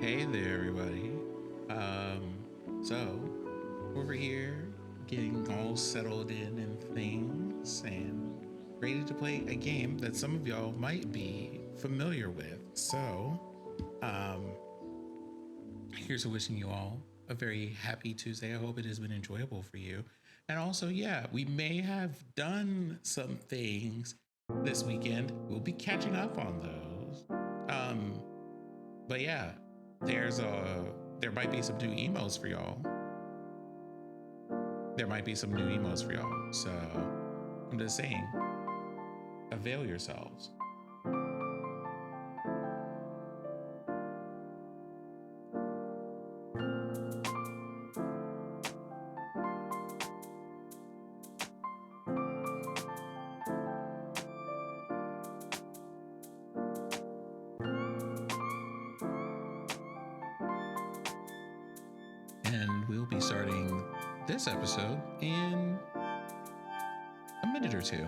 Hey there, everybody. So over here getting all settled in and things and ready to play a game that some of y'all might be familiar with. So, um, here's to wishing you all a very happy Tuesday. I hope it has been enjoyable for you. And also, yeah, we may have done some things this weekend. We'll be catching up on those. But yeah, there might be some new emos for y'all. So I'm just saying, avail yourselves. And we'll be starting this episode in a minute or two.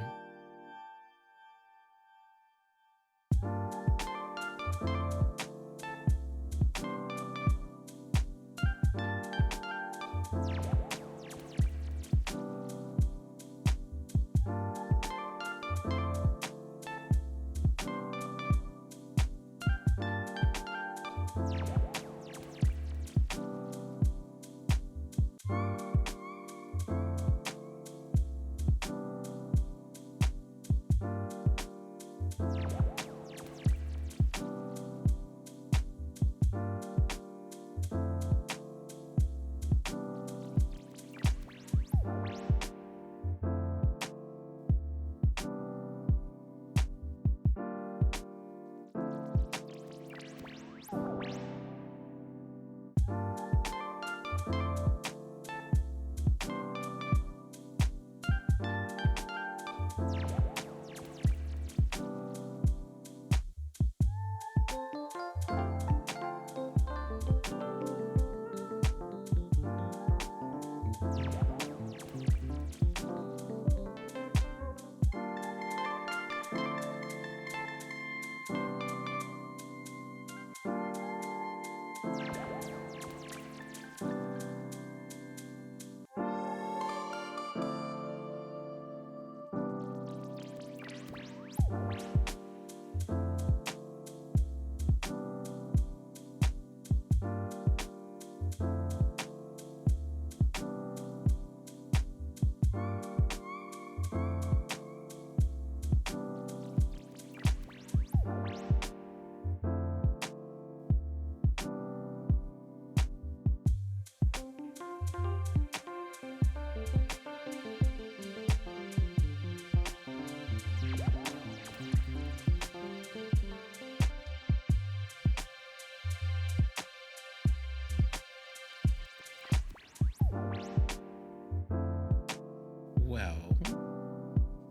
Well,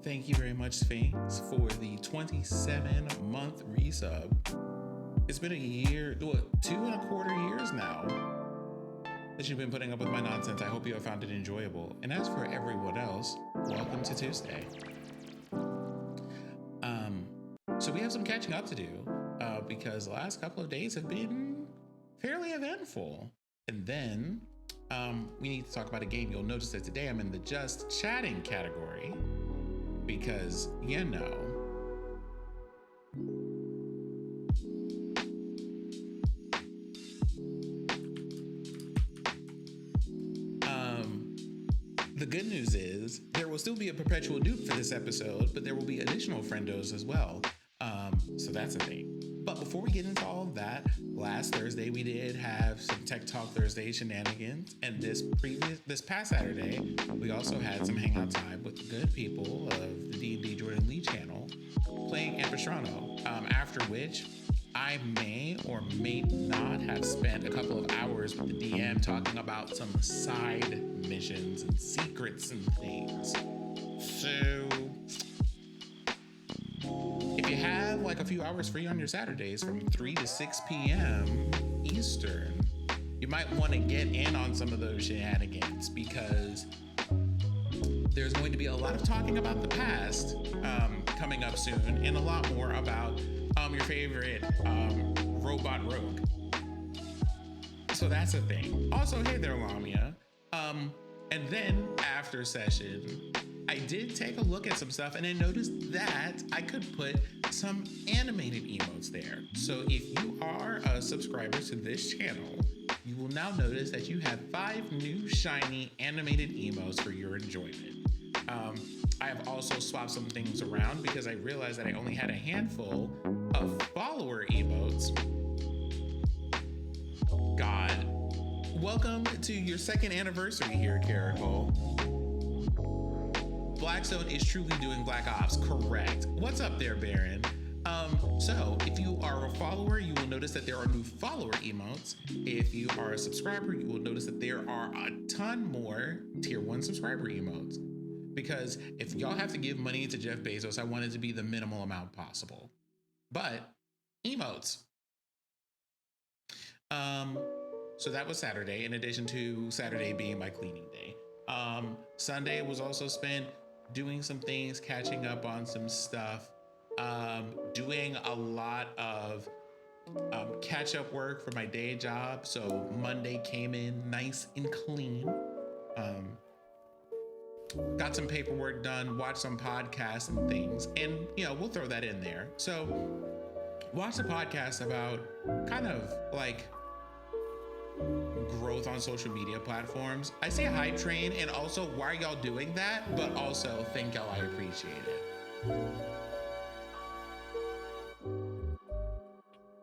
thank you very much, Sphinx, for the 27-month resub. It's been a year, 2.25 years now that you've been putting up with my nonsense. I hope you have found it enjoyable. And as for everyone else, welcome to Tuesday. So we have some catching up to do because the last couple of days have been fairly eventful. And then we need to talk about a game. You'll notice that today I'm in the just chatting category because, you know, the good news is there will still be a Perpetual Noob for this episode, but there will be additional friendos as well. So that's a thing. But before we get into all of that, last Thursday we did have some Tech Talk Thursday shenanigans, and this past Saturday we also had some hangout time with the good people of the D&D Jordan Lee channel playing Ampistrano. After which I may or may not have spent a couple of hours with the DM talking about some side missions and secrets and things. So if you have like a few hours free on your Saturdays from 3 to 6 p.m. Eastern, you might want to get in on some of those shenanigans because there's going to be a lot of talking about the past coming up soon, and a lot more about your favorite robot rogue. So that's a thing. Also, hey there, Lamia. And then after session, I did take a look at some stuff and I noticed that I could put some animated emotes there. So if you are a subscriber to this channel, you will now notice that you have 5 new shiny animated emotes for your enjoyment. I have also swapped some things around because I realized that I only had a handful of follower emotes. God, welcome to your second anniversary here, Caracol. Blackstone is truly doing Black Ops, correct. What's up there, Baron? So if you are a follower, you will notice that there are new follower emotes. If you are a subscriber, you will notice that there are a ton more tier 1 subscriber emotes. Because if y'all have to give money to Jeff Bezos, I want it to be the minimal amount possible. But emotes. So that was Saturday, in addition to Saturday being my cleaning day. Sunday was also spent doing some things, catching up on some stuff, doing a lot of catch-up work for my day job. So Monday came in nice and clean. Got some paperwork done, watched some podcasts and things, and we'll throw that in there. So watched a podcast about kind of like growth on social media platforms. I say hype train, and also why are y'all doing that, but also thank y'all, I appreciate it.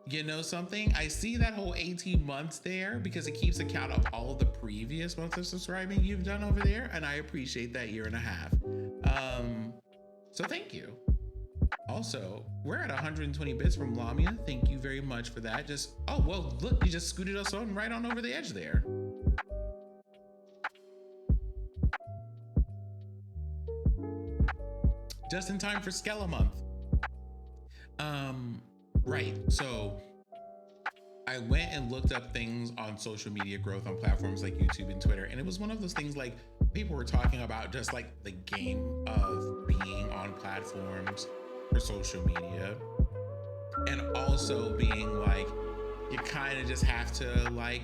You know something? I see that whole 18 months there because it keeps account of all of the previous months of subscribing you've done over there, and I appreciate that year and a half. So thank you. Also, we're at 120 bits from Lamia. Thank you very much for that. Oh, well, look, you just scooted us on right on over the edge there. Just in time for Skella month. Right, so I went and looked up things on social media growth on platforms like YouTube and Twitter, and it was one of those things like people were talking about just like the game of being on platforms for social media, and also being like you kind of just have to like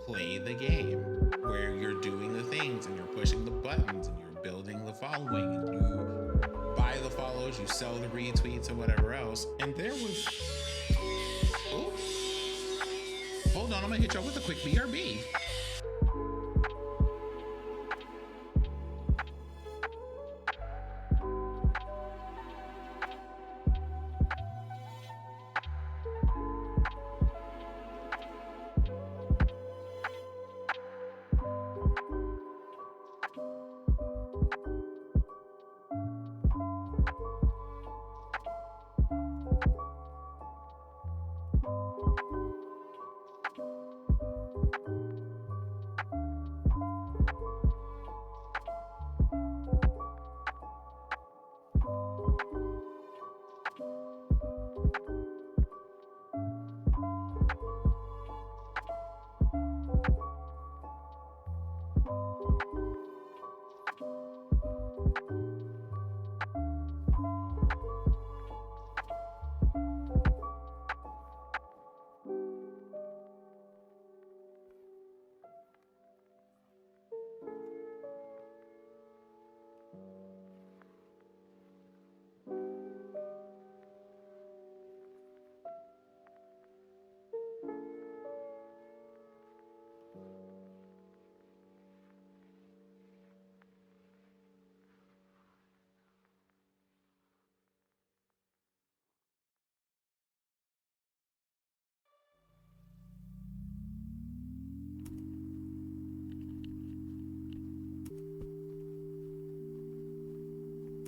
play the game where you're doing the things and you're pushing the buttons and you're building the following and you buy the follows, you sell the retweets or whatever else. And there was, oh, hold on, I'm gonna hit y'all with a quick BRB.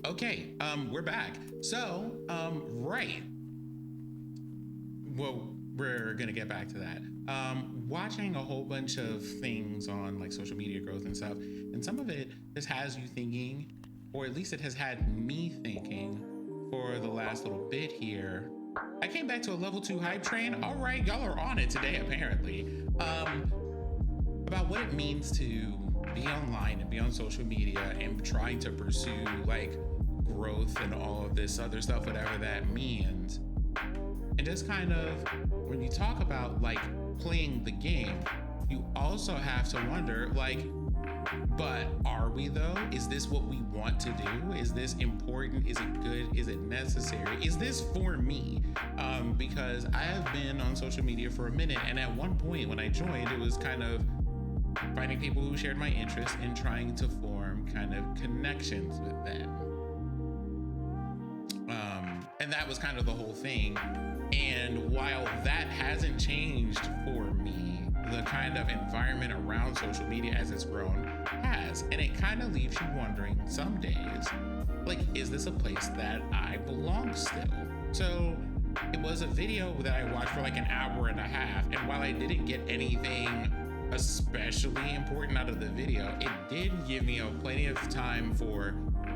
Okay, we're back. So, right. Well, we're gonna get back to that. Watching a whole bunch of things on like social media growth and stuff, and some of it just has you thinking, or at least it has had me thinking for the last little bit here. I came back to a level 2 hype train. All right, y'all are on it today, apparently. About what it means to be online and be on social media and trying to pursue like growth and all of this other stuff, whatever that means. And just kind of, when you talk about like playing the game, you also have to wonder like, but are we though? Is this what we want to do? Is this important? Is it good? Is it necessary? Is this for me? Because I have been on social media for a minute, and at one point when I joined, it was kind of finding people who shared my interest in trying to form kind of connections with them. And that was kind of the whole thing. And while that hasn't changed for me, the kind of environment around social media as it's grown has. And it kind of leaves you wondering some days, like, is this a place that I belong still? So it was a video that I watched for like an hour and a half. And while I didn't get anything especially important out of the video, it did give me plenty of time for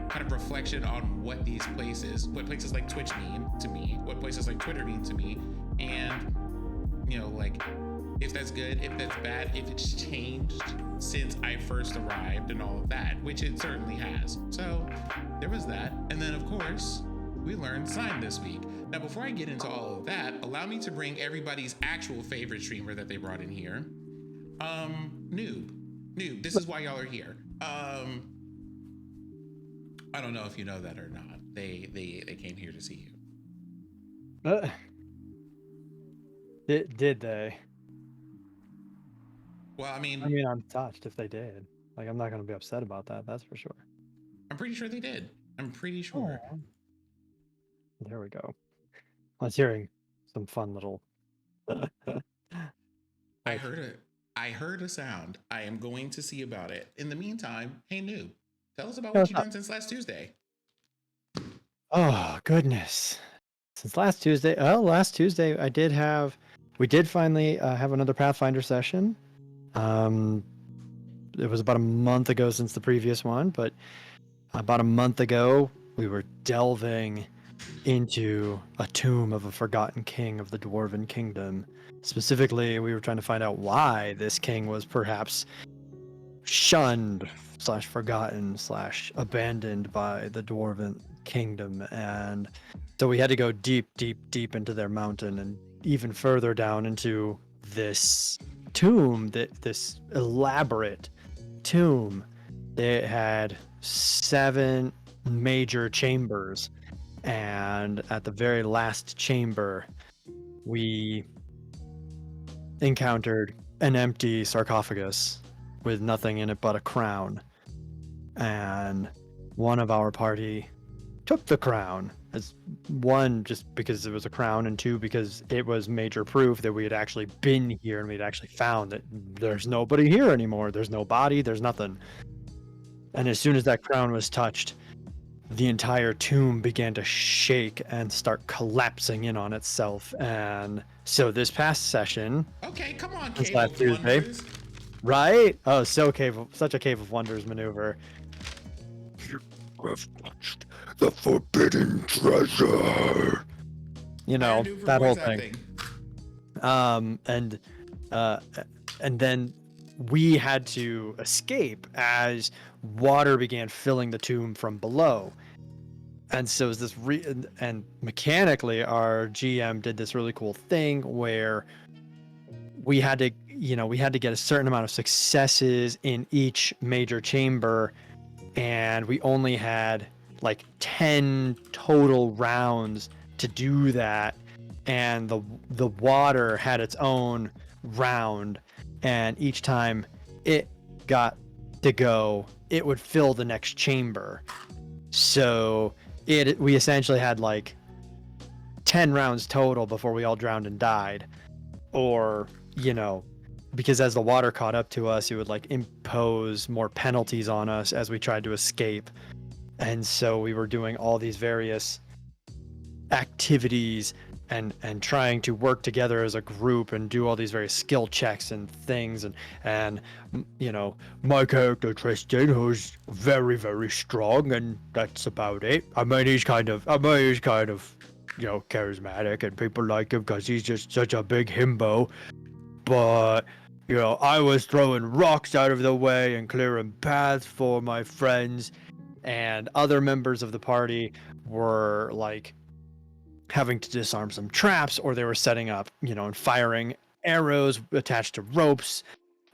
kind of reflection on what places like Twitch mean to me, what places like Twitter mean to me, and like if that's good, if that's bad, if it's changed since I first arrived and all of that, which it certainly has. So there was that. And then of course, we learned sign this week. Now, before I get into all of that, allow me to bring everybody's actual favorite streamer that they brought in here. Noob, this is why y'all are here. I don't know if you know that or not. They came here to see you. Did they? Well, I mean, I'm touched if they did. Like, I'm not gonna be upset about that. That's for sure. I'm pretty sure they did. I'm pretty sure. Oh. There we go. I was hearing some fun little. I heard a sound. I am going to see about it. In the meantime, hey Noob, tell us about what you've done since last Tuesday. Oh goodness! Since last Tuesday, we did finally have another Pathfinder session. It was about a month ago since the previous one, but about a month ago we were delving into a tomb of a forgotten king of the Dwarven Kingdom. Specifically, we were trying to find out why this king was perhaps shunned / forgotten / abandoned by the Dwarven Kingdom. And so we had to go deep into their mountain and even further down into this tomb, this elaborate tomb. It had 7 major chambers, and at the very last chamber we encountered an empty sarcophagus with nothing in it but a crown, and one of our party took the crown, as one, just because it was a crown, and 2, because it was major proof that we had actually been here and we'd actually found that there's nobody here anymore. There's no body, there's nothing. And as soon as that crown was touched, the entire tomb began to shake and start collapsing in on itself. And so this past session, okay, come on, this Cave last of Tuesday, Wonders. right? Oh, such a Cave of Wonders maneuver. You have touched the forbidden treasure. That whole thing. And then we had to escape as water began filling the tomb from below. And so is this and mechanically our GM did this really cool thing where we had to get a certain amount of successes in each major chamber, and we only had like 10 total rounds to do that, and the water had its own round, and each time it got to go, it would fill the next chamber. So we essentially had like 10 rounds total before we all drowned and died. Or, because as the water caught up to us, it would like impose more penalties on us as we tried to escape. And so we were doing all these various activities and trying to work together as a group and do all these various skill checks and things. And my character Tristan, who's very, very strong, and that's about it. I mean, he's kind of charismatic, and people like him because he's just such a big himbo. But I was throwing rocks out of the way and clearing paths for my friends, and other members of the party were like having to disarm some traps, or they were setting up, and firing arrows attached to ropes,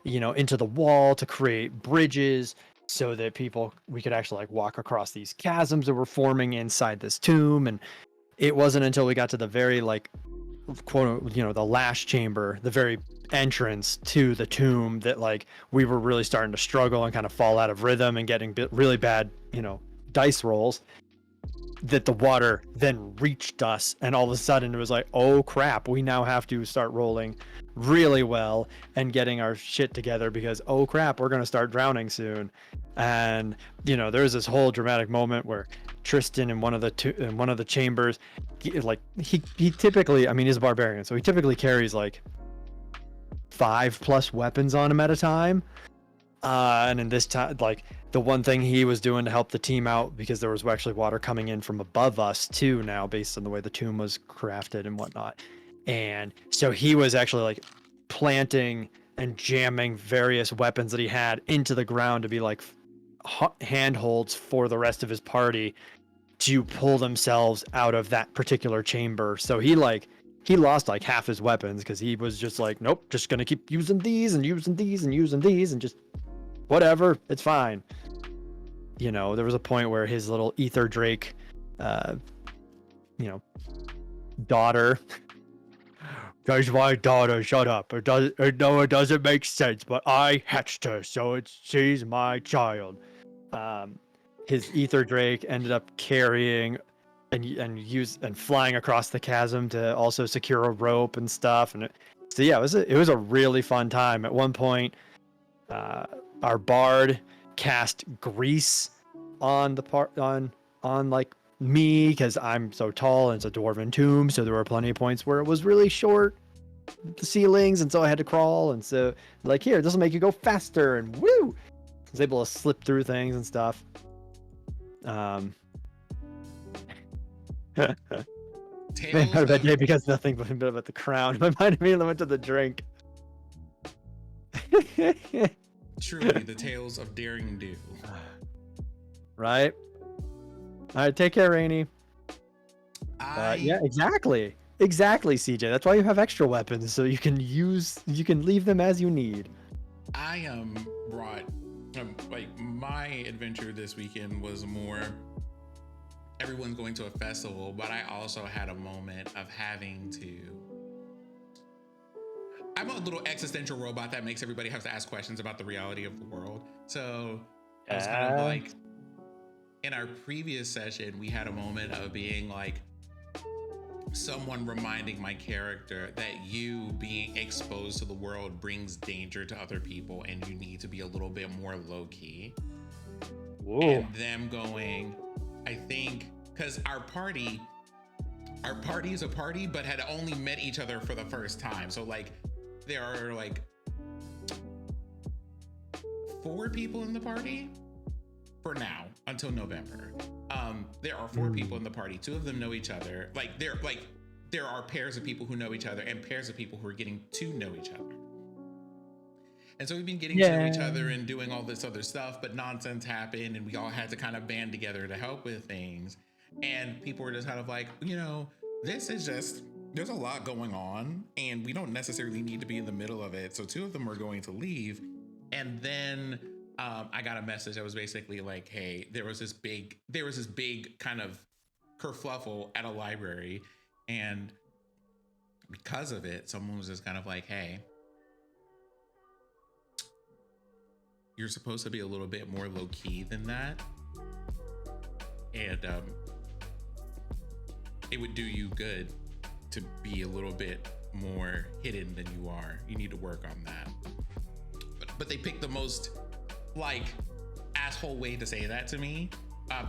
into the wall to create bridges so that we could actually like walk across these chasms that were forming inside this tomb. And it wasn't until we got to the very like quote, the last chamber, the very entrance to the tomb, that like we were really starting to struggle and kind of fall out of rhythm and getting really bad, dice rolls, that the water then reached us, and all of a sudden it was like, oh crap, we now have to start rolling really well and getting our shit together, because oh crap, we're going to start drowning soon. And there was this whole dramatic moment where Tristan in one of the chambers, he typically, I mean, he's a barbarian, so he typically carries like 5+ weapons on him at a time. And in this time, like, the one thing he was doing to help the team out, because there was actually water coming in from above us too now, based on the way the tomb was crafted and whatnot. And so he was actually like planting and jamming various weapons that he had into the ground to be like handholds for the rest of his party to pull themselves out of that particular chamber. So he lost like half his weapons, because he was just like, nope, just gonna keep using these and using these and using these and just whatever, it's fine. There was a point where his little ether drake daughter, that's my daughter, shut up, it doesn't make sense, but I hatched her, so she's my child. His ether drake ended up carrying and flying across the chasm to also secure a rope and stuff. And so yeah, it was a really fun time. At one point, our bard cast grease on like me, because I'm so tall and it's a dwarven tomb, so there were plenty of points where it was really short, the ceilings, and so I had to crawl, and so like, here, this will make you go faster, and woo, I was able to slip through things and stuff. Man, had a bad day because nothing but about the crown. My mind immediately went to the drink. Truly, the tales of daring do. Right. All right, take care, Rainy. Yeah, exactly, CJ. That's why you have extra weapons, so you can leave them as you need. I brought like, my adventure this weekend was more everyone's going to a festival, but I also had a moment of having to. I'm a little existential robot that makes everybody have to ask questions about the reality of the world. So I was kind of like, in our previous session, we had a moment of being like, someone reminding my character that you being exposed to the world brings danger to other people, and you need to be a little bit more low-key. Whoa. And them going, I think, because our party is a party, but had only met each other for the first time. So like, there are like 4 people in the party for now until November. There are 4 people in the party. 2 of them know each other. There are pairs of people who know each other and pairs of people who are getting to know each other. And so we've been getting to know each other and doing all this other stuff, but nonsense happened and we all had to kind of band together to help with things. And people were just kind of like, this is just, there's a lot going on and we don't necessarily need to be in the middle of it. So 2 of them are going to leave. And then I got a message that was basically like, hey, there was this big kind of kerfluffle at a library. And because of it, someone was just kind of like, hey, you're supposed to be a little bit more low key than that. And it would do you good to be a little bit more hidden than you are. You need to work on that. But they picked the most like asshole way to say that to me,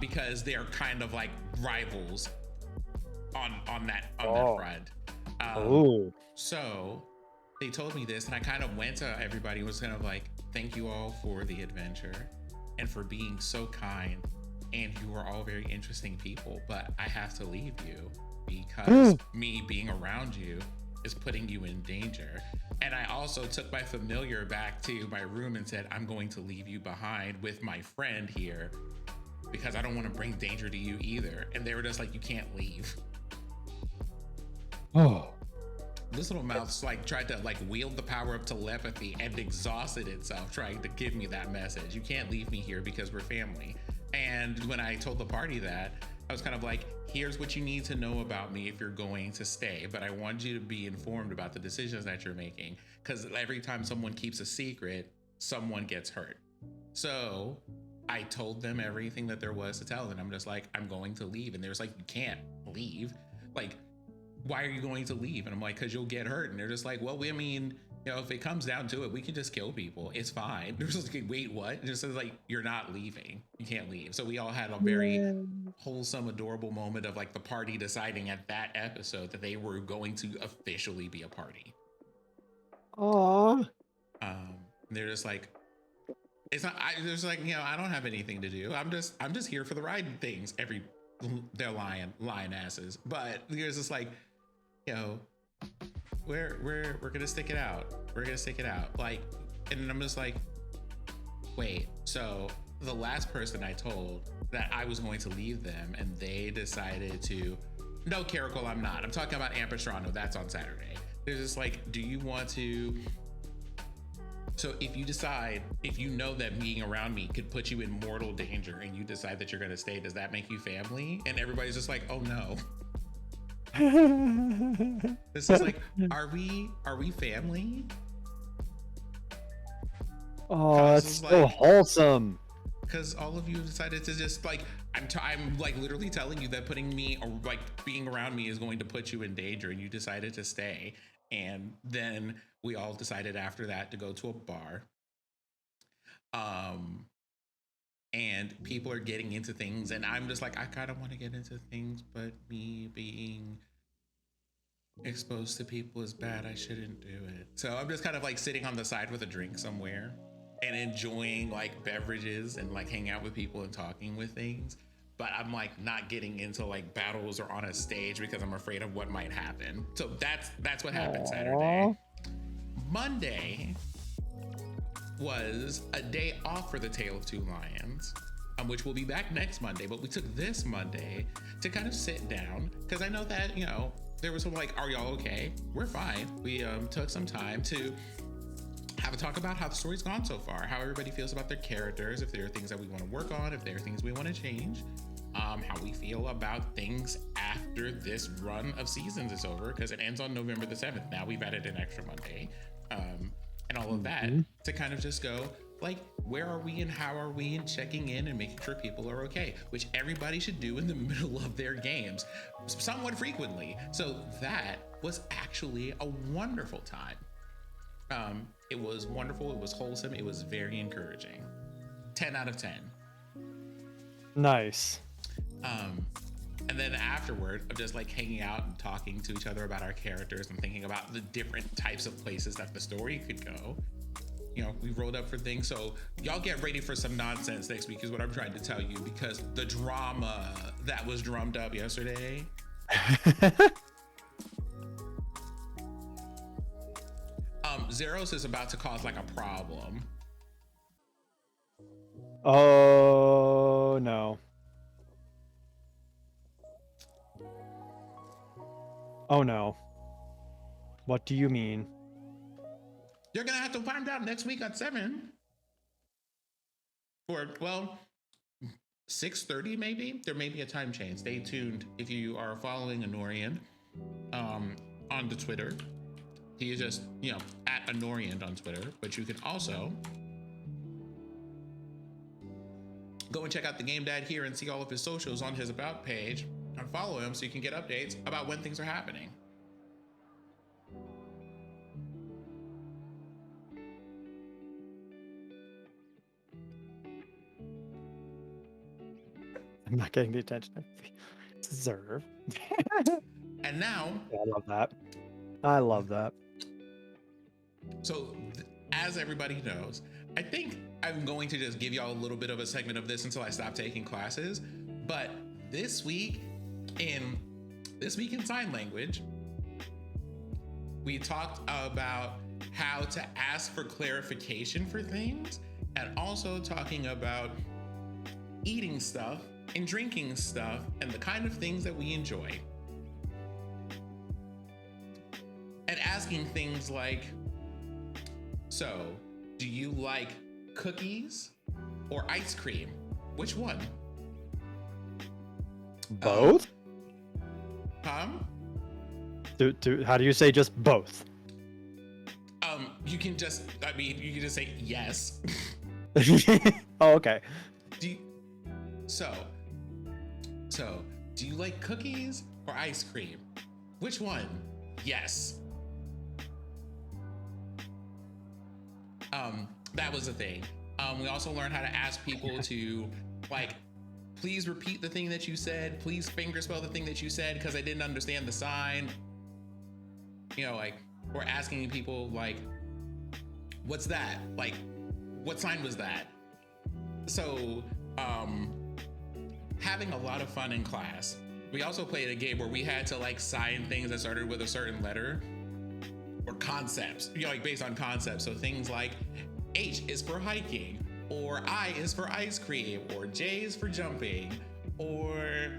because they're kind of like rivals on that front. So they told me this, and I kind of went to everybody, was kind of like, thank you all for the adventure and for being so kind, and you are all very interesting people, but I have to leave you because me being around you is putting you in danger. And I also took my familiar back to my room and said, I'm going to leave you behind with my friend here because I don't want to bring danger to you either. And they were just like, you can't leave. This little mouth like tried to like wield the power of telepathy and exhausted itself trying to give me that message. You can't leave me here because we're family. And when I told the party that, I was kind of like, here's what you need to know about me if you're going to stay, but I want you to be informed about the decisions that you're making, because every time someone keeps a secret, someone gets hurt. So I told them everything that there was to tell, and I'm just like, I'm going to leave. And there's like, you can't leave. Like, why are you going to leave? And I'm like, because you'll get hurt. And they're just like, well, I mean, you know, if it comes down to it, we can just kill people. It's fine. They're just like, wait, what? It just says like, you're not leaving. You can't leave. So we all had a very wholesome, adorable moment of like the party deciding at that episode that they were going to officially be a party. Aww. They're just like, it's not. There's like, you know, I don't have anything to do. I'm just here for the ride things. They're lion asses. But there's just like, you know, we're gonna stick it out. We're gonna stick it out. Like, and I'm just like, wait. So the last person I told that I was going to leave them, and they decided to. No, Caracol, I'm not. I'm talking about Ampistrano. That's on Saturday. They're just like, do you want to? So if you know that being around me could put you in mortal danger and you decide that you're going to stay, does that make you family? And everybody's just like, oh no. This is like, are we family? Oh, that's so wholesome. Because all of you decided to just like, I'm like literally telling you that putting me or like being around me is going to put you in danger, and you decided to stay. And then we all decided after that to go to a bar. And people are getting into things, and I'm just like, I kind of want to get into things, but me being exposed to people is bad. I shouldn't do it. So I'm just kind of like sitting on the side with a drink somewhere and enjoying like beverages and like hanging out with people and talking with things. But I'm like not getting into like battles or on a stage because I'm afraid of what might happen. So that's what happened Saturday. Monday was a day off for the Tale of Two Lions, which will be back next Monday. But we took this Monday to kind of sit down because I know that, you know, there was some like, are y'all okay? We're fine. We took some time to have a talk about how the story's gone so far, how everybody feels about their characters, if there are things that we want to work on, if there are things we want to change, how we feel about things after this run of seasons is over, because it ends on November the 7th. Now we've added an extra Monday, and all of that to kind of just go like, where are we and how are we, and checking in and making sure people are okay, which everybody should do in the middle of their games somewhat frequently. So that was actually a wonderful time. It was wonderful. It was wholesome. It was very encouraging. 10 out of 10. Nice. And then afterward, of just like hanging out and talking to each other about our characters and thinking about the different types of places that the story could go. You know, we rolled up for things. So y'all get ready for some nonsense next week is what I'm trying to tell you, because the drama that was drummed up yesterday. Zeros is about to cause like a problem. Oh no. Oh no. What do you mean? You're gonna have to find out next week at 7. Or, well, 6:30 maybe? There may be a time change. Stay tuned if you are following Anorian on the Twitter. He is just, you know, at Anorian on Twitter, but you can also go and check out the Game Dad here and see all of his socials on his About page and follow him so you can get updates about when things are happening. I'm not getting the attention I deserve. And now, I love that. I love that. So as everybody knows, I think I'm going to just give y'all a little bit of a segment of this until I stop taking classes. But this week in sign language, we talked about how to ask for clarification for things, and also talking about eating stuff and drinking stuff and the kind of things that we enjoy. And asking things like, so, do you like cookies or ice cream? Which one? Both? Huh? How do you say just both? You can just say yes. Oh, okay. do you, so do you like cookies or ice cream? Which one? Yes. That was the thing. We also learned how to ask people to like, please repeat the thing that you said, please fingerspell the thing that you said because I didn't understand the sign. You know, like, we're asking people like, what's that? Like, what sign was that? So, having a lot of fun in class. We also played a game where we had to like sign things that started with a certain letter or concepts, you know, like based on concepts. So things like H is for hiking, or I is for ice cream, or J is for jumping, or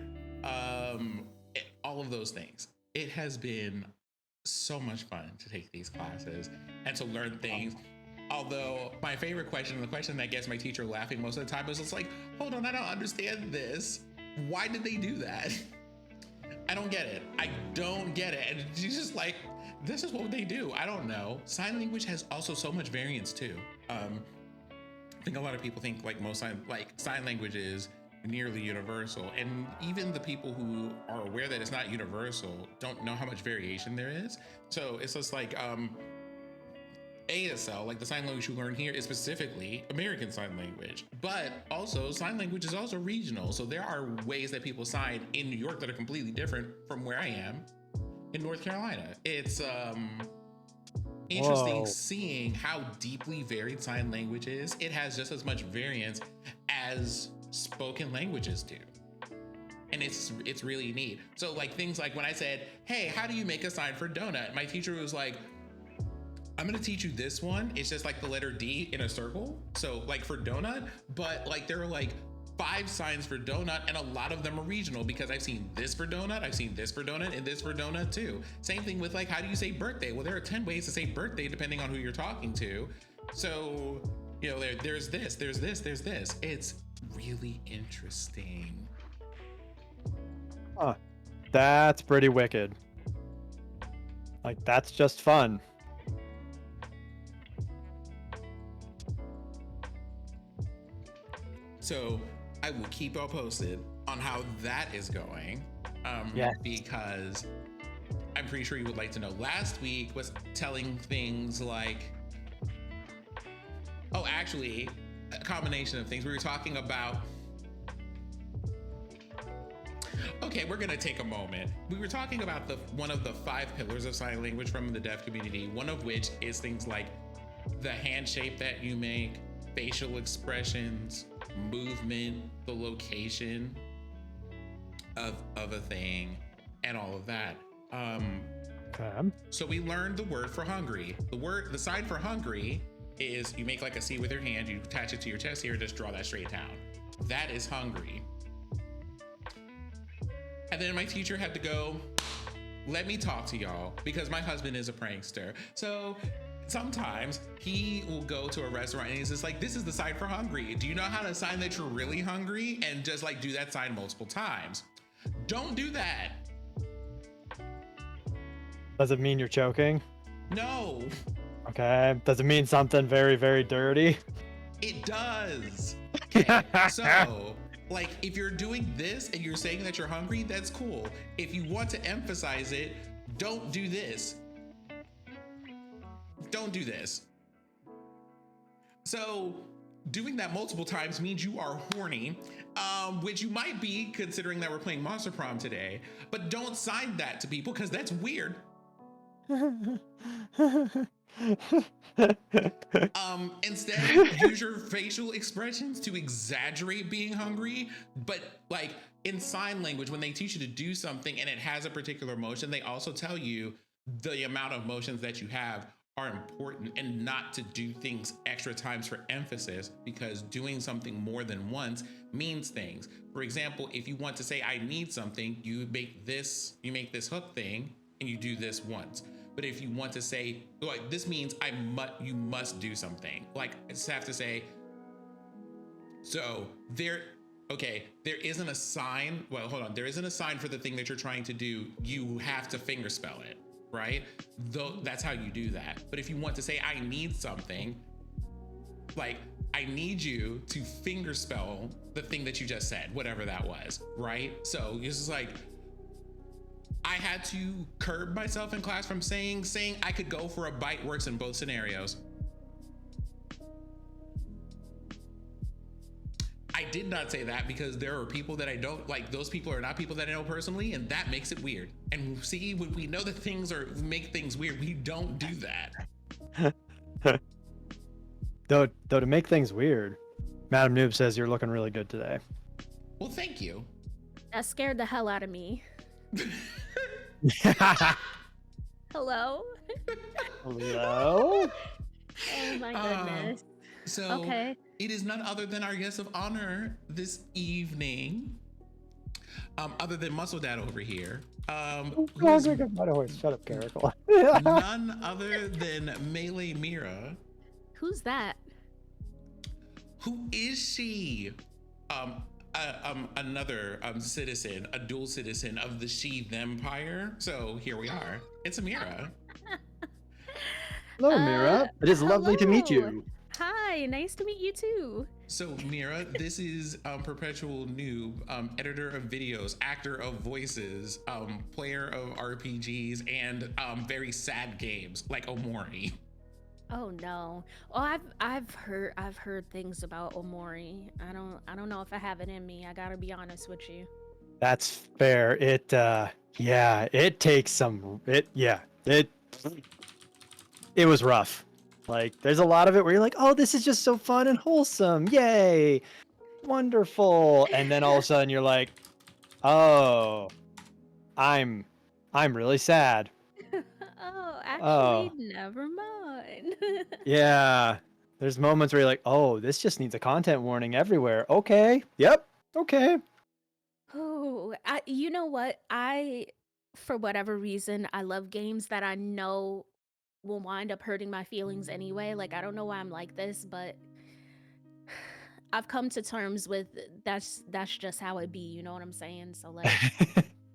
all of those things. It has been so much fun to take these classes and to learn things. Although my favorite question, and the question that gets my teacher laughing most of the time, is it's like, hold on, I don't understand this. Why did they do that? I don't get it. I don't get it. And she's just like, this is what they do. I don't know. Sign language has also so much variance too. I think a lot of people think like sign language is nearly universal, and even the people who are aware that it's not universal don't know how much variation there is. So it's just like ASL, like the sign language you learn here, is specifically American Sign Language, but also sign language is also regional. So there are ways that people sign in New York that are completely different from where I am in North Carolina. It's interesting seeing how deeply varied sign language is. It has just as much variance as spoken languages do. And it's really neat. So like things like when I said, hey, how do you make a sign for donut? My teacher was like, I'm gonna teach you this one. It's just like the letter D in a circle. So like for donut, but like there are like 5 signs for donut, and a lot of them are regional because I've seen this for donut, I've seen this for donut, and this for donut too. Same thing with like, how do you say birthday? Well, there are 10 ways to say birthday depending on who you're talking to. So, you know, there's this. It's really interesting. Huh. That's pretty wicked. Like, that's just fun. So I will keep y'all posted on how that is going. Yes. Because I'm pretty sure you would like to know. Last week was telling things like, oh, actually, a combination of things. We were talking about, okay, we're gonna take a moment. We were talking about one of the 5 pillars of sign language from the deaf community, one of which is things like the hand shape that you make, facial expressions, movement, the location of a thing, and all of that. Okay. So we learned the word for hungry. The sign for hungry is you make like a C with your hand, you attach it to your chest here, just draw that straight down. That is hungry. And then my teacher had to go, let me talk to y'all, because my husband is a prankster. So sometimes he will go to a restaurant and he's just like, this is the sign for hungry. Do you know how to sign that you're really hungry? And just like do that sign multiple times. Don't do that. Does it mean you're choking? No. Okay. Does it mean something very, very dirty? It does. Okay, so like if you're doing this and you're saying that you're hungry, that's cool. If you want to emphasize it, don't do this. Don't do this. So doing that multiple times means you are horny, which you might be considering that we're playing Monster Prom today, but don't sign that to people because that's weird. Instead, use your facial expressions to exaggerate being hungry. But like in sign language, when they teach you to do something and it has a particular motion, they also tell you the amount of motions that you have are important, and not to do things extra times for emphasis, because doing something more than once means things. For example, if you want to say I need something, you make this hook thing and you do this once. But if you want to say, like, this means you must do something. Like, I just have to say, so okay, there isn't a sign. Well, hold on. There isn't a sign for the thing that you're trying to do. You have to finger spell it, right? Though that's how you do that. But if you want to say, I need something, like, I need you to finger spell the thing that you just said, whatever that was, right? So it's just like, I had to curb myself in class from saying I could go for a bite works in both scenarios. I did not say that because there are people that I don't like. Those people are not people that I know personally, and that makes it weird. And see, when we know that things make things weird, we don't do that. Though to make things weird, Madam Noob says you're looking really good today. Well, thank you. That scared the hell out of me. Hello? Hello? Oh my goodness. So Okay. it is none other than our guest of honor this evening. Other than Muscle Dad over here. Who's Shut up, Caracal. none other than Meleemira. Who's that? Who is she? Another citizen, a dual citizen of the Sheath Empire. So here we are. It's Amira. Hello, Mira. It is lovely to meet hello. you. Hi, nice to meet you too. So Mira, this is Perpetual Noob, editor of videos, actor of voices, player of RPGs, and very sad games like Omori. Oh no. Oh, I've heard things about Omori. I don't know if I have it in me. I gotta be honest with you. That's fair. It takes some. It was rough. Like, there's a lot of it where you're like, oh, this is just so fun and wholesome. Yay. Wonderful. And then all of a sudden you're like, oh, I'm really sad. Oh, actually, Oh. never mind. Yeah. There's moments where you're like, oh, this just needs a content warning everywhere. Okay. Yep. Okay. Oh, you know what? For whatever reason, I love games that I know will wind up hurting my feelings anyway. Like, I don't know why I'm like this, but I've come to terms with that's just how it be, you know what I'm saying? So like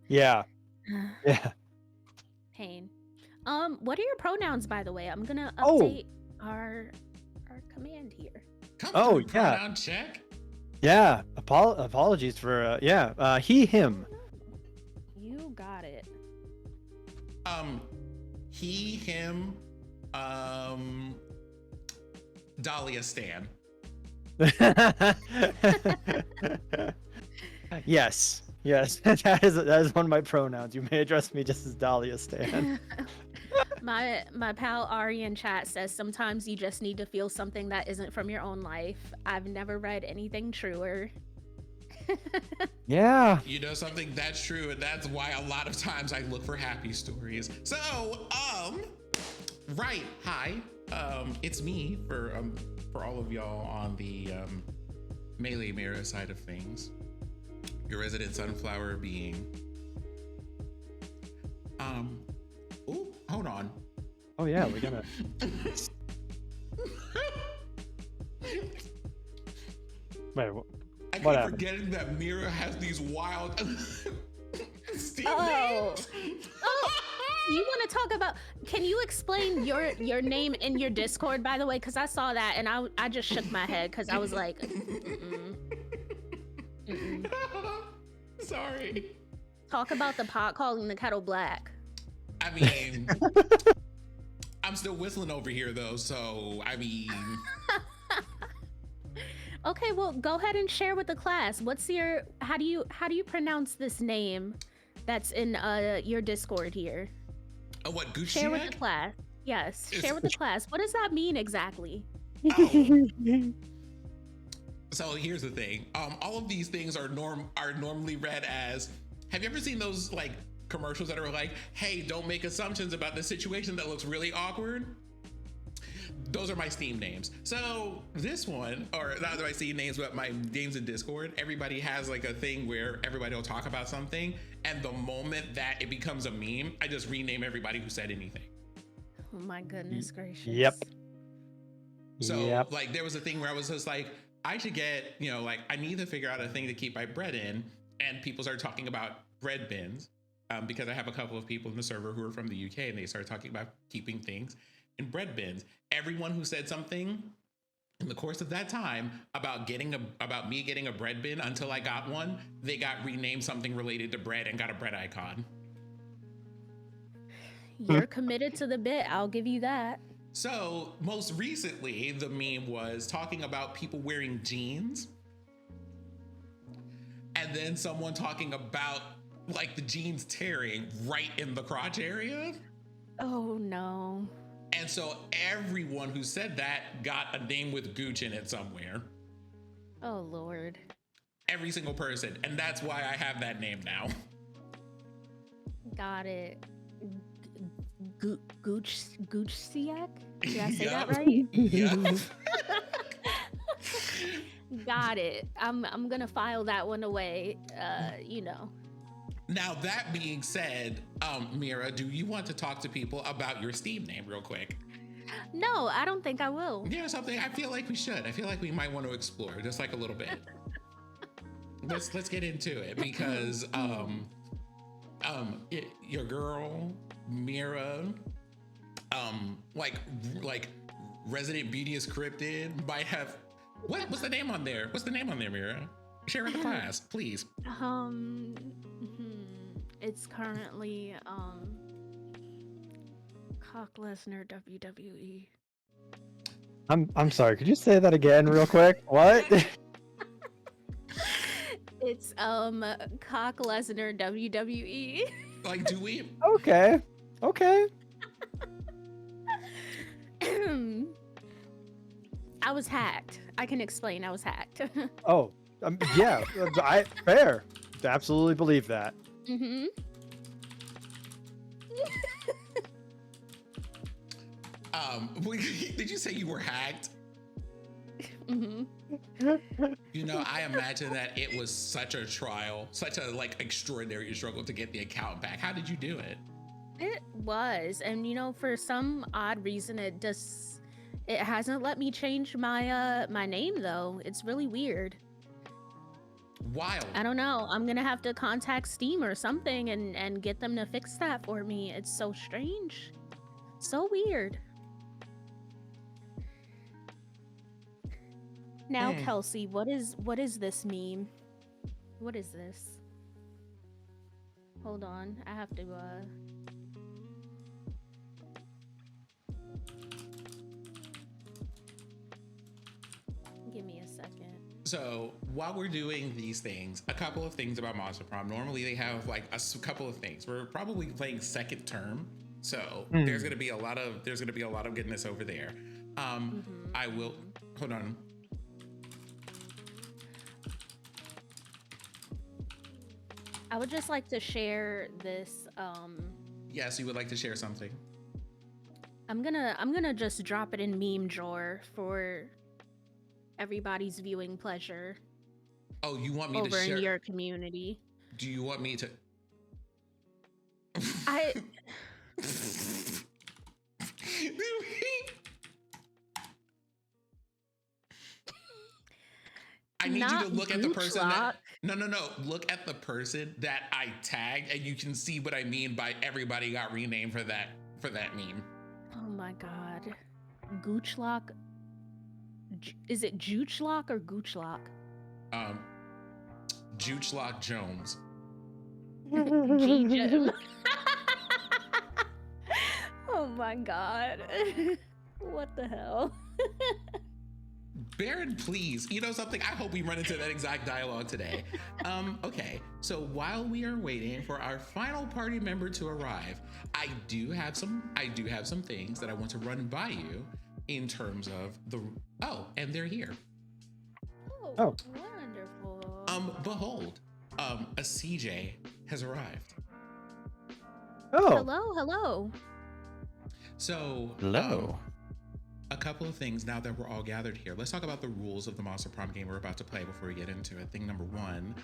Yeah. Yeah. pain. What are your pronouns, by the way? I'm gonna Oh. update our command here. Come Oh, through, yeah. pronoun check. Yeah. Apologies for he, him. You got it. He, him, Dahlia Stan. Yes. That is one of my pronouns. You may address me just as Dahlia Stan. My pal Ari in chat says sometimes you just need to feel something that isn't from your own life. I've never read anything truer. Yeah. You know something? That's true, and that's why a lot of times I look for happy stories. So, right, hi. It's me for all of y'all on the Meleemira side of things. Your resident sunflower being. Oh, hold on. Oh yeah, we're gonna. Wait, I what keep happened? forgetting that Mira has these wild Steam Oh. names. You want to talk about? Can you explain your name in your Discord, by the way? Because I saw that and I just shook my head because I was like, Sorry. talk about the pot calling the kettle black. I mean, I'm still whistling over here though, so I mean. Okay, well, go ahead and share with the class. How do you pronounce this name that's in your Discord here? Oh, what, Gucci? Share with the class. Yes, share with the class. What does that mean exactly? Oh. So here's the thing. All of these things are normally read as. Have you ever seen those like commercials that are like, "Hey, don't make assumptions about the situation that looks really awkward"? Those are my Steam names. So this one, or not my Steam names, but my names in Discord, everybody has like a thing where everybody will talk about something, and the moment that it becomes a meme, I just rename everybody who said anything. Oh my goodness gracious. Yep. So Yep. like there was a thing where I was just like, I should get, like I need to figure out a thing to keep my bread in. And people start talking about bread bins because I have a couple of people in the server who are from the UK and they started talking about keeping things in bread bins. Everyone who said something in the course of that time about me getting a bread bin until I got one, they got renamed something related to bread and got a bread icon. You're committed to the bit. I'll give you that. So most recently, the meme was talking about people wearing jeans. And then someone talking about like the jeans tearing right in the crotch area. Oh no. And so everyone who said that got a name with Gooch in it somewhere. Oh Lord. Every single person. And that's why I have that name now. Got it. Goochsiak? Did I say Yup. that right? Yep. Got it. I'm gonna file that one away. Now that being said, Mira, do you want to talk to people about your Steam name real quick? No, I don't think I will. Yeah, something I feel like we should. I feel like we might want to explore just like a little bit. Let's get into it because your girl Mira, like Resident Beauty is Cryptid might have what's the name on there? What's the name on there, Mira? Share in the class, please. It's currently Cock Lesnar WWE. I'm sorry. Could you say that again, real quick? What? It's Cock Lesnar WWE. Like, do we? Okay. I was hacked. I can explain. I was hacked. Oh, yeah. Fair. Absolutely believe that. Mm-hmm. Did you say you were hacked? Mm-hmm. I imagine that it was such a trial, such a extraordinary struggle to get the account back. How did you do it? It was, and for some odd reason, it hasn't let me change my my name though. It's really weird. Wild. I don't know. I'm gonna have to contact Steam or something and get them to fix that for me. It's so strange, so weird. Now, Kelsey, what is this meme? What is this? Hold on, I have to give me a second. So while we're doing these things, a couple of things about Monster Prom. Normally they have a couple of things. We're probably playing second term, so there's gonna be a lot of goodness over there. I will hold on. I would just like to share this. Yes, you would like to share something. I'm gonna just drop it in meme drawer for everybody's viewing pleasure. Oh, you want me over to share in your community? Do you want me to? I need you to look at the person that, no. Look at the person that I tagged and you can see what I mean by everybody got renamed for that meme. Oh my god. Goochlock. Is it Juchlock or Goochlock? Juchlock Jones. G-Gem. Oh my god. What the hell? Baron, please. You know something? I hope we run into that exact dialogue today. Okay, so while we are waiting for our final party member to arrive, I do have some things that I want to run by you in terms of and they're here. Oh, wonderful. Behold, a CJ has arrived. Oh. Hello. So, hello. A couple of things now that we're all gathered here. Let's talk about the rules of the Monster Prom game we're about to play before we get into it. Thing number one,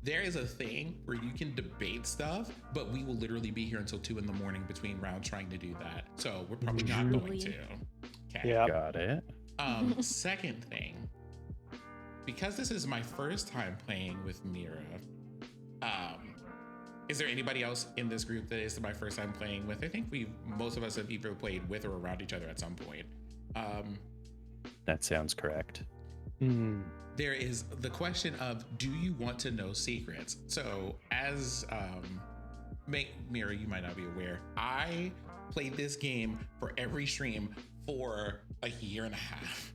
there is a thing where you can debate stuff, but we will literally be here until 2 a.m. between rounds trying to do that. So we're probably not going to. Okay. Yeah. Got it. Second thing, because this is my first time playing with Mira, is there anybody else in this group that is my first time playing with? I think most of us have either played with or around each other at some point. That sounds correct. There is the question of, do you want to know secrets? So as Mira, you might not be aware, I played this game for every stream for a year and a half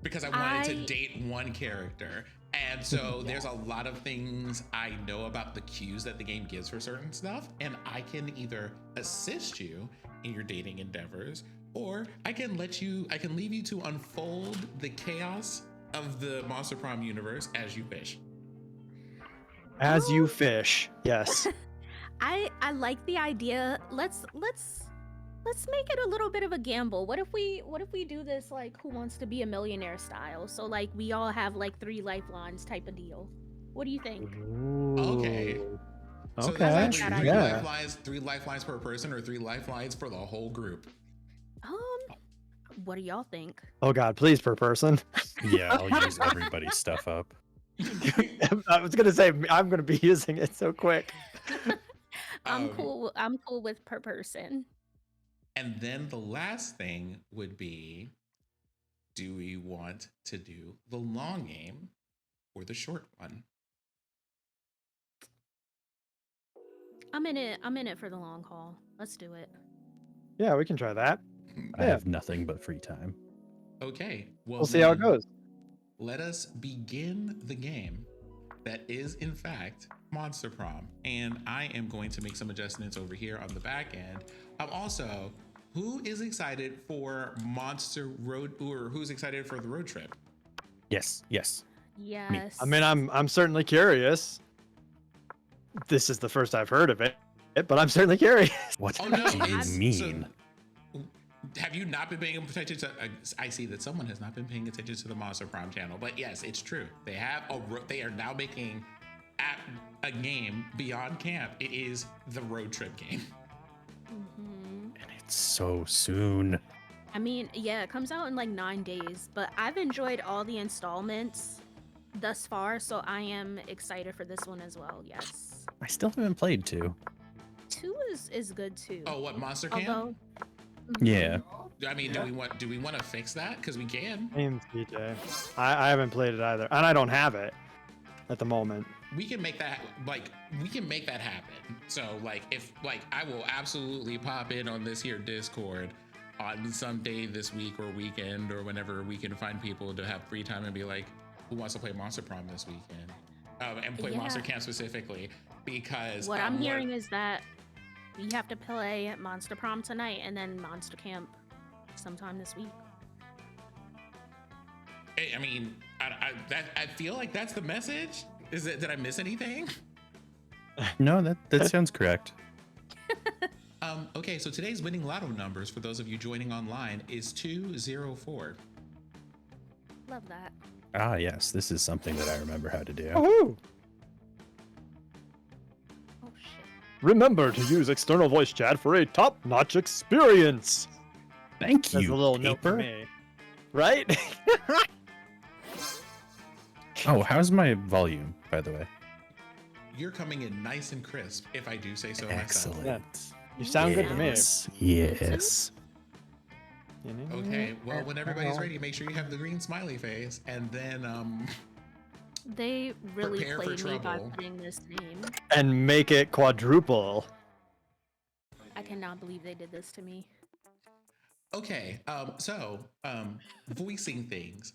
because I wanted to date one character. And so there's a lot of things I know about the cues that the game gives for certain stuff. And I can either assist you in your dating endeavors, or I can leave you to unfold the chaos of the Monster Prom universe as you wish. As you fish, yes. I like the idea. Let's make it a little bit of a gamble. What if we do this like Who Wants to Be a Millionaire style? So like we all have like 3 lifelines type of deal. What do you think? Okay. So Okay. that's That actually idea. 3 lifelines per person, or 3 lifelines for the whole group. What do y'all think? Oh God, please per person. Yeah, I'll use everybody's stuff up. I was gonna say I'm gonna be using it so quick. I'm cool with per person. And then the last thing would be, do we want to do the long game or the short one? I'm in it for the long haul. Let's do it. Yeah, we can try that. I Yeah. have nothing but free time. Okay, well, We'll see how it then goes. Let us begin the game that is in fact Monster Prom. And I am going to make some adjustments over here on the back end. Also, who is excited for Monster Road, or who's excited for the road trip? Yes. Yes. I mean, I'm certainly curious. This is the first I've heard of it, but I'm certainly curious. What Oh, no, do you it's- mean? Have you not been paying attention to? I see that someone has not been paying attention to the Monster Prom channel, but yes, it's true. They are now making a game beyond camp. It is the road trip game. And it's so soon. I mean, yeah, it comes out in like 9 days, but I've enjoyed all the installments thus far, so I am excited for this one as well. Yes. I still haven't played 2. 2 is good too. Oh, what Monster Camp? Although, Yeah. I mean, do we want to fix that? Because we can. Name's CJ. I haven't played it either, and I don't have it at the moment. We can make that happen. So I will absolutely pop in on this here Discord on some day this week or weekend or whenever we can find people to have free time and be like, who wants to play Monster Prom this weekend? And play Monster Camp specifically, because what I'm hearing is that we have to play Monster Prom tonight and then Monster Camp sometime this week. I mean, I feel like that's the message. Did I miss anything? No, that sounds correct. Okay, so today's winning lotto numbers for those of you joining online is 204. Love that. Ah, yes, this is something that I remember how to do. Woohoo! Oh shit. Remember to use external voice chat for a top-notch experience. Thank That's you, a little note for paper. me, right? Oh, how's my volume, by the way? You're coming in nice and crisp, if I do say so myself. Excellent. Yeah. You sound good to me. Yes. Okay, well, when everybody's ready, make sure you have the green smiley face, and then They really Prepare for played me by trouble. putting this name. And make it quadruple. I cannot believe they did this to me. okay, voicing things.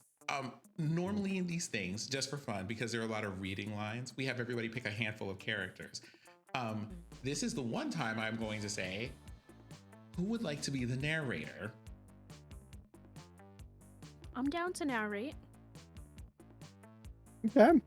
Normally in these things, just for fun, because there are a lot of reading lines, we have everybody pick a handful of characters. This is the one time I'm going to say, who would like to be the narrator? I'm down to narrate. Okay.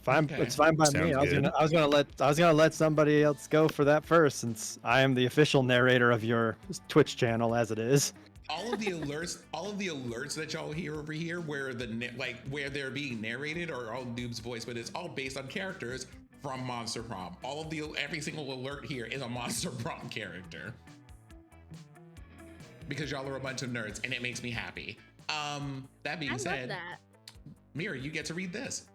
Fine, Okay. it's fine by me. Sounds I was good. gonna let somebody else go for that first, since I am the official narrator of your Twitch channel as it is. All of the alerts that y'all hear over here, where where they're being narrated, are all Noob's voice, but it's all based on characters from Monster Prom. Every single alert here is a Monster Prom character, because y'all are a bunch of nerds, and it makes me happy. That being I said, love that. Mira, you get to read this.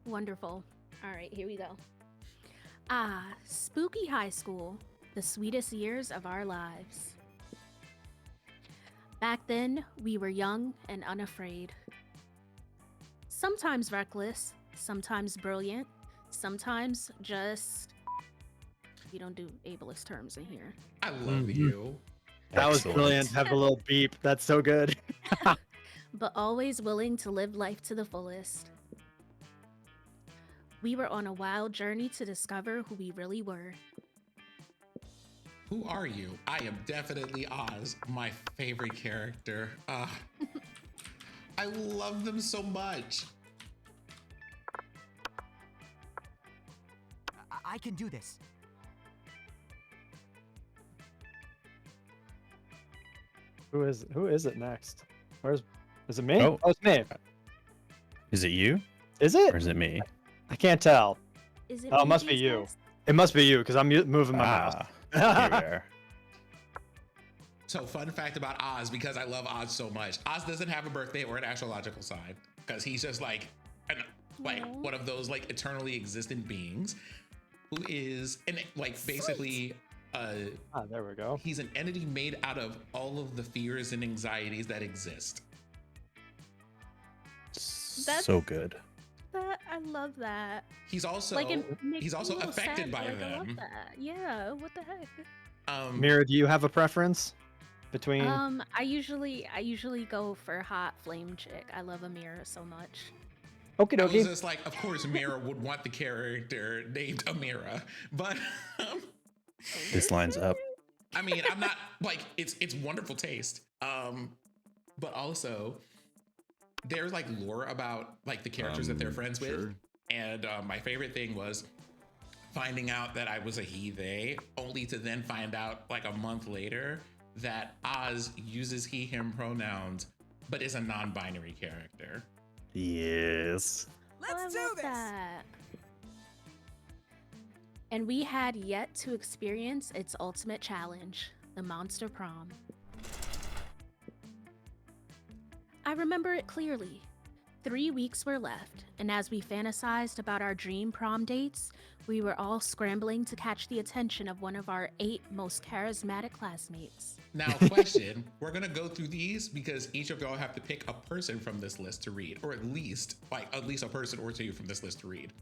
Wonderful. All right, here we go. Ah, spooky high school, the sweetest years of our lives. Back then, we were young and unafraid. Sometimes reckless, sometimes brilliant, sometimes just. We don't do ableist terms in here. I love you. That was Excellent. brilliant. Have a little beep. That's so good. But always willing to live life to the fullest. We were on a wild journey to discover who we really were. Who are you? I am definitely Oz, my favorite character. I love them so much. I can do this. Who is it next? Is it me? Oh. It's me. Is it you Is or it? is it me? I can't tell. Is it Oh, it me, must be Ace you. Guys? It must be you because I'm moving my mouse. Here we are. So fun fact about Oz, because I love Oz so much. Oz doesn't have a birthday or an astrological sign because he's just like Aw. one of those like eternally existent beings who is basically There we go. he's an entity made out of all of the fears and anxieties that exist. That's- So good. I love that. He's also It makes he's me also a little affected sad, by like, I love them. that. Yeah, what the heck? Mira, do you have a preference between? I usually go for hot flame chick. I love Amira so much. Okie I was dokie. just like, of course, Mira would want the character named Amira, but This lines up. I mean, I'm not like it's wonderful taste. But also there's like lore about like the characters that they're friends with, and my favorite thing was finding out that I was a he/they, only to then find out like a month later that Oz uses he/him pronouns, but is a non-binary character. Yes. I love that. And we had yet to experience its ultimate challenge, the Monster Prom. I remember it clearly. 3 weeks were left, and as we fantasized about our dream prom dates, we were all scrambling to catch the attention of one of our 8 most charismatic classmates. Now, question, we're gonna go through these because each of y'all have to pick a person from this list to read, or at least a person or two from this list to read.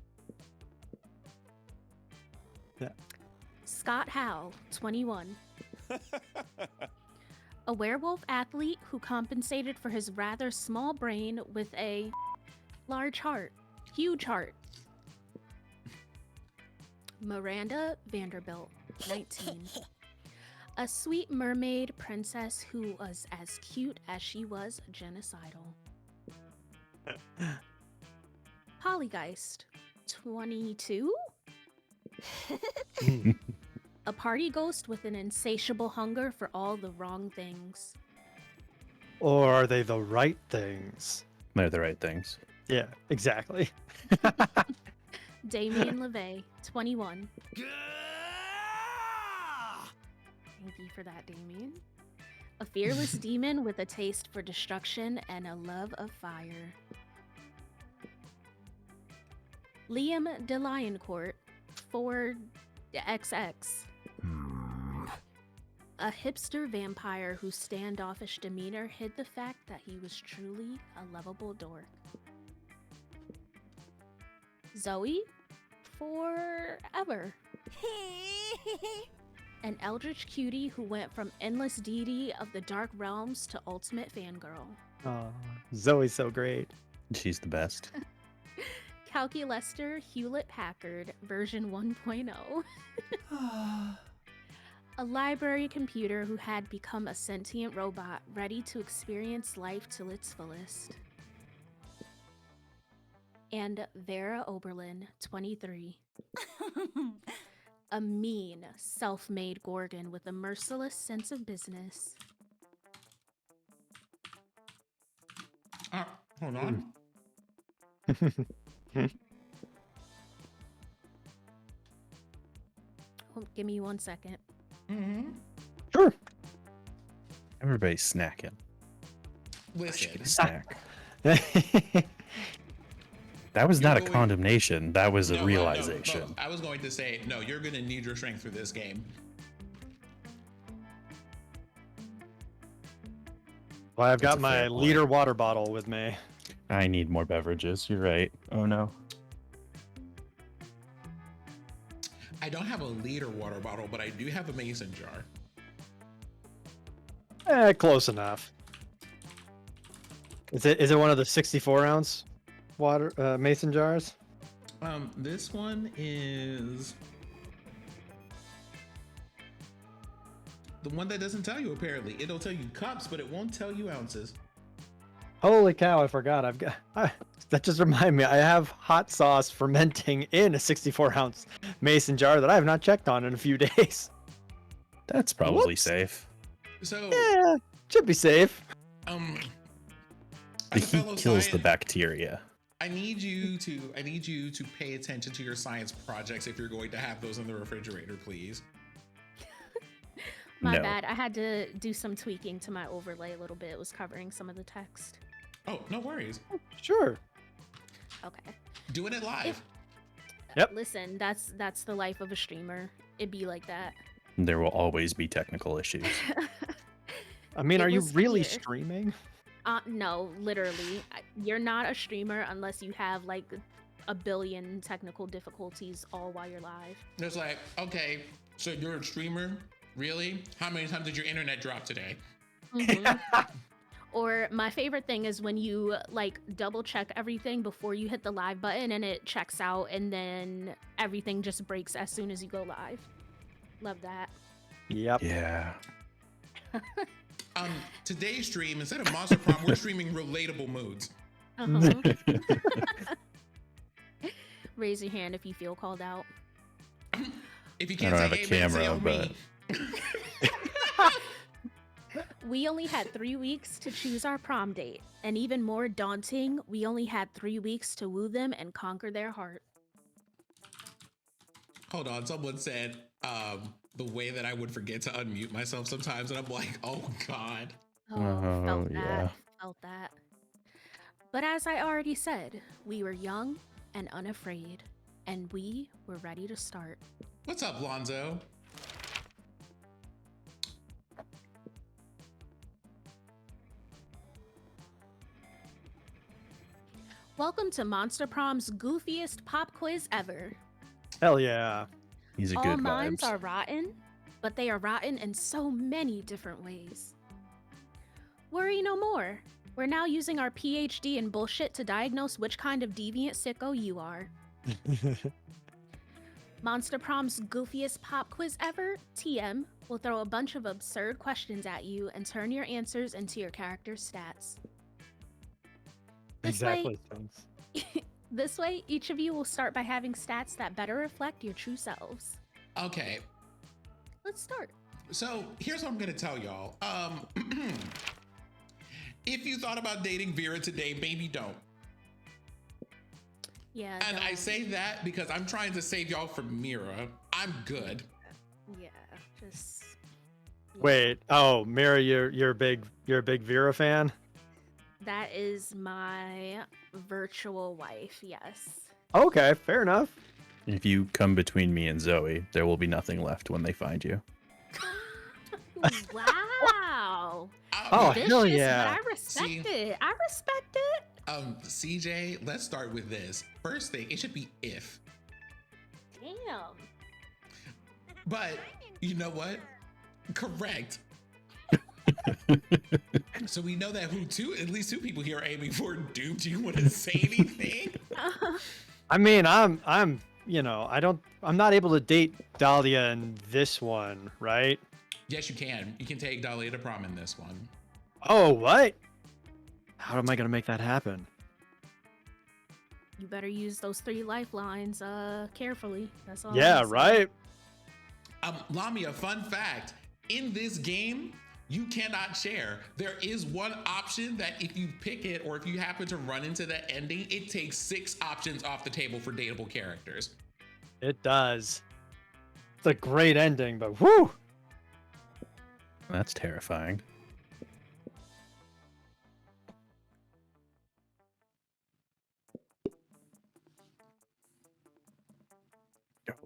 Scott Howe, 21. A werewolf athlete who compensated for his rather small brain with a large heart, huge heart. Miranda Vanderbilt, 19. A sweet mermaid princess who was as cute as she was genocidal. Polygeist, 22. A party ghost with an insatiable hunger for all the wrong things. Or are they the right things? They're the right things. Yeah, exactly. Damien LeVay, 21. Thank you for that, Damien. A fearless demon with a taste for destruction and a love of fire. Liam DeLioncourt, 4XX. A hipster vampire whose standoffish demeanor hid the fact that he was truly a lovable dork. Zoe, forever. An eldritch cutie who went from endless deity of the dark realms to ultimate fangirl. Oh, Zoe's so great. She's the best. Calculester Hewlett Packard version 1.0. A library computer who had become a sentient robot ready to experience life to its fullest. And Vera Oberlin, 23. A mean, self-made Gorgon with a merciless sense of business. Hold on. Oh, give me 1 second. Mm-hmm. Sure. Everybody's snacking. Listen, Get a snack. That was You're not a going- condemnation. That was a No, realization. no, I was going to say, no, you're going to need your strength for this game. Well, I've That's got a my fair point. liter water bottle with me. I need more beverages. You're right. Oh no. I don't have a liter water bottle, but I do have a mason jar. Close enough. Is it one of the 64-ounce water mason jars? This one is the one that doesn't tell you, apparently. It'll tell you cups, but it won't tell you ounces. Holy cow! I forgot. That just reminded me. I have hot sauce fermenting in a 64-ounce mason jar that I have not checked on in a few days. That's probably Whoops. safe. So, Yeah, should be safe. The as a heat fellow kills the scien- bacteria. I need you to pay attention to your science projects if you're going to have those in the refrigerator, please. My No. bad. I had to do some tweaking to my overlay a little bit. It was covering some of the text. Oh, no worries. Sure. Okay. Doing it live. Yep. Listen, that's the life of a streamer. It'd be like that. There will always be technical issues. I mean, It are you was really here. streaming? No, literally. You're not a streamer unless you have like a billion technical difficulties all while you're live. It's like, okay, so you're a streamer? Really? How many times did your internet drop today? Mhm. Or my favorite thing is when you like double check everything before you hit the live button and it checks out and then everything just breaks as soon as you go live. Love that. Yep. Yeah. Today's stream, instead of Monster Prom, we're streaming relatable moods. Uh-huh. Raise your hand if you feel called out. If you I can't don't say have a amen, say camera, oh but me. We only had 3 weeks to choose our prom date. And even more daunting, we only had 3 weeks to woo them and conquer their heart. Hold on, someone said the way that I would forget to unmute myself sometimes, and I'm like, oh God. Oh, felt that. yeah. Felt that. But as I already said, we were young and unafraid, and we were ready to start. What's up, Lonzo? Welcome to Monster Prom's goofiest pop quiz ever. Hell yeah. He's a All good minds vibes. are rotten, but they are rotten in so many different ways. Worry no more. We're now using our PhD in bullshit to diagnose which kind of deviant sicko you are. Monster Prom's goofiest pop quiz ever, TM, will throw a bunch of absurd questions at you and turn your answers into your character's stats. This Exactly. This way, each of you will start by having stats that better reflect your true selves. Okay, Let's start. so here's what I'm gonna tell y'all. If you thought about dating Vera today, maybe don't. Yeah. And I don't- say that because I'm trying to save y'all from Mira. I'm good. Yeah, just. Wait. Oh, Mira, you're a big Vera fan? That is my virtual wife, yes. Okay, fair enough. If you come between me and Zoe, there will be nothing left when they find you. Wow. Oh, Okay, hell Vicious, yeah. But I respect See? it. I respect it. CJ, let's start with this. First thing, it should be if. Damn. But you know what? Correct. So we know that at least two people here are aiming for Doom. Do you want to say anything? I mean, I'm I'm not able to date Dahlia in this one, right? Yes, you can. You can take Dahlia to prom in this one. Oh, what? How am I gonna make that happen? You better use those 3 lifelines carefully. That's all. Yeah, I'm saying. right? Lamia, fun fact. In this game, you cannot share. There is one option that if you pick it or if you happen to run into the ending, it takes 6 options off the table for dateable characters. It does. It's a great ending, but whoo! That's terrifying.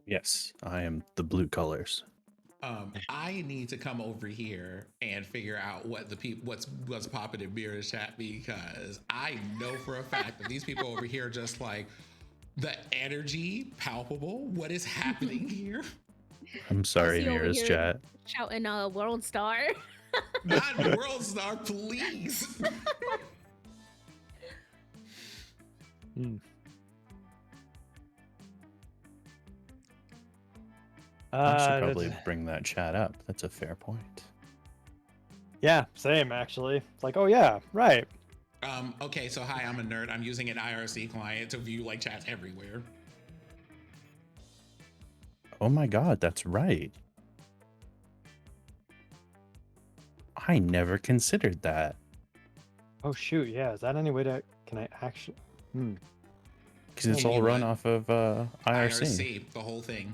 Yes, I am the blue colors. I need to come over here and figure out what the people what's popping in Mira's chat, because I know for a fact that these people over here are just like the energy palpable. What is happening here? I'm sorry, Jesse over Mira's here chat. shouting World Star. Not World Star, please. I should probably bring that chat up. That's a fair point. Yeah, same actually. It's like, oh yeah, right. Okay, so hi, I'm a nerd. I'm using an IRC client to view like chats everywhere. Oh my god, that's right. I never considered that. Oh shoot, yeah. Is that any way to? Can I actually? Because it's You all mean run what? off of IRC. IRC, the whole thing.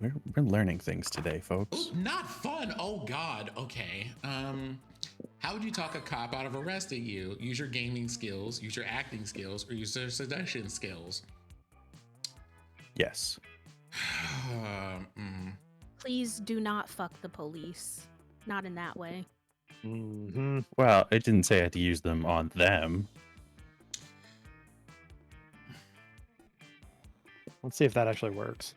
We're learning things today, folks. Ooh, not fun. Oh God. Okay. How would you talk a cop out of arresting you? Use your gaming skills, use your acting skills, or use your seduction skills. Yes. Please do not fuck the police. Not in that way. Mm-hmm. Well, it didn't say I had to use them on them. Let's see if that actually works.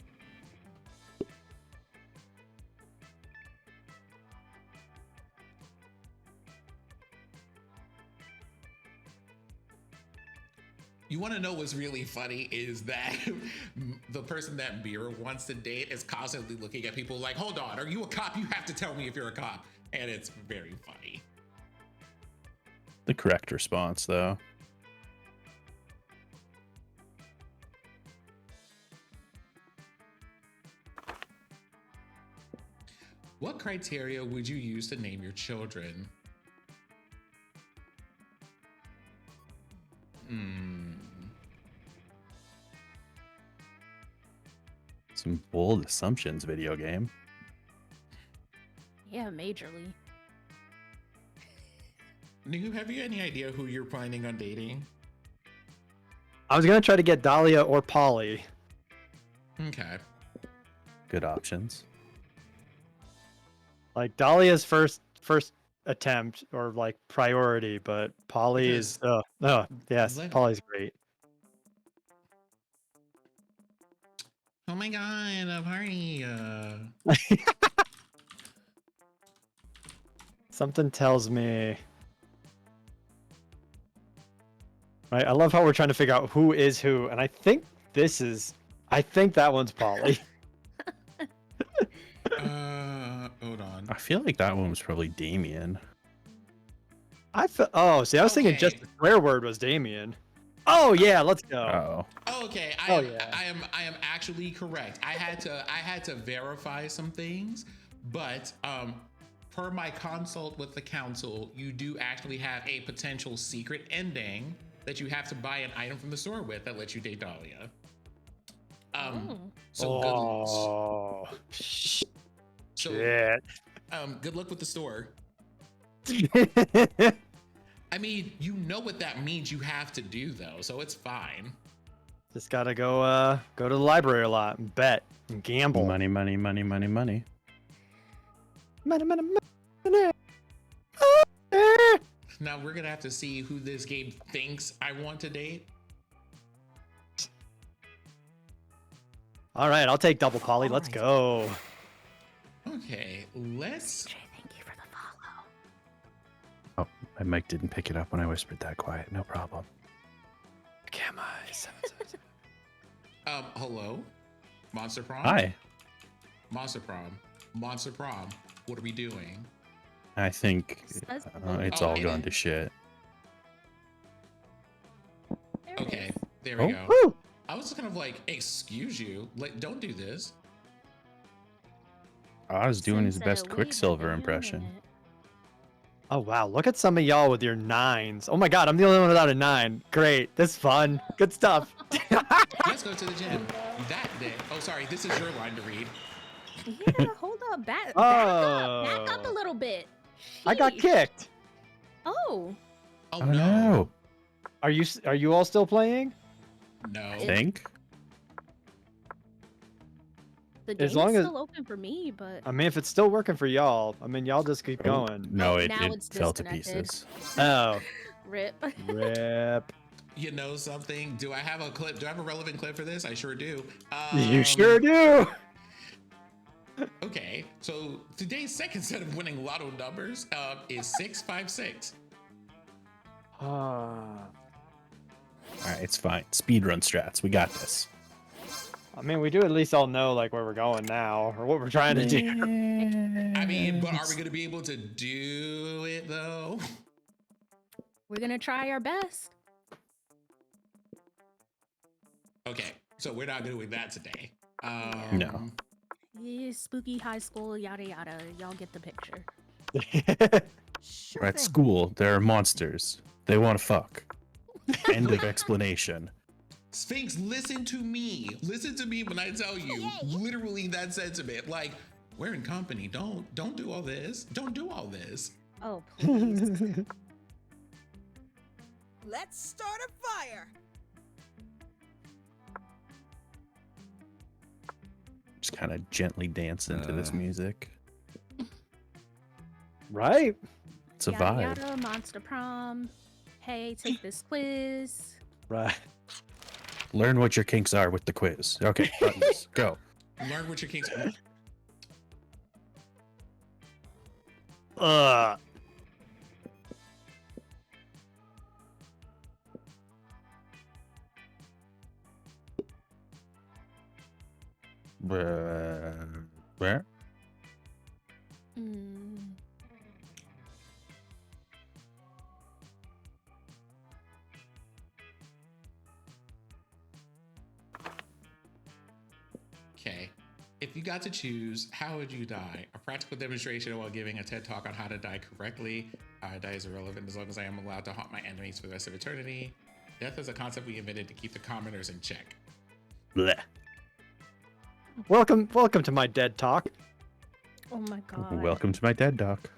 You want to know what's really funny is that the person that Mira wants to date is constantly looking at people like, hold on, are you a cop? You have to tell me if you're a cop. And it's very funny. The correct response, though. What criteria would you use to name your children? Some bold assumptions, video game. Yeah, majorly. Noob, have you any idea who you're planning on dating? I was gonna try to get Dahlia or Polly. Okay. Good options. Like Dahlia's first attempt or like priority, but Polly is yes, let- Polly's great. Oh my God, a party. Something tells me. Right, I love how we're trying to figure out who is who, and I think that one's Polly. Hold on. I feel like that one was probably Damien. I was thinking just the swear word was Damien. Oh yeah, let's go. Oh. Okay, Oh, I am actually correct. I had to verify some things, but per my consult with the council, you do actually have a potential secret ending that you have to buy an item from the store with that lets you date Dahlia. So shit. Good luck with the store. I mean, you know what that means you have to do though, so it's fine. Just gotta go to the library a lot and bet and gamble. Money, money, money, money, money. Money, money, money. Now we're gonna have to see who this game thinks I want to date. All right, I'll take double Polly. Let's go. Okay, let's. Jay, thank you for the follow. Oh, my mic didn't pick it up when I whispered that quiet. No problem. Gamma. Hello, Monster Prom. Hi. Monster Prom. Monster Prom. What are we doing? I think it's all okay. gone to shit. There it Okay, is. there we go. Woo! I was just kind of like, excuse you, like, don't do this. I was doing his Since, best wait a Quicksilver impression. minute. Oh wow, look at some of y'all with your 9s. Oh my god, I'm the only one without a 9. Great, this is fun. Good stuff. Let's go to the gym. That day. Oh, sorry, this is your line to read. Yeah, hold up. Back up a little bit. I got Sheesh. kicked. Oh, Oh, Oh no. no. Are you all still playing? No. Think? The As game's long as- still open for me, but I mean, if it's still working for y'all, I mean, y'all just keep going. No, Oh, it, now it it's fell to disconnected. pieces. Oh, rip. rip. You know something? Do I have a clip? Do I have a relevant clip for this? I sure do. You sure do. Okay, so today's second set of winning lotto numbers is 656. Ah. All right, it's fine. Speedrun strats. We got this. I mean, we do at least all know like where we're going now or what we're trying to do. I mean, but are we going to be able to do it though? We're gonna try our best. Okay, so we're not doing that today. No. Yeah, spooky high school, yada yada. Y'all get the picture. We're at school. There are monsters. They want to fuck. End of explanation. Sphinx, listen to me. Listen to me when I tell you literally that sentiment. Like, we're in company. Don't do all this. Don't do all this. Oh, please. Let's start a fire. Just kind of gently dance into this music. Right? It's a Yada vibe. yada, monster prom. Hey, take this quiz. Right. Learn what your kinks are with the quiz. Okay, buttons, go. Learn what your kinks. Uh. Where? Mm. Okay. If you got to choose, how would you die? A practical demonstration while giving a TED talk on how to die correctly. How to die is irrelevant as long as I am allowed to haunt my enemies for the rest of eternity. Death is a concept we invented to keep the commoners in check. Blech. Welcome to my dead talk. Oh my god. Welcome to my TED talk.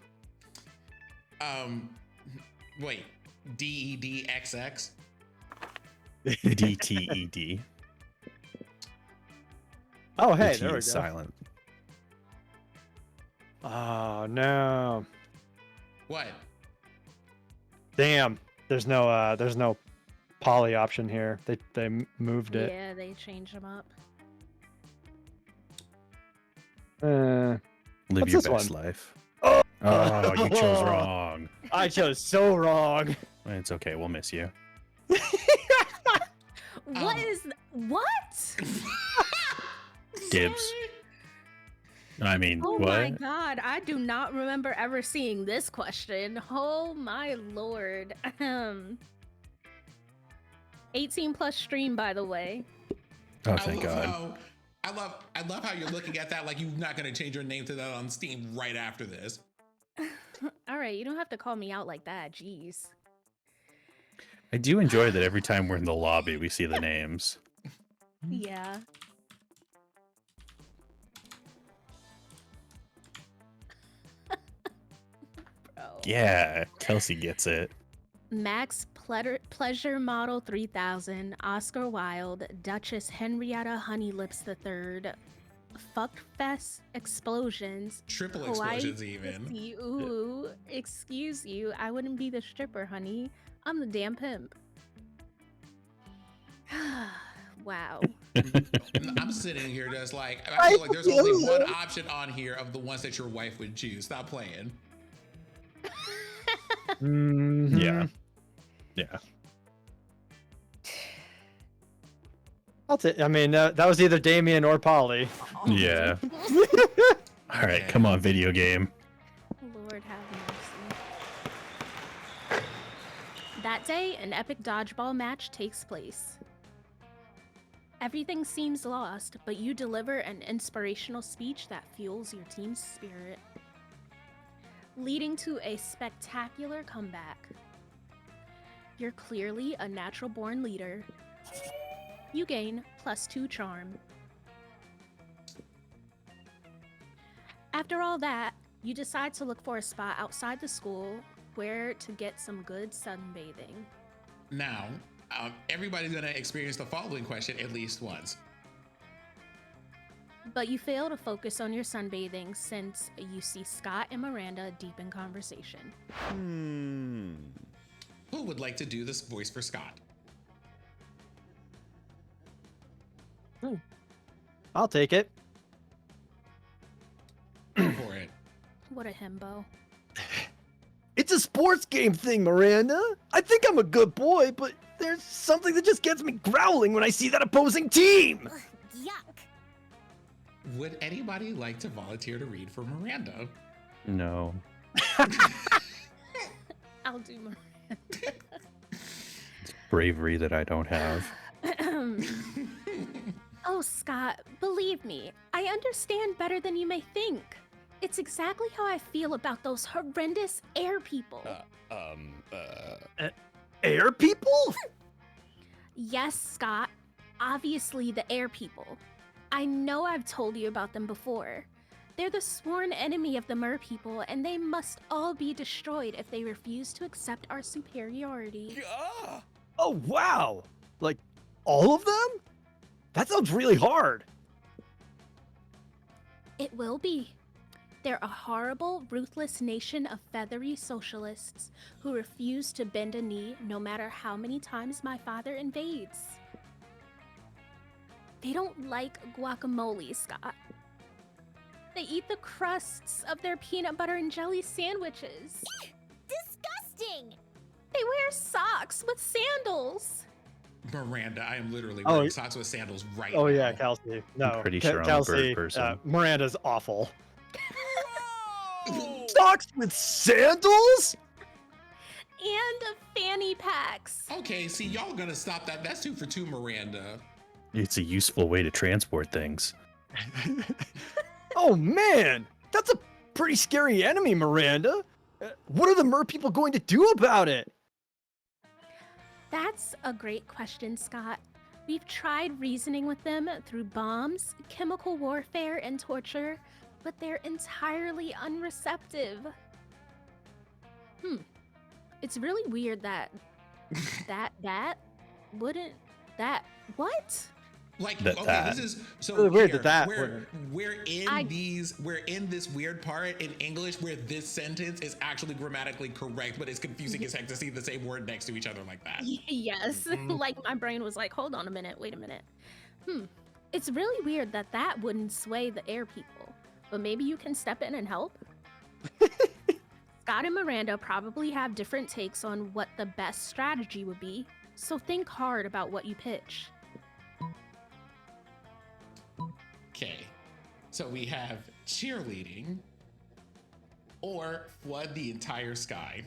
Wait, DEDXX? DTED. Oh, hey, The T there we go. is silent. Oh no. What? Damn. There's no poly option here. They moved it. Yeah, they changed them up. Uh, Live What's your this best one? life. Oh! Oh, you chose wrong. I chose so wrong. It's okay. We'll miss you. What is what? Dibs. Sorry. I mean, Oh what? my god, I do not remember ever seeing this question. Oh my lord. 18 plus stream, by the way. Oh, thank God. I love how you're looking at that like you're not gonna change your name to that on Steam right after this. All right, you don't have to call me out like that. Jeez. I do enjoy that every time we're in the lobby, we see the names. Yeah. Bro. Yeah, Kelsey gets it. Max Pleasure Model 3000, Oscar Wilde, Duchess Henrietta Honeylips III, Fuckfest Explosions, Triple Hawaii explosions even. Pussy, ooh, excuse you, I wouldn't be the stripper, honey. I'm the damn pimp. Wow. I'm sitting here just like, I feel like there's only one option on here of the ones that your wife would choose. Stop playing. Mhm. Yeah. Yeah. I'll take. I mean, that was either Damien or Polly. Yeah. All right, come on, video game. Lord have mercy. That day, an epic dodgeball match takes place. Everything seems lost, but you deliver an inspirational speech that fuels your team's spirit, leading to a spectacular comeback. You're clearly a natural-born leader. You gain +2 charm. After all that, you decide to look for a spot outside the school where to get some good sunbathing. Now, everybody's gonna experience the following question at least once. but you fail to focus on your sunbathing since you see Scott and Miranda deep in conversation. Who would like to do this voice for Scott? I'll take it. Go for it. What a himbo. It's a sports game thing, Miranda. I think I'm a good boy, but there's something that just gets me growling when I see that opposing team. Ugh, yuck. Would anybody like to volunteer to read for Miranda? No. I'll do Miranda. It's bravery that I don't have. Oh, Scott, believe me, I understand better than you may think. It's exactly how I feel about those horrendous air people. Air people? Yes, Scott, obviously the air people. I know I've told you about them before. They're the sworn enemy of the mer people, and they must all be destroyed if they refuse to accept our superiority. Oh, wow. Like, all of them? That sounds really hard. It will be. They're a horrible, ruthless nation of feathery socialists who refuse to bend a knee no matter how many times my father invades. They don't like guacamole, Scott. They eat the crusts of their peanut butter and jelly sandwiches. Disgusting. They wear socks with sandals. Miranda, I am literally Oh, wearing socks with sandals right now. Oh, yeah, Kelsey. No, I'm pretty sure I'm a Kelsey, bird person. Miranda's awful. Whoa! Socks with sandals? And fanny packs. Okay, see, y'all gonna stop that. That's 2 for 2, Miranda. It's a useful way to transport things. Oh, man. That's a pretty scary enemy, Miranda. What are the mer people going to do about it? That's a great question, Scott. We've tried reasoning with them through bombs, chemical warfare, and torture, but they're entirely unreceptive. It's really weird that what? Like, That- okay, that. this is so Really weird here, that we're in I- we're in this weird part in English where this sentence is actually grammatically correct, but it's confusing as heck to see the same word next to each other like that. Yes, like my brain was like, hold on a minute, wait a minute. It's really weird that wouldn't sway the air people, but maybe you can step in and help? Scott and Miranda probably have different takes on what the best strategy would be, so think hard about what you pitch. Okay, so we have cheerleading or flood the entire sky.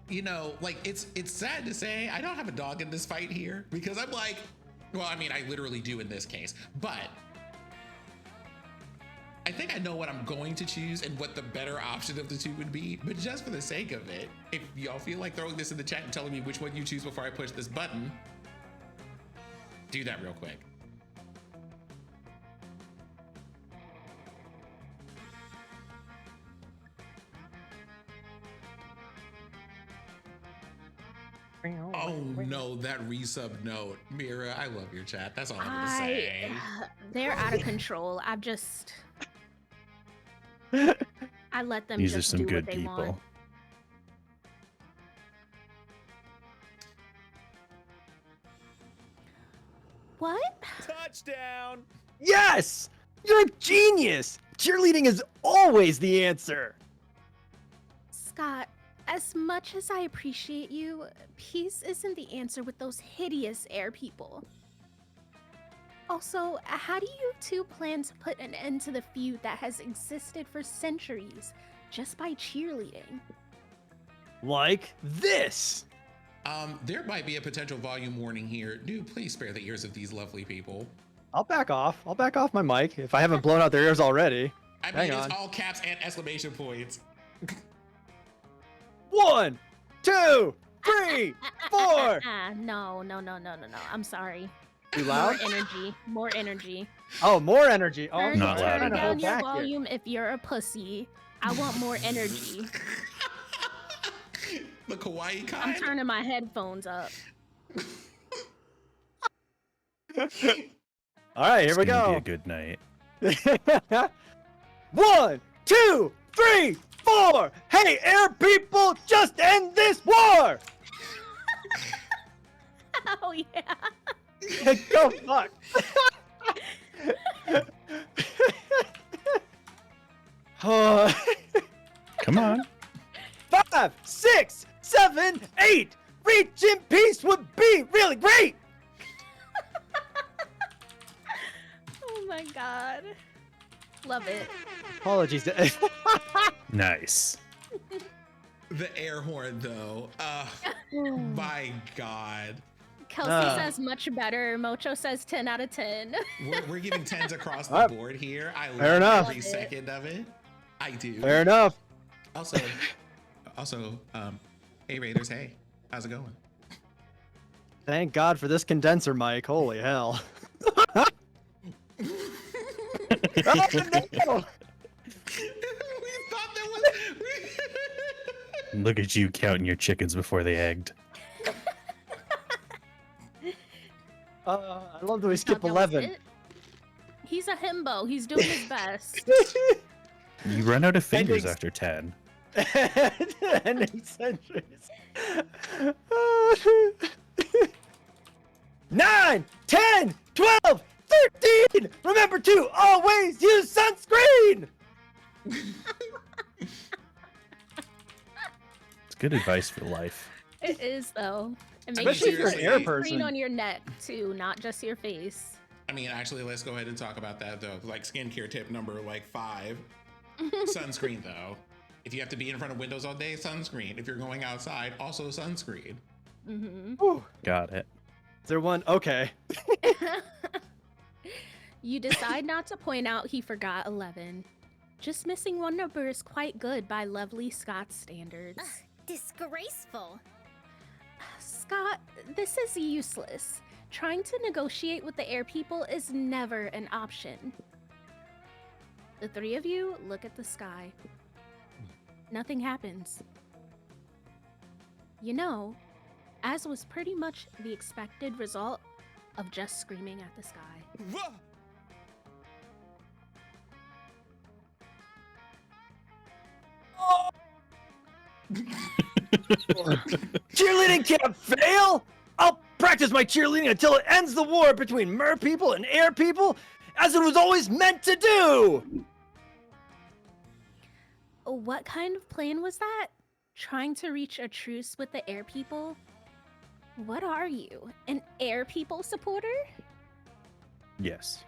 You know, like it's sad to say I don't have a dog in this fight here because I'm like, well, I mean, I literally do in this case, but I think I know what I'm going to choose and what the better option of the two would be. But just for the sake of it, if y'all feel like throwing this in the chat and telling me which one you choose before I push this button, do that real quick. Oh no, that resub note. Mira, I love your chat. That's all I'm gonna say. They're out of control. I let them These are just some do good what they people. want. What? Touchdown! Yes! You're a genius! Cheerleading is always the answer. Scott, as much as I appreciate you, peace isn't the answer with those hideous air people. Also, how do you two plan to put an end to the feud that has existed for centuries just by cheerleading? Like this. There might be a potential volume warning here. Noob, please spare the ears of these lovely people. I'll back off. I'll back off my mic if I haven't blown out their ears already. I mean, Hang it's on. all caps and exclamation points. 1, 2, 3, 4. No. I'm sorry. Too More loud? energy. More energy. Oh, more energy. Oh, Turn, Not loud turn enough. down your back here. volume if you're a pussy. I want more energy. The kawaii I'm kind. turning my headphones up. All right, here It's we gonna go. Be a good night. 1, 2, 3, 4. Hey, air people, just end this war. Oh yeah. Go fuck. Come on. 5, 6, 7, 8. Reach in peace would be really great. Oh my god. Love it. Apologies. Nice. The air horn, though. My God. Kelsey says much better. Mocho says 10 out of 10. We're giving 10s across the Alright. board here. I Fair love enough. every second of it. I do. Fair enough. Also, hey Raiders, hey, how's it going? Thank God for this condenser mic. Holy hell. Oh, no. We thought that was. Look at you counting your chickens before they egged. I love that we Thought skip that was 11. it? He's a himbo. He's doing his best. You run out of fingers Endings. after 10. Ending centuries. 9, 10, 12, 13. Remember to always use sunscreen. It's good advice for life. It is though. And make Especially sure if you you're an put air sunscreen person. on your neck too, not just your face. I mean, actually, let's go ahead and talk about that though. Like skincare tip number 5. Sunscreen though. If you have to be in front of windows all day, sunscreen. If you're going outside, also sunscreen. Mm-hmm. Got it. Is there one? Okay. You decide not to point out he forgot 11. Just missing one number is quite good by lovely Scott's standards. Disgraceful. Scott, this is useless. Trying to negotiate with the air people is never an option. The three of you look at the sky. Nothing happens. You know, as was pretty much the expected result of just screaming at the sky. Cheerleading can't fail! I'll practice my cheerleading until it ends the war between mer people and air people, as it was always meant to do! What kind of plan was that? Trying to reach a truce with the air people? What are you, an air people supporter? Yes.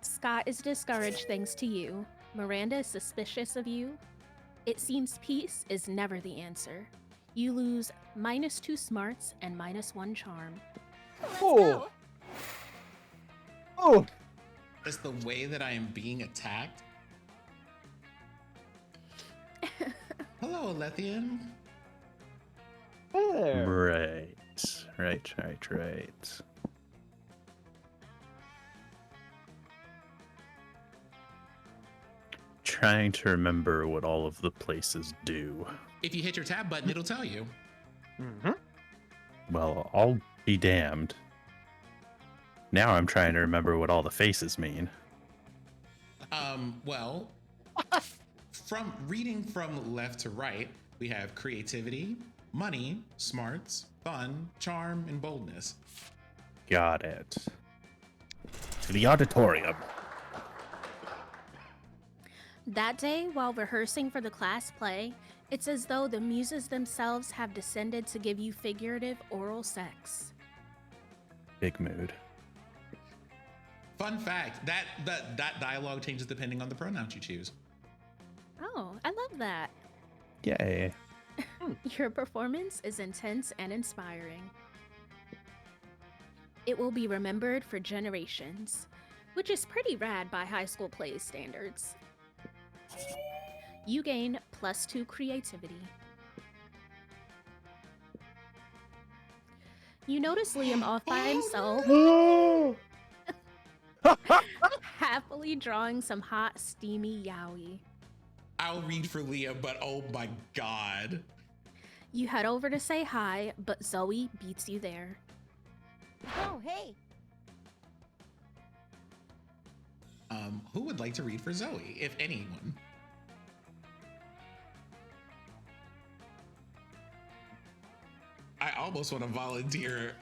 Scott is discouraged thanks to you. Miranda is suspicious of you. It seems peace is never the answer. You lose -2 smarts and -1 charm. Oh. Oh. It's the way that I am being attacked. Hello, Lethian. There. Right. Trying to remember what all of the places do. If you hit your tab button, it'll tell you. Mm-hmm. Well, I'll be damned. Now I'm trying to remember what all the faces mean. Well, from reading from left to right, we have creativity, money, smarts, fun, charm, and boldness. Got it. To the auditorium. That day, while rehearsing for the class play, it's as though the muses themselves have descended to give you figurative oral sex. Big mood. Fun fact, that dialogue changes depending on the pronouns you choose. Oh, I love that. Yay. Your performance is intense and inspiring. It will be remembered for generations, which is pretty rad by high school plays standards. You gain +2 creativity. You notice Liam off by himself, happily drawing some hot, steamy yaoi. I'll read for Leah, but oh my god. You head over to say hi, but Zoe beats you there. Oh, hey. Who would like to read for Zoe, if anyone? I almost want to volunteer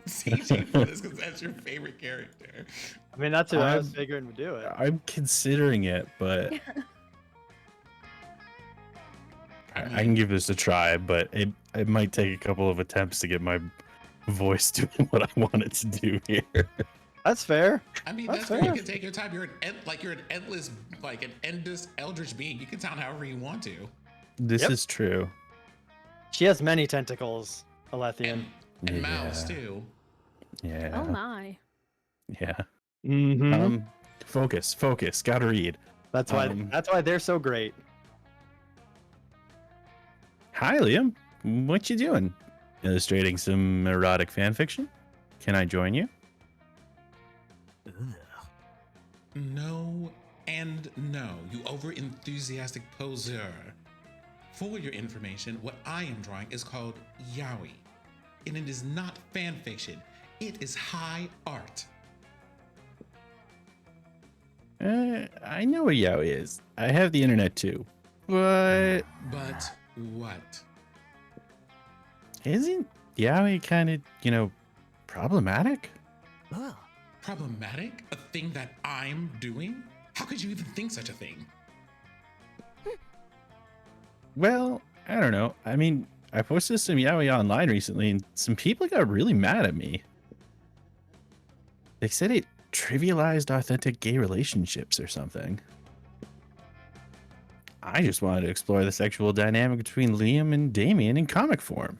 CJ for this because that's your favorite character. I mean, that's who I was I'm- figuring would do it. I'm considering it, but I can give this a try, but it might take a couple of attempts to get my voice doing what I want it to do here. That's fair. I mean, That's that's where you fair. can take your time. You're an endless, like an endless eldritch being. You can sound however you want to. This Yep. is true. She has many tentacles, Alethian. And mouths Yeah. too. Yeah. Oh my. Yeah. Mm-hmm. Focus. Gotta read. That's why. um, That's why they're so great. Hi, Liam. What you doing? Illustrating some erotic fan fiction? Can I join you? No and no, you over-enthusiastic poseur. For your information, what I am drawing is called yaoi, and it is not fan fiction. It is high art. I know what yaoi is. I have the internet too. But But what? isn't yaoi kind of, problematic? Problematic? A thing that I'm doing? How could you even think such a thing? Well, I don't know. I mean, I posted some yaoi online recently and some people got really mad at me. They said it trivialized authentic gay relationships or something. I just wanted to explore the sexual dynamic between Liam and Damien in comic form.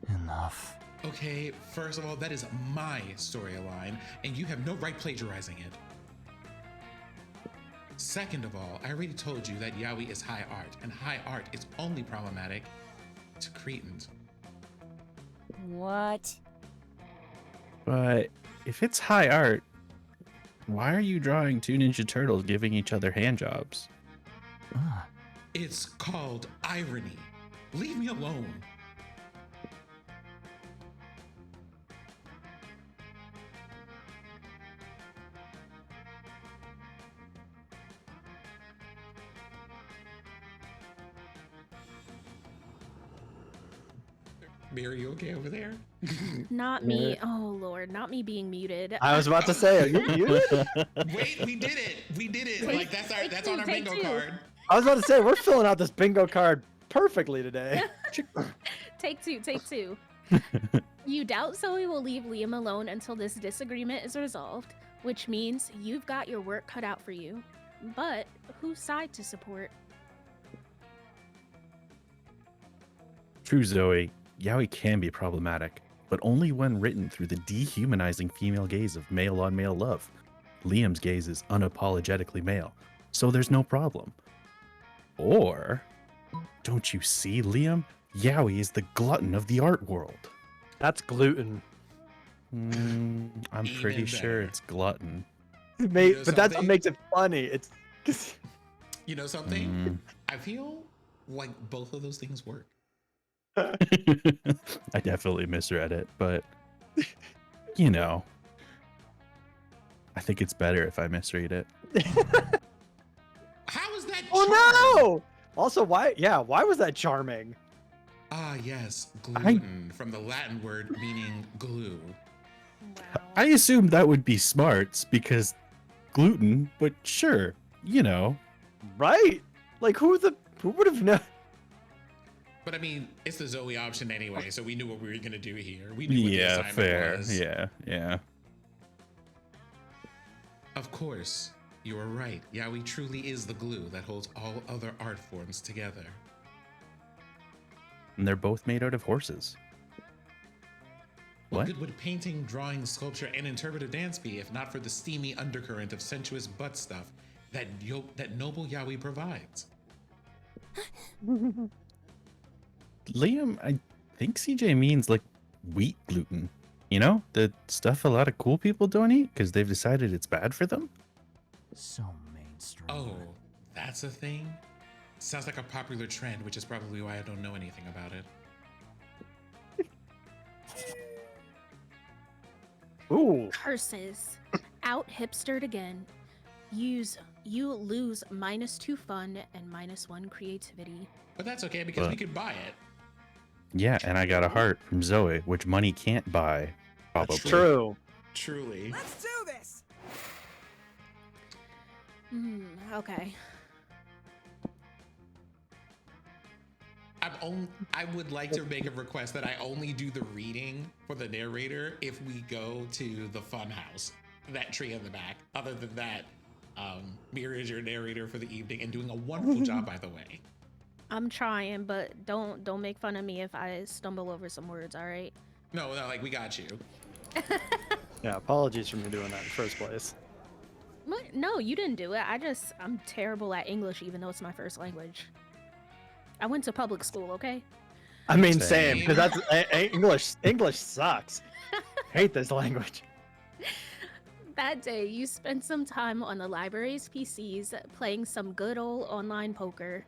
Enough. Okay, first of all, that is my storyline, and you have no right plagiarizing it. Second of all, I already told you that yaoi is high art, and high art is only problematic to Cretans. What? But if it's high art, why are you drawing two Ninja Turtles giving each other handjobs? It's called irony. Leave me alone. Mary, you okay over there? Not me. Oh lord, not me being muted. I was about to say, are you muted? Wait, we did it. We did it. Take- Like take that's two, on our take bingo two. card. I was about to say, we're filling out this bingo card perfectly today. Take two. You doubt Zoe will leave Liam alone until this disagreement is resolved, which means you've got your work cut out for you. But whose side to support? True, Zoe. Yaoi can be problematic, but only when written through the dehumanizing female gaze of male on male love. Liam's gaze is unapologetically male, so there's no problem. Or, don't you see, Liam? Yaoi is the glutton of the art world. That's gluten. I'm Even pretty sure better. it's glutton. Mate, know but that's what something? makes it funny. It's You know something? Mm. I feel like both of those things work. I definitely misread it, but I think it's better if I misread it. How is that? oh charm? no! Also, why? Yeah, why was that charming? Ah, yes, gluten from the Latin word meaning glue. Wow. I assumed that would be smarts because gluten, but sure, Right? Like who would have known? But I mean, it's the Zoe option anyway, so we knew what we were gonna do here. We knew what the Yeah, assignment fair. was. Yeah. Of course, you are right. Yaoi truly is the glue that holds all other art forms together. And they're both made out of horses. What What? good would painting, drawing, sculpture, and interpretive dance be if not for the steamy undercurrent of sensuous butt stuff that noble yaoi provides? Liam, I think CJ means like wheat gluten. The stuff a lot of cool people don't eat because they've decided it's bad for them. So mainstream. Oh, that's a thing? Sounds like a popular trend, which is probably why I don't know anything about it. Ooh. Curses. Out hipstered again. You lose -2 fun and -1 creativity. But that's okay because But- we could buy it. Yeah, and I got a heart from Zoe, which money can't buy. Probably. That's True. Truly. Let's do this. Okay. I would like to make a request that I only do the reading for the narrator if we go to the fun house, that tree in the back. Other than that, Mira is your narrator for the evening and doing a wonderful job, by the way. I'm trying, but don't make fun of me if I stumble over some words, all right? No, like we got you. Yeah, apologies for me doing that in the first place. What? No, you didn't do it. I'm terrible at English, even though it's my first language. I went to public school, okay? I mean, Same. same, because that's English sucks. Hate this language. That day, you spent some time on the library's PCs playing some good old online poker.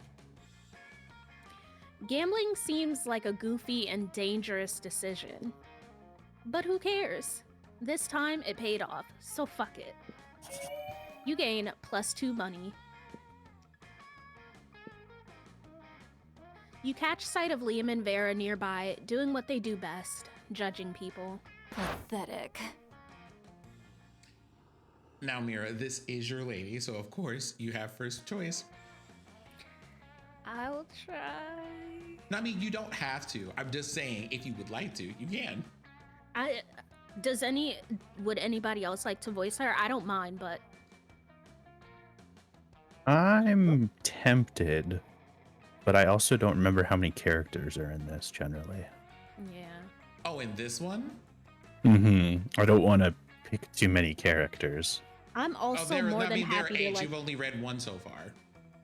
Gambling seems like a goofy and dangerous decision. But who cares? This time, it paid off, so fuck it. You gain +2 money. You catch sight of Liam and Vera nearby, doing what they do best, judging people. Pathetic. Now, Mira, this is your lady, so of course you have first choice. I'll try. No, I mean, you don't have to. I'm just saying, if you would like to, you can. Would anybody else like to voice her? I don't mind, but I'm tempted, but I also don't remember how many characters are in this generally. yeah. Oh, and this one? I don't want to pick too many characters. I'm also they're, more I than mean, they're happy to eight. like. You've only read one so far.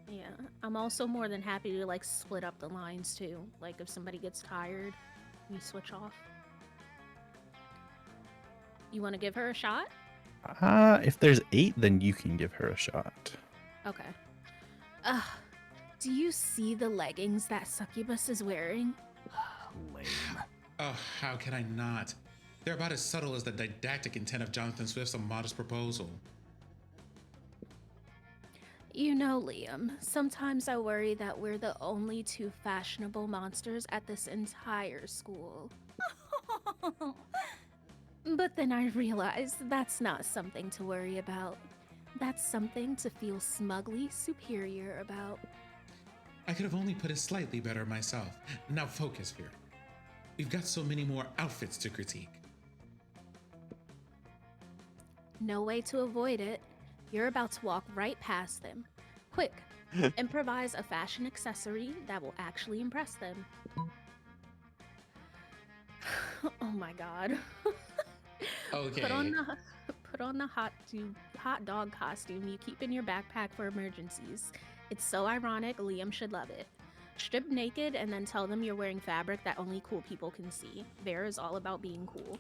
Yeah, I'm also more than happy to like split up the lines too. Like if somebody gets tired, we switch off. You want to give her a shot? If there's 8, then you can give her a shot. Okay. Do you see the leggings that Succubus is wearing? Lame. Oh, how can I not? They're about as subtle as the didactic intent of Jonathan Swift's A Modest Proposal. You know, Liam, sometimes I worry that we're the only 2 fashionable monsters at this entire school. But then I realize that's not something to worry about. That's something to feel smugly superior about. I could have only put it slightly better myself. Now focus here. We've got so many more outfits to critique. No way to avoid it. You're about to walk right past them. Quick, improvise a fashion accessory that will actually impress them. Oh my god. Okay. Put on the hot dog costume you keep in your backpack for emergencies. It's so ironic, Liam should love it. Strip naked and then tell them you're wearing fabric that only cool people can see. Vera is all about being cool.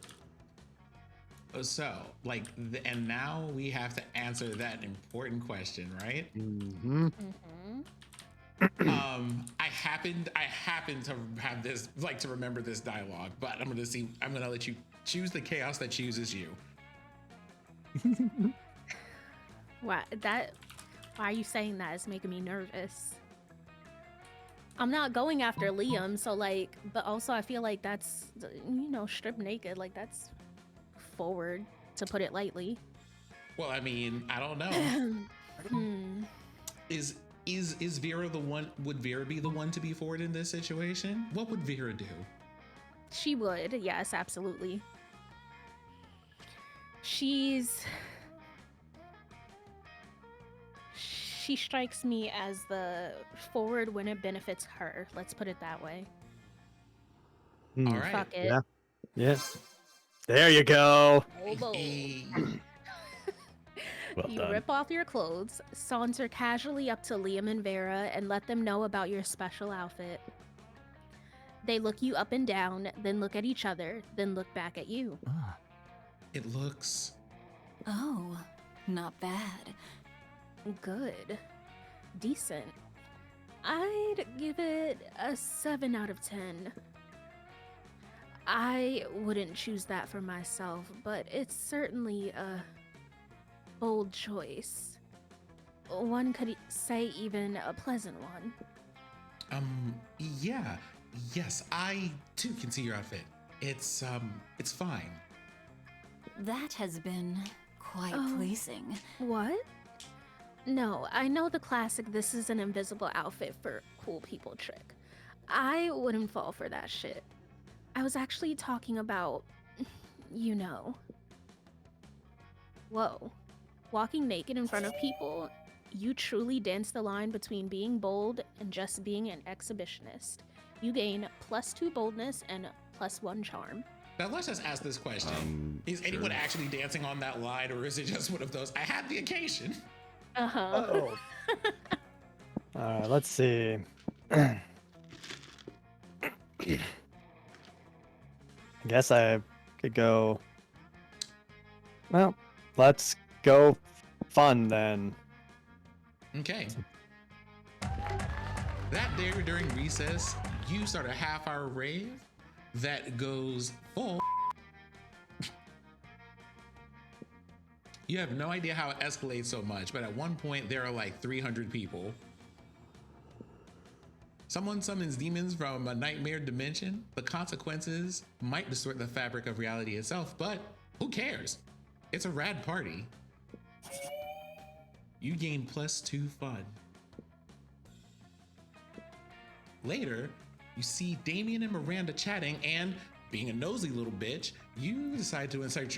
So, like, and now we have to answer that important question, right? Mm-hmm. I happened to have this, like, to remember this dialogue, but I'm gonna let you choose the chaos that chooses you. Why are you saying that? It's making me nervous. I'm not going after Liam, so like, but also I feel like that's, you know, strip naked, like that's forward, to put it lightly. Well, I mean, I don't know. Is Vera the one? Would Vera be the one to be forward in this situation? What would Vera do? She would, yes, absolutely. She strikes me as the forward when it benefits her. Let's put it that way. All right. Fuck it. Yeah. Yes. There you go. Oh, boy. Hey. Well You done. rip off your clothes, saunter casually up to Liam and Vera, and let them know about your special outfit. They look you up and down, then look at each other, then look back at you. Ah, It looks. Oh, not bad. Good. Decent. I'd give it a 7 out of 10. I wouldn't choose that for myself, but it's certainly a bold choice. One could say even a pleasant one. Yeah. Yes, I too can see your outfit. It's fine. That has been quite Oh. pleasing. What? No, I know the classic "this is an invisible outfit for cool people" trick. I wouldn't fall for that shit. I was actually talking about, you know. Whoa. Walking naked in front of people, you truly dance the line between being bold and just being an exhibitionist. You gain +2 boldness and +1 charm. Now let's just ask this question. Is Sure. anyone actually dancing on that line, or is it just one of those, I had the occasion? Uh-huh. Oh. All right, let's see. I guess I could go. Well, let's go fun then. Okay. That day during recess, you start a half-hour rave that goes full. You have no idea how it escalates so much, but at one point there are like 300 people. Someone summons demons from a nightmare dimension. The consequences might distort the fabric of reality itself, but who cares? It's a rad party. You gain +2 fun. Later, you see Damien and Miranda chatting, and being a nosy little bitch, you decide to insert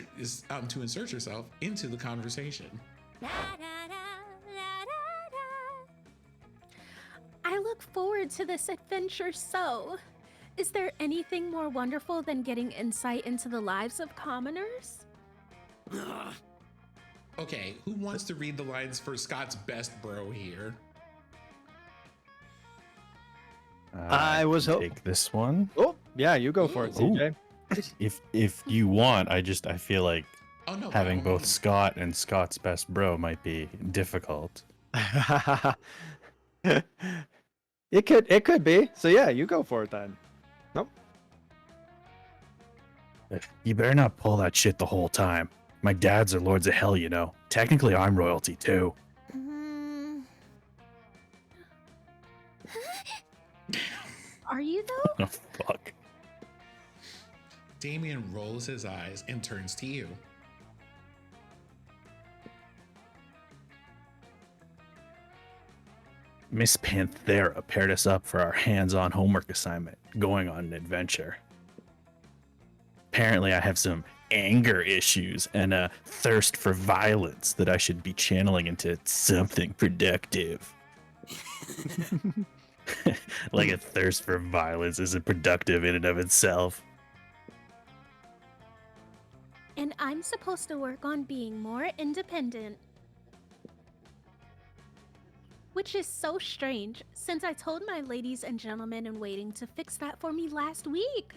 yourself into the conversation. I look forward to this adventure so. Is there anything more wonderful than getting insight into the lives of commoners? Okay, who wants to read the lines for Scott's best bro here? I was can ho- take this one. Oh, yeah, you go for it, Ooh. CJ. If you want, I feel like Oh no, having by all both means. Scott and Scott's best bro might be difficult. It could be. So yeah, you go for it then. Nope. You better not pull that shit the whole time. My dads are lords of hell, you know. Technically, I'm royalty too. Are you though? Oh, fuck. Damien rolls his eyes and turns to you. Miss Panthera paired us up for our hands-on homework assignment, going on an adventure. Apparently, I have some anger issues and a thirst for violence that I should be channeling into something productive. Like a thirst for violence isn't productive in and of itself. And I'm supposed to work on being more independent. Which is so strange, since I told my ladies and gentlemen in waiting to fix that for me last week.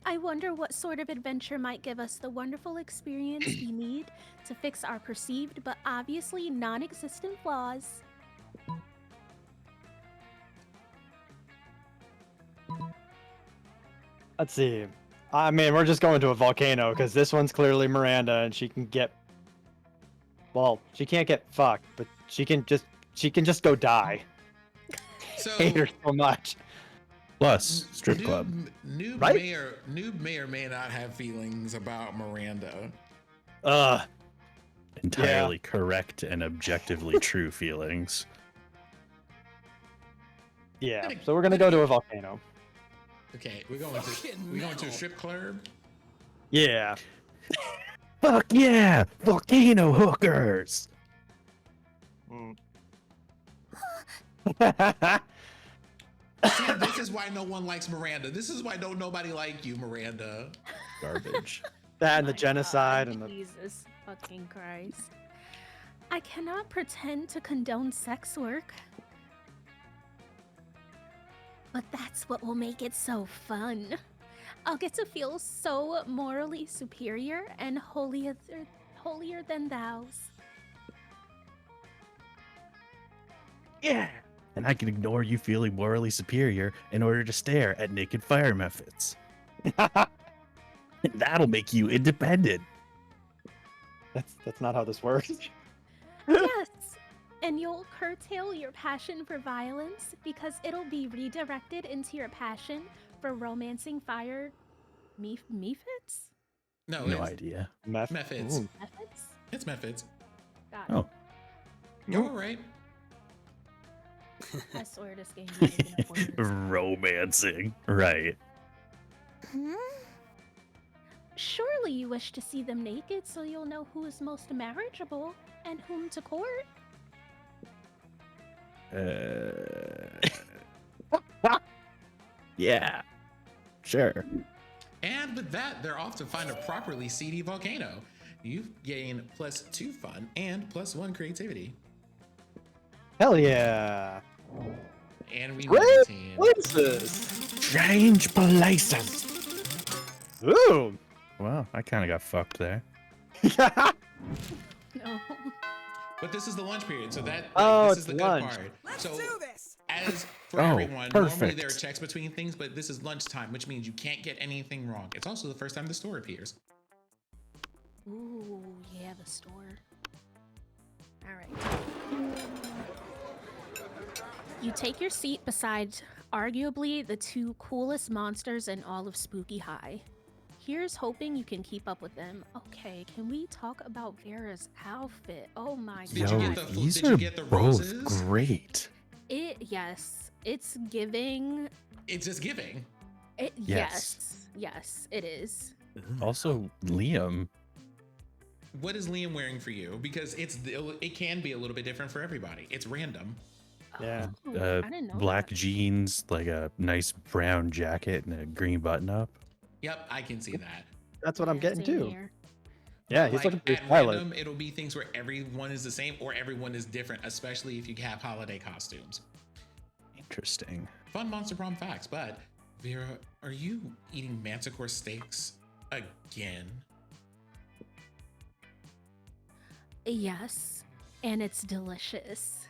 I wonder what sort of adventure might give us the wonderful experience we need to fix our perceived but obviously non-existent flaws. Let's see. I mean, we're just going to a volcano because this one's clearly Miranda, and she can get. Well, she can't get fucked, but she can just go die. So Hate her so much. Plus, strip club. Noob Right? may or may not have feelings about Miranda. Entirely correct and objectively true feelings. Yeah. So we're gonna go to a volcano. Okay, we're going to a strip club. Yeah. Fuck yeah! Volcano hookers! See, this is why no one likes Miranda. This is why don't nobody like you, Miranda. Garbage. That and the My genocide God, and the. Jesus fucking Christ. I cannot pretend to condone sex work. But that's what will make it so fun. I'll get to feel so morally superior and holier than thou's. Yeah. and I can ignore you feeling morally superior in order to stare at naked fire methods. That'll make you independent. That's not how this works. Yes, and you'll curtail your passion for violence because it'll be redirected into your passion for romancing fire methods? No, No it's idea. methods. Ooh. Methods? It's methods. Got it. Oh, You're all right. I swear this game is making up words. romancing. Right. Surely you wish to see them naked so you'll know who is most marriageable and whom to court. Yeah. Sure. And with that, they're off to find a properly seedy volcano. You gain +2 fun and +1 creativity. Hell yeah. And we Great need a team. places. Change places. Ooh. Well, I kind of got fucked there. No. But this is the lunch period, so that Oh, this it's is the lunch. good part. Let's So do this. as for Oh, everyone, normally perfect. there are checks between things, but this is lunchtime, which means you can't get anything wrong. It's also the first time the store appears. Ooh, yeah, the store. Alright. You take your seat beside arguably the two coolest monsters in all of Spooky High. Here's hoping you can keep up with them. Okay, can we talk about Vera's outfit? Oh my Did you Yo, get god. the- these did you are get the both roses? great. Yes, it's giving. It's just giving. Yes. Yes, it is. Also, Liam. What is Liam wearing for you? Because it can be a little bit different for everybody. It's random. Yeah. Oh, I didn't know Black that. jeans, like a nice brown jacket, and a green button up. Yep, I can see that. That's what I'm Yeah, getting same to. here. Yeah, But, he's like, looking pretty at stylish. random, it'll be things where everyone is the same or everyone is different, especially if you have holiday costumes. Interesting. Fun Monster Prom facts, but Vera, are you eating manticore steaks again? Yes, and it's delicious.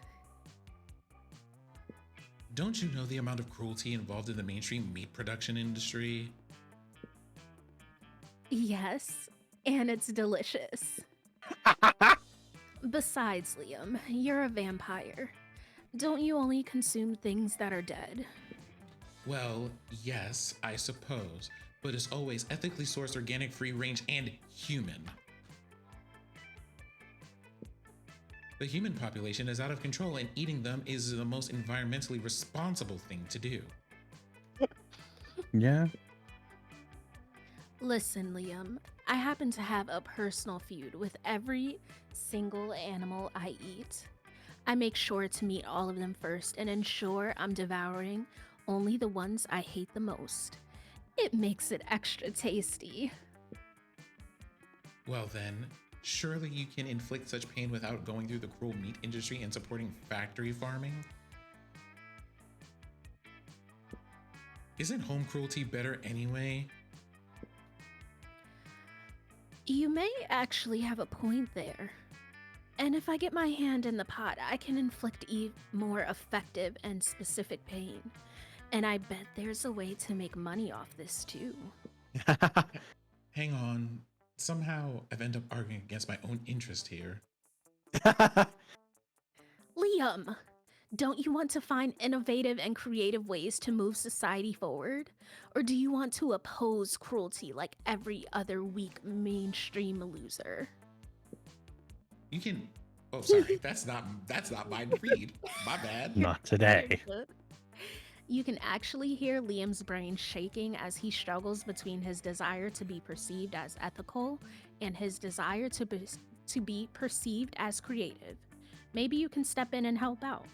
Don't you know the amount of cruelty involved in the mainstream meat production industry? Yes, and it's delicious. Besides, Liam, you're a vampire. Don't you only consume things that are dead? Well, yes, I suppose, but it's always ethically sourced, organic, free range, and human. The human population is out of control, and eating them is the most environmentally responsible thing to do. Yeah. Listen, Liam, I happen to have a personal feud with every single animal I eat. I make sure to meet all of them first and ensure I'm devouring only the ones I hate the most. It makes it extra tasty. Well then, surely you can inflict such pain without going through the cruel meat industry and supporting factory farming? Isn't home cruelty better anyway? You may actually have a point there. And if I get my hand in the pot, I can inflict more effective and specific pain. And I bet there's a way to make money off this too. Hang on. Somehow I've ended up arguing against my own interest here. Liam, don't you want to find innovative and creative ways to move society forward? Or do you want to oppose cruelty like every other weak mainstream loser? You can. Oh, sorry. that's not mine to read. My bad. Not today. You can actually hear Liam's brain shaking as he struggles between his desire to be perceived as ethical and his desire to be perceived as creative. Maybe you can step in and help out.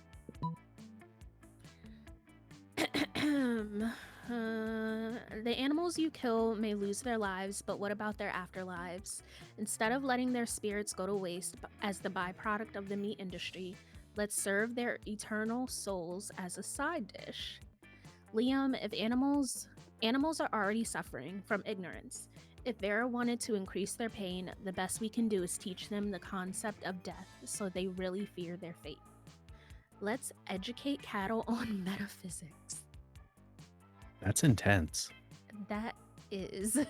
The animals you kill may lose their lives, but what about their afterlives? Instead of letting their spirits go to waste as the byproduct of the meat industry, let's serve their eternal souls as a side dish. Liam, if animals are already suffering from ignorance. If Vera wanted to increase their pain, the best we can do is teach them the concept of death so they really fear their fate. Let's educate cattle on metaphysics. That's intense. That is.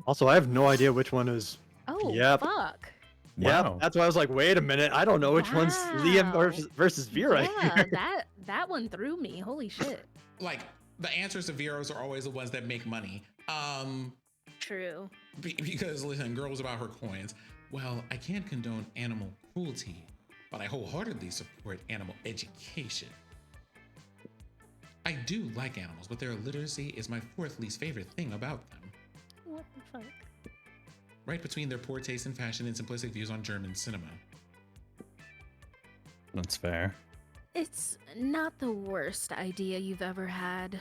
Also, I have no idea which one is. Oh, Yep. fuck. Yeah, Wow. that's why I was like, wait a minute, I don't know which one's Liam Wow. versus Vera Yeah, here. that one threw me. Holy shit. Like the answers to Veros are always the ones that make money. True. Because listen, girls about her coins. Well, I can't condone animal cruelty, but I wholeheartedly support animal education. I do like animals, but their literacy is my fourth least favorite thing about them. What the fuck? Right between their poor taste in fashion and simplistic views on German cinema. That's fair. It's not the worst idea you've ever had.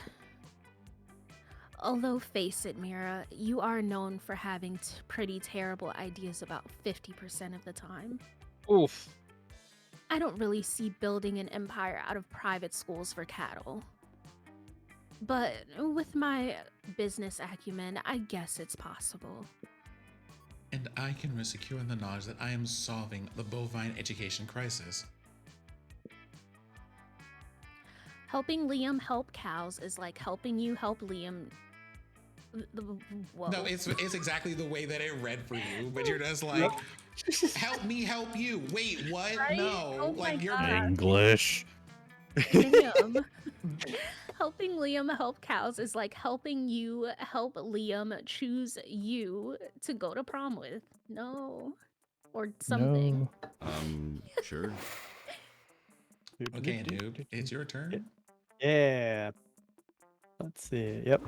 Although, face it, Mira, you are known for having pretty terrible ideas about 50% of the time. Oof. I don't really see building an empire out of private schools for cattle. But with my business acumen, I guess it's possible. And I can rest secure in the knowledge that I am solving the bovine education crisis. Helping Liam help cows is like helping you help Liam. Whoa. No, it's exactly the way that it read for you, but you're just like, help me help you. Wait, what? Right? No, Oh my like you're God. English. Liam. Helping Liam help cows is like helping you help Liam choose you to go to prom with. No. Or something. No. Sure. okay, Noob. It's your turn. Yeah. Let's see. Yep.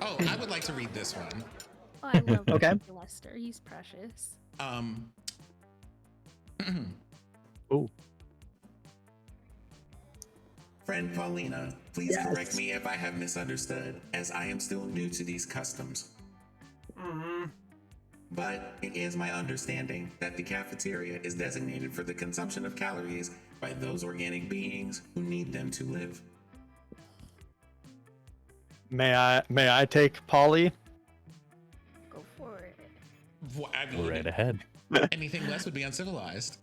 Oh, I would like to read this one. Oh, I love Okay. Lester. He's precious. Ooh. Friend Paulina, please correct me if I have misunderstood, as I am still new to these customs. But it is my understanding that the cafeteria is designated for the consumption of calories by those organic beings who need them to live. May I take Polly? Go for it. I mean, Right ahead. anything less would be uncivilized.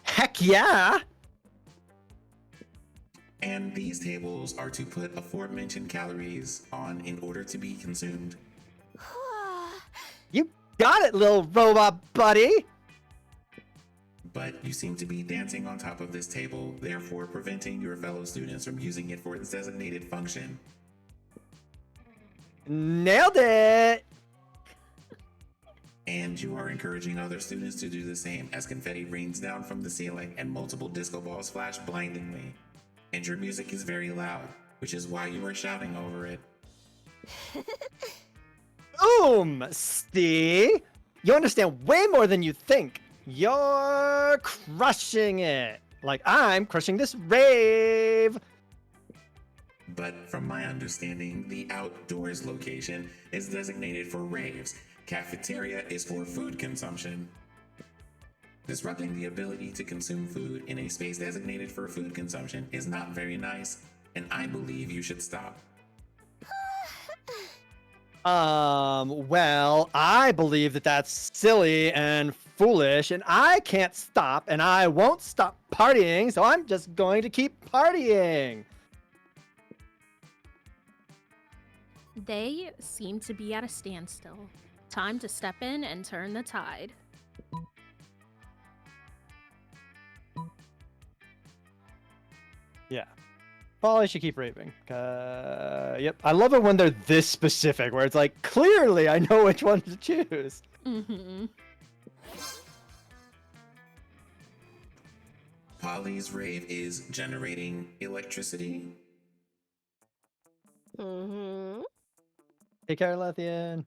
Heck yeah! And these tables are to put aforementioned calories on in order to be consumed. You got it, little robot buddy! But you seem to be dancing on top of this table, therefore preventing your fellow students from using it for its designated function. Nailed it! And you are encouraging other students to do the same as confetti rains down from the ceiling and multiple disco balls flash blindingly. And your music is very loud, which is why you are shouting over it. Boom! See? You understand way more than you think. You're crushing it. Like I'm crushing this rave. But from my understanding, the outdoors location is designated for raves. Cafeteria is for food consumption. Disrupting the ability to consume food in a space designated for food consumption is not very nice, and I believe you should stop. Well, I believe that that's silly and foolish, and I can't stop, and I won't stop partying, so I'm just going to keep partying. They seem to be at a standstill. Time to step in and turn the tide. Yeah. Probably should keep raving. Yep. I love it when they're this specific, where it's like, clearly I know which one to choose. Mm-hmm. Polly's rave is generating electricity. Mm-hmm. Take care, Lethian.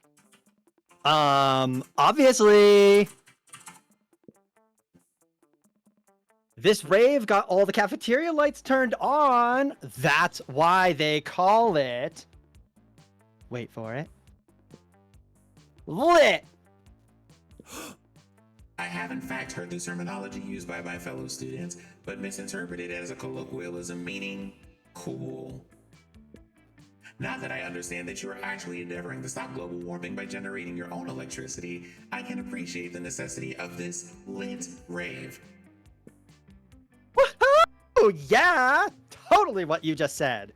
Obviously, this rave got all the cafeteria lights turned on. That's why they call it. Wait for it. Lit. I have in fact heard the terminology used by my fellow students, but misinterpreted as a colloquialism meaning cool. Now that I understand that you are actually endeavoring to stop global warming by generating your own electricity, I can appreciate the necessity of this lit rave. Woohoo! Yeah, totally what you just said.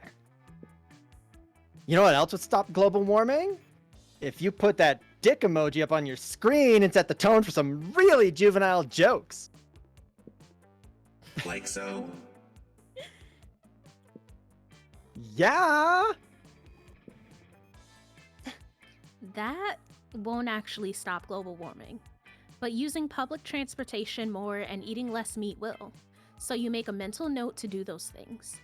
You know what else would stop global warming? If you put that dick emoji up on your screen and set the tone for some really juvenile jokes. Like so? Yeah. That won't actually stop global warming, but using public transportation more and eating less meat will. So you make a mental note to do those things.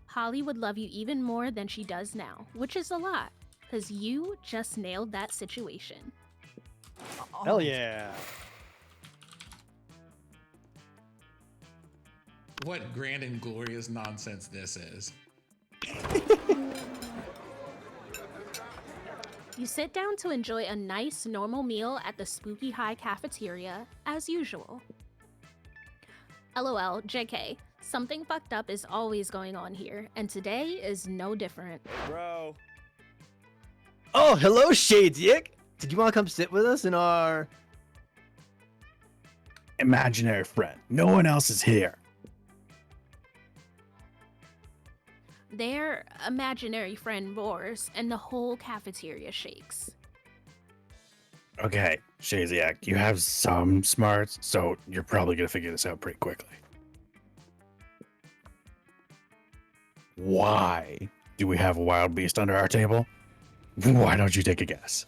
Holly would love you even more than she does now, which is a lot, because you just nailed that situation. Hell yeah. What grand and glorious nonsense this is. You sit down to enjoy a nice, normal meal at the Spooky High cafeteria, as usual. LOL, JK, something fucked up is always going on here, and today is no different. Bro. Oh, hello, Shadesiak. Did you want to come sit with us in our Imaginary friend. No one else is here. Their imaginary friend roars, and the whole cafeteria shakes. Okay, Shaziak, you have some smarts, so you're probably gonna figure this out pretty quickly. Why do we have a wild beast under our table? Why don't you take a guess?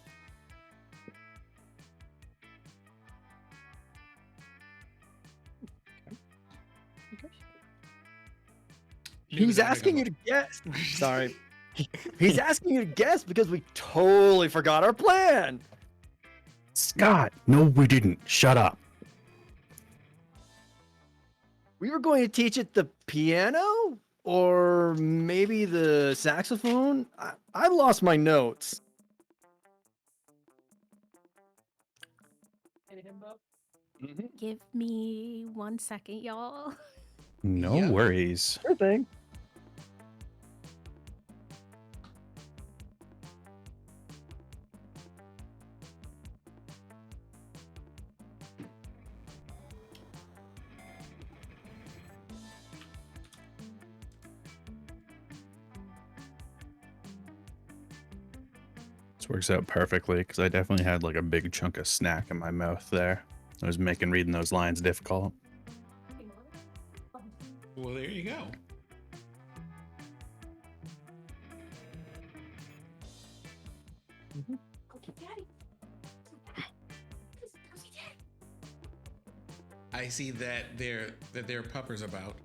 He's asking you to guess. Sorry. He's asking you to guess because we totally forgot our plan. Scott, no, we didn't. Shut up. We were going to teach it the piano or maybe the saxophone. I lost my notes. Give me 1 second, y'all. No Yep. worries. Sure thing. This works out perfectly because I definitely had like a big chunk of snack in my mouth there. I was making reading those lines difficult. Well, there you go. I see that there are puppers about.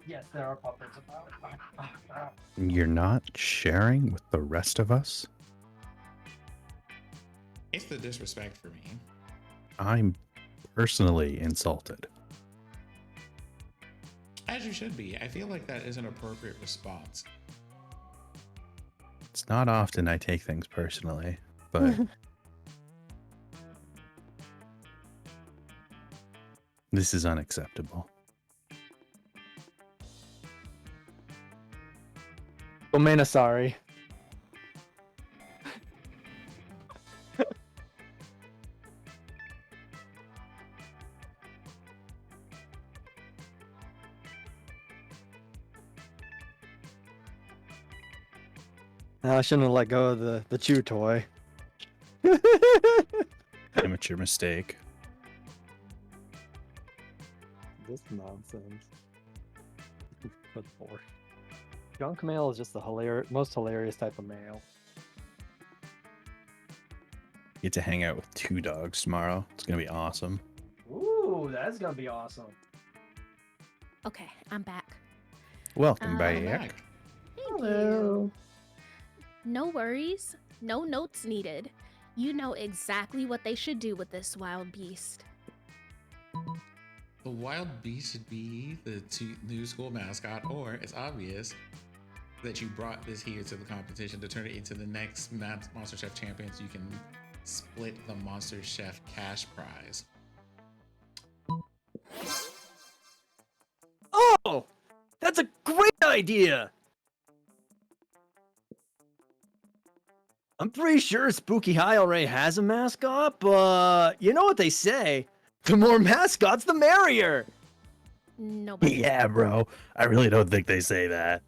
Yes, there are puppets about. You're not sharing with the rest of us? It's the disrespect for me. I'm personally insulted. As you should be. I feel like that is an appropriate response. It's not often I take things personally, but this is unacceptable. Omena, sorry. I shouldn't have let go of the chew toy. Amateur mistake. This nonsense. Good lord. Junk mail is just the most hilarious type of mail. Get to hang out with 2 dogs tomorrow. It's gonna be awesome. Ooh, that's gonna be awesome. Okay, I'm back. Welcome Welcome back. back. Thank you. No worries. No notes needed. You know exactly what they should do with this wild beast. The wild beast should be the new school mascot, or it's obvious that you brought this here to the competition to turn it into the next Monster Chef champion so you can split the Monster Chef cash prize. Oh, that's a great idea. I'm pretty sure Spooky High already has a mascot, but you know what they say? The more mascots, the merrier. Nobody. Yeah, bro. I really don't think they say that.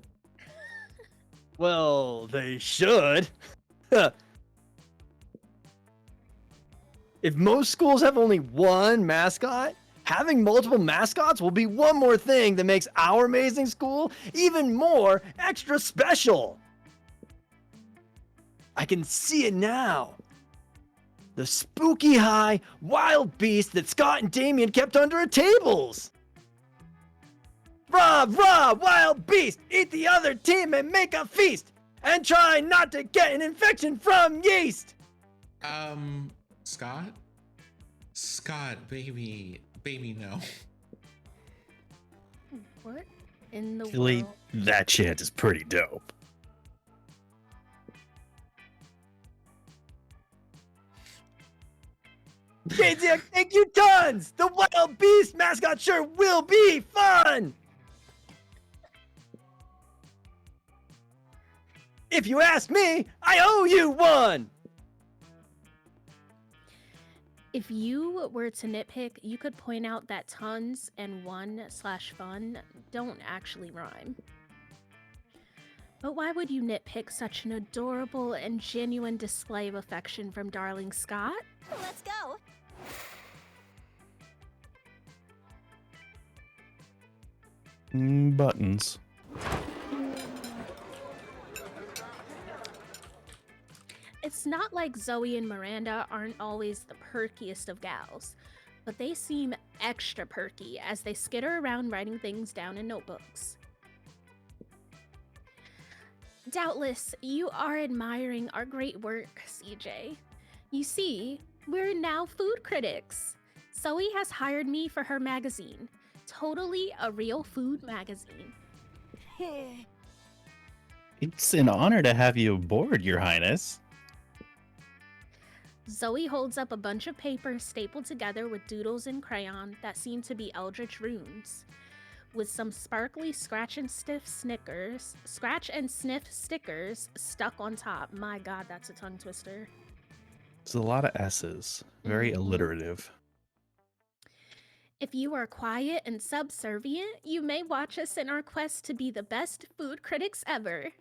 Well, they should. If most schools have only one mascot, having multiple mascots will be one more thing that makes our amazing school even more extra special. I can see it now. The Spooky High wild beast that Scott and Damien kept under our tables. Rah, rah, wild beast, eat the other team and make a feast, and try not to get an infection from yeast. Scott? Scott, baby, no. What in the Actually, world? that chant is pretty dope. Casey, thank you tons! The wild beast mascot sure will be fun! If you ask me, I owe you one! If you were to nitpick, you could point out that tons and one/fun don't actually rhyme. But why would you nitpick such an adorable and genuine display of affection from darling Scott? Let's go. Buttons. It's not like Zoe and Miranda aren't always the perkiest of gals, but they seem extra perky as they skitter around writing things down in notebooks. Doubtless, you are admiring our great work, CJ. You see, we're now food critics. Zoe has hired me for her magazine. Totally a real food magazine. It's an honor to have you aboard, Your Highness. Zoe holds up a bunch of papers stapled together with doodles in crayon that seem to be eldritch runes, with some sparkly scratch and sniff stickers stuck on top. My god, that's a tongue twister. It's a lot of S's. Very alliterative. If you are quiet and subservient, you may watch us in our quest to be the best food critics ever.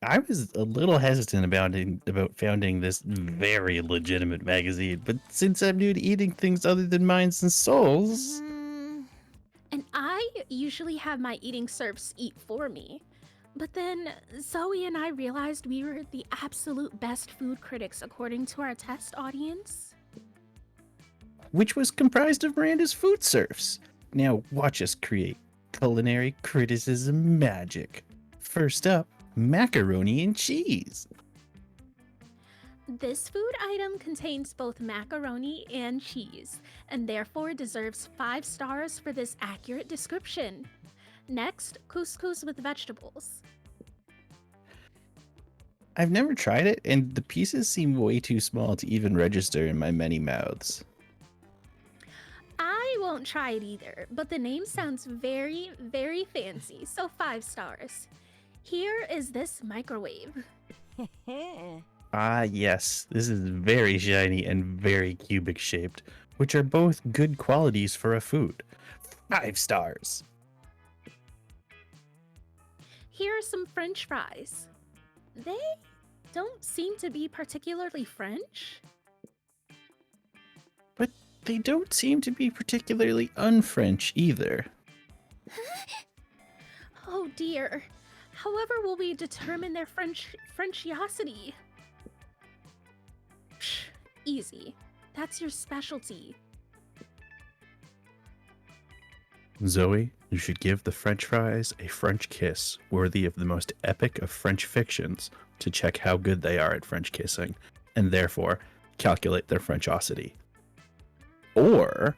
I was a little hesitant about founding this very legitimate magazine, but since I'm new to eating things other than minds and souls... And I usually have my eating serfs eat for me. But then Zoe and I realized we were the absolute best food critics according to our test audience. which was comprised of Miranda's food serfs. Now watch us create culinary criticism magic. First up, macaroni and cheese. This food item contains both macaroni and cheese, and therefore deserves 5 stars for this accurate description. Next, couscous with vegetables. I've never tried it, and the pieces seem way too small to even register in my many mouths. I won't try it either, but the name sounds very, very fancy, so 5 stars. Here is this microwave. Ah, yes, this is very shiny and very cubic shaped, which are both good qualities for a food. 5 stars. Here are some French fries. They don't seem to be particularly French. But they don't seem to be particularly un-French either. Oh dear. However will we determine their Frenchiosity? Psh, easy. That's your specialty. Zoe, you should give the French fries a French kiss worthy of the most epic of French fictions to check how good they are at French kissing, and therefore calculate their Frenchosity. Or,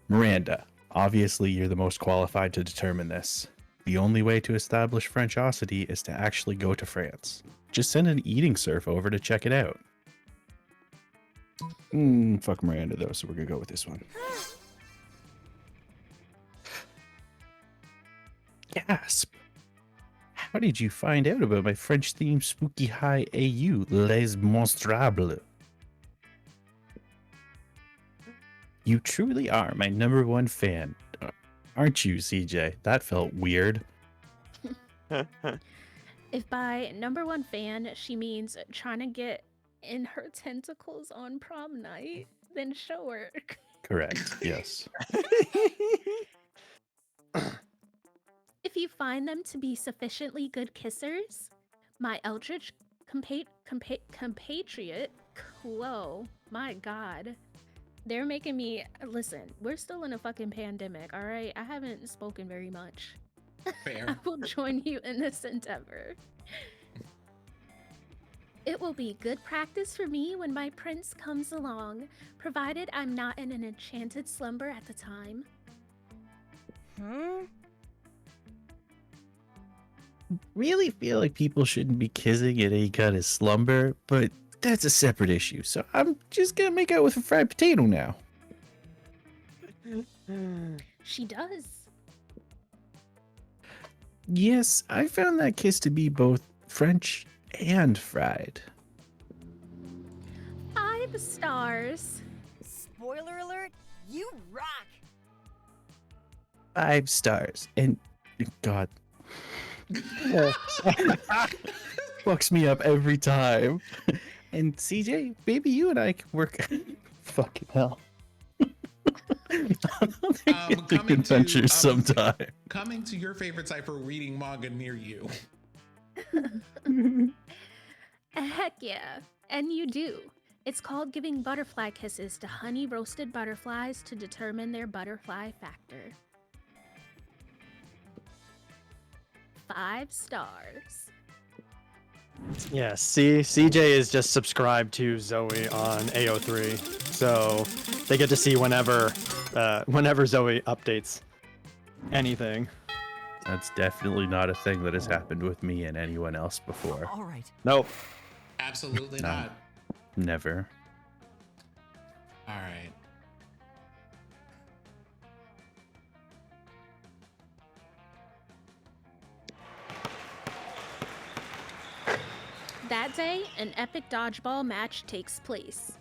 Miranda, obviously you're the most qualified to determine this. The only way to establish Frenchosity is to actually go to France. Just send an eating serf over to check it out. Fuck Miranda though, so we're gonna go with this one. Gasp! How did you find out about my French themed spooky high AU, Les Monstrables? You truly are my number one fan. Aren't you, CJ? That felt weird. If by number one fan she means trying to get in her tentacles on prom night, then sure. Correct. Yes. If you find them to be sufficiently good kissers, my eldritch compatriot, whoa, my god. They're making me listen. We're still in a fucking pandemic, all right? I haven't spoken very much. I Fair. will join you in this endeavor. It will be good practice for me when my prince comes along, provided I'm not in an enchanted slumber at the time. Really feel like people shouldn't be kissing in any kind of slumber, but that's a separate issue. So I'm just gonna make out with a fried potato now. She does. Yes, I found that kiss to be both French and fried. 5 stars. Spoiler alert, you rock! 5 stars. And God. Fucks me up every time. And CJ, maybe you and I can work. Fucking hell. Adventures sometime. Coming to your favorite site for reading manga near you. Heck yeah. And you do. It's called giving butterfly kisses to honey roasted butterflies to determine their butterfly factor. 5 stars. Yeah, see, CJ is just subscribed to Zoe on AO3, so they get to see whenever Zoe updates anything. That's definitely not a thing that has happened with me and anyone else before. All right. Nope. Absolutely No. not. Never. All right. That day, an epic dodgeball match takes place.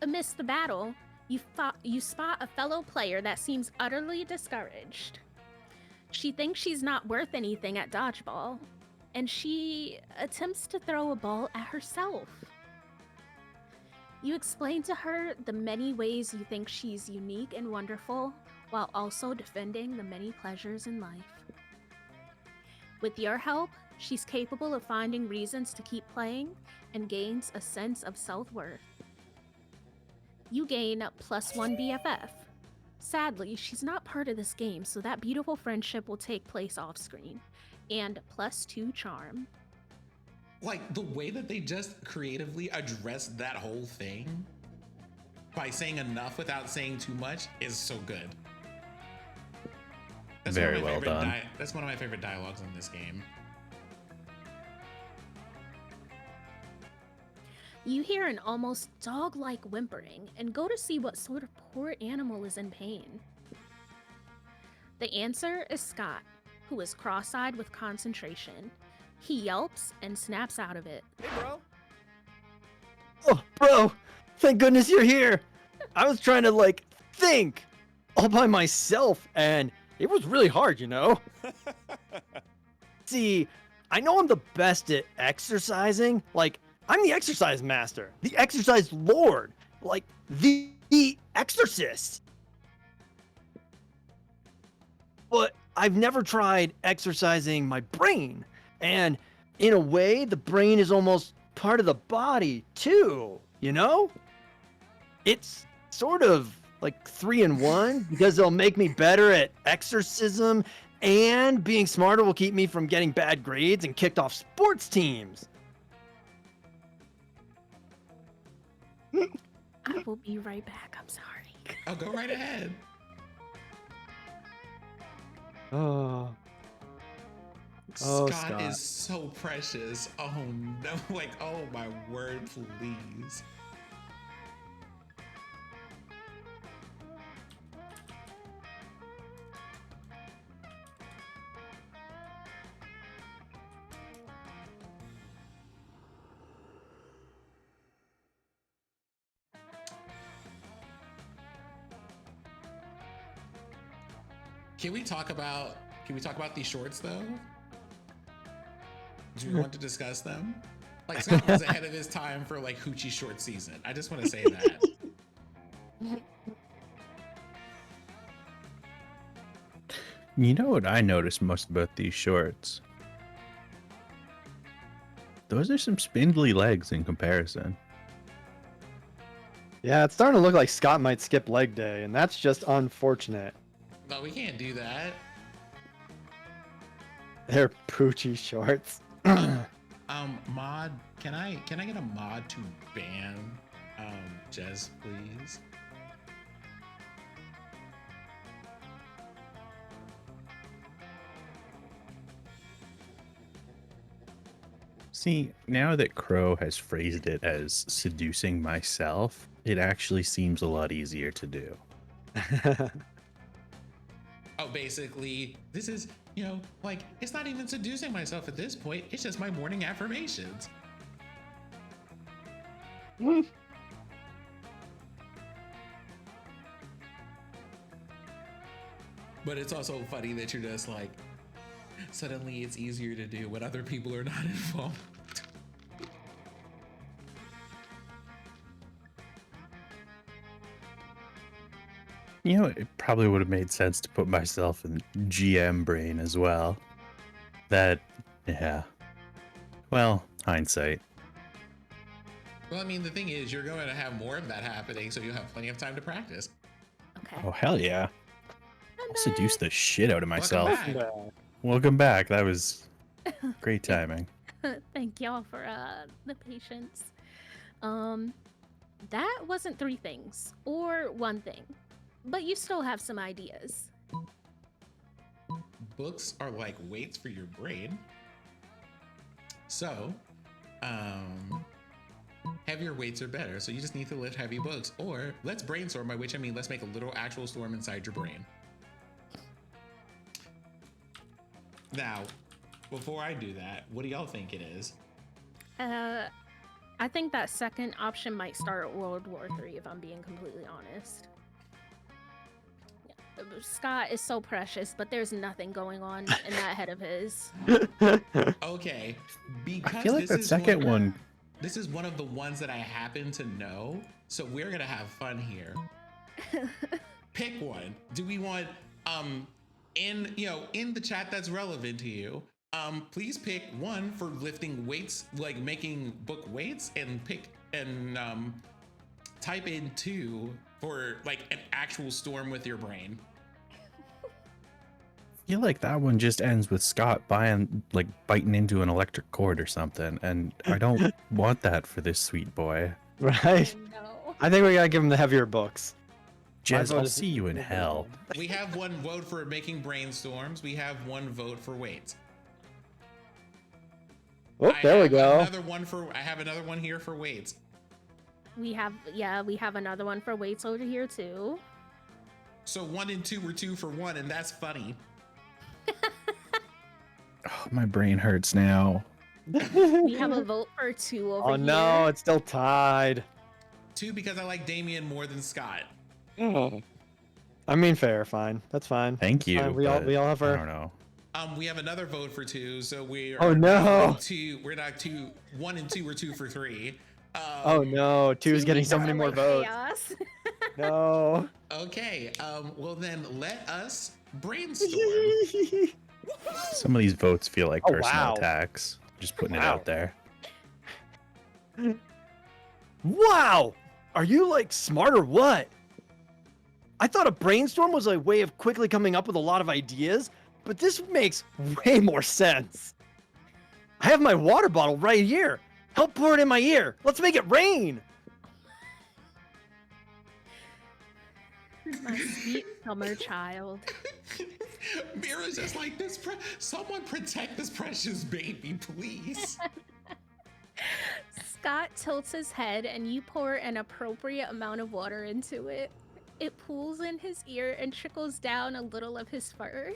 Amidst the battle, you spot a fellow player that seems utterly discouraged. She thinks she's not worth anything at dodgeball, and she attempts to throw a ball at herself. You explain to her the many ways you think she's unique and wonderful, while also defending the many pleasures in life. With your help, she's capable of finding reasons to keep playing and gains a sense of self-worth. You gain +1 BFF. Sadly, she's not part of this game, so that beautiful friendship will take place off-screen. And +2 charm. Like the way that they just creatively addressed that whole thing by saying enough without saying too much is so good. That's Very well done. That's one of my favorite dialogues in this game. You hear an almost dog-like whimpering and go to see what sort of poor animal is in pain. The answer is Scott, who is cross-eyed with concentration. He yelps and snaps out of it. Hey, bro. Oh, bro! Thank goodness you're here! I was trying to, think all by myself, and it was really hard, you know? See, I know I'm the best at exercising. I'm the exercise master, the exercise lord, the exorcist. But I've never tried exercising my brain. And in a way, the brain is almost part of the body too, you know? It's sort of like 3 in 1 because they'll make me better at exorcism, and being smarter will keep me from getting bad grades and kicked off sports teams. I will be right back. I'm sorry. Oh, go right ahead. Oh, Scott is so precious. Oh no, oh my word, please. Can we talk about these shorts though? Do we want to discuss them? Like Scott was ahead of his time for like hoochie short season. I just want to say that. You know what I noticed most about these shorts? Those are some spindly legs in comparison. Yeah, it's starting to look like Scott might skip leg day, and that's just unfortunate. No, we can't do that. They're poochie shorts. Mod, can I get a mod to ban Jez, please? See, now that Crow has phrased it as seducing myself, it actually seems a lot easier to do. Oh, basically, this is, like, it's not even seducing myself at this point. It's just my morning affirmations. But it's also funny that you're just like, suddenly it's easier to do when other people are not involved. You know, it probably would have made sense to put myself in GM brain as well. Yeah. Well, hindsight. Well, I mean, the thing is, you're going to have more of that happening, so you'll have plenty of time to practice. Okay. Oh, hell yeah. I'm I'll seduce the shit out of myself. Welcome back. Welcome back. That was great timing. Thank y'all for the patience. That wasn't 3 things or 1 thing, but you still have some ideas. Books are like weights for your brain. So, heavier weights are better. So you just need to lift heavy books. Or let's brainstorm, by which I mean let's make a literal actual storm inside your brain. Now, before I do that, what do y'all think it is? I think that second option might start World War III, if I'm being completely honest. Yeah. Scott is so precious, but there's nothing going on in that head of his. Okay, because I feel like that second one. This is one of the ones that I happen to know, so we're gonna have fun here. Pick one. Do we want in the chat that's relevant to you? Please pick one for lifting weights, like making book weights, and type in 2 for like an actual storm with your brain. I feel like that one just ends with Scott biting into an electric cord or something, and I don't want that for this sweet boy. Right? No. I think we gotta give him the heavier books. Jez, vote I'll is- see you in hell. We have 1 vote for making brainstorms. We have 1 vote for weights. Oh, there we go. I have another one here for weights. We have another one for weights over here too. So 1 and 2 were 2 for 1, and that's funny. Oh, my brain hurts now. We have a vote for 2 over Oh here. no, it's still tied. 2 because I like Damien more than Scott. I mean, fair, fine. That's fine. Thank you. Fine, we all have I our. don't know. We have another vote for 2, so we're Oh, no. 2. We're not 2. 1 and 2 were 2 for 3. Oh no, two's getting so many more votes. Chaos. No. Okay. Well then, let us brainstorm. Some of these votes feel like Oh, personal wow. attacks. Just putting it Wow. out there. Wow! Are you like smart or what? I thought a brainstorm was a way of quickly coming up with a lot of ideas, but this makes way more sense. I have my water bottle right here. Help pour it in my ear. Let's make it rain. My sweet summer child. Mira's just like this. Someone protect this precious baby, please. Scott tilts his head and you pour an appropriate amount of water into it. It pools in his ear and trickles down a little of his fur.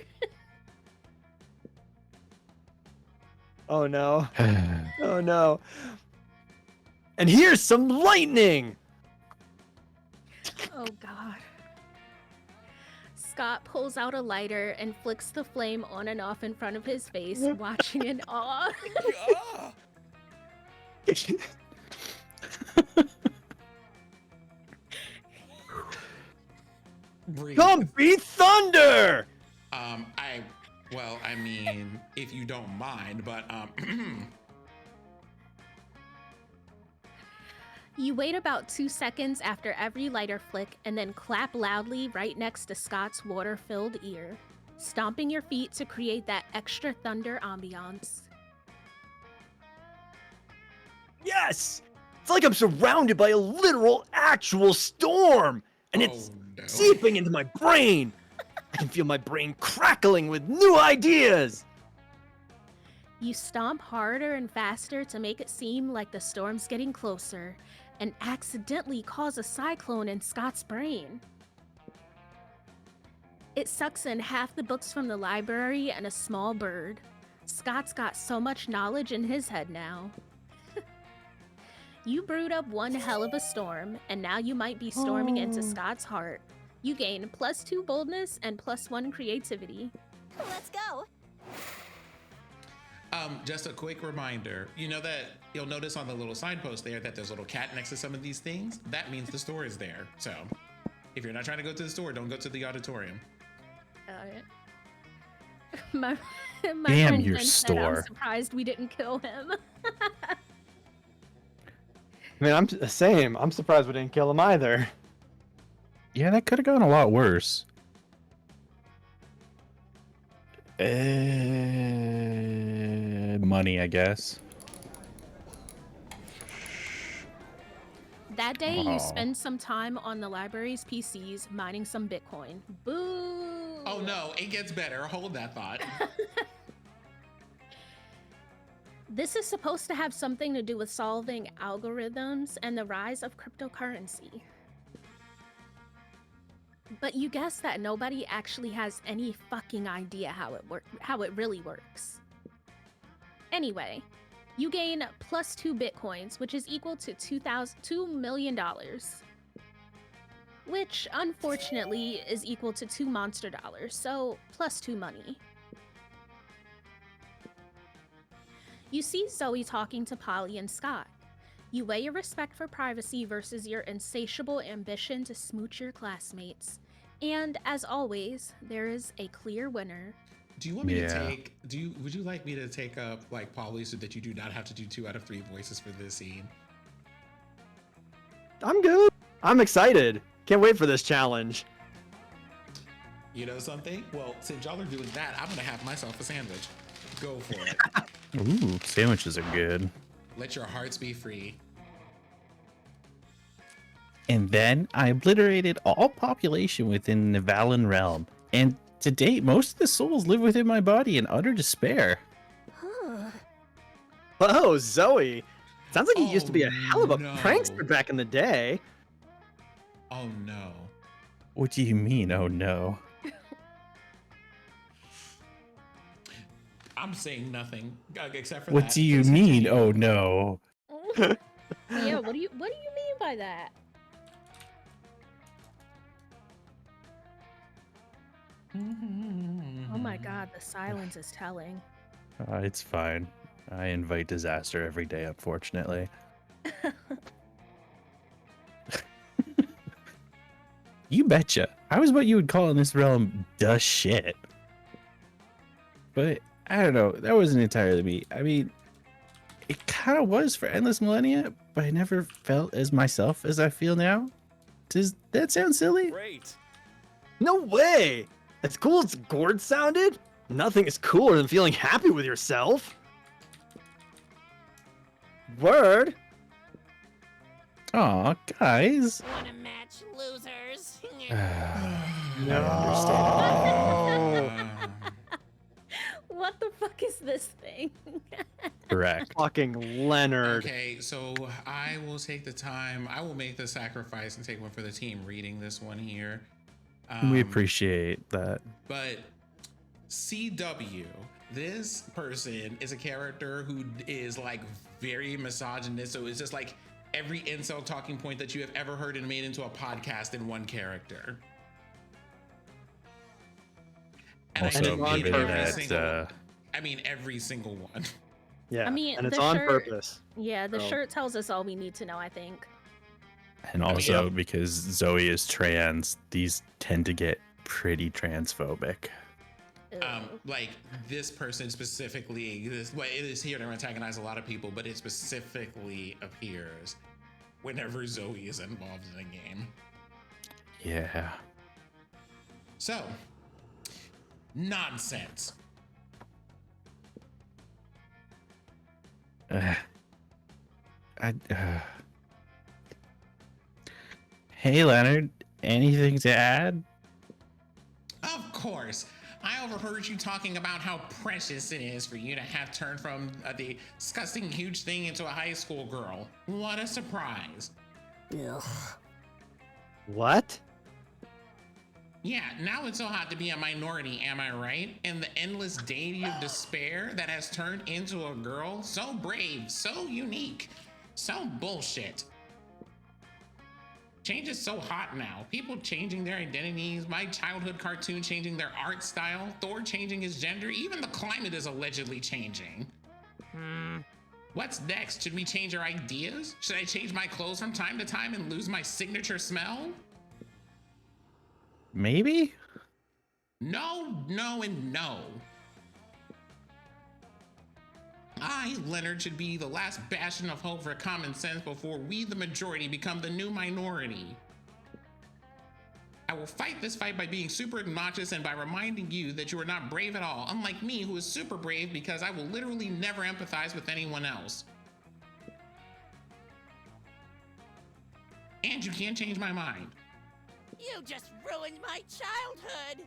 Oh no. Oh no. And here's some lightning. Oh god. Scott pulls out a lighter and flicks the flame on and off in front of his face, watching in awe. Breathe. Come be thunder! I mean, if you don't mind, but You wait about 2 seconds after every lighter flick and then clap loudly right next to Scott's water-filled ear, stomping your feet to create that extra thunder ambiance. Yes! It's like I'm surrounded by a literal, actual storm! And it's no. seeping into my brain! I can feel my brain crackling with new ideas! You stomp harder and faster to make it seem like the storm's getting closer, and accidentally cause a cyclone in Scott's brain. It sucks in half the books from the library and a small bird. Scott's got so much knowledge in his head now. You brewed up one hell of a storm, and now you might be storming into Scott's heart. You gain +2 boldness and +1 creativity. Let's go. Just a quick reminder, you know that you'll notice on the little signpost there that there's a little cat next to some of these things? That means the store is there. So if you're not trying to go to the store, don't go to the auditorium. My Damn friend your Jen said, I'm store. surprised we didn't kill him. I mean, I'm the same. I'm surprised we didn't kill him either. Yeah, that could have gone a lot worse. Money, I guess. That day, Aw. you spend some time on the library's PCs mining some Bitcoin. Boo! Oh no, it gets better. Hold that thought. This is supposed to have something to do with solving algorithms and the rise of cryptocurrency. But you guess that nobody actually has any fucking idea how it really works. Anyway, you gain +2 Bitcoins, which is equal to $2 million. Which, unfortunately, is equal to 2 monster dollars, so +2 money. You see Zoe talking to Polly and Scott. You weigh your respect for privacy versus your insatiable ambition to smooch your classmates. And as always, there is a clear winner. Do you want me Yeah. to take, would you like me to take up like Polly so that you do not have to do 2 out of 3 voices for this scene? I'm good. I'm excited. Can't wait for this challenge. You know something? Well, since y'all are doing that, I'm gonna have myself a sandwich. Go for it. Ooh, sandwiches are good. Let your hearts be free. And then I obliterated all population within the Valen realm. And to date, most of the souls live within my body in utter despair. Whoa, Zoe. Sounds like you used to be a hell of a no. prankster back in the day. Oh no. What do you mean, oh no? I'm saying nothing except for What that. do you Please mean, continue. oh no? Yeah, what do you mean by that? Oh my god, the silence is telling. It's fine. I invite disaster every day, unfortunately. You betcha. I was what you would call in this realm duh shit. But I don't know. That wasn't entirely me. I mean, it kind of was for endless millennia, but I never felt as myself as I feel now. Does that sound silly? Great. No way! As cool as Gord sounded, nothing is cooler than feeling happy with yourself. Word. Aw, guys. Wanna match losers? What the fuck is this thing? Correct. Fucking Leonard. Okay, so I will take the time. I will make the sacrifice and take one for the team reading this one here. We appreciate that. But CW, this person is a character who is like very misogynist. So it's just like every incel talking point that you have ever heard and made into a podcast in one character. And Also, I do on mean every purpose. single. I mean every single one. Yeah, I mean, and it's the on shirt- purpose. Yeah, the So- shirt tells us all we need to know, I think. And I mean, also because Zoe is trans, these tend to get pretty transphobic. Ew. Like this person specifically, it is here to antagonize a lot of people, but it specifically appears whenever Zoe is involved in a game. Yeah. So, nonsense. Hey, Leonard, anything to add? Of course. I overheard you talking about how precious it is for you to have turned from the disgusting huge thing into a high school girl. What a surprise. Ugh. What? Yeah, now it's so hot to be a minority, am I right? And the endless deity of despair that has turned into a girl, so brave, so unique, so bullshit. Change is so hot now. People changing their identities, my childhood cartoon changing their art style, Thor changing his gender, even the climate is allegedly changing. What's next? Should we change our ideas? Should I change my clothes from time to time and lose my signature smell? Maybe? No, no, and no. I, Leonard, should be the last bastion of hope for common sense before we, the majority, become the new minority. I will fight this fight by being super obnoxious and by reminding you that you are not brave at all, unlike me, who is super brave because I will literally never empathize with anyone else. And you can't change my mind. You just ruined my childhood.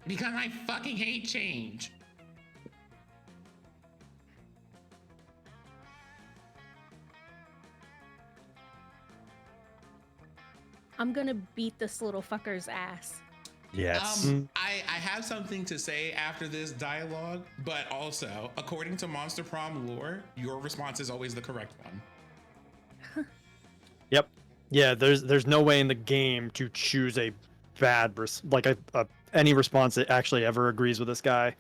Because I fucking hate change. I'm gonna beat this little fucker's ass. Yes. I have something to say after this dialogue, but also, according to Monster Prom lore, your response is always the correct one. Yep. Yeah, there's no way in the game to choose a bad any response that actually ever agrees with this guy.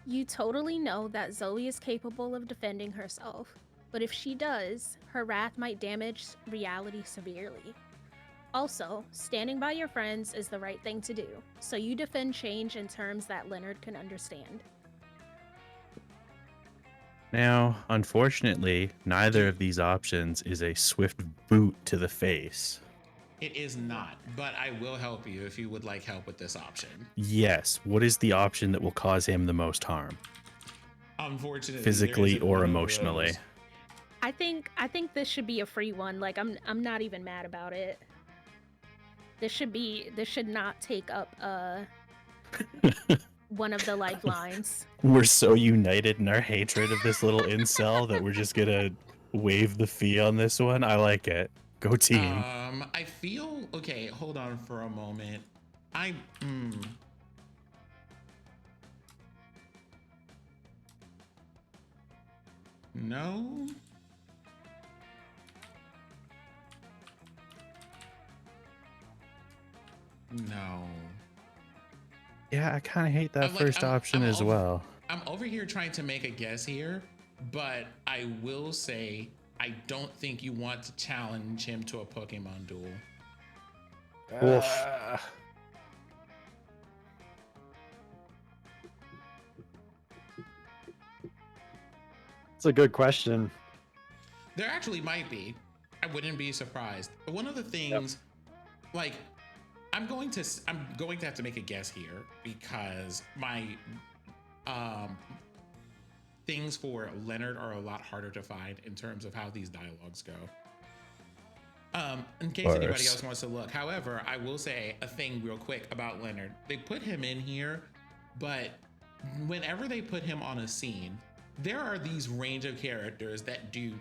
You totally know that Zoe is capable of defending herself, but if she does, her wrath might damage reality severely. Also, standing by your friends is the right thing to do, so you defend change in terms that Leonard can understand. Now, unfortunately, neither of these options is a swift boot to the face. It is not, but I will help you if you would like help with this option. Yes, what is the option that will cause him the most harm? Unfortunately, there Physically isn't or one of emotionally? those. I think this should be a free one. Like I'm not even mad about it. This should not take up one of the lifelines. We're so united in our hatred of this little incel that we're just gonna waive the fee on this one. I like it. Go team. I feel okay. Hold on for a moment. No. No. Yeah, I kind of hate that I'm like- first option I'm as over- well. I'm over here trying to make a guess here, but I will say I don't think you want to challenge him to a Pokemon duel. Oof. It's a good question. There actually might be. I wouldn't be surprised. But one of the things, like, I'm going to have to make a guess here because my things for Leonard are a lot harder to find in terms of how these dialogues go. In case anybody else wants to look. However, I will say a thing real quick about Leonard. They put him in here, but whenever they put him on a scene, there are these range of characters that do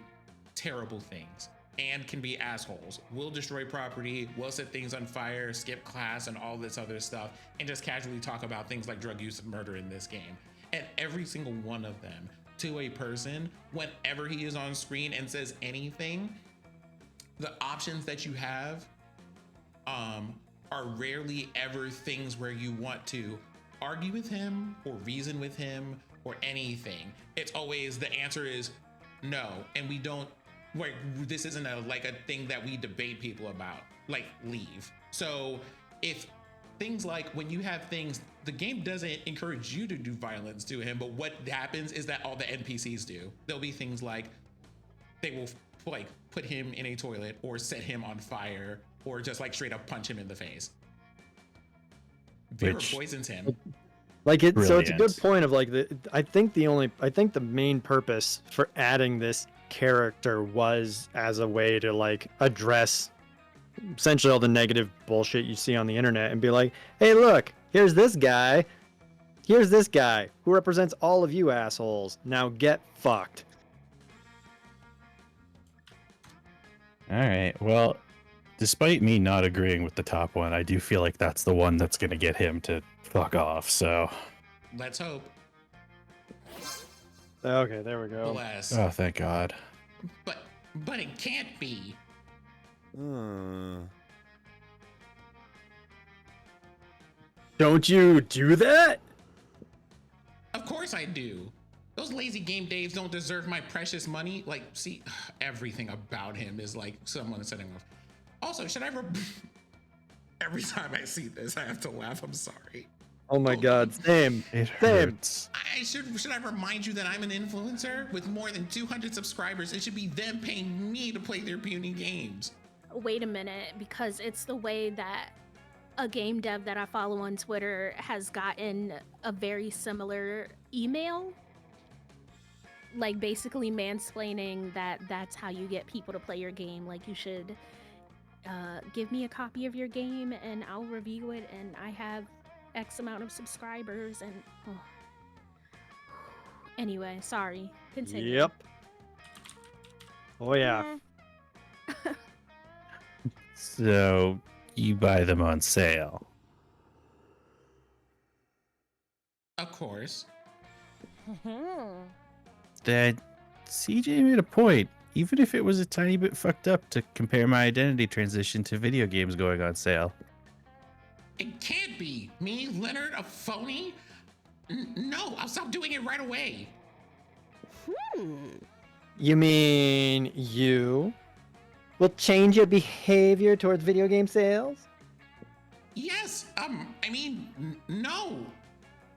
terrible things and can be assholes, will destroy property, will set things on fire, skip class, and all this other stuff, and just casually talk about things like drug use and murder in this game. And every single one of them, to a person, whenever he is on screen and says anything, the options that you have are rarely ever things where you want to argue with him or reason with him or anything. It's always the answer is no, and we don't, like, this isn't a thing that we debate people about, like, leave. So if things like when you have things, the game doesn't encourage you to do violence to him, but what happens is that all the NPCs do. There'll be things like they will like put him in a toilet or set him on fire or just like straight up punch him in the face. Vera poisons him. Like it, so it's a good Brilliant. point of like I think the main purpose for adding this character was as a way to like address essentially all the negative bullshit you see on the internet and be like, hey, look, here's this guy who represents all of you assholes. Now get fucked. All right. Well, despite me not agreeing with the top one, I do feel like that's the one that's going to get him to fuck off. So, Let's hope. Okay, there we go. Bless. oh, thank God. But it can't be. Don't you do that? Of course I do. Those lazy game Daves don't deserve my precious money. Like, see, everything about him is like someone setting off. Also, should I every time I see this, I have to laugh. I'm sorry. Oh my god, same. It Same. hurts. Should I remind you that I'm an influencer with more than 200 subscribers? It should be them paying me to play their puny games. Wait a minute, because it's the way that a game dev that I follow on Twitter has gotten a very similar email. Like basically mansplaining that that's how you get people to play your game. Like you should give me a copy of your game and I'll review it and I have X amount of subscribers and anyway, sorry. Continue. Yep. Oh yeah. So, you buy them on sale. Of course. That CJ made a point. Even if it was a tiny bit fucked up to compare my identity transition to video games going on sale. It can't be. Me, Leonard, a phony? No, I'll stop doing it right away. You mean you will change your behavior towards video game sales? Yes, I mean, no.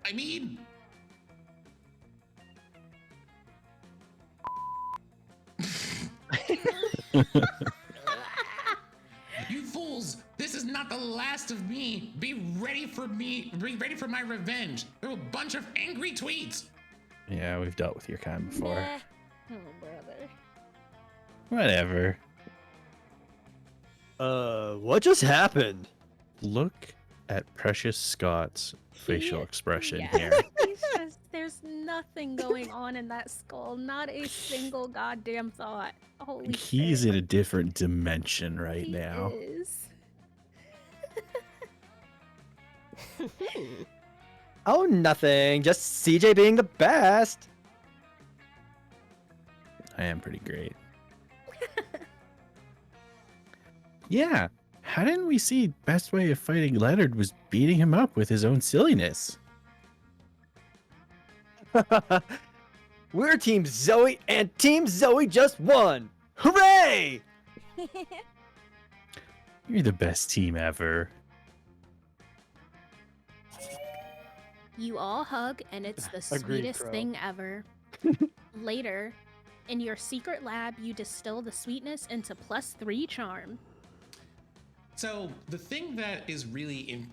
I mean... You fools! This is not the last of me. Be ready for me. Be ready for my revenge. There were a bunch of angry tweets. Yeah, we've dealt with your kind before. Nah. Oh, brother. Whatever. What just happened? Look at Precious Scott's facial expression Yeah. here. He's just, there's nothing going on in that skull. Not a single goddamn thought. Holy He's shit. in a different dimension right He now. is. Oh, nothing. Just CJ being the best. I am pretty great. Yeah. How didn't we see best way of fighting Leonard was beating him up with his own silliness? We're Team Zoe, and Team Zoe just won. Hooray! You're the best team ever. You all hug, and it's the Agreed, sweetest Crow. thing ever. Later, in your secret lab, you distill the sweetness into +3 charm. So the thing that is really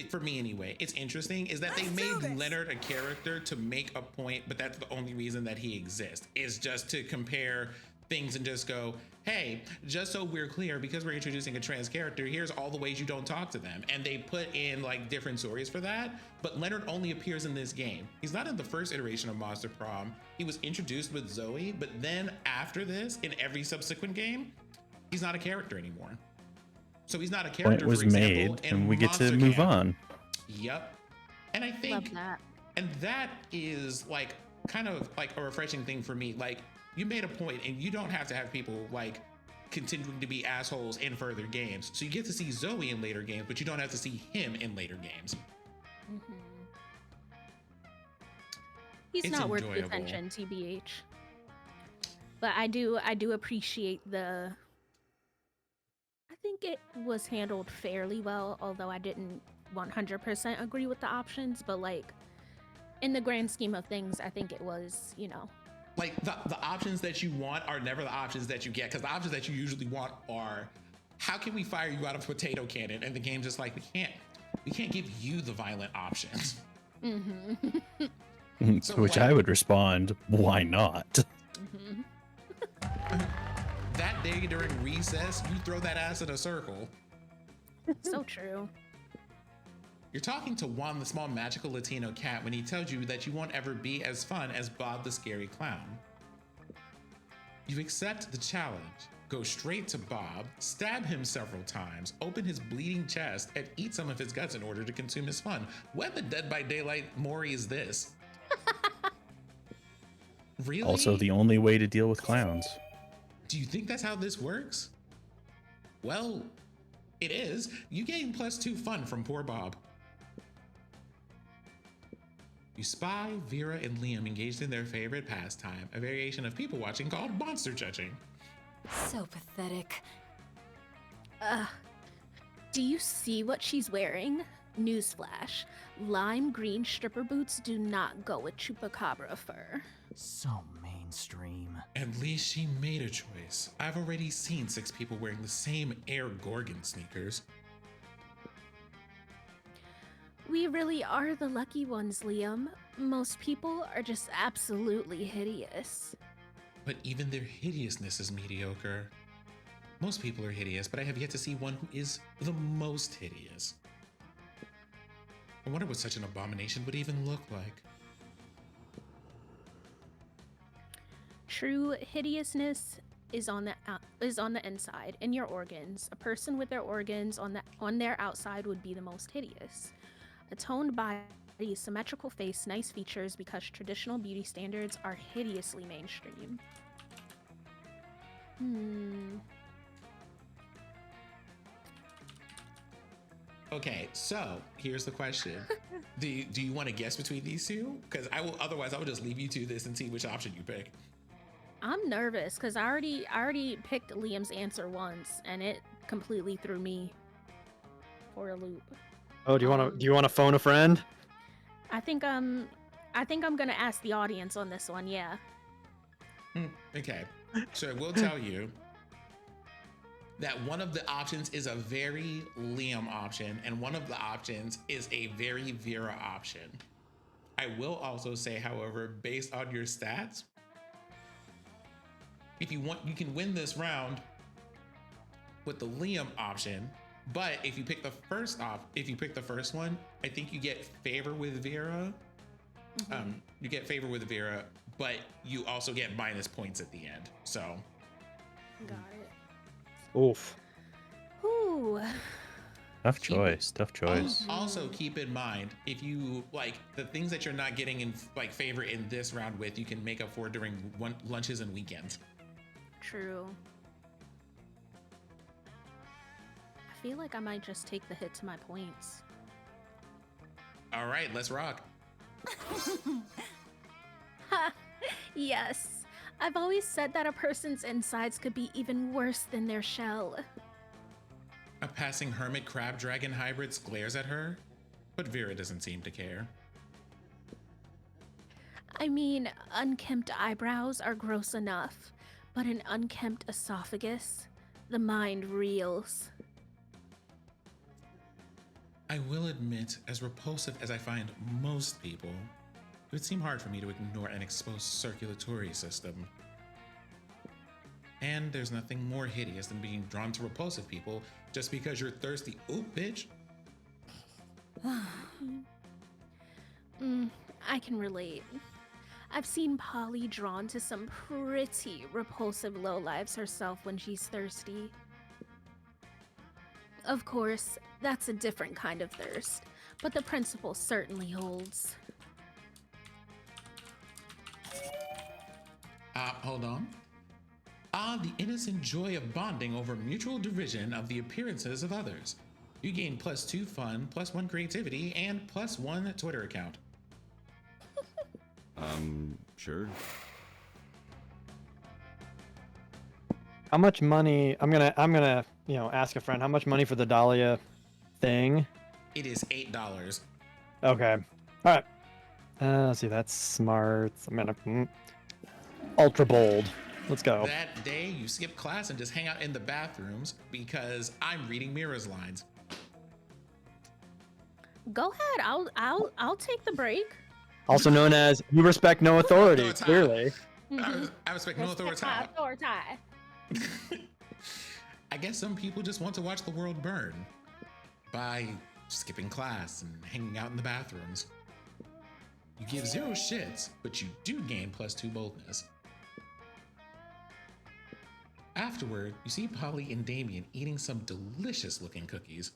for me anyway, it's interesting is that they made Leonard a character to make a point, but that's the only reason that he exists is just to compare things and just go, hey, just so we're clear, because we're introducing a trans character, here's all the ways you don't talk to them. And they put in like different stories for that, but Leonard only appears in this game. He's not in the first iteration of Monster Prom. He was introduced with Zoe, but then after this, in every subsequent game, he's not a character anymore. So he's not a character, Point was for example, made, in and we get to Monster move Camp. on. Yep. And I Love think, that. and that is like kind of like a refreshing thing for me. Like you made a point and you don't have to have people like continuing to be assholes in further games. So you get to see Zoe in later games, but you don't have to see him in later games. He's It's not worth the enjoyable. attention, TBH. But I do appreciate the. I think it was handled fairly well, although I didn't 100% agree with the options. But like, in the grand scheme of things, I think it was, you know. Like the options that you want are never the options that you get, because the options that you usually want are, how can we fire you out of a potato cannon? And the game's just like, we can't give you the violent options. To which I would respond, why not? That day during recess, you throw that ass in a circle. So true. You're talking to Juan, the small magical Latino cat, when he tells you that you won't ever be as fun as Bob the scary clown. You accept the challenge, go straight to Bob, stab him several times, open his bleeding chest, and eat some of his guts in order to consume his fun. What the Dead by Daylight Maury is this? Really? Also, the only way to deal with clowns. Do you think that's how this works? Well, it is. You gain +2 fun from poor Bob. You spy Vera and Liam engaged in their favorite pastime, a variation of people watching called monster judging. So pathetic. Do you see what she's wearing? Newsflash. Lime green stripper boots do not go with chupacabra fur. So mainstream. At least she made a choice. I've already seen 6 people wearing the same Air Gorgon sneakers. We really are the lucky ones, Liam. Most people are just absolutely hideous. But even their hideousness is mediocre. Most people are hideous, but I have yet to see one who is the most hideous. I wonder what such an abomination would even look like. True hideousness is on the inside, in your organs. A person with their organs on their outside would be the most hideous. A toned body, symmetrical face, nice features, because traditional beauty standards are hideously mainstream. Okay, so here's the question. Do you want to guess between these two? Because otherwise I will just leave you to this and see which option you pick. I'm nervous because I already picked Liam's answer once, and it completely threw me for a loop. Oh, do you want to phone a friend? I think I'm gonna ask the audience on this one. Yeah. Okay, so I will tell you that one of the options is a very Liam option, and one of the options is a very Vera option. I will also say, however, based on your stats, if you want, you can win this round with the Liam option. But if you pick the first one, I think you get favor with Vera. You get favor with Vera, but you also get minus points at the end. So. Got it. Oof. Ooh. Tough choice. Tough choice. Also keep in mind, if you like the things that you're not getting in like favor in this round with, you can make up for during lunches and weekends. True. I feel like I might just take the hit to my points. All right, let's rock. Ha! Yes. I've always said that a person's insides could be even worse than their shell. A passing hermit crab dragon hybrid glares at her, but Vera doesn't seem to care. I mean, unkempt eyebrows are gross enough, but an unkempt esophagus, the mind reels. I will admit, as repulsive as I find most people, it would seem hard for me to ignore an exposed circulatory system. And there's nothing more hideous than being drawn to repulsive people just because you're thirsty. Ooh, bitch. I can relate. I've seen Polly drawn to some pretty repulsive lowlives herself when she's thirsty. Of course, that's a different kind of thirst, but the principle certainly holds. Hold on. Ah, the innocent joy of bonding over mutual derision of the appearances of others. You gain +2 fun, +1 creativity, and +1 Twitter account. Sure. How much money? I'm gonna, ask a friend. How much money for the Dahlia thing? It is $8. Okay. All right. Let's see. That's smart. I'm gonna ultra bold. Let's go. That day, you skip class and just hang out in the bathrooms because I'm reading Mira's lines. Go ahead. I'll take the break. Also known as you respect no authority. No, it's hot. Clearly. I respect no authority. Authority. I guess some people just want to watch the world burn by skipping class and hanging out in the bathrooms. You give 0 shits, but you do gain +2 boldness. Afterward, you see Polly and Damien eating some delicious looking cookies.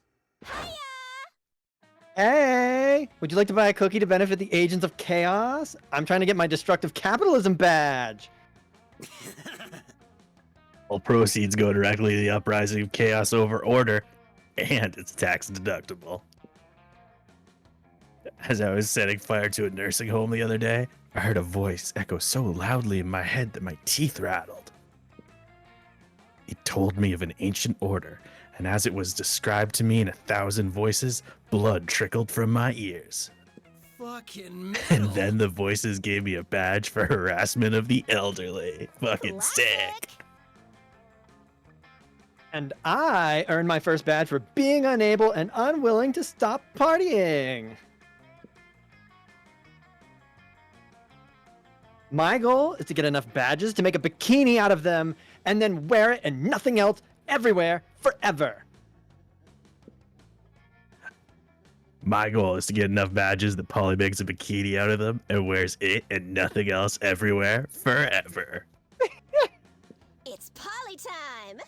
Hey, would you like to buy a cookie to benefit the agents of chaos? I'm trying to get my destructive capitalism badge. All proceeds go directly to the uprising of chaos over order, and it's tax deductible. As I was setting fire to a nursing home the other day, I heard a voice echo so loudly in my head that my teeth rattled. It told me of an ancient order, and as it was described to me in 1,000 voices, blood trickled from my ears. Fucking metal. And then the voices gave me a badge for harassment of the elderly. Fucking sick. And I earned my first badge for being unable and unwilling to stop partying. My goal is to get enough badges to make a bikini out of them and then wear it and nothing else everywhere forever. My goal is to get enough badges that Polly makes a bikini out of them and wears it and nothing else everywhere forever. It's Polly time!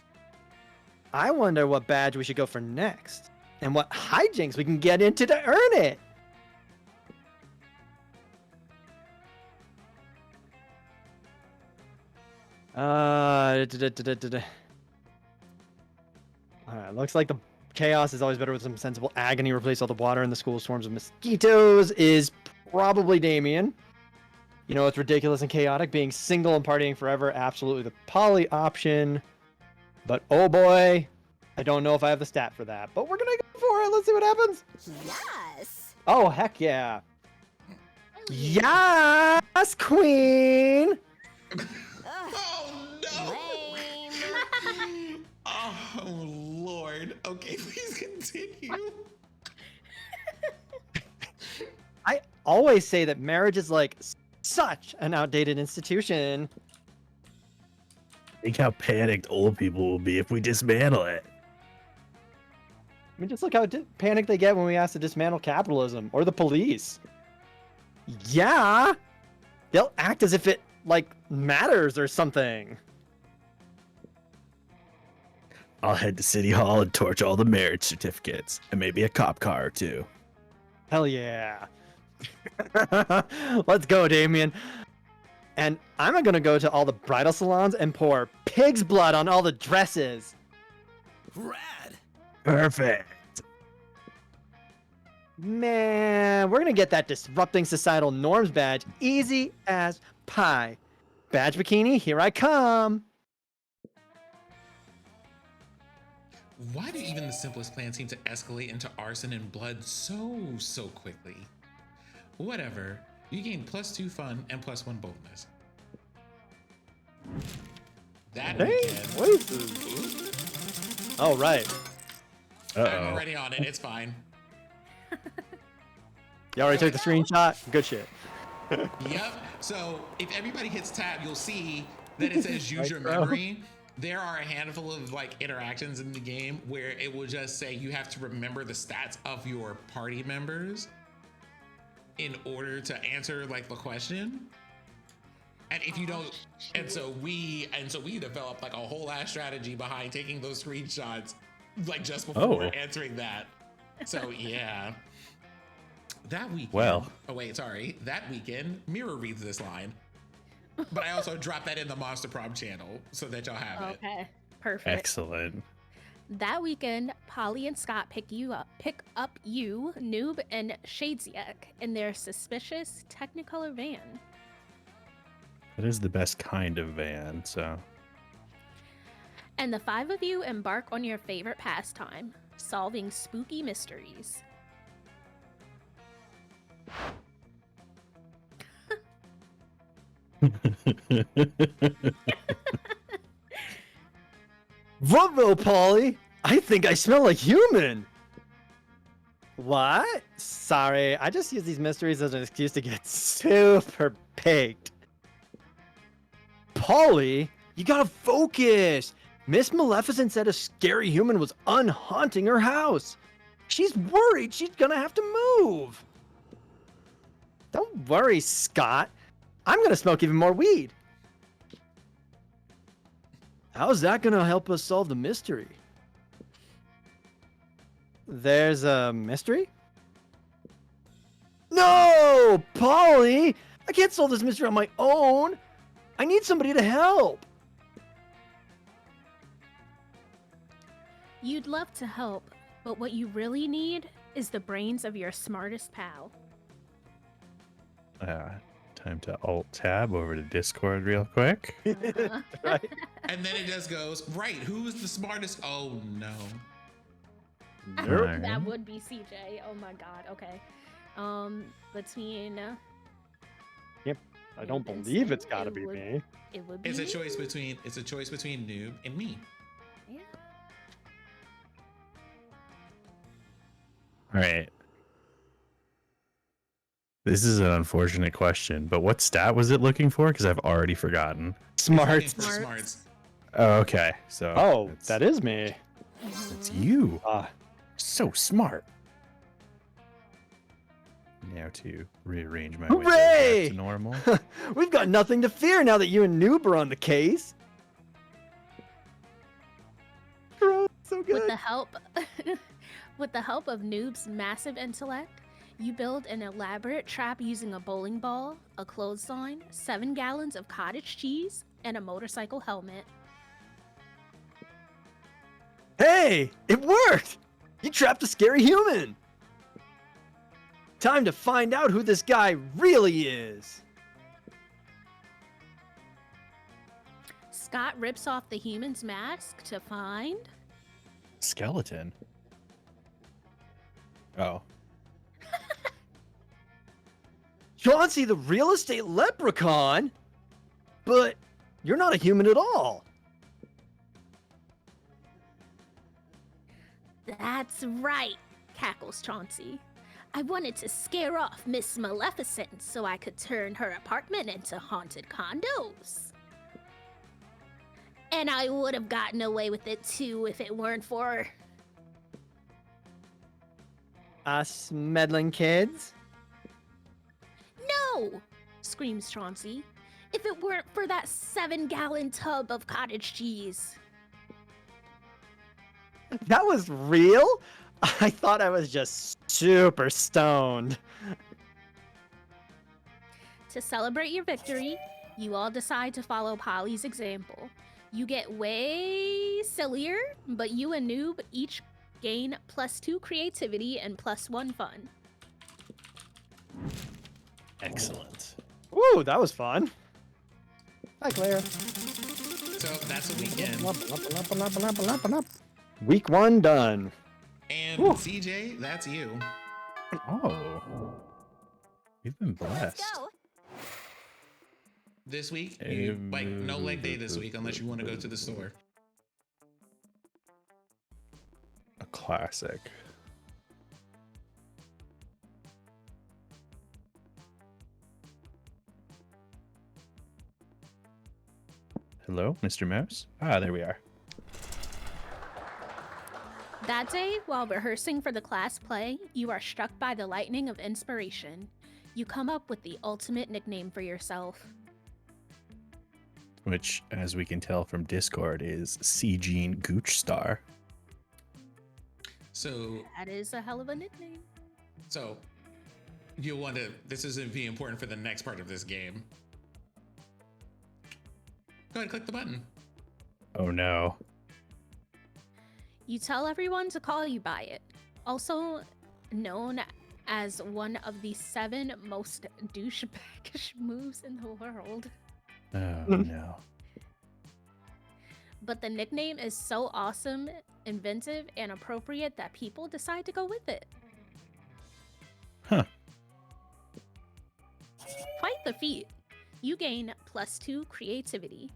I wonder what badge we should go for next and what hijinks we can get into to earn it. Alright, looks like the chaos is always better with some sensible agony. Replace all the water in the school swarms of mosquitoes is probably Damien. You know, it's ridiculous and chaotic. Being single and partying forever, absolutely the Polly option. But oh boy, I don't know if I have the stat for that. But we're gonna go for it. Let's see what happens. Yes! Oh, heck yeah. Yes, queen! Oh no! Lame. Oh Lord. Okay, please continue. I always say that marriage is like such an outdated institution. Think how panicked old people will be if we dismantle it. I mean, just look how panicked they get when we ask to dismantle capitalism or the police. Yeah, they'll act as if it like matters or something. I'll head to City Hall and torch all the marriage certificates and maybe a cop car or two. Hell yeah. Let's go, Damien. And I'm gonna go to all the bridal salons and pour pig's blood on all the dresses. Rad! Perfect. Man, we're gonna get that disrupting societal norms badge easy as pie. Badge bikini, here I come. Why do even the simplest plans seem to escalate into arson and blood so quickly? Whatever. You gain +2 fun and +1 boldness. That weekend. What is this? Oh, right. I'm Uh-oh. already on it. It's fine. You already took the screenshot? Good shit. Yep. So if everybody hits tab, you'll see that it says use Right, your bro. memory. There are a handful of like interactions in the game where it will just say you have to remember the stats of your party members in order to answer like the question. And if you don't, and so we developed like a whole ass strategy behind taking those screenshots like just before Oh. answering that. So yeah. That weekend. Well. Oh wait, sorry. That weekend, Mira reads this line. But I also dropped that in the Monster Prom channel so that y'all have it. Okay, perfect. Excellent. That weekend, Polly and Scott pick up you, Noob, and Shadesiak in their suspicious Technicolor van. That is the best kind of van, so. And the 5 of you embark on your favorite pastime, solving spooky mysteries. Whoa, Polly! I think I smell like human! What? Sorry, I just use these mysteries as an excuse to get super baked. Polly, you gotta focus! Miss Maleficent said a scary human was unhaunting her house. She's worried she's gonna have to move. Don't worry, Scott. I'm gonna smoke even more weed. How's that gonna help us solve the mystery? There's a mystery? No, Polly! I can't solve this mystery on my own. I need somebody to help. You'd love to help, but what you really need is the brains of your smartest pal. Time to Alt-Tab over to Discord real quick. Right? And then it just goes, right, who's the smartest? Oh, no. Nope. Alright. That would be CJ. Oh my god. Okay. Between. I don't Noob and believe it's Snoop, gotta it be would- me. It would be. It's a me. choice between Noob and me. Yeah. All right. This is an unfortunate question, but what stat was it looking for? Because I've already forgotten. Smart. Looking for Smarts. smarts. Oh, okay. So. Oh, it's- that is me. It's Mhm. you. Ah, So smart. Now to rearrange my window Hooray! back to normal. we've got nothing to fear now that you and Noob are on the case. Bro, so With good. the help with the help of Noob's massive intellect, you build an elaborate trap using a bowling ball, a clothesline, 7 gallons of cottage cheese, and a motorcycle helmet. Hey, it worked! You trapped a scary human! Time to find out who this guy really is. Scott rips off the human's mask to find Skeleton. Oh. Chauncey, the real estate leprechaun? But you're not a human at all. That's right, cackles Chauncey. I wanted to scare off Miss Maleficent so I could turn her apartment into haunted condos. And I would have gotten away with it too if it weren't for. Us meddling kids? No! Screams Chauncey. If it weren't for that 7-gallon tub of cottage cheese. That was real? I thought I was just super stoned. To celebrate your victory, you all decide to follow Polly's example. You get way sillier, but you and Noob each gain +2 creativity and +1 fun. Excellent. Ooh, that was fun. Hi, Claire. So that's a weekend. Week 1 done. And Whew. CJ, that's you. Oh. You've been Let's blessed. go. This week, like no leg day this week unless you want to go to the store. A classic. Hello, Mr. Mouse? Ah, there we are. That day, while rehearsing for the class play, you are struck by the lightning of inspiration. You come up with the ultimate nickname for yourself. Which, as we can tell from Discord, is C. Gene Gooch Star. So That is a hell of a nickname. you'll want to. This is going to be important for the next part of this game. Go ahead, click the button. Oh no. You tell everyone to call you by it. Also known as one of the 7 most douchebag moves in the world. Oh no. But the nickname is so awesome, inventive, and appropriate that people decide to go with it. Huh. Quite the feat. You gain +2 creativity.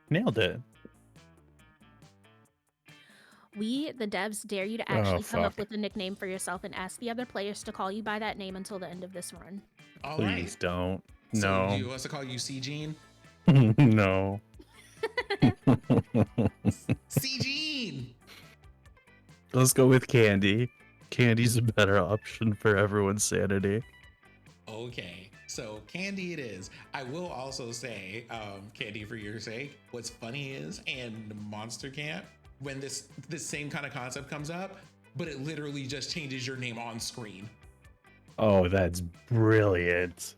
Nailed it. We, the devs, dare you to actually come up fuck. with a nickname for yourself and ask the other players to call you by that name until the end of this run. All Please right. don't. So do you No. want us to call you C Gene? No. C Gene. Let's go with Candy. Candy's a better option for everyone's sanity. Okay, so Candy it is. I will also say, Candy, for your sake, what's funny is, in Monster Camp, when this same kind of concept comes up, but it literally just changes your name on screen. Oh, that's brilliant.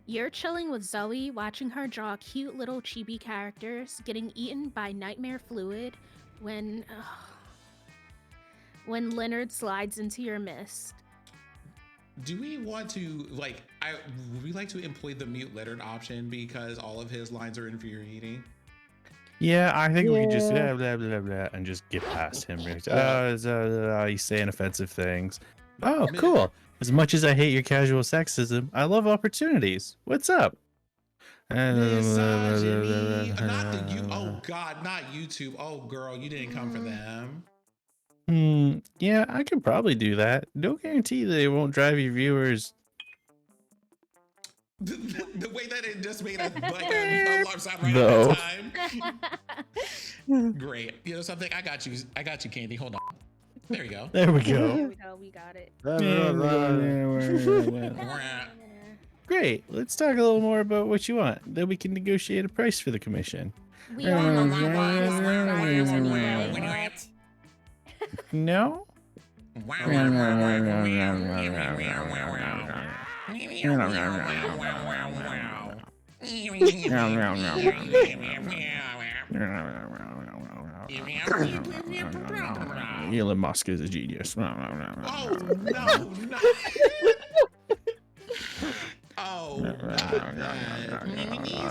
You're chilling with Zoe, watching her draw cute little chibi characters, getting eaten by nightmare fluid when Leonard slides into your mist. Do we want to would we like to employ the mute Leonard option because all of his lines are infuriating? Yeah, I think we could just blah, blah, blah, blah, and just get past him. He's saying offensive things. Oh, cool. As much as I hate your casual sexism, I love opportunities. What's up? Misogyny. Not the you. Oh God, not YouTube. Oh girl, you didn't come for them. Yeah, I could probably do that. No guarantee that it won't drive your viewers. The way that it just made a alarm sound right No. at that time. Great. You know something? I got you, Candy. Hold on. There we go. There we There go. we go, we got it. Great. Let's talk a little more about what you want. Then we can negotiate a price for the commission. We all know you want his subscribers anyway. No? Elon Musk is a genius. Oh no! Oh,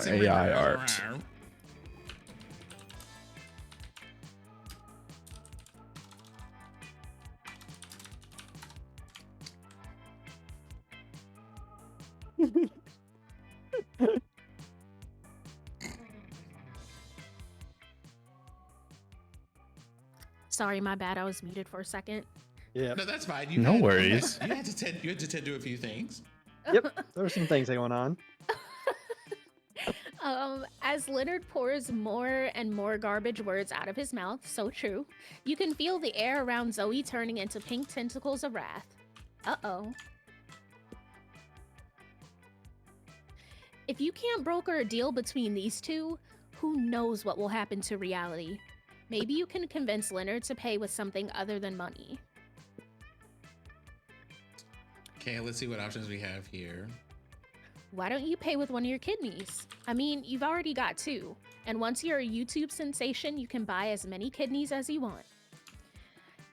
AI art. Sorry, my bad. I was muted for a second. Yeah. No, that's fine. No worries. You had to tend to a few things. Yep. There were some things going on. As Leonard pours more and more garbage words out of his mouth, so true, you can feel the air around Zoe turning into pink tentacles of wrath. Uh-oh. If you can't broker a deal between these two, who knows what will happen to reality? Maybe you can convince Leonard to pay with something other than money. Okay, let's see what options we have here. Why don't you pay with one of your kidneys? I mean, you've already got 2, and once you're a YouTube sensation, you can buy as many kidneys as you want.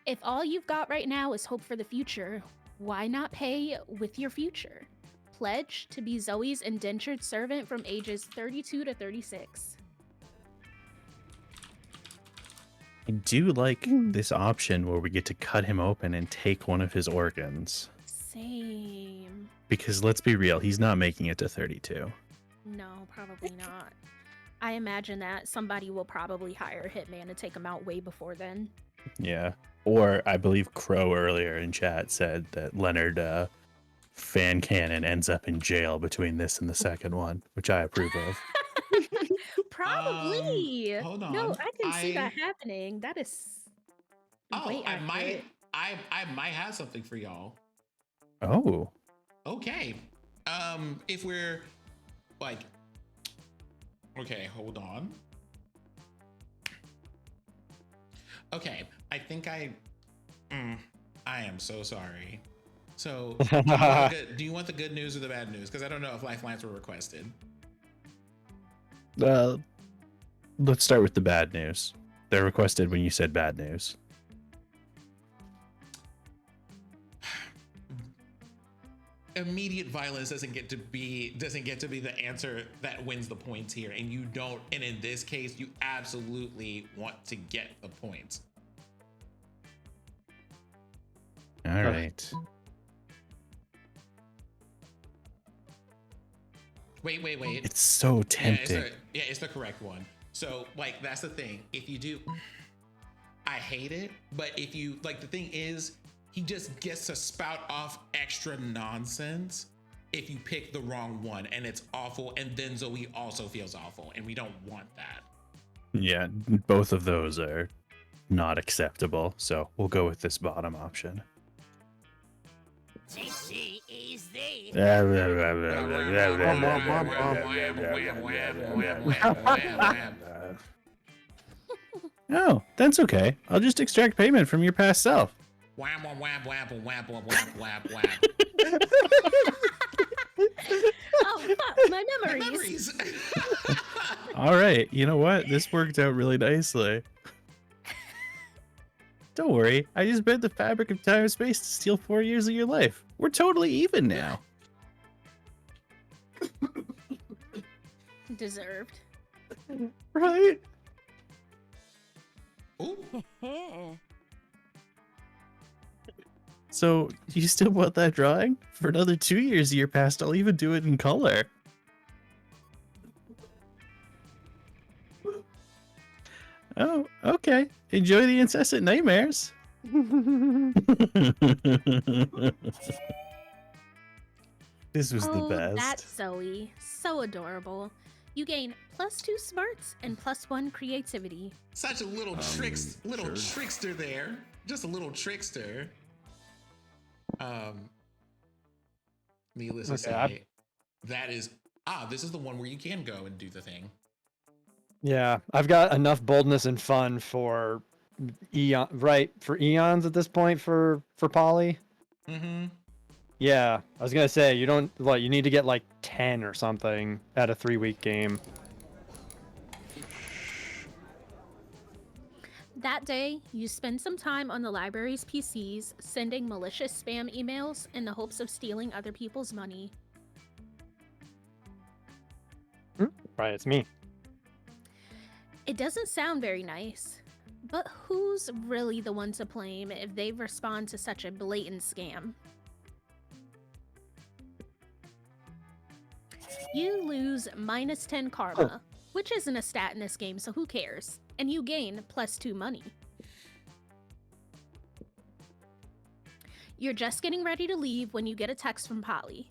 If all you've got right now is hope for the future, why not pay with your future? Pledge to be Zoe's indentured servant from ages 32 to 36. I do like this option where we get to cut him open and take one of his organs. Same. Because let's be real, he's not making it to 32. No, probably not. I imagine that somebody will probably hire a hitman to take him out way before then. Yeah. Or I believe Crow earlier in chat said that Leonard fan cannon ends up in jail between this and the second one, which I approve of. Probably. Hold on. No, I can see that happening. That is way I accurate. might have something for y'all. Oh. Okay. If we're like, okay, hold on. Okay, I think I am so sorry. So, do you want the good news or the bad news? Because I don't know if lifelines were requested. Let's start with the bad news. They're requested when you said bad news. Immediate violence doesn't get to be the answer that wins the points here, and you don't. And in this case, you absolutely want to get the points. All right. Wait. It's so tempting. It's the correct one. So, like, that's the thing. If you do, I hate it. But if you, like, the thing is, he just gets to spout off extra nonsense if you pick the wrong one, and it's awful. And then Zoe also feels awful, and we don't want that. Yeah, both of those are not acceptable. So we'll go with this bottom option. JC is the. Oh, that's okay. I'll just extract payment from your past self. Wham, wham, wham, wham, wham, wham, wham, wham, wham. Oh, fuck, my memories. All right, you know what? This worked out really nicely. Don't worry, I just bent the fabric of time and space to steal 4 years of your life. We're totally even now. Deserved. Right? Ooh. So, you still want that drawing? For another 2 years of your past, I'll even do it in color. Oh, okay. Enjoy the incessant nightmares. This was the best. That's Zoe. So adorable. You gain +2 smarts and +1 creativity. Such a little trickster there. Just a little trickster. Needless to say, that is this is the one where you can go and do the thing. Yeah, I've got enough boldness and fun for eons at this point for Polly. Mm-hmm. Yeah, I was gonna say you need to get like 10 or something at a 3-week game. That day, you spend some time on the library's PCs sending malicious spam emails in the hopes of stealing other people's money. Right, it's me. It doesn't sound very nice, but who's really the one to blame if they respond to such a blatant scam? You lose -10 karma, which isn't a stat in this game, so who cares? And you gain +2 money. You're just getting ready to leave when you get a text from Polly.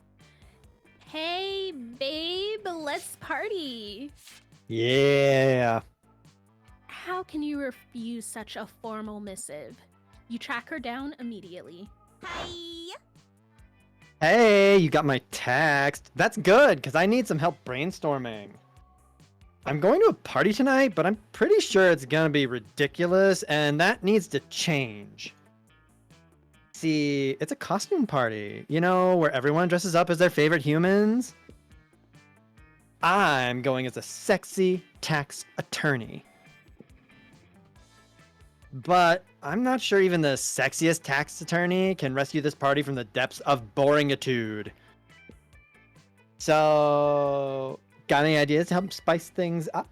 Hey, babe, let's party. Yeah. How can you refuse such a formal missive? You track her down immediately. Hi. Hey, you got my text. That's good, because I need some help brainstorming. I'm going to a party tonight, but I'm pretty sure it's gonna be ridiculous, and that needs to change. See, it's a costume party, where everyone dresses up as their favorite humans. I'm going as a sexy tax attorney. But I'm not sure even the sexiest tax attorney can rescue this party from the depths of boringitude. So, got any ideas to help spice things up?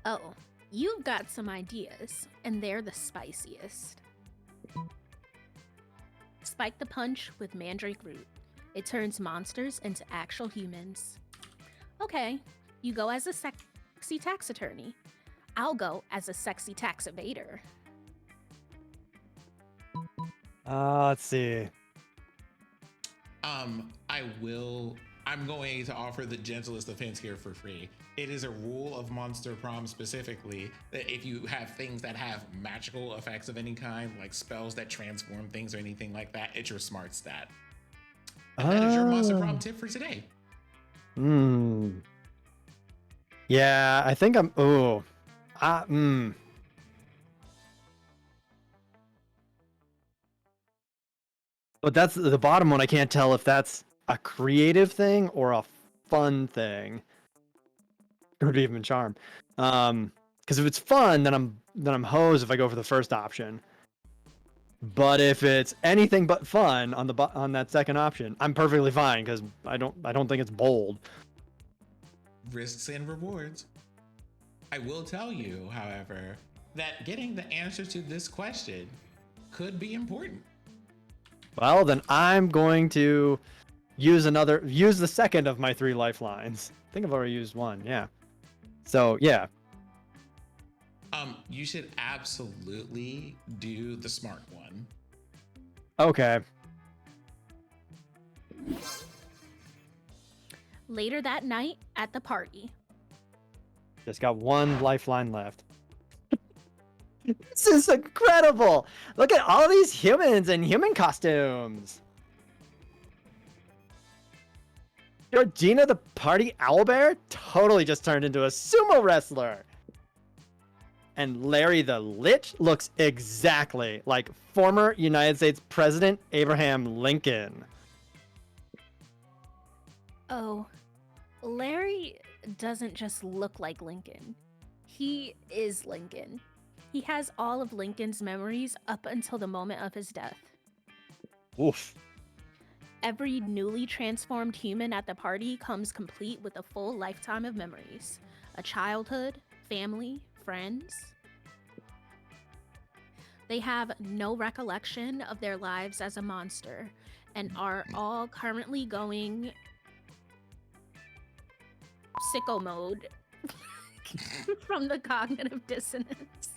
Oh, you've got some ideas, and they're the spiciest. Spike the punch with mandrake root. It turns monsters into actual humans. Okay, you go as a sexy tax attorney. I'll go as a sexy tax evader. Let's see. I'm going to offer the gentlest offense here for free. It is a rule of Monster Prom specifically that if you have things that have magical effects of any kind, like spells that transform things or anything like that, it's your smart stat. And that is your Monster Prom tip for today. Yeah, I think I'm. But that's the bottom one. I can't tell if that's a creative thing or a fun thing. Or even charm. Because if it's fun, then I'm hosed if I go for the first option. But if it's anything but fun on that second option, I'm perfectly fine because I don't think it's bold. Risks and rewards. I will tell you, however, that getting the answer to this question could be important. Well, then I'm going to use the second of my 3 lifelines. I think I've already used one. Yeah. So yeah. You should absolutely do the smart one. Okay. Later that night at the party. Just got 1 lifeline left. This is incredible! Look at all these humans in human costumes! Georgina the party owlbear totally just turned into a sumo wrestler! And Larry the Lich looks exactly like former United States President Abraham Lincoln. Oh, Larry doesn't just look like Lincoln. He is Lincoln. He has all of Lincoln's memories up until the moment of his death. Oof. Every newly transformed human at the party comes complete with a full lifetime of memories. A childhood, family, friends. They have no recollection of their lives as a monster and are all currently going sicko mode from the cognitive dissonance.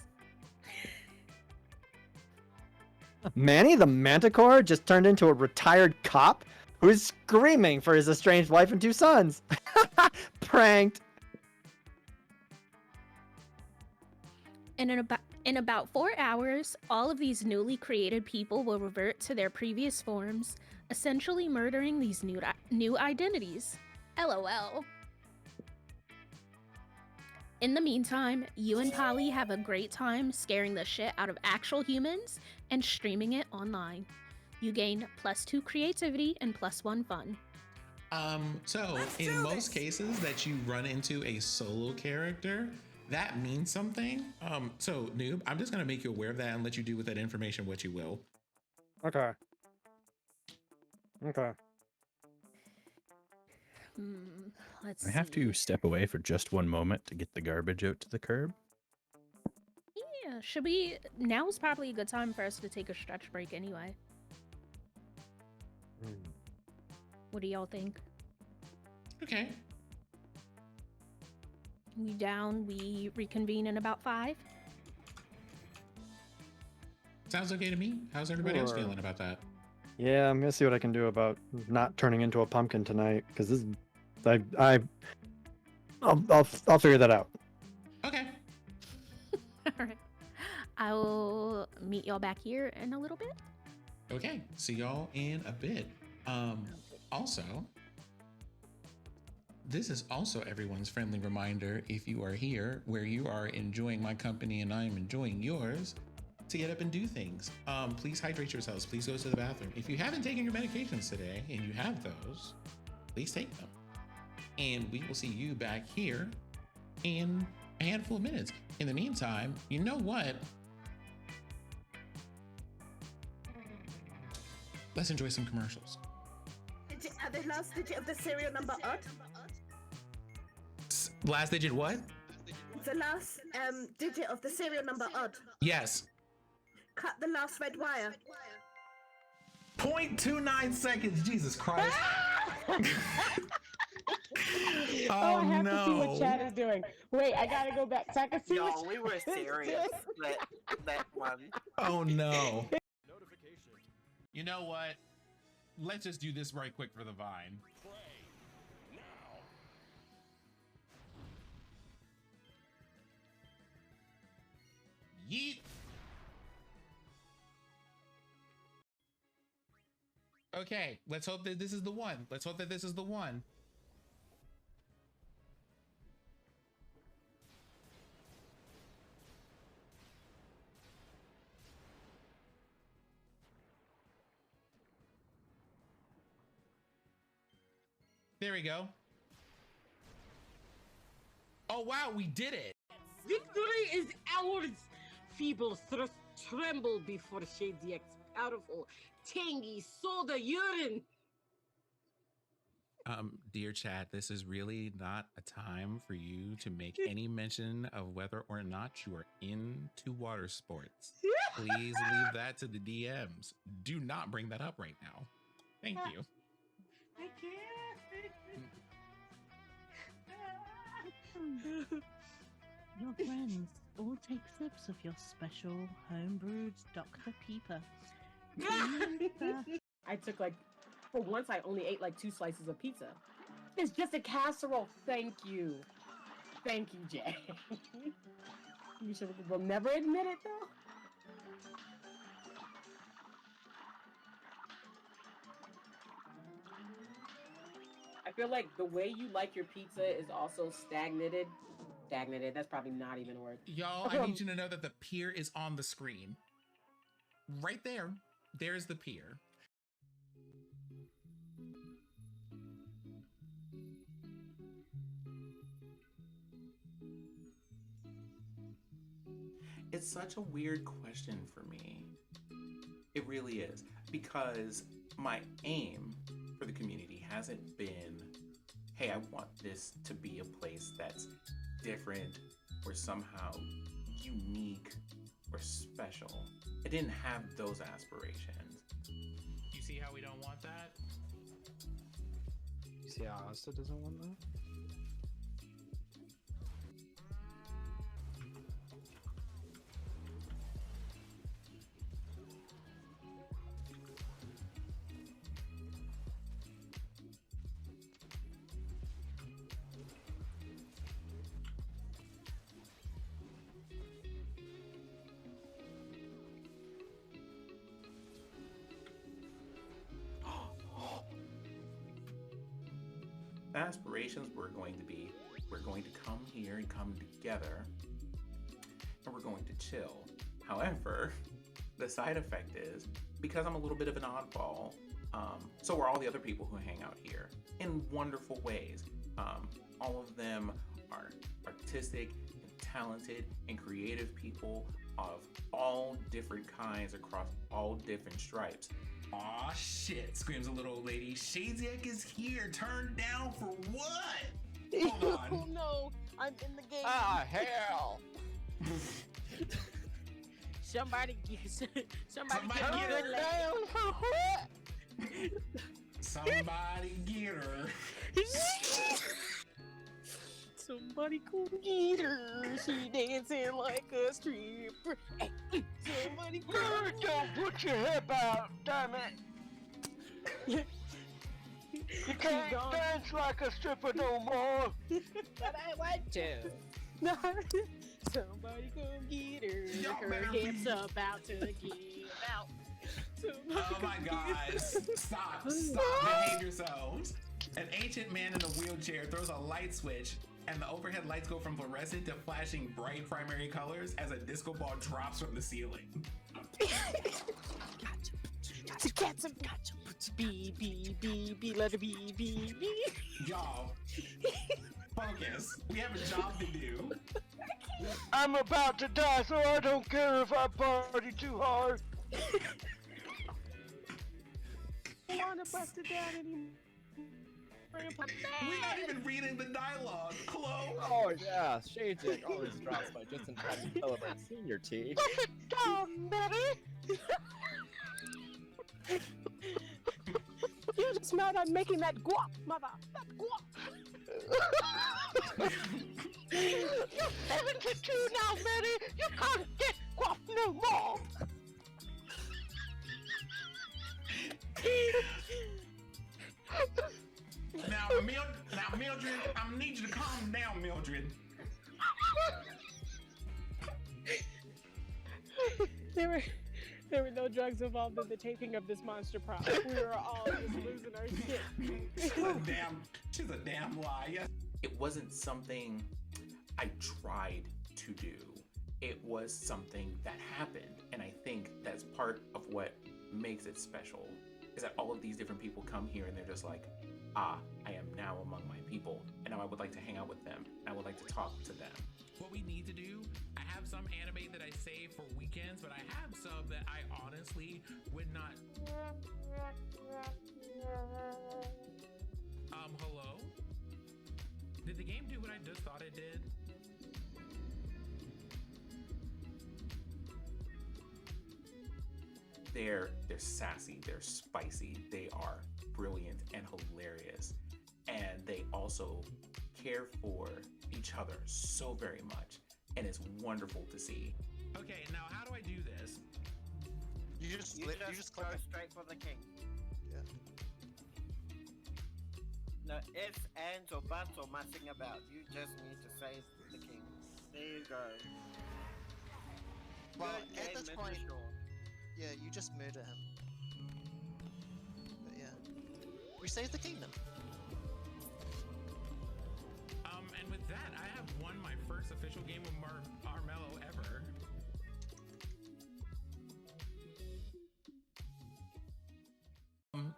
Manny the Manticore just turned into a retired cop who's screaming for his estranged wife and 2 sons. Pranked. And in about 4 hours, all of these newly created people will revert to their previous forms, essentially murdering these new identities. LOL. In the meantime, you and Polly have a great time scaring the shit out of actual humans and streaming it online. You gain +2 creativity and +1 fun. So in most cases that you run into a solo character, that means something. So Noob, I'm just gonna make you aware of that and let you do with that information what you will. Okay. Okay. Let's I have see. to step away for just 1 moment to get the garbage out to the curb. Yeah, should we? Now is probably a good time for us to take a stretch break anyway. What do y'all think? Okay. We down? We reconvene in about 5? Sounds okay to me. How's everybody else Sure. feeling about that? Yeah, I'm gonna see what I can do about not turning into a pumpkin tonight, because this, I'll figure that out. Okay. All right. I will meet y'all back here in a little bit. Okay. See y'all in a bit. Also, this is also everyone's friendly reminder, if you are here where you are enjoying my company and I am enjoying yours, to get up and do things. Please hydrate yourselves. Please go to the bathroom. If you haven't taken your medications today and you have those, please take them. And we will see you back here in a handful of minutes. In the meantime, you know what? Let's enjoy some commercials. Are the last digit of the serial number odd? Last digit what? The last digit of the serial number odd. Yes. Cut the last red wire. 0.29 seconds. Jesus Christ. Oh, I have to see what chat is doing. Wait, I gotta go back so I can see Yo, what we were chat is serious. doing. that one. Oh no. You know what? Let's just do this right quick for the Vine. Yeet. Okay, let's hope that this is the one. Let's hope that this is the one. There we go. Oh wow, we did it. Victory is ours! Feeble thrusts tremble before Shadiac's powerful, tangy soda urine. Dear chat, this is really not a time for you to make any mention of whether or not you are into water sports. Please leave that to the DMs. Do not bring that up right now. Thank you. I can't. Your friends all take sips of your special homebrewed Dr. Pepper. I took like, for once I only ate like 2 slices of pizza. It's just a casserole. Thank you. Thank you, Jay. You will never admit it though. I feel like the way you like your pizza is also stagnated. Stagnated, that's probably not even a word. Y'all, I need you to know that the pier is on the screen. Right there. There's the pier. It's such a weird question for me. It really is. Because my aim for the community hasn't been, hey, I want this to be a place that's different or somehow unique or special. I didn't have those aspirations. You see how we don't want that? You see how Issa doesn't want that? The aspirations were going to be, we're going to come here and come together and we're going to chill. However, the side effect is, because I'm a little bit of an oddball, so are all the other people who hang out here in wonderful ways. All of them are artistic and talented and creative people of all different kinds across all different stripes. Aw, shit, screams a little old lady. Shadiac is here. Turned down for what? Hold on. Oh no, I'm in the game. Ah, hell! Somebody get Somebody get get her her down for what? Somebody get her. Somebody go get her. She dancing like a stripper. Hey, somebody go. Don't put your hip out, damn it! You can't dance like a stripper no more. But I want to. Somebody come get her. Y'all Her better hips be- about to give out. Oh my gosh. Stop. Behave yourselves. An ancient man in a wheelchair throws a light switch and the overhead lights go from fluorescent to flashing bright primary colors as a disco ball drops from the ceiling. Gotcha. B, letter B. Y'all, focus. We have a job to do. I'm about to die, so I don't care if I party too hard. I wanna bust it down anymore. We're not even reading the dialogue, Chloe. Oh yeah, Shadiac always drops by just in time to celebrate senior tea. Put it down, Betty! You just smelled on making that guap, mother. That guap. You're 72 now, Betty. You can't get guap no more. Now, Mildred, I need you to calm down, Mildred. There were no drugs involved in the taping of this monster prop. We were all just losing our shit. She's a damn lie. It wasn't something I tried to do. It was something that happened. And I think that's part of what makes it special, is that all of these different people come here and they're just like, I am now among my people, and now I would like to hang out with them. I would like to talk to them. What we need to do, I have some anime that I save for weekends, but I have some that I honestly would not. Hello? Did the game do what I just thought it did? They're sassy, they're spicy, they are brilliant and hilarious, and they also care for each other so very much, and it's wonderful to see. Okay, now how do I do this? You just go straight for the king. Yeah. No ifs, ands, or buts, or messing about. You just need to save the king. There you go. Well, Good at game, this Mr. point, Shaw. yeah, you just murder him. But yeah, we save the kingdom. And with that, I have won my first official game with Armello ever.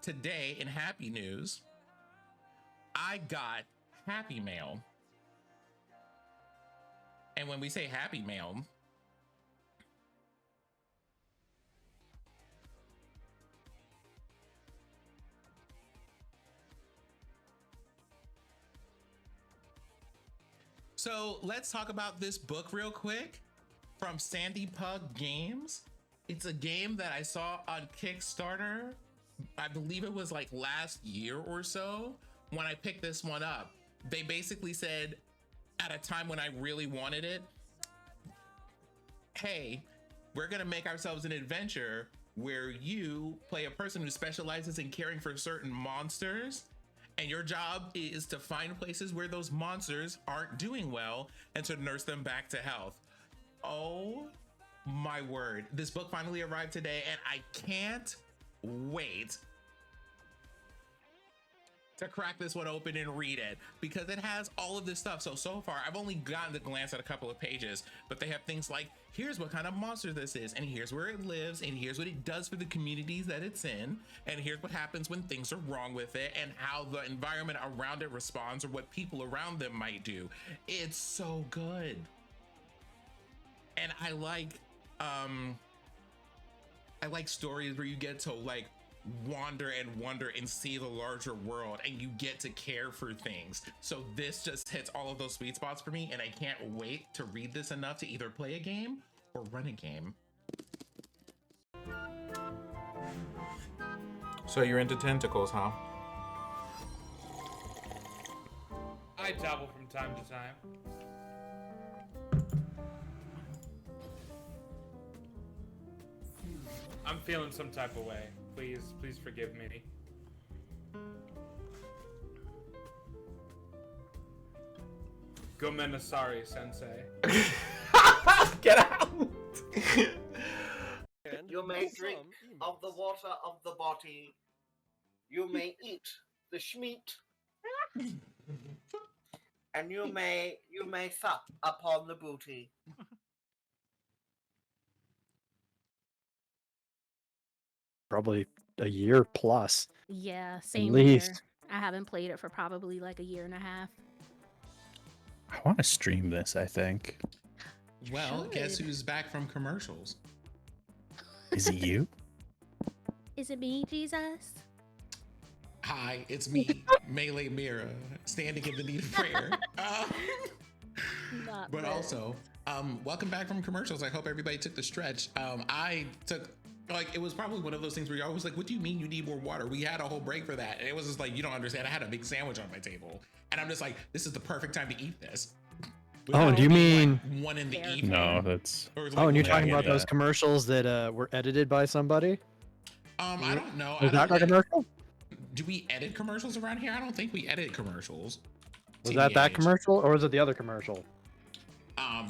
Today in happy news, I got Happy Mail. And when we say Happy Mail, so let's talk about this book real quick from Sandy Pug Games. It's a game that I saw on Kickstarter. I believe it was like last year or so when I picked this one up. They basically said at a time when I really wanted it, hey, we're gonna make ourselves an adventure where you play a person who specializes in caring for certain monsters, and your job is to find places where those monsters aren't doing well and to nurse them back to health. Oh my word. This book finally arrived today, and I can't wait to crack this one open and read it, because it has all of this stuff. So far I've only gotten to glance at a couple of pages, but they have things like, here's what kind of monster this is, and here's where it lives, and here's what it does for the communities that it's in, and here's what happens when things are wrong with it, and how the environment around it responds, or what people around them might do. It's so good. And I like stories where you get to like wander and wonder and see the larger world, and you get to care for things. So this just hits all of those sweet spots for me, and I can't wait to read this enough to either play a game or run a game. So you're into tentacles, huh? I dabble from time to time. I'm feeling some type of way. Please forgive me. Gomenasari sensei. Get out! You may drink of the water of the body. You may eat the schmeat. And you may sup upon the booty. Probably a year plus. Yeah, At same here. least. I haven't played it for probably like a year and a half. I want to stream this, I think. Well, guess who's back from commercials? Is it you? Is it me, Jesus? Hi, it's me, Meleemira, standing in the need of prayer. Not But this. also, welcome back from commercials. I hope everybody took the stretch. I took, like, it was probably one of those things where you're always like, what do you mean you need more water? We had a whole break for that. And it was just like, you don't understand. I had a big sandwich on my table. And I'm just like, this is the perfect time to eat this. Oh, do you mean... Like 1 in the evening? No, that's... Or it's Oh, like and you're 1 talking about a.m. those commercials that were edited by somebody? I don't know. Was that a commercial? Do we edit commercials around here? I don't think we edit commercials. Was that TBH. commercial, or was it the other commercial?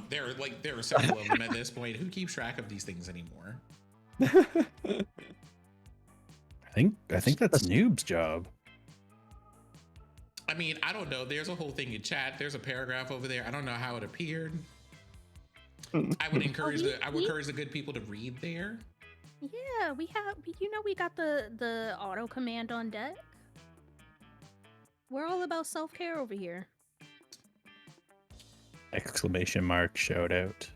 There are several of them at this point. Who keeps track of these things anymore? I think that's Noob's job. I mean, I don't know. There's a whole thing in chat. There's a paragraph over there. I don't know how it appeared. I would encourage the good people to read there. Yeah, we got the auto command on deck. We're all about self-care over here. Exclamation mark shout out.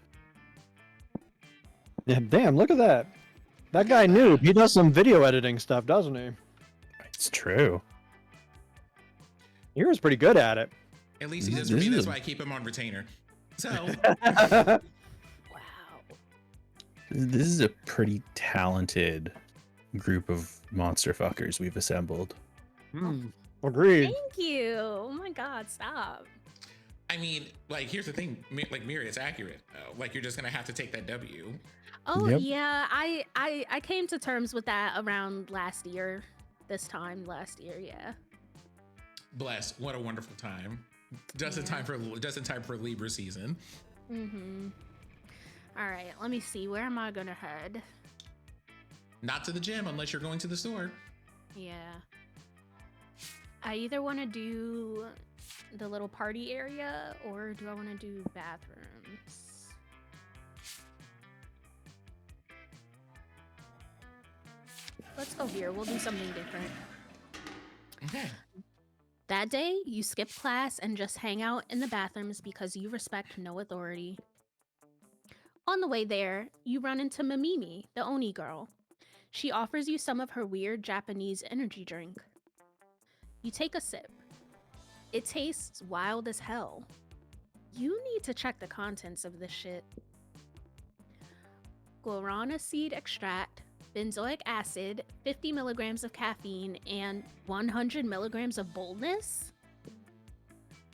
Yeah, damn, look at that. That guy Noob, he does some video editing stuff, doesn't he? It's true. He was pretty good at it. At least he does for me. That's why I keep him on retainer. So. This is a pretty talented group of monster fuckers we've assembled. Agreed. Thank you. Oh my God, stop. I mean, like, here's the thing. Like, Mira, it's accurate. Like, you're just gonna have to take that W. Oh yeah, I came to terms with that around last year. This time last year, yeah. Bless. What a wonderful time. Just in time for Libra season. Mm-hmm. All right, let me see. Where am I gonna head? Not to the gym unless you're going to the store. Yeah. I either want to do the little party area or do I want to do bathrooms? Let's go here. We'll do something different. Okay. That day, you skip class and just hang out in the bathrooms because you respect no authority. On the way there, you run into Meleemira, the Oni girl. She offers you some of her weird Japanese energy drink. You take a sip. It tastes wild as hell. You need to check the contents of this shit. Guarana seed extract, benzoic acid, 50 milligrams of caffeine, and 100 milligrams of boldness?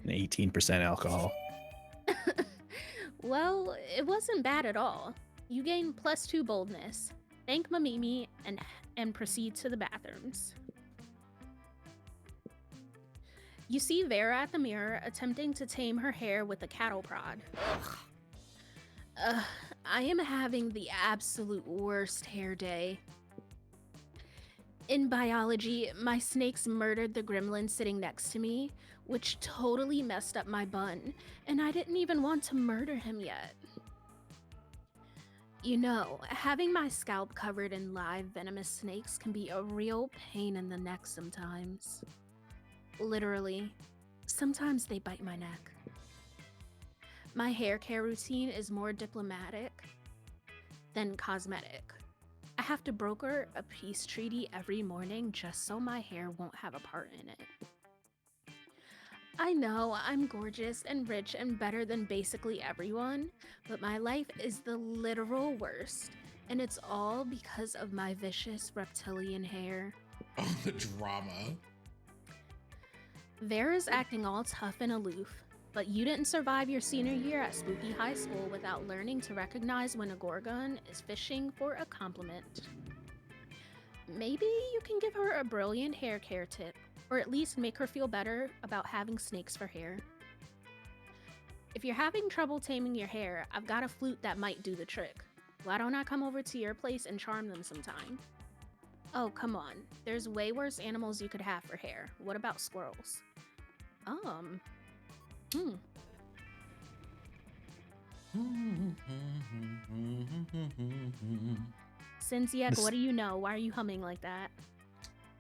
And 18% alcohol. Well, it wasn't bad at all. You gain +2 boldness. Thank Meleemira and proceed to the bathrooms. You see Vera at the mirror attempting to tame her hair with a cattle prod. I am having the absolute worst hair day. In biology, my snakes murdered the gremlin sitting next to me, which totally messed up my bun, and I didn't even want to murder him yet. You know, having my scalp covered in live venomous snakes can be a real pain in the neck sometimes. Literally, sometimes they bite my neck. My hair care routine is more diplomatic than cosmetic. I have to broker a peace treaty every morning just so my hair won't have a part in it. I know I'm gorgeous and rich and better than basically everyone, but my life is the literal worst, and it's all because of my vicious reptilian hair. Oh, the drama. Vera's acting all tough and aloof, but you didn't survive your senior year at Spooky High School without learning to recognize when a Gorgon is fishing for a compliment. Maybe you can give her a brilliant hair care tip, or at least make her feel better about having snakes for hair. If you're having trouble taming your hair, I've got a flute that might do the trick. Why don't I come over to your place and charm them sometime? Oh, come on. There's way worse animals you could have for hair. What about squirrels? Sinziak, what do you know? Why are you humming like that?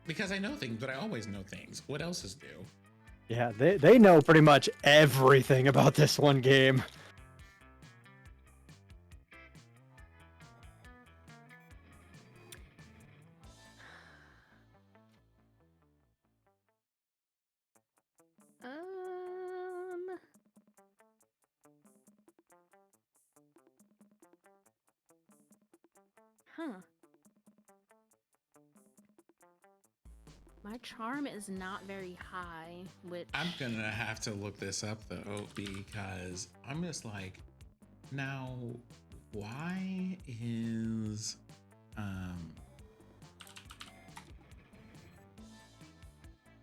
Because I know things, but I always know things. What else is new? Yeah, they know pretty much everything about this one game. My charm is not very high, which... I'm gonna have to look this up though, because I'm just like, now, why is,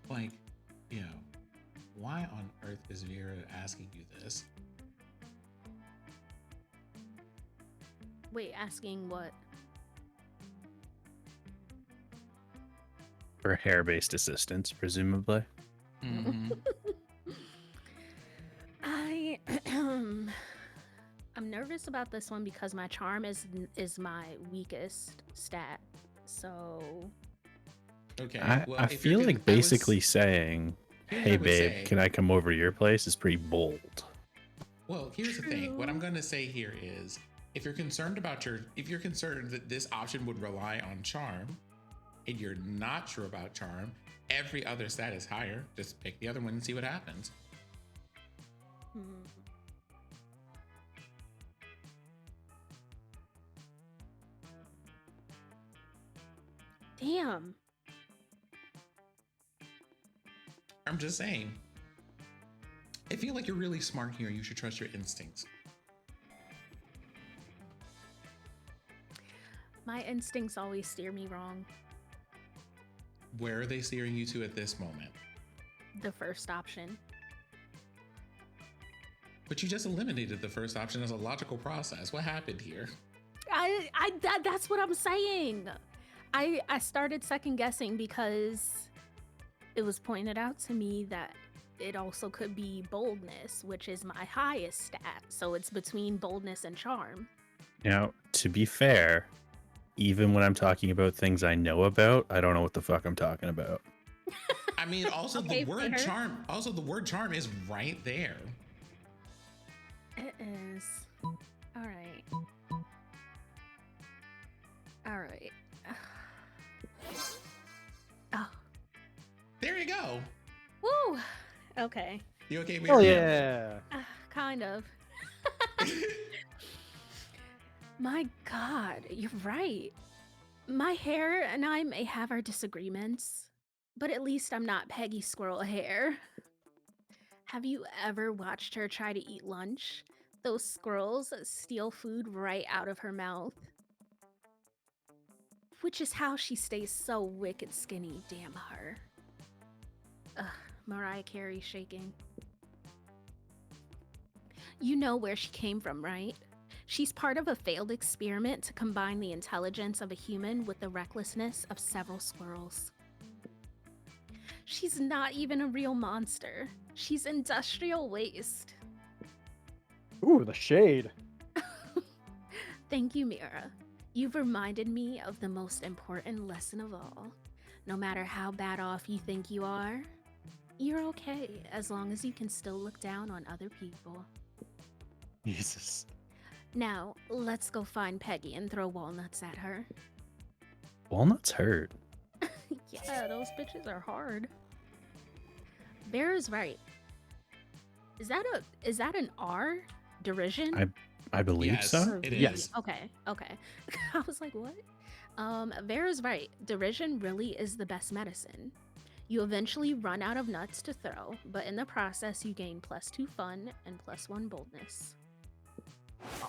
like, you know, why on earth is Vera asking you this? Wait, asking what? For hair-based assistance, presumably. Mm-hmm. I'm nervous about this one because my charm is my weakest stat. So Okay. I feel like basically saying, Here's Hey what I would babe, say. can I come over to your place? It's pretty bold. Well, here's the thing. What I'm going to say here is, if you're concerned that this option would rely on charm, and you're not sure about charm, every other stat is higher. Just pick the other one and see what happens. Damn. I'm just saying. I feel like you're really smart here. You should trust your instincts. My instincts always steer me wrong. Where are they steering you to at this moment? The first option. But you just eliminated the first option as a logical process. What happened here? That's what I'm saying. I started second guessing because it was pointed out to me that it also could be boldness, which is my highest stat. So it's between boldness and charm. Now, to be fair, even when I'm talking about things I know about, I don't know what the fuck I'm talking about. I mean, also Okay, the word fair. charm. Also, the word charm is right there. It is. All right. All right. Oh. There you go. Woo. Okay. You okay? Oh yeah. Kind of. My God, you're right. My hair and I may have our disagreements, but at least I'm not Peggy Squirrel Hair. Have you ever watched her try to eat lunch? Those squirrels steal food right out of her mouth. Which is how she stays so wicked skinny, damn her. Ugh, Mariah Carey shaking. You know where she came from, right? She's part of a failed experiment to combine the intelligence of a human with the recklessness of several squirrels. She's not even a real monster. She's industrial waste. Ooh, the shade. Thank you, Mira. You've reminded me of the most important lesson of all. No matter how bad off you think you are, you're okay as long as you can still look down on other people. Jesus. Now, let's go find Peggy and throw walnuts at her. Walnuts hurt. Yeah, those bitches are hard. Bear is right. Is that an R? Derision? I believe Yes, so. it Yes. is. Okay. I was like, what? Vera's right. Derision really is the best medicine. You eventually run out of nuts to throw, but in the process you gain +2 fun and +1 boldness.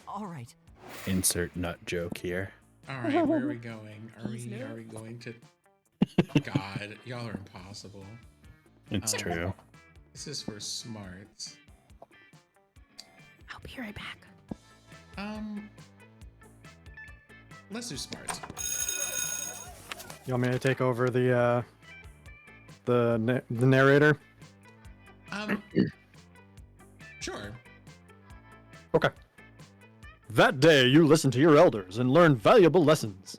All right. Insert nut joke here. All right, where are we going? Are we going to? God, y'all are impossible. It's true. This is for smarts. I'll be right back. Let's do smarts. You want me to take over the narrator? Sure. Okay. That day, you listened to your elders and learned valuable lessons.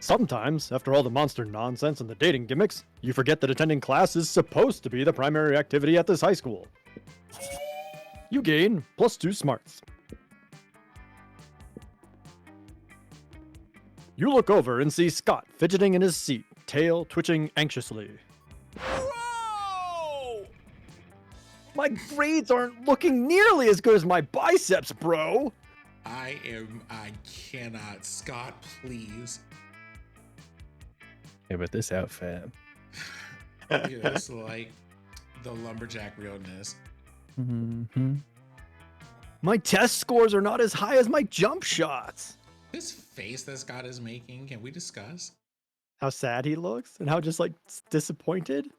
Sometimes, after all the monster nonsense and the dating gimmicks, you forget that attending class is supposed to be the primary activity at this high school. You gain +2 smarts. You look over and see Scott fidgeting in his seat, tail twitching anxiously. Whoa! My grades aren't looking nearly as good as my biceps, bro! I cannot. Scott, please. Yeah, but this outfit. It's like the lumberjack realness. Mm-hmm. My test scores are not as high as my jump shots. This face that Scott is making, can we discuss? How sad he looks and how just like disappointed.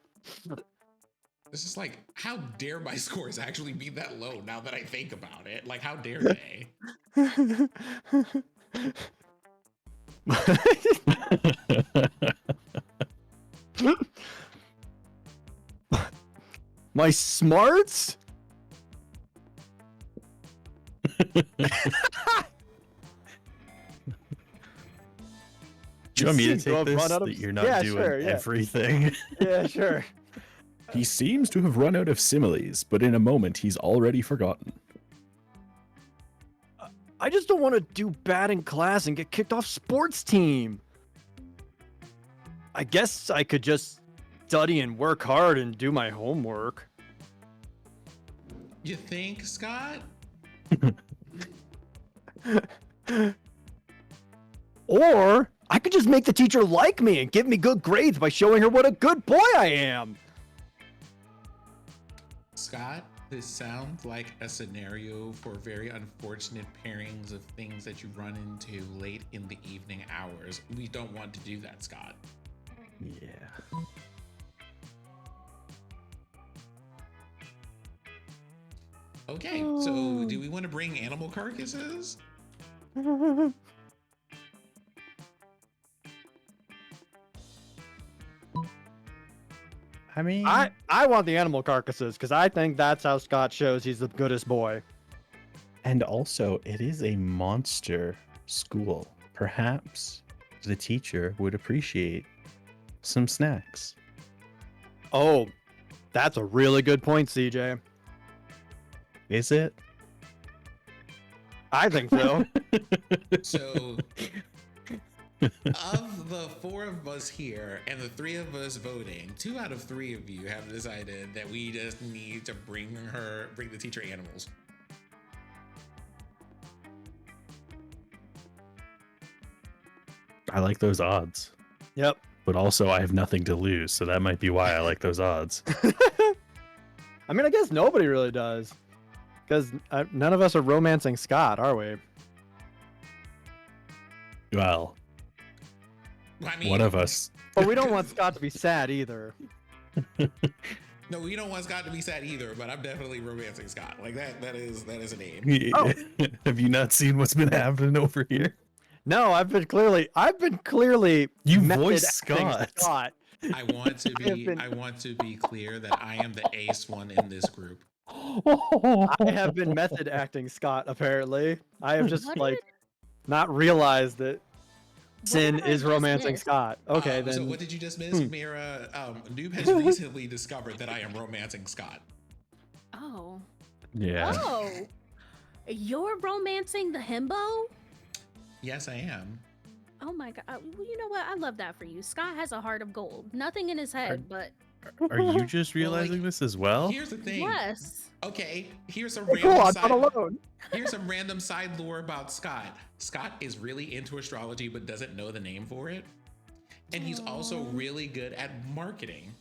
This is like, how dare my scores actually be that low now that I think about it? Like, how dare they? My smarts? Do you want me to Seems to take have this? run out of- That you're not Yeah, doing sure, yeah. everything. Yeah, sure. He seems to have run out of similes, but in a moment he's already forgotten. I just don't want to do bad in class and get kicked off sports team. I guess I could just study and work hard and do my homework. You think, Scott? Or I could just make the teacher like me and give me good grades by showing her what a good boy I am. Scott, this sounds like a scenario for very unfortunate pairings of things that you run into late in the evening hours. We don't want to do that, Scott. Yeah. Okay, so do we want to bring animal carcasses? I mean, I want the animal carcasses because I think that's how Scott shows he's the goodest boy. and also it is a monster school. Perhaps the teacher would appreciate some snacks. Oh, that's a really good point, CJ. Is it? I think so. So, of the 4 of us here and the 3 of us voting, 2 out of 3 of you have decided that we just need to bring the teacher animals. I like those odds. Yep. But also I have nothing to lose, so that might be why I like those odds. I mean, I guess nobody really does. Because none of us are romancing Scott, are we? Well, I mean, one of us. But we don't want Scott to be sad either. No, we don't want Scott to be sad either, but I'm definitely romancing Scott. Like that is a name. Oh. Have you not seen what's been happening over here? No, I've been clearly You method voiced acting Scott. I want to be clear that I am the ace one in this group. I have been method acting Scott, apparently. I have just not realized that Sin is romancing Scott. Okay, then. So what did you just miss, Mira? Noob has recently discovered that I am romancing Scott. Oh. Yeah. Oh. You're romancing the himbo? Yes, I am. Oh my god. Well, you know what? I love that for you. Scott has a heart of gold. Nothing in his head, but Are you just realizing this as well? Here's the thing. yes. Okay, here's some Cool, random I'm side. not alone. Here's some random side lore about Scott. Scott is really into astrology but doesn't know the name for it. And he's also really good at marketing.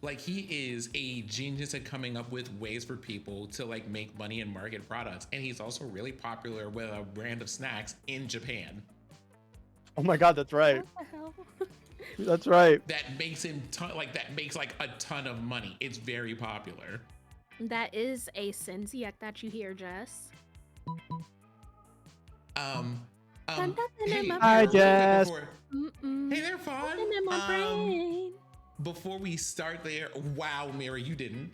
Like he is a genius at coming up with ways for people to like make money and market products. And he's also really popular with a brand of snacks in Japan. Oh my god, that's right. What the hell? That's right. That makes him makes like a ton of money. It's very popular. That is a Sinziak that you hear, Jess. Hey, Hi, Jess. Hey there, Fawn. Nothing in my brain. Before we start there, wow, Mira, you didn't.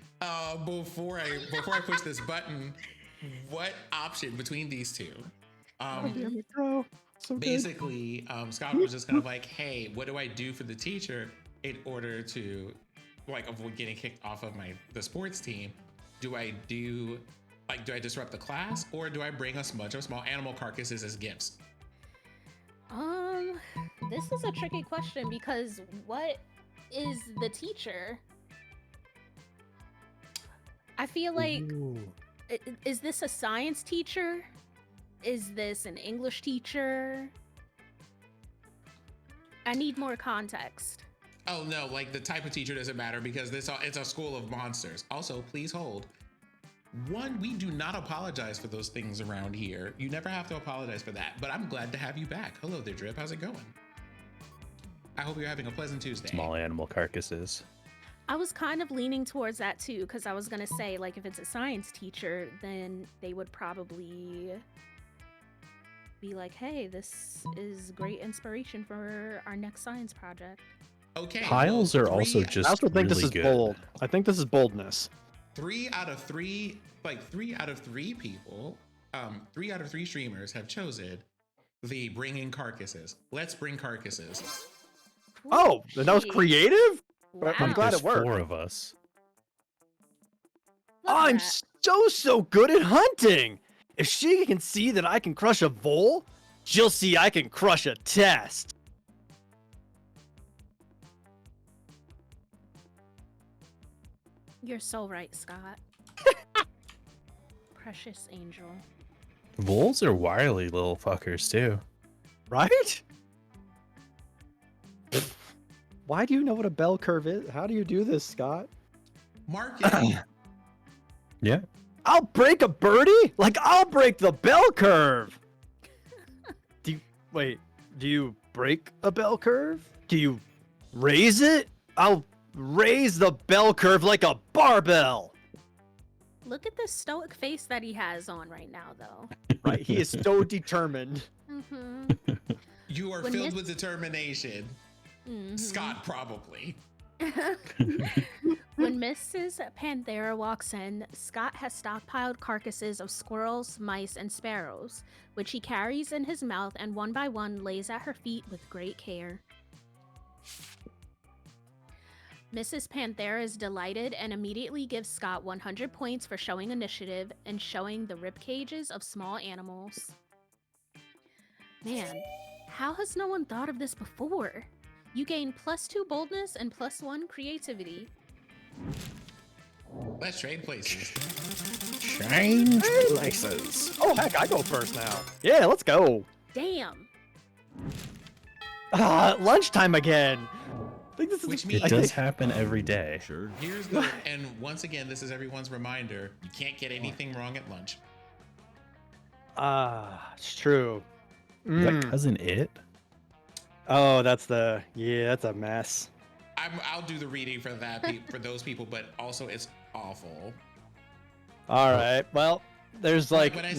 Before I push this button, what option between these two? So Basically, Scott was just kind of like, hey, what do I do for the teacher in order to like avoid getting kicked off of the sports team? Do I disrupt the class, or do I bring a bunch of small animal carcasses as gifts? This is a tricky question because what is the teacher? I feel like is this a science teacher? Is this an English teacher? I need more context. Oh no, like the type of teacher doesn't matter because it's a school of monsters. Also, please hold. 1, we do not apologize for those things around here. You never have to apologize for that, but I'm glad to have you back. Hello there, Drip. How's it going? I hope you're having a pleasant Tuesday. Small animal carcasses. I was kind of leaning towards that too, because I was gonna say, like, if it's a science teacher, then they would probably be like, hey, this is great inspiration for our next science project. Okay. Piles are also just I also think really this is good. bold. I think this is boldness. 3 out of 3 people, 3 out of 3 streamers have chosen the bringing carcasses. Let's bring carcasses. Oh, and that was creative? Wow. I'm glad There's it worked. 4 of us. I'm that. so good at hunting. If she can see that I can crush a vole, she'll see I can crush a test. You're so right, Scott. Precious angel. Voles are wily little fuckers too. Right? Why do you know what a bell curve is? How do you do this, Scott? Mark it. Yeah. I'll break a birdie? Like, I'll break the bell curve. Do you break a bell curve? Do you raise it? I'll raise the bell curve like a barbell. Look at the stoic face that he has on right now, though. Right? He is so determined. Mm-hmm. You are When filled Miss- with determination. Mhm. Scott, probably. When Mrs. Panthera walks in, Scott has stockpiled carcasses of squirrels, mice, and sparrows, which he carries in his mouth and one by one lays at her feet with great care. Mrs. Panthera is delighted and immediately gives Scott 100 points for showing initiative and showing the rib cages of small animals. Man, how has no one thought of this before? You gain +2 boldness and +1 creativity. Let's trade places. Change places. Oh, heck, I go first now. Yeah, let's go. Damn. Lunchtime again. I think this is Which It means does happen every day. Sure. here's the and once again, this is everyone's reminder. You can't get anything wrong at lunch. It's true. Is that cousin it? Oh, that's a mess. I'll do the reading for that for those people, but also it's awful. All right. Well, there's like when I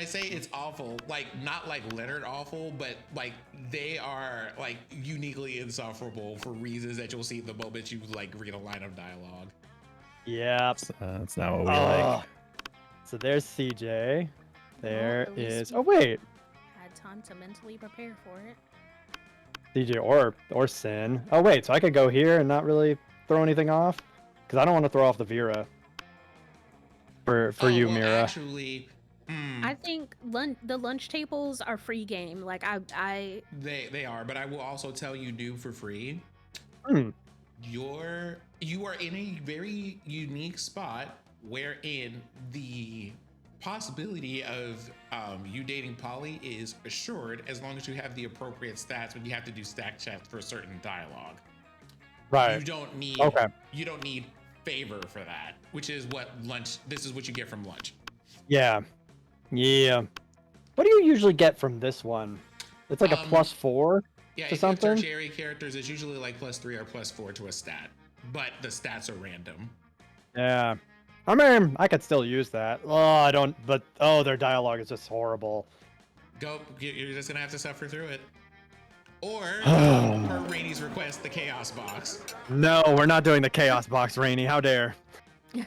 say it's awful, like not like Leonard awful, but like they are like uniquely insufferable for reasons that you'll see the moment you like read a line of dialogue. Yep. That's not what we like. So there's CJ. There at least is. we- Oh wait, Had time to mentally prepare for it. CJ or Sin. Oh wait, so I could go here and not really throw anything off, because I don't want to throw off the Vera. For you, well, Mira. Actually, I think the lunch tables are free game. Like I they are, but I will also tell you, Noob, for free. You are in a very unique spot wherein the possibility of you dating Polly is assured as long as you have the appropriate stats when you have to do stack checks for a certain dialogue. Right. You don't need you don't need favor for that, which is what this is what you get from lunch. Yeah. What do you usually get from this one? It's like a +4 Yeah, to if something. you have tertiary characters, it's usually like +3 or +4 to a stat, but the stats are random. Yeah. I mean, I could still use that. Oh, I don't. But their dialogue is just horrible. You're just gonna have to suffer through it. Or, per Rainy's request, the Chaos Box. No, we're not doing the chaos box, Rainy. How dare? Now,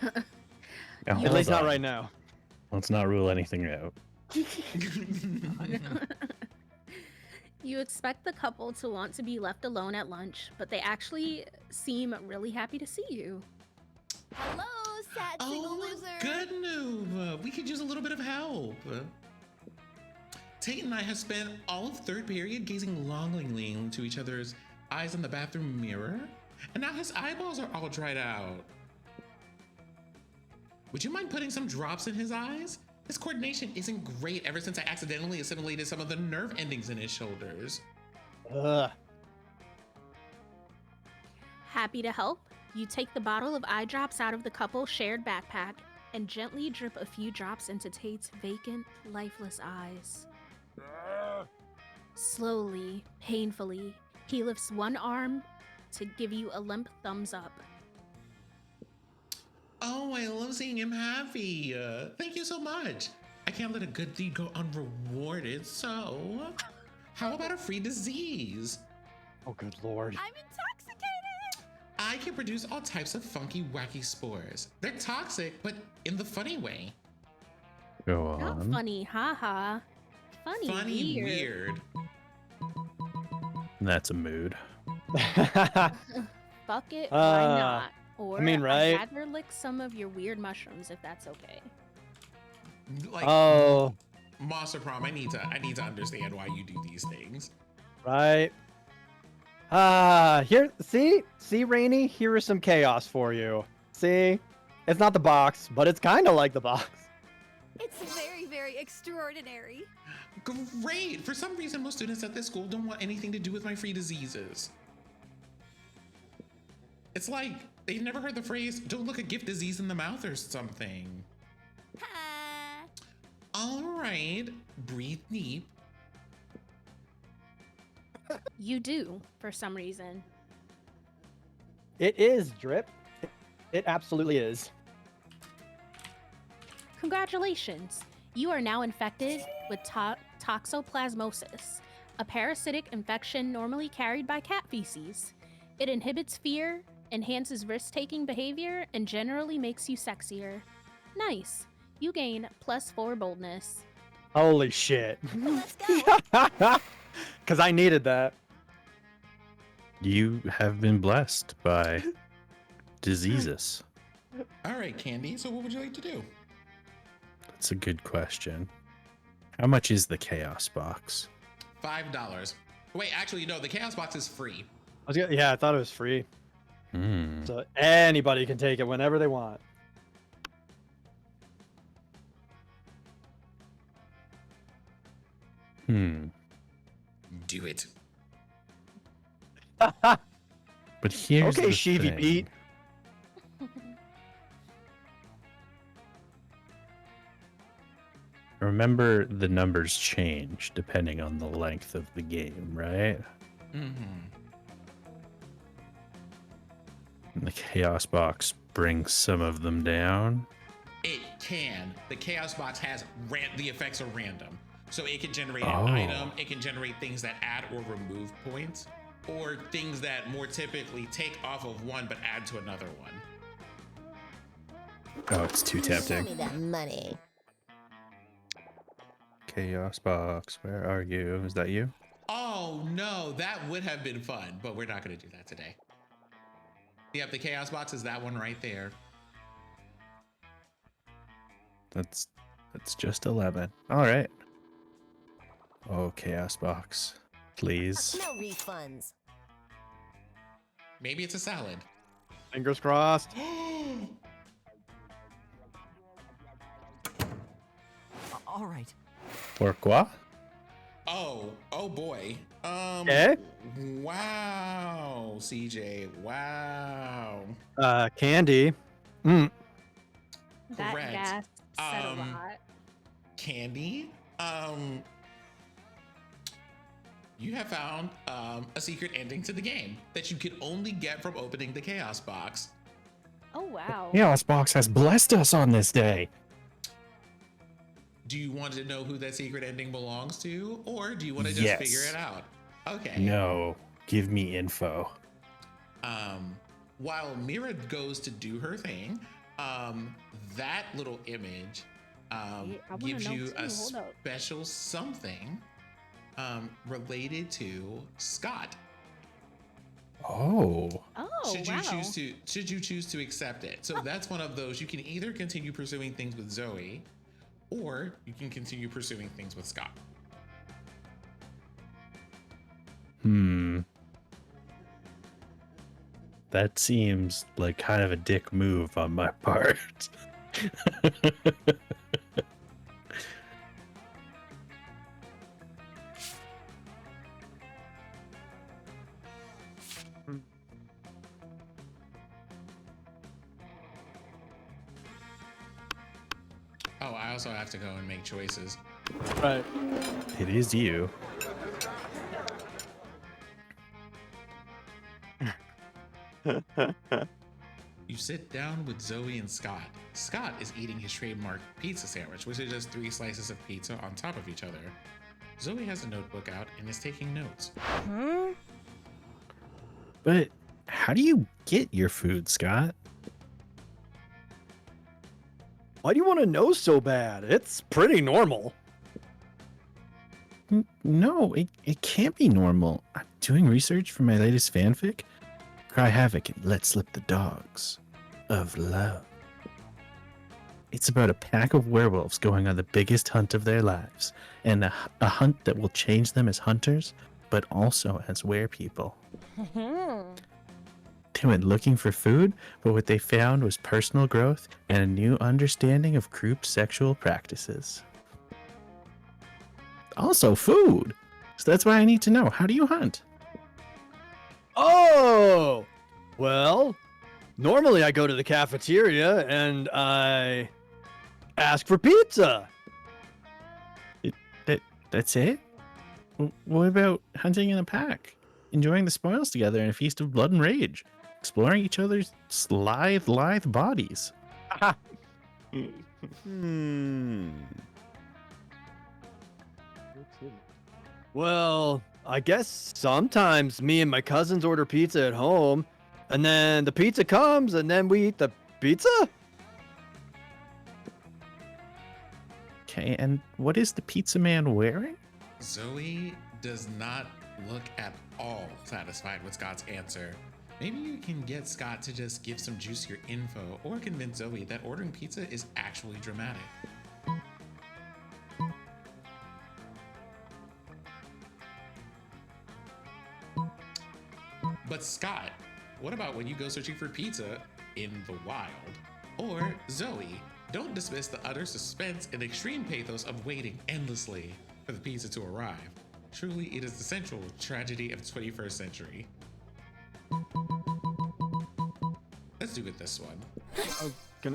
At hold least not on. right now. Let's not rule anything out. You expect the couple to want to be left alone at lunch, but they actually seem really happy to see you. Hello, sad single loser. Good Noob. We could use a little bit of help. Tate and I have spent all of third period gazing longingly into each other's eyes in the bathroom mirror, and now his eyeballs are all dried out. Would you mind putting some drops in his eyes? His coordination isn't great ever since I accidentally assimilated some of the nerve endings in his shoulders. Ugh. Happy to help, you take the bottle of eye drops out of the couple's shared backpack and gently drip a few drops into Tate's vacant, lifeless eyes. Slowly, painfully, he lifts one arm to give you a limp thumbs up. Oh, I love seeing him happy. Thank you so much. I can't let a good deed go unrewarded, so how about a free disease? Oh, good lord. I'm intoxicated. I can produce all types of funky, wacky spores. They're toxic, but in the funny way. Go Not on. funny, haha. Funny, weird. That's a mood. Fuck it, why not? Or I mean, right? I'd rather lick some of your weird mushrooms if that's okay. Like, Oh, Monster Prom, I need to understand why you do these things. right. Here, see, Rainy. Here is some chaos for you. See, it's not the box, but it's kind of like the box. It's very, very extraordinary. Great. For some reason, most students at this school don't want anything to do with my free diseases. It's like they've never heard the phrase, don't look a gift disease in the mouth or something. All right, breathe deep. You do, for some reason. It is drip. It absolutely is. Congratulations. You are now infected with toxoplasmosis, a parasitic infection normally carried by cat feces. It inhibits fear, enhances risk-taking behavior, and generally makes you sexier. Nice. You gain +4 boldness. Holy shit. Let's go. Because I needed that. You have been blessed by diseases. All right, Candy. So what would you like to do? That's a good question. How much is the chaos box? $5. Wait, actually, no. The chaos box is free. Yeah, I thought it was free. Hmm. So anybody can take it whenever they want. Do it. But here's Okay, the Sheevy thing. Pete. Remember, the numbers change depending on the length of the game, right? Mm-hmm. And the chaos box brings some of them down. It can. The chaos box has the effects are random. So it can generate Oh. an item, it can generate things that add or remove points, or things that more typically take off of one but add to another one. Oh, it's too tempting. Show me that money. Chaos box, where are you? Is that you? Oh no, that would have been fun, but we're not going to do that today. Yep, the chaos box is that one right there. That's just 11. All right. Oh, chaos box, please. No refunds. Maybe it's a salad. Fingers crossed. All right. Pourquoi? Oh boy. Eh? Wow, CJ. Wow. Candy. That Correct. gas said a lot. Candy. You have found a secret ending to the game that you could only get from opening the chaos box. Oh wow. Chaos box has blessed us on this day. Do you want to know who that secret ending belongs to, or do you want to just Yes. figure it out? Okay. No, give me info. While Mira goes to do her thing, that little image I wanna gives know you too. a Hold up. special something related to Scott. Oh. Oh Should you wow. choose to accept it. So that's one of those. You can either continue pursuing things with Zoe, or you can continue pursuing things with Scott. That seems like kind of a dick move on my part. Oh, I also have to go and make choices. Right. It is you. You sit down with Zoe and Scott. Scott is eating his trademark pizza sandwich, which is just 3 slices of pizza on top of each other. Zoe has a notebook out and is taking notes. But how do you get your food, Scott? Why do you want to know so bad? It's pretty normal. No, it can't be normal. I'm doing research for my latest fanfic. Cry havoc and let slip the dogs. of Love. It's about a pack of werewolves going on the biggest hunt of their lives, and a hunt that will change them as hunters, but also as werepeople. They went looking for food, but what they found was personal growth and a new understanding of group sexual practices. Also, food! So that's why I need to know, how do you hunt? Oh! Well, normally I go to the cafeteria and I ask for pizza. That's it? What about hunting in a pack? Enjoying the spoils together in a feast of blood and rage? Exploring each other's lithe bodies? Well, I guess sometimes me and my cousins order pizza at home, and then the pizza comes, and then we eat the pizza? Okay, and what is the pizza man wearing? Zoe does not look at all satisfied with Scott's answer. Maybe you can get Scott to just give some juicier info or convince Zoe that ordering pizza is actually dramatic. But Scott, what about when you go searching for pizza in the wild? Or Zoe, don't dismiss the utter suspense and extreme pathos of waiting endlessly for the pizza to arrive. Truly, it is the central tragedy of the 21st century. Let's do it this one.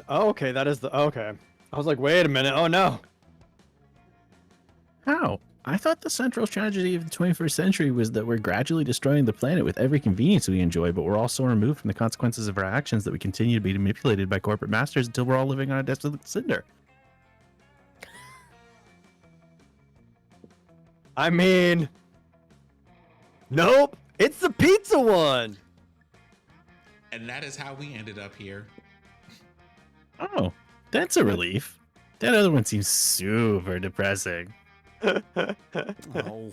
Oh, okay, that is the... Okay. I was like, wait a minute. Oh, no. How? I thought the central tragedy of the 21st century was that we're gradually destroying the planet with every convenience we enjoy, but we're all so removed from the consequences of our actions that we continue to be manipulated by corporate masters until we're all living on a desolate cinder. I mean... Nope! It's the pizza one! And that is how we ended up here. Oh, that's a relief. That other one seems super depressing. Oh.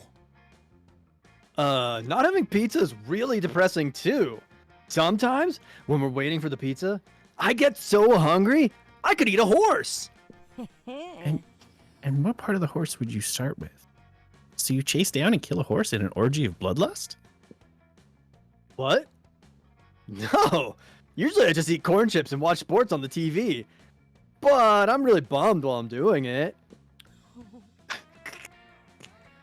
Not having pizza is really depressing too. Sometimes, when we're waiting for the pizza, I get so hungry, I could eat a horse. And what part of the horse would you start with? So you chase down and kill a horse in an orgy of bloodlust? What? No. Usually I just eat corn chips and watch sports on the TV. But I'm really bummed while I'm doing it.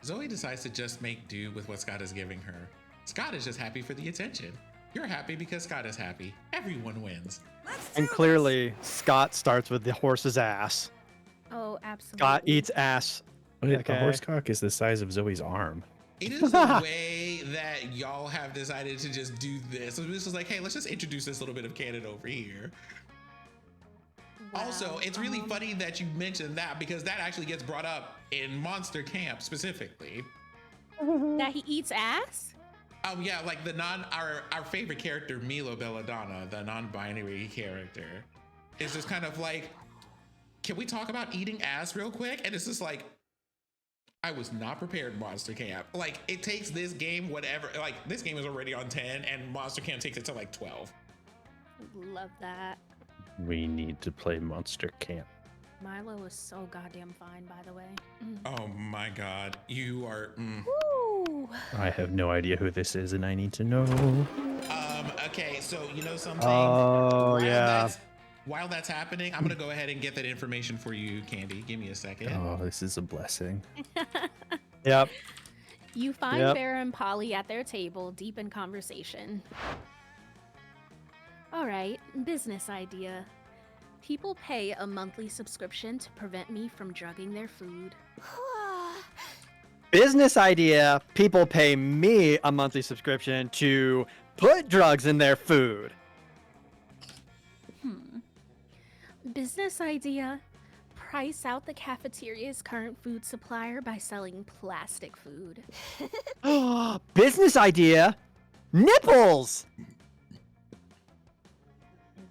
Zoe decides to just make do with what Scott is giving her. Scott is just happy for the attention. You're happy because Scott is happy. Everyone wins. And clearly, Scott starts with the horse's ass. Oh, absolutely. Scott eats ass. The horse cock is the size of Zoe's arm. It is the way that y'all have decided to just do this. So this is like, hey, let's just introduce this little bit of canon over here. Wow. Also, it's really funny that you mentioned that because that actually gets brought up in Monster Camp specifically. That he eats ass? Yeah, like our favorite character, Milo Belladonna, the non-binary character, is just kind of like, can we talk about eating ass real quick? And it's just like, I was not prepared, Monster Camp. Like, it takes this game, whatever, like, this game is already on 10, and Monster Camp takes it to like 12. Love that. We need to play Monster Camp. Milo is so goddamn fine, by the way. Oh my god, you are... Woo! I have no idea who this is, and I need to know. Okay, so you know something? Oh, yeah. While that's happening, I'm gonna go ahead and get that information for you, Candy. Give me a second. Oh, this is a blessing. Yep. You find Farrah and Polly at their table, deep in conversation. All right, business idea. People pay a monthly subscription to prevent me from drugging their food. Business idea. People pay me a monthly subscription to put drugs in their food. Business idea. Price out the cafeteria's current food supplier by selling plastic food. Business idea. Nipples.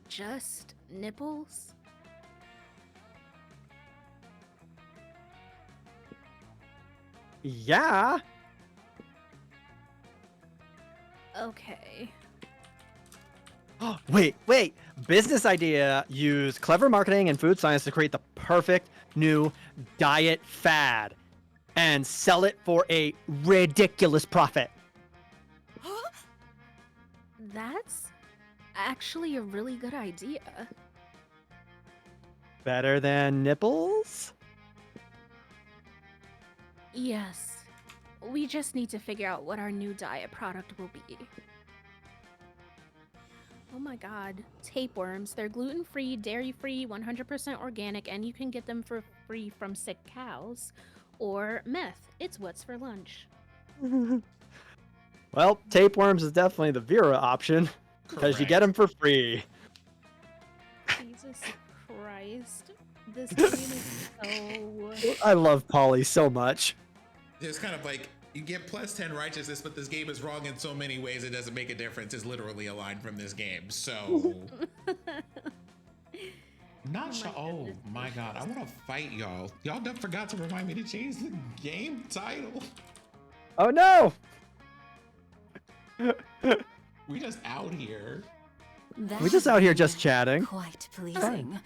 Just nipples? Yeah. Okay. Wait. Business idea. Use clever marketing and food science to create the perfect new diet fad and sell it for a ridiculous profit. That's actually a really good idea. Better than nipples? Yes. We just need to figure out what our new diet product will be. Oh my god. Tapeworms. They're gluten-free, dairy-free, 100% organic, and you can get them for free from sick cows. Or meth. It's what's for lunch. Well, tapeworms is definitely the Vera option because you get them for free. Jesus Christ. This game is so... I love Polly so much. It's kind of like you get plus 10 righteousness, but this game is wrong in so many ways it doesn't make a difference. Is literally a line from this game. So not sure. Oh my god, I want to fight y'all. Y'all done forgot to remind me to change the game title. Oh no! We just out here. We just out here just chatting. Quite pleasing.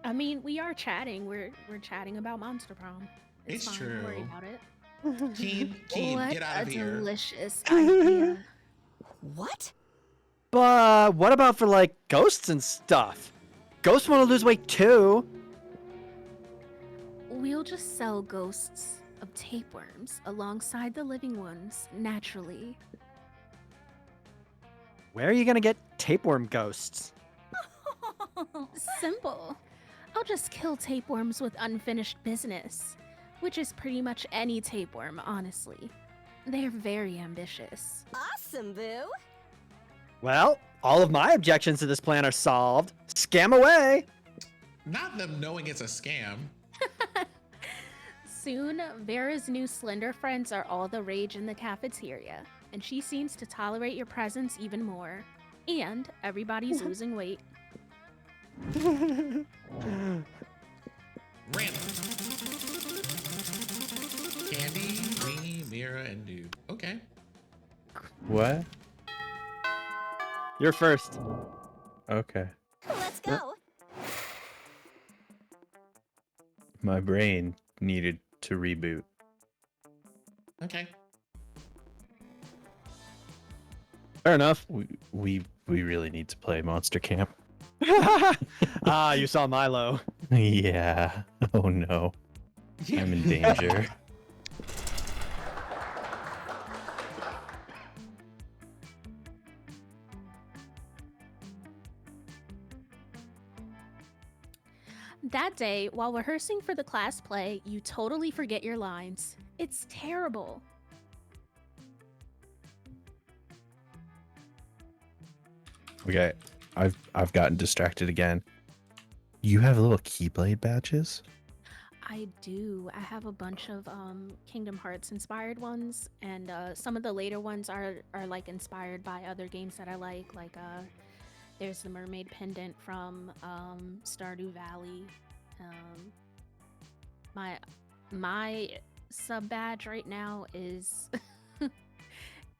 I mean, we are chatting. We're chatting about Monster Prom. It's fine, true. Don't worry about it. Keen, What get out of a here. delicious idea. What? But what about for like ghosts and stuff? Ghosts want to lose weight too. We'll just sell ghosts of tapeworms alongside the living ones, naturally. Where are you gonna get tapeworm ghosts? Simple. I'll just kill tapeworms with unfinished business, which is pretty much any tapeworm, honestly. They're very ambitious. Awesome, boo. Well, all of my objections to this plan are solved. Scam away! Not them knowing it's a scam. Soon, Vera's new slender friends are all the rage in the cafeteria, and she seems to tolerate your presence even more. And everybody's losing weight. Random. Candy, Meleemira, and Noob. Okay. What? You're first. Okay. Let's go. My brain needed to reboot. Okay. Fair enough. We really need to play Monster Camp. You saw Milo. Yeah. Oh no. I'm in danger. That day, while rehearsing for the class play, you totally forget your lines. It's terrible. Okay. I've gotten distracted again. You have little Keyblade badges? I do. I have a bunch of Kingdom Hearts inspired ones, and some of the later ones are like inspired by other games that I like there's the mermaid pendant from Stardew Valley. My sub badge right now is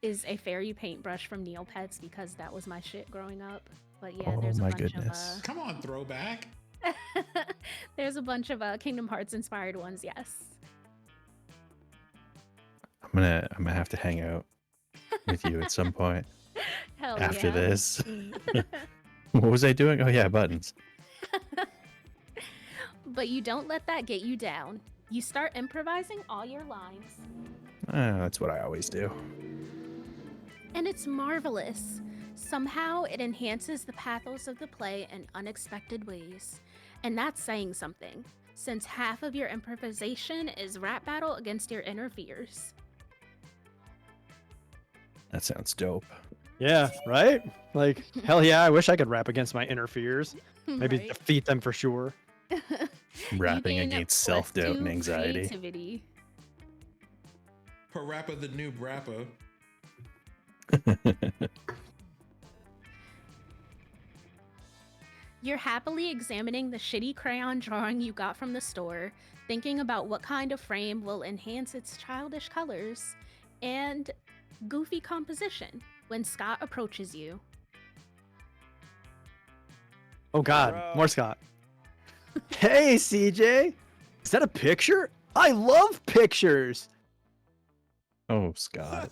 is a fairy paintbrush from Neopets because that was my shit growing up. But yeah, there's a bunch of Come on, throwback. there's a bunch of Kingdom Hearts inspired ones, yes. I'm gonna have to hang out with you at some point. Hell after yeah. this. What was I doing? Oh yeah, buttons. But you don't let that get you down. You start improvising all your lines. That's what I always do. And it's marvelous. Somehow it enhances the pathos of the play in unexpected ways. And that's saying something, since half of your improvisation is rap battle against your inner fears. That sounds dope. Yeah, right? Like, hell yeah, I wish I could rap against my inner fears. Maybe Right. defeat them for sure. Rapping gain a against self-doubt +2 and anxiety. creativity. Parappa the Noob rapper. You're happily examining the shitty crayon drawing you got from the store, thinking about what kind of frame will enhance its childish colors and goofy composition when Scott approaches you. Oh God, more Scott. Hey CJ, is that a picture? I love pictures. Oh, Scott.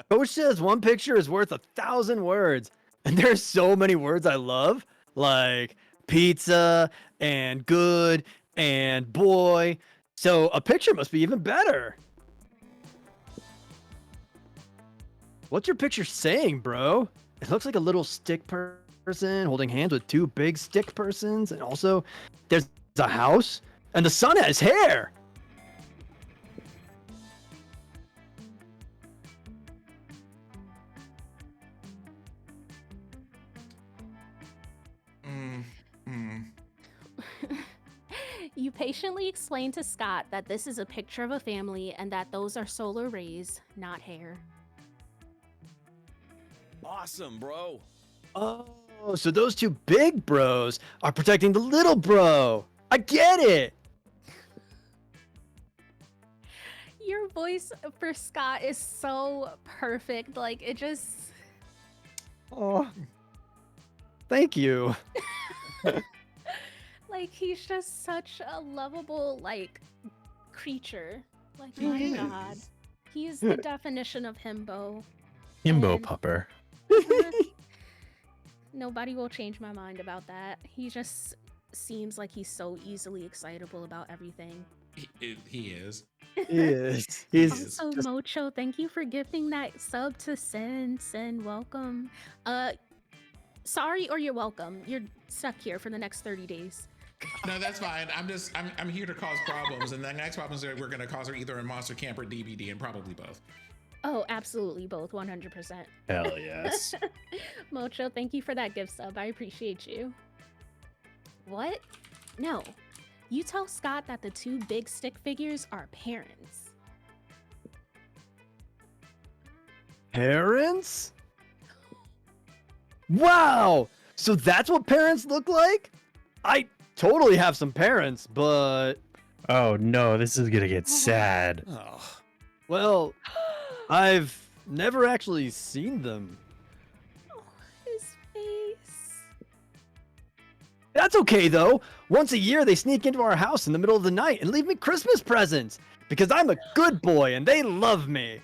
Coach says one picture is worth 1,000 words, and there's so many words I love, like pizza and good and boy. So a picture must be even better. What's your picture saying, bro? It looks like a little stick person holding hands with two big stick persons, and also there's a house, and the sun has hair. You patiently explain to Scott that this is a picture of a family and that those are solar rays, not hair. Awesome, bro. Oh, so those two big bros are protecting the little bro. I get it. Your voice for Scott is so perfect. Like, it just. Oh, thank you. Like, he's just such a lovable, like, creature. Like, He my is. God. He is the definition of himbo. Himbo And- pupper. Nobody will change my mind about that. He just seems like he's so easily excitable about everything. He is. He is. He's Also, just- Mocho, thank you for gifting that sub to Sin. Sin, welcome. Sorry or you're welcome. You're stuck here for the next 30 days. No, that's fine. I'm here to cause problems, and the next problems that we're gonna cause are either in Monster Camp or DBD, and probably both. Oh, absolutely, both, 100%. Hell yes. Mocho, thank you for that gift sub. I appreciate you. What? No. You tell Scott that the two big stick figures are parents. Parents? Wow! So that's what parents look like? I totally have some parents, but... Oh no, this is gonna get sad. Well, I've never actually seen them. His face. That's okay though. Once a year they sneak into our house in the middle of the night and leave me Christmas presents because I'm a good boy and they love me.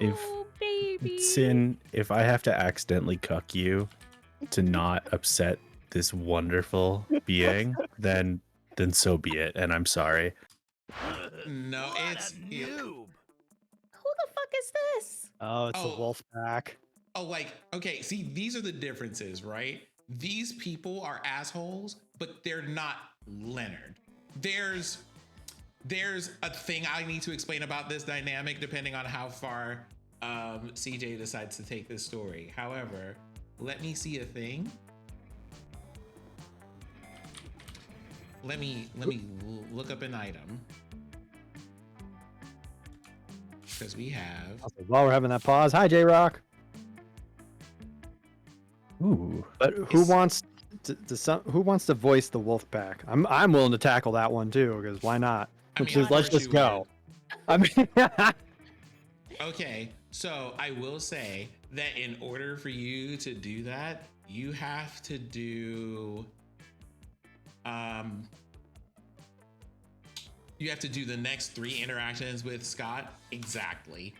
If baby. Sin, if I have to accidentally cuck you to not upset this wonderful being, then so be it, and I'm sorry. No, it's Who the fuck is this? Oh, it's the wolf pack. Oh, like, okay, see, these are the differences, right? These people are assholes, but they're not Leonard. There's a thing I need to explain about this dynamic depending on how far CJ decides to take this story. However, let me see a thing. Let me look up an item. Because we have... While we're having that pause, hi J-Rock. Ooh. But who wants who wants to voice the wolf pack? I'm willing to tackle that one too, because why not? Let's just go. I mean Okay, so I will say that in order for you to do that, you have to do the next 3 interactions with Scott exactly.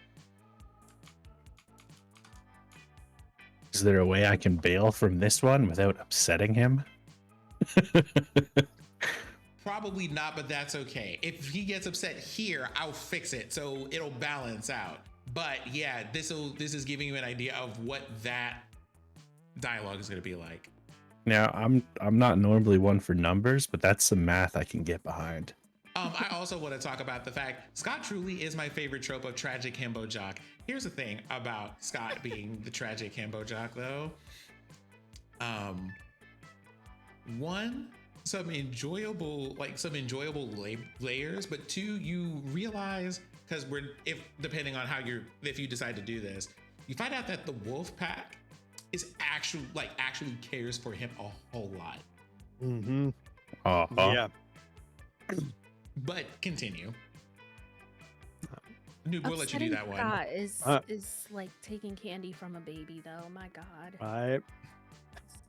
Is there a way I can bail from this one without upsetting him? Probably not, but that's okay. If he gets upset here, I'll fix it so it'll balance out. But yeah, this is giving you an idea of what that dialogue is going to be like. Now, I'm not normally one for numbers, but that's some math I can get behind. I also want to talk about the fact Scott truly is my favorite trope of tragic himbo jock. Here's the thing about Scott being the tragic himbo jock, though. One, some enjoyable layers, but 2, you realize, because depending on if you decide to do this, you find out that the wolf pack is actually cares for him a whole lot. Mm-hmm. Uh-huh. Yeah. But continue. Noob, we'll let you do Upsetting that one. Scott Uh, is like taking candy from a baby, though. My God. Right.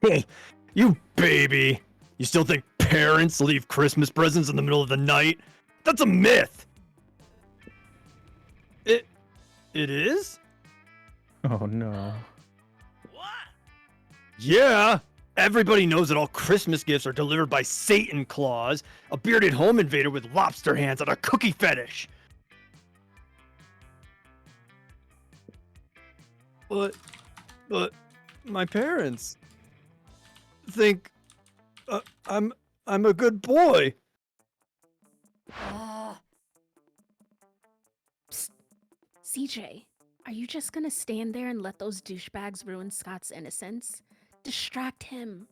Hey, you baby! You still think parents leave Christmas presents in the middle of the night? That's a myth! It is? Oh no. Yeah! Everybody knows that all Christmas gifts are delivered by Satan Claus, a bearded home invader with lobster hands and a cookie fetish! But my parents think I'm a good boy. Psst. CJ, are you just gonna stand there and let those douchebags ruin Scott's innocence? Distract him.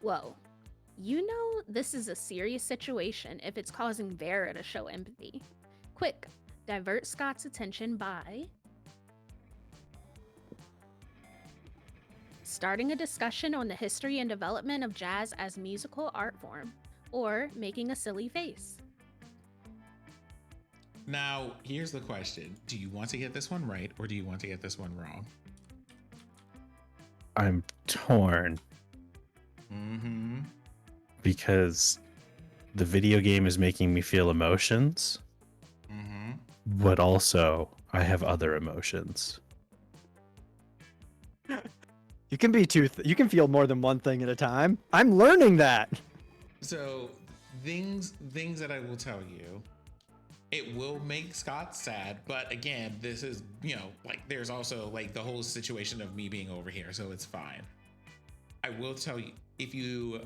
Whoa. You know this is a serious situation if it's causing Vera to show empathy. Quick, divert Scott's attention by starting a discussion on the history and development of jazz as musical art form, or making a silly face. Now, here's the question. Do you want to get this one right or do you want to get this one wrong? I'm torn Mm-hmm. because the video game is making me feel emotions, Mm-hmm. but also I have other emotions. You can be you can feel more than one thing at a time. I'm learning that. So things that I will tell you, it will make Scott sad, but again, this is, like there's also like the whole situation of me being over here, so it's fine. I will tell you,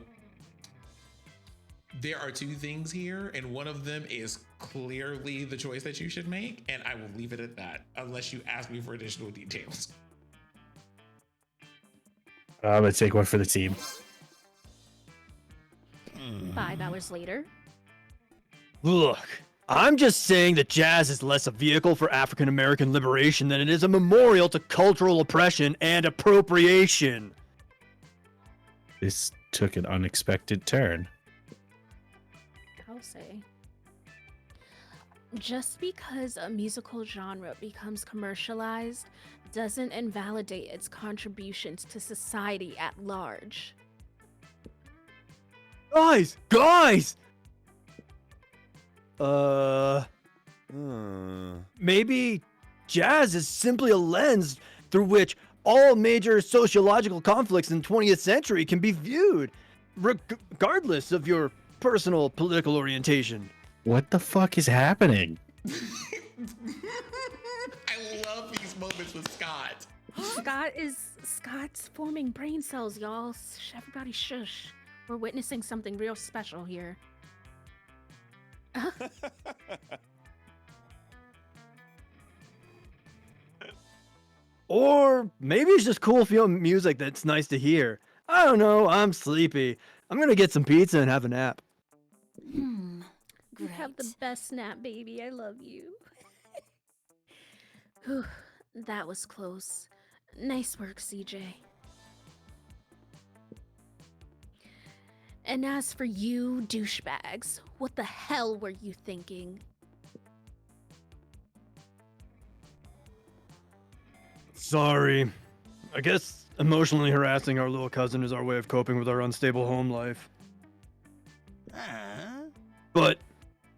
there are two things here, and one of them is clearly the choice that you should make, and I will leave it at that unless you ask me for additional details. I'm gonna take one for the team. 5 hours later. Look, I'm just saying that jazz is less a vehicle for African American liberation than it is a memorial to cultural oppression and appropriation. This took an unexpected turn. I'll say. Just because a musical genre becomes commercialized doesn't invalidate its contributions to society at large. Guys! Maybe jazz is simply a lens through which all major sociological conflicts in the 20th century can be viewed, regardless of your personal political orientation. What the fuck is happening? I love these moments with Scott. Scott's forming brain cells, y'all. Everybody shush. We're witnessing something real special here. Or maybe it's just cool feeling music that's nice to hear. I don't know, I'm sleepy. I'm gonna get some pizza and have a nap. You have the best nap, baby. I love you. Whew, that was close. Nice work, CJ. And as for you, douchebags, what the hell were you thinking? Sorry. I guess emotionally harassing our little cousin is our way of coping with our unstable home life. But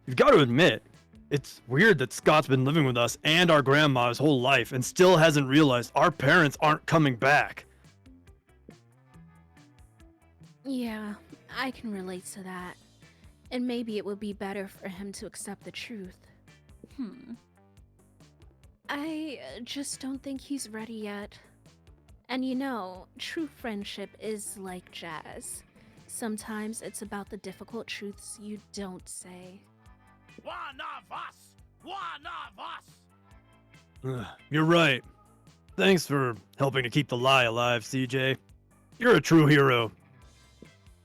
you've got to admit, it's weird that Scott's been living with us and our grandma his whole life and still hasn't realized our parents aren't coming back. Yeah, I can relate to that. And maybe it would be better for him to accept the truth. I just don't think he's ready yet. And true friendship is like jazz. Sometimes it's about the difficult truths you don't say. One of us! One of us! You're right. Thanks for helping to keep the lie alive, CJ. You're a true hero.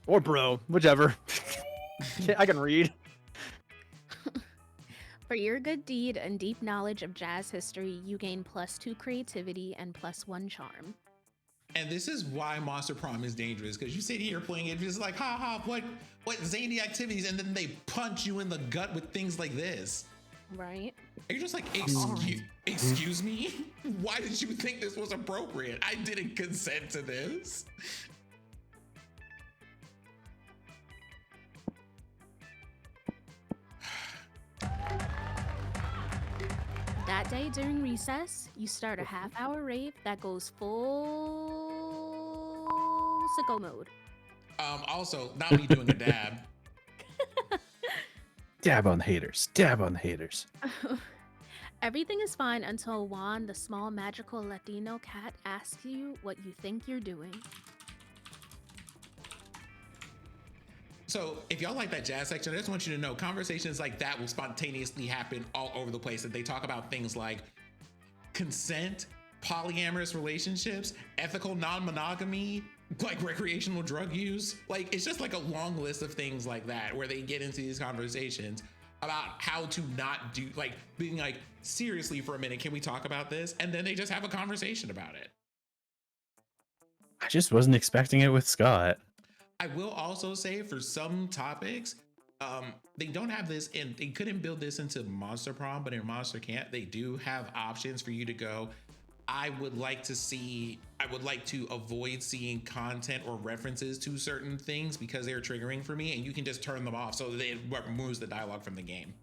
Or bro, whichever. I can read. For your good deed and deep knowledge of jazz history, you gain +2 creativity and +1 charm. And this is why Monster Prom is dangerous, because you sit here playing it just like, ha ha, what zany activities, and then they punch you in the gut with things like this. Right. And you're just like, Alright. excuse me? Why did you think this was appropriate? I didn't consent to this. That day during recess, you start a half-hour rave that goes full sicko mode. Also, not me doing a dab. Dab on the haters. Dab on the haters. Everything is fine until Juan, the small magical Latino cat, asks you what you think you're doing. So if y'all like that jazz section, I just want you to know conversations like that will spontaneously happen all over the place. And they talk about things like consent, polyamorous relationships, ethical non-monogamy, like recreational drug use. Like, it's just like a long list of things like that where they get into these conversations about how to not do, like being like, seriously for a minute, can we talk about this? And then they just have a conversation about it. I just wasn't expecting it with Scott. I will also say for some topics, they don't have this, and they couldn't build this into Monster Prom, but in Monster Camp, they do have options for you to go, I would like to avoid seeing content or references to certain things because they're triggering for me, and you can just turn them off so that it removes the dialogue from the game.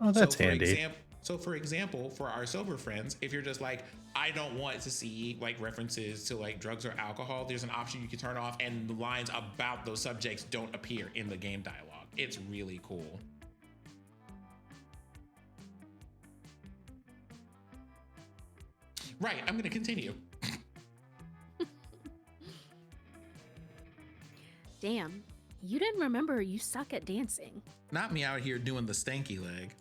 Oh, that's handy. So for example, for our sober friends, if you're just like, I don't want to see like references to like drugs or alcohol, there's an option you can turn off and the lines about those subjects don't appear in the game dialogue. It's really cool. Right, I'm gonna continue. Damn, you didn't remember you suck at dancing. Not me out here doing the stanky leg.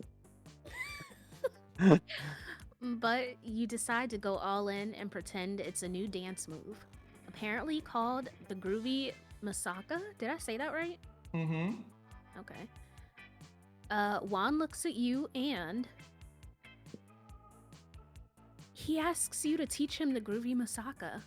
But you decide to go all in and pretend it's a new dance move. Apparently called the Groovy Masaka. Did I say that right? Mm-hmm. Okay. Juan looks at you and he asks you to teach him the Groovy Masaka.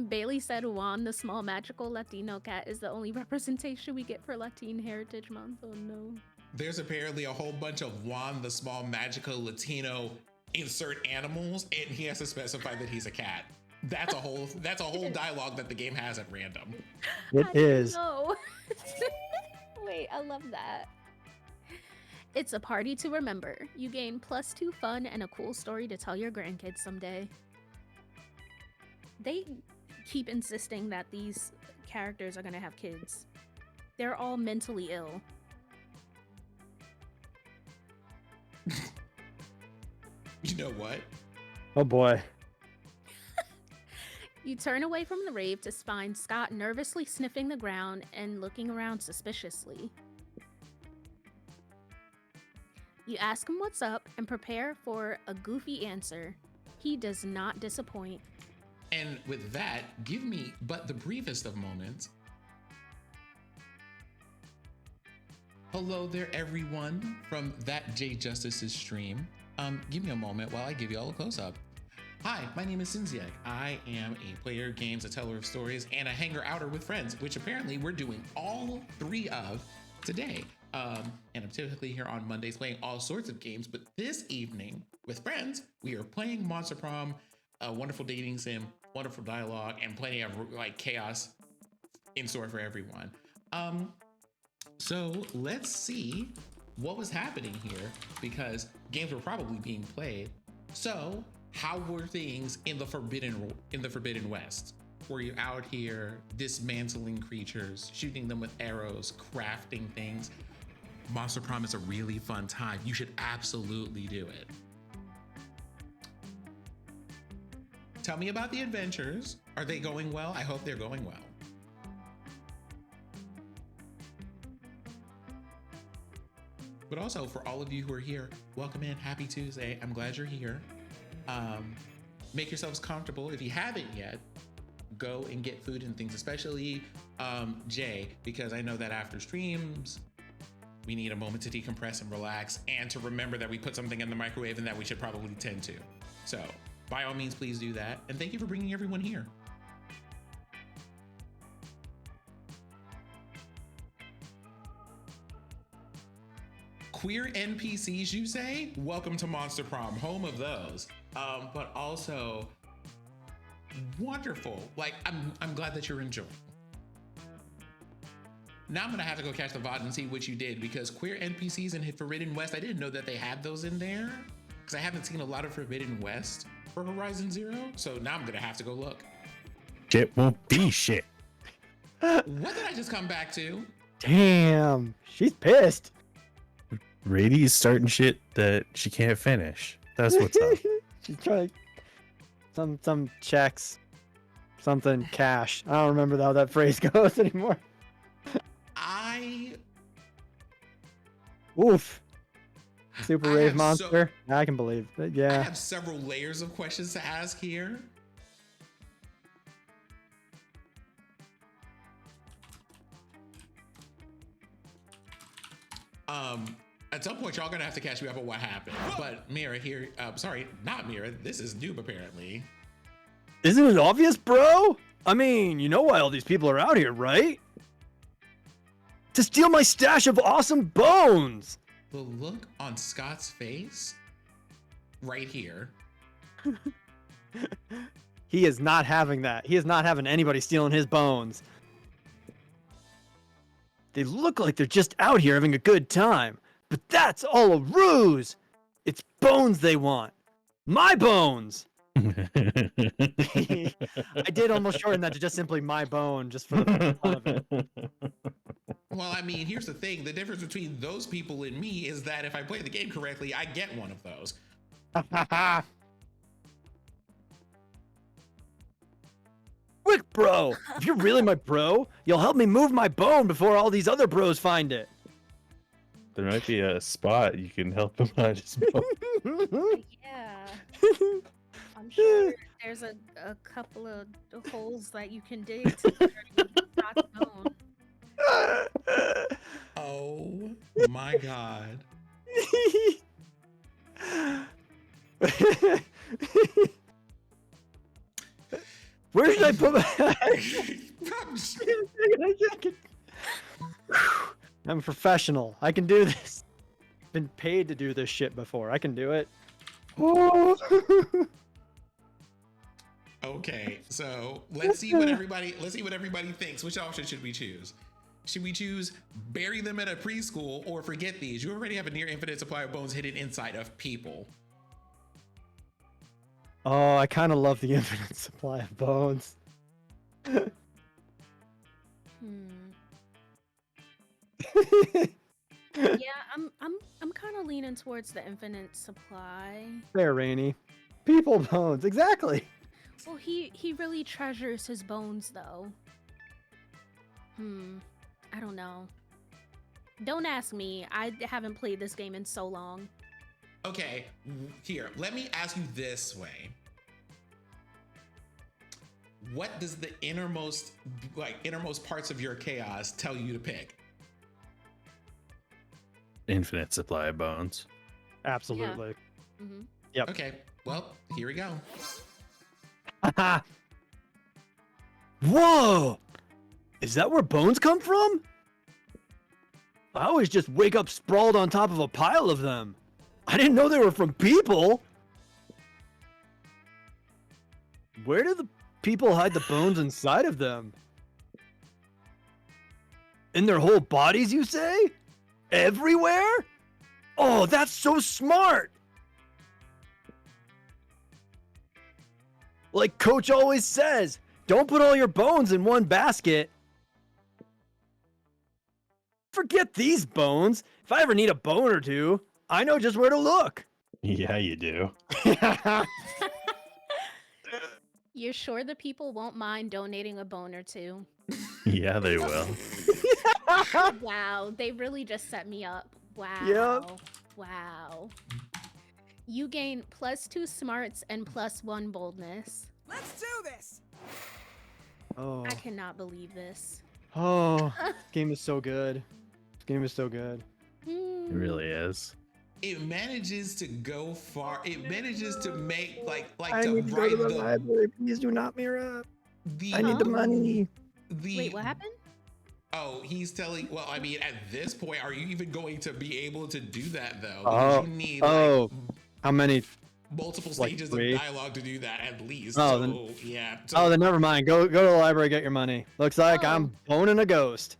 Bailey said Juan, the small magical Latino cat, is the only representation we get for Latin Heritage Month. Oh no. There's apparently a whole bunch of Juan, the small magical Latino insert animals, and he has to specify that he's a cat. That's a whole dialogue that the game has at random. It is. No. Wait, I love that. It's a party to remember. You gain +2 fun and a cool story to tell your grandkids someday. They keep insisting that these characters are gonna have kids. They're all mentally ill. You know what? Oh boy. You turn away from the rave to find Scott nervously sniffing the ground and looking around suspiciously. You ask him what's up and prepare for a goofy answer. He does not disappoint. And with that, give me but the briefest of moments. Hello there, everyone, from That J Justice's stream. Give me a moment while I give you all a close-up. Hi, my name is Sinziak. I am a player, games, a teller of stories, and a hanger-outer with friends, which apparently we're doing all 3 of today. And I'm typically here on Mondays playing all sorts of games, but this evening with friends, we are playing Monster Prom, a wonderful dating sim, wonderful dialogue, and plenty of like chaos in store for everyone. So let's see what was happening here, because games were probably being played. So how were things in the Forbidden West? Were you out here dismantling creatures, shooting them with arrows, crafting things? Monster Prom is a really fun time. You should absolutely do it. Tell me about the adventures. Are they going well? I hope they're going well. But also for all of you who are here, welcome in, happy Tuesday. I'm glad you're here. Make yourselves comfortable. If you haven't yet, go and get food and things, especially Jay, because I know that after streams, we need a moment to decompress and relax, and to remember that we put something in the microwave and that we should probably tend to. So by all means, please do that. And thank you for bringing everyone here. Queer NPCs, you say? Welcome to Monster Prom, home of those. But also wonderful. Like, I'm glad that you're enjoying. Now I'm gonna have to go catch the VOD and see what you did, because queer NPCs in Forbidden West, I didn't know that they had those in there, because I haven't seen a lot of Forbidden West for Horizon Zero. So now I'm gonna have to go look. Shit won't be shit. What did I just come back to? Damn, she's pissed. Rady's starting shit that she can't finish. That's what's up. She's trying some checks, something cash. I don't remember how that phrase goes anymore. Oof. Super rave monster. I can believe it. I Yeah. have several layers of questions to ask here. At some point, y'all gonna have to catch me up on what happened. But Mira here, sorry, not Mira. This is Noob apparently. Isn't it obvious, bro? I mean, you know why all these people are out here, right? To steal my stash of awesome bones. The look on Scott's face, right here. He is not having that. He is not having anybody stealing his bones. They look like they're just out here having a good time, but that's all a ruse. It's bones they want. My bones. I did almost shorten that to just simply my bone, just for the fun of it. Well, I mean, here's the thing. The difference between those people and me is that if I play the game correctly, I get one of those. Quick, bro! If you're really my bro, you'll help me move my bone before all these other bros find it. There might be a spot you can help him out his bone. Yeah. I'm sure there's a couple of holes that you can dig to Scott's bone. Oh my god. Where should I put my... I'm a professional. I can do this. Been paid to do this shit before. I can do it. Okay, so let's see what everybody thinks. Which option should we choose? Should we choose bury them at a preschool or forget these? You already have a near infinite supply of bones hidden inside of people. Oh, I kind of love the infinite supply of bones. Yeah, I'm kind of leaning towards the infinite supply. Fair, Rainy. People bones, exactly. Well, he really treasures his bones, though. I don't know. Don't ask me. I haven't played this game in so long. Okay, here, let me ask you this way. What does the innermost parts of your chaos tell you to pick? Infinite supply of bones. Absolutely. Yeah. Mm-hmm. Yep. Okay, well, here we go. Whoa! Is that where bones come from? I always just wake up sprawled on top of a pile of them. I didn't know they were from people. Where do the people hide the bones inside of them? In their whole bodies, you say? Everywhere? Oh, that's so smart! Like Coach always says, don't put all your bones in one basket. Forget these bones. If I ever need a bone or two, I know just where to look. Yeah, you do. You're sure the people won't mind donating a bone or two? Yeah, they will. Wow, they really just set me up. Wow. Yep. Wow. You gain +2 smarts and +1 boldness. Let's do this. Oh. I cannot believe this. Oh, this game is so good. This game is so good. It really is. It manages to go far. It manages to make like I to need to go ride to the the library. Please do not mirror. the I need the money. Wait, what happened? Oh, he's telling. Well, I mean, at this point, are you even going to be able to do that though? Oh, Because you need how many? multiple Like stages 3? of dialogue to do that at least. Oh, So then, yeah. oh, then never mind. Go to the library, get your money. Looks like I'm boning a ghost.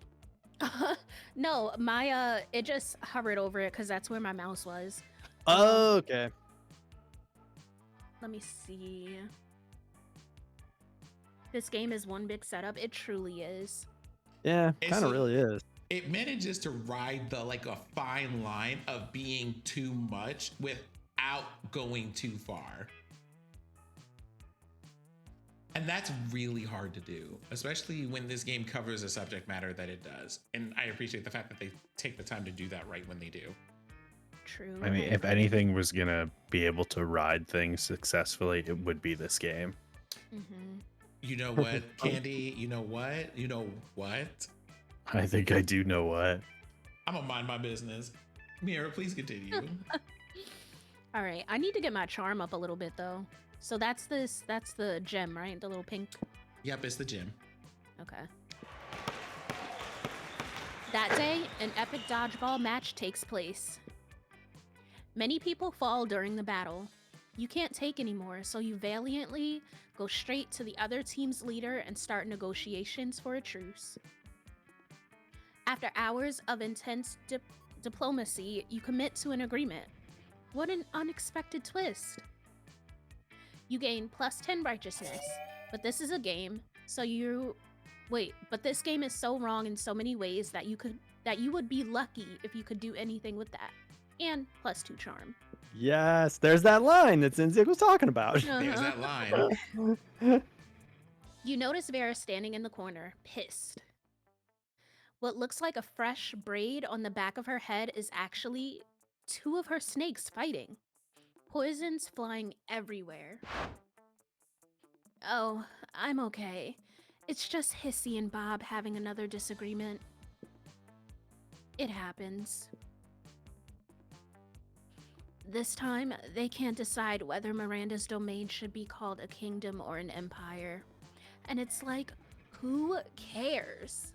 No, my it just hovered over it because that's where my mouse was. Oh, okay. Let me see. This game is one big setup. It truly is. Yeah, It's kind of a- really is. It manages to ride the like a fine line of being too much without going too far. And that's really hard to do, especially when this game covers a subject matter that it does. And I appreciate the fact that they take the time to do that right when they do. True. I mean, if anything was gonna be able to ride things successfully, it would be this game. You know what, Candy? You know what? You know what? I think I do know what. I'm gonna mind my business. Mira, please continue. All right, I need to get my charm up a little bit though. So that's the gem, right? The little pink. Yep, it's the gym. Okay. That day, an epic dodgeball match takes place. Many people fall during the battle. You can't take anymore, so you valiantly go straight to the other team's leader and start negotiations for a truce. After hours of intense diplomacy, you commit to an agreement. What an unexpected twist. You gain plus 10 righteousness, but this is a game, so but this game is so wrong in so many ways that you would be lucky if you could do anything with that. And plus 2 charm. Yes, there's that line that Zinzig was talking about. There's that line. You notice Vera standing in the corner, pissed. What looks like a fresh braid on the back of her head is actually 2 of her snakes fighting. Poisons flying everywhere. Oh, I'm okay. It's just Hissy and Bob having another disagreement. It happens. This time, they can't decide whether Miranda's domain should be called a kingdom or an empire. And it's like, who cares?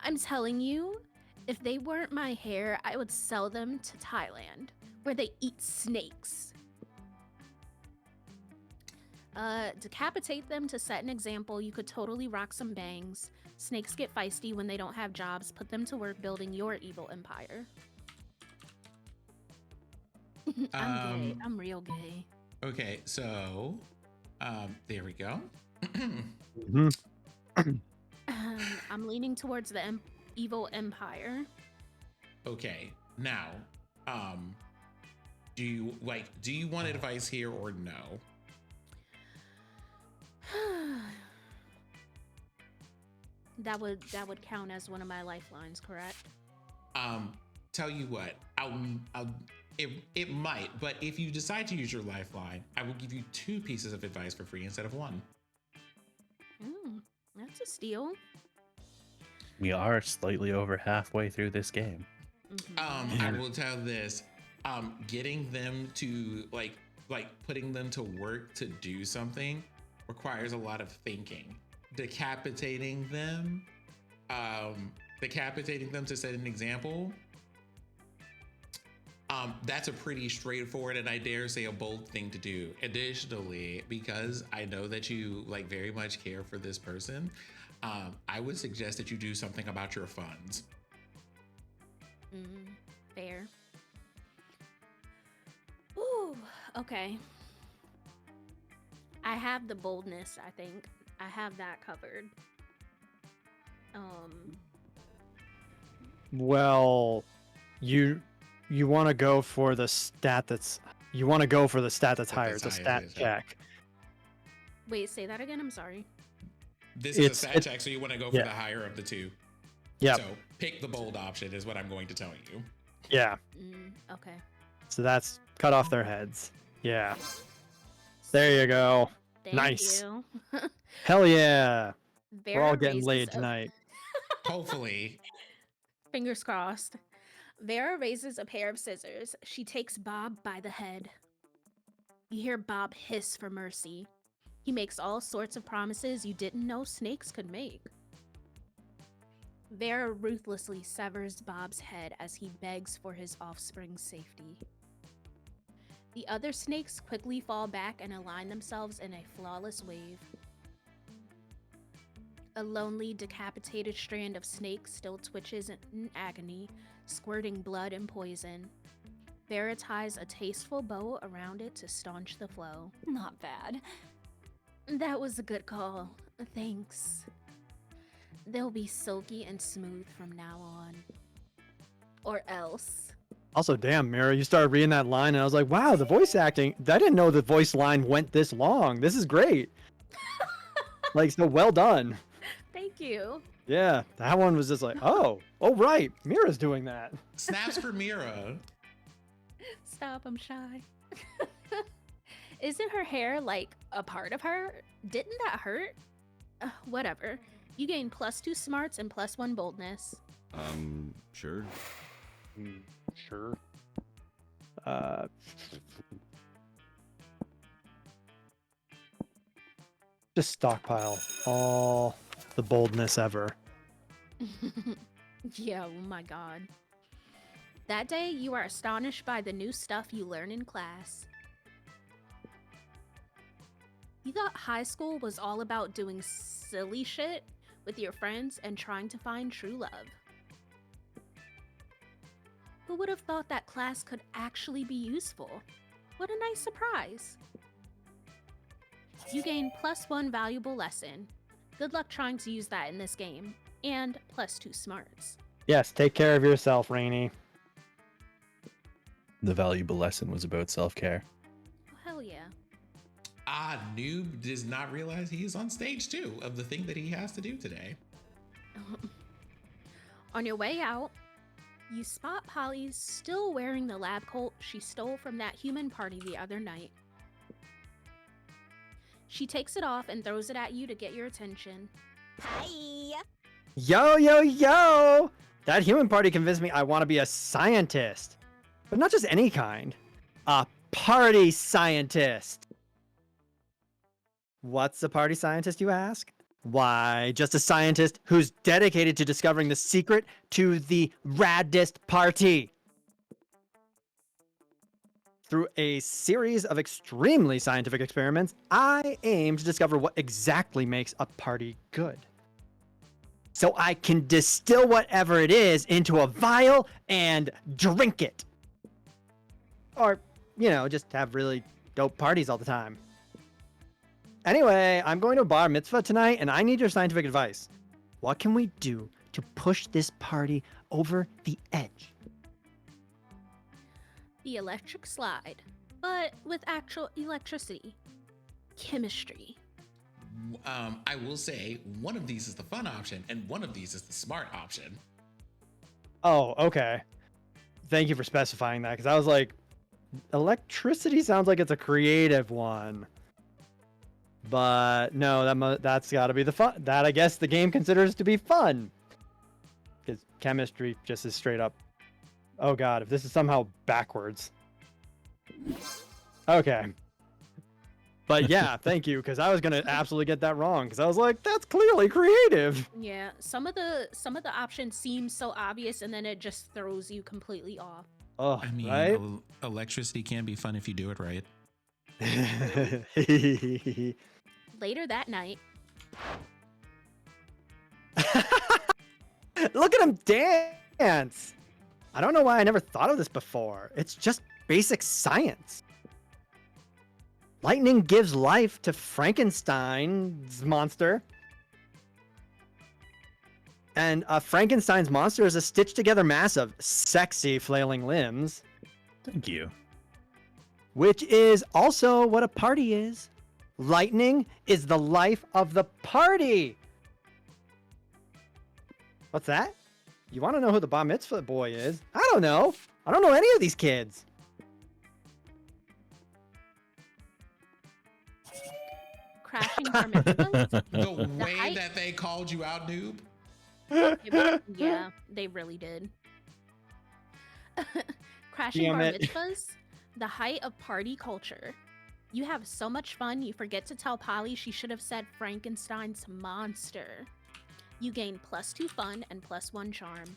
I'm telling you, if they weren't my hair, I would sell them to Thailand, where they eat snakes. Decapitate them to set an example. You could totally rock some bangs. Snakes get feisty when they don't have jobs. Put them to work building your evil empire. I'm gay. I'm real gay. Okay, so there we go. I'm leaning towards the evil empire. Okay, now, do you want advice here or no? That would count as one of my lifelines, correct? Tell you what, it might, but if you decide to use your lifeline, I will give you 2 pieces of advice for free instead of 1. That's a steal. We are slightly over halfway through this game. I will tell this, getting them to like putting them to work to do something requires a lot of thinking. Decapitating them to set an example, that's a pretty straightforward and I dare say a bold thing to do. Additionally, because I know that you very much care for this person, I would suggest that you do something about your funds. Fair. Ooh, okay. I have the boldness, I think. I have that covered. Well, you want to go for the stat that's higher. It's a stat check. Wait, say that again. I'm sorry. This is a stat check, so you want to go for the higher of the 2. Yeah. So pick the bold option is what I'm going to tell you. Yeah. Okay. So that's cut off their heads. Yeah. There you go. Thank Nice. you. Hell yeah. We're all Vera getting raises laid a- tonight. Hopefully. Fingers crossed. Vera raises a pair of scissors. She takes Bob by the head. You hear Bob hiss for mercy. He makes all sorts of promises you didn't know snakes could make. Vera ruthlessly severs Bob's head as he begs for his offspring's safety. The other snakes quickly fall back and align themselves in a flawless wave. A lonely, decapitated strand of snakes still twitches in agony, squirting blood and poison. Vera ties a tasteful bow around it to staunch the flow. Not bad. That was a good call. Thanks. They'll be silky and smooth from now on. Or else. Also, damn, Mira, you started reading that line, and I was like, wow, the voice acting. I didn't know the voice line went this long. This is great. Like, so well done. Thank you. Yeah, that one was just like, oh, right, Mira's doing that. Snaps for Mira. Stop, I'm shy. Isn't her hair like a part of her? Didn't that hurt? Whatever. You gain +2 smarts and +1 boldness. Sure. Sure. Just stockpile all the boldness ever. Yeah, oh my god. That day, you are astonished by the new stuff you learn in class. You thought high school was all about doing silly shit with your friends and trying to find true love. Who would have thought that class could actually be useful? What a nice surprise. You gain +1 valuable lesson. Good luck trying to use that in this game. And +2 smarts. Yes, take care of yourself, Rainy. The valuable lesson was about self-care. Oh, hell yeah. Noob does not realize he is on stage 2 of the thing that he has to do today. On your way out, you spot Polly still wearing the lab coat she stole from that human party the other night. She takes it off and throws it at you to get your attention. Hi. Yo, yo, yo! That human party convinced me I want to be a scientist. But not just any kind. A party scientist. What's a party scientist, you ask? Why, just a scientist who's dedicated to discovering the secret to the raddest party. Through a series of extremely scientific experiments, I aim to discover what exactly makes a party good. So I can distill whatever it is into a vial and drink it. Or, just have really dope parties all the time. Anyway, I'm going to a bar mitzvah tonight, and I need your scientific advice. What can we do to push this party over the edge? The electric slide, but with actual electricity. Chemistry. I will say one of these is the fun option, and one of these is the smart option. Oh, okay. Thank you for specifying that, because I was like, electricity sounds like it's a creative one. But no, that's got to be the fun. That I guess the game considers to be fun. Because chemistry just is straight up. Oh god, if this is somehow backwards. Okay. But yeah, thank you, because I was gonna absolutely get that wrong. Because I was like, that's clearly creative. Yeah, some of the options seem so obvious, and then it just throws you completely off. Oh, I mean, right? Electricity can be fun if you do it right. Later that night. Look at him dance! I don't know why I never thought of this before. It's just basic science. Lightning gives life to Frankenstein's monster. And Frankenstein's monster is a stitched together mass of sexy flailing limbs. Thank you. Which is also what a party is. Lightning is the life of the party. What's that? You want to know who the bar mitzvah boy is? I don't know. I don't know any of these kids. Crashing bar mitzvah? The way that they called you out, Noob. Yeah, they really did. Crashing Damn bar it. mitzvahs, the height of party culture. You have so much fun, you forget to tell Polly she should have said Frankenstein's monster. You gain +2 fun and +1 charm.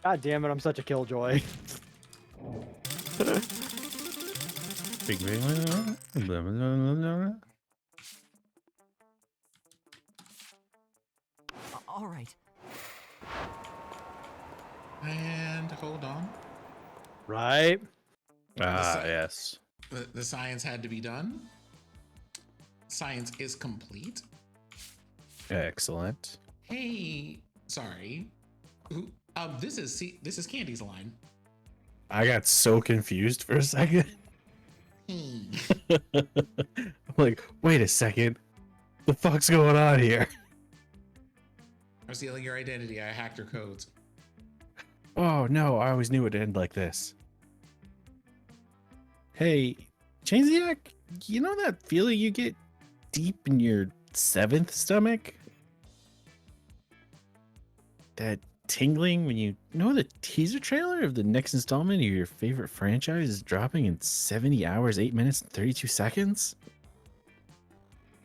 God damn it, I'm such a killjoy. All right. And hold on. Right? Yes. The science had to be done. Science is complete. Excellent. Hey, sorry. This is Candy's line. I got so confused for a second. Hey. I'm like, wait a second. The fuck's going on here? I'm stealing your identity. I hacked your codes. Oh no, I always knew it'd end like this. Hey, Chainsiak, you know that feeling you get deep in your 7th stomach? That tingling when you know the teaser trailer of the next installment of your favorite franchise is dropping in 70 hours, 8 minutes, and 32 seconds?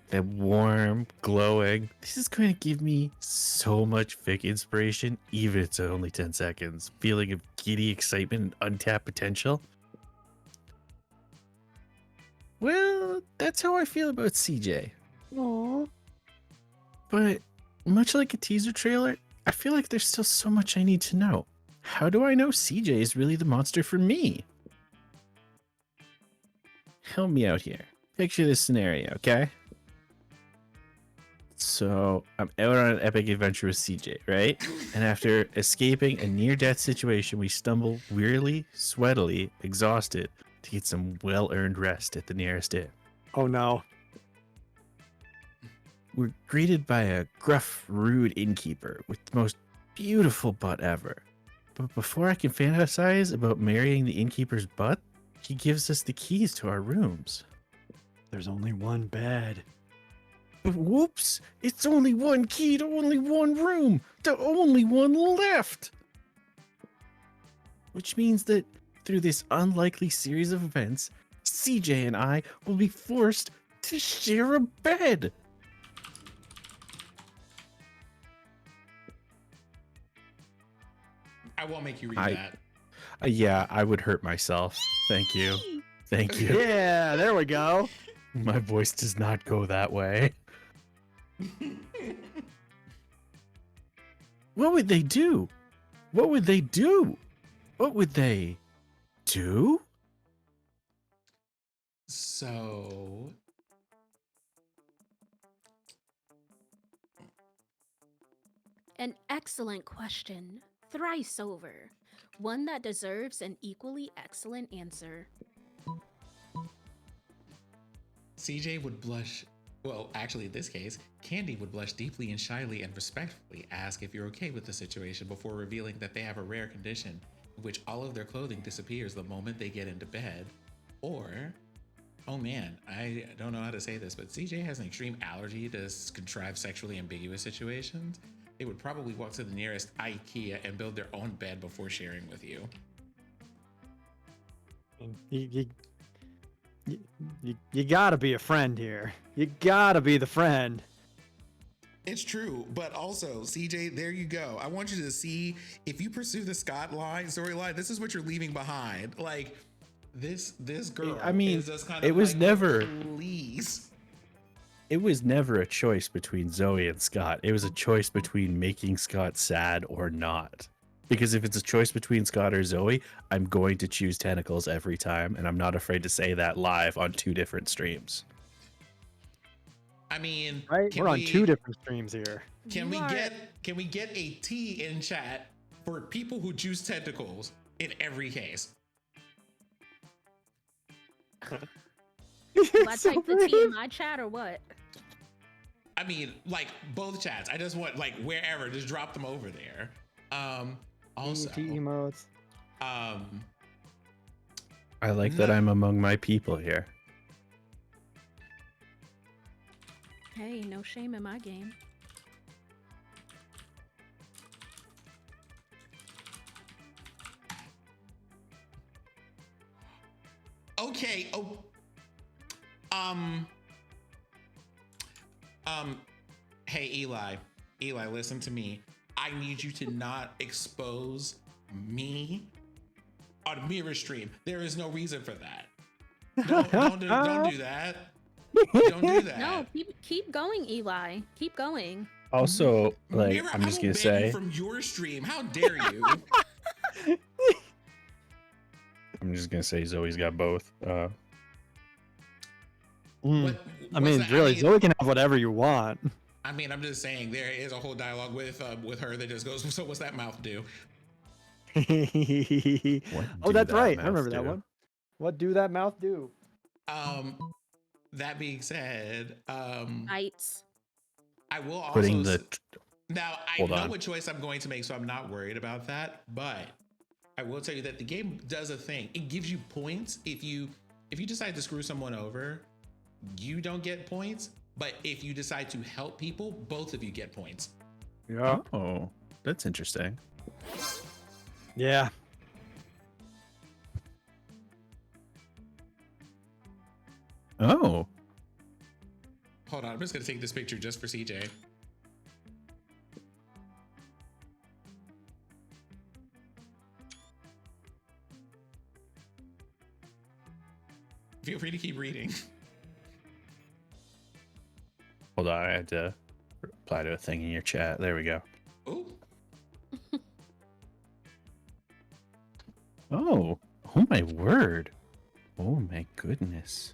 That warm, glowing, this is going to give me so much Vic inspiration, even if it's only 10 seconds. Feeling of giddy excitement and untapped potential. Well, that's how I feel about CJ. Aww. But much like a teaser trailer, I feel like there's still so much I need to know. How do I know CJ is really the monster for me? Help me out here. Picture this scenario, okay? So, I'm out on an epic adventure with CJ, right? And after escaping a near-death situation, we stumble wearily, sweatily, exhausted to get some well-earned rest at the nearest inn. Oh no. We're greeted by a gruff, rude innkeeper with the most beautiful butt ever. But before I can fantasize about marrying the innkeeper's butt, he gives us the keys to our rooms. There's only one bed. But whoops! It's only one key to only one room! The only one left! Which means that through this unlikely series of events, CJ and I will be forced to share a bed! I won't make you read that. Yeah, I would hurt myself. Thank you. Thank you. Yeah, there we go. My voice does not go that way. What would they do? What would they do? What would they do? So An excellent question. Thrice over. One that deserves an equally excellent answer. CJ would blush. Well, actually, in this case, Candy would blush deeply and shyly and respectfully ask if you're okay with the situation before revealing that they have a rare condition in which all of their clothing disappears the moment they get into bed. Or, oh man, I don't know how to say this, but CJ has an extreme allergy to contrived sexually ambiguous situations. They would probably walk to the nearest IKEA and build their own bed before sharing with you. You gotta be a friend here. You gotta be the friend. It's true, but also, CJ, there you go. I want you to see, if you pursue the Scott storyline, this is what you're leaving behind. Like, this girl I mean, is just kind of it was like, never... Please. It was never a choice between Zoe and Scott. It was a choice between making Scott sad or not. Because if it's a choice between Scott or Zoe, I'm going to choose tentacles every time, and I'm not afraid to say that live on 2 different streams. I mean, right? We're on 2 different streams here. Can we get a T in chat for people who choose tentacles in every case? Do I type the T in my chat or what? I mean, like both chats. I just want like wherever, just drop them over there. Also, T emotes. I like that I'm among my people here. Hey, no shame in my game. Okay. Oh. Hey, Eli. Eli, listen to me. I need you to not expose me on Mirror Stream. There is no reason for that. Don't do that. Don't do that. No, keep going, Eli. Keep going. Also, like, Mira, I'm just I gonna will ban you say, from your stream. How dare you? Zoe's got both. I mean, really, Zoe can have whatever you want. I mean, I'm just saying there is a whole dialogue with her that just goes, so what's that mouth do? Oh, that's right. I remember that one. What do that mouth do? That being said, Bites. I will also Putting the. Now I Hold know on. what choice I'm going to make, so I'm not worried about that. But I will tell you that the game does a thing. It gives you points if you decide to screw someone over, you don't get points. But if you decide to help people, both of you get points. Yeah. Oh, that's interesting. Yeah. Oh. Hold on, I'm just gonna take this picture just for CJ. Feel free to keep reading. Hold on, I had to reply to a thing in your chat. There we go. Ooh. Oh my word. Oh my goodness.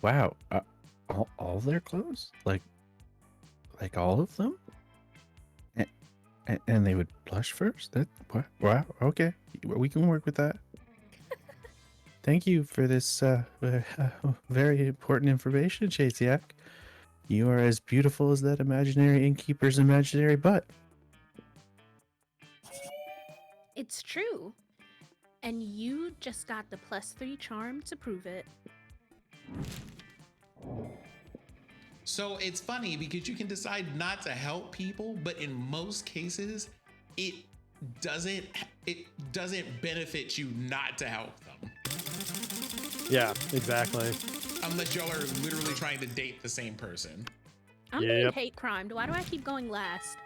Wow. All their clothes? Like all of them? And they would blush first? That what? Wow. Okay. We can work with that. Thank you for this very important information, Chaziak. You are as beautiful as that imaginary innkeeper's imaginary butt. It's true. And you just got the +3 charm to prove it. So it's funny because you can decide not to help people, but in most cases, it doesn't benefit you not to help them. Yeah, exactly. Unless y'all are literally trying to date the same person. I'm being hate crimed. Why do I keep going last?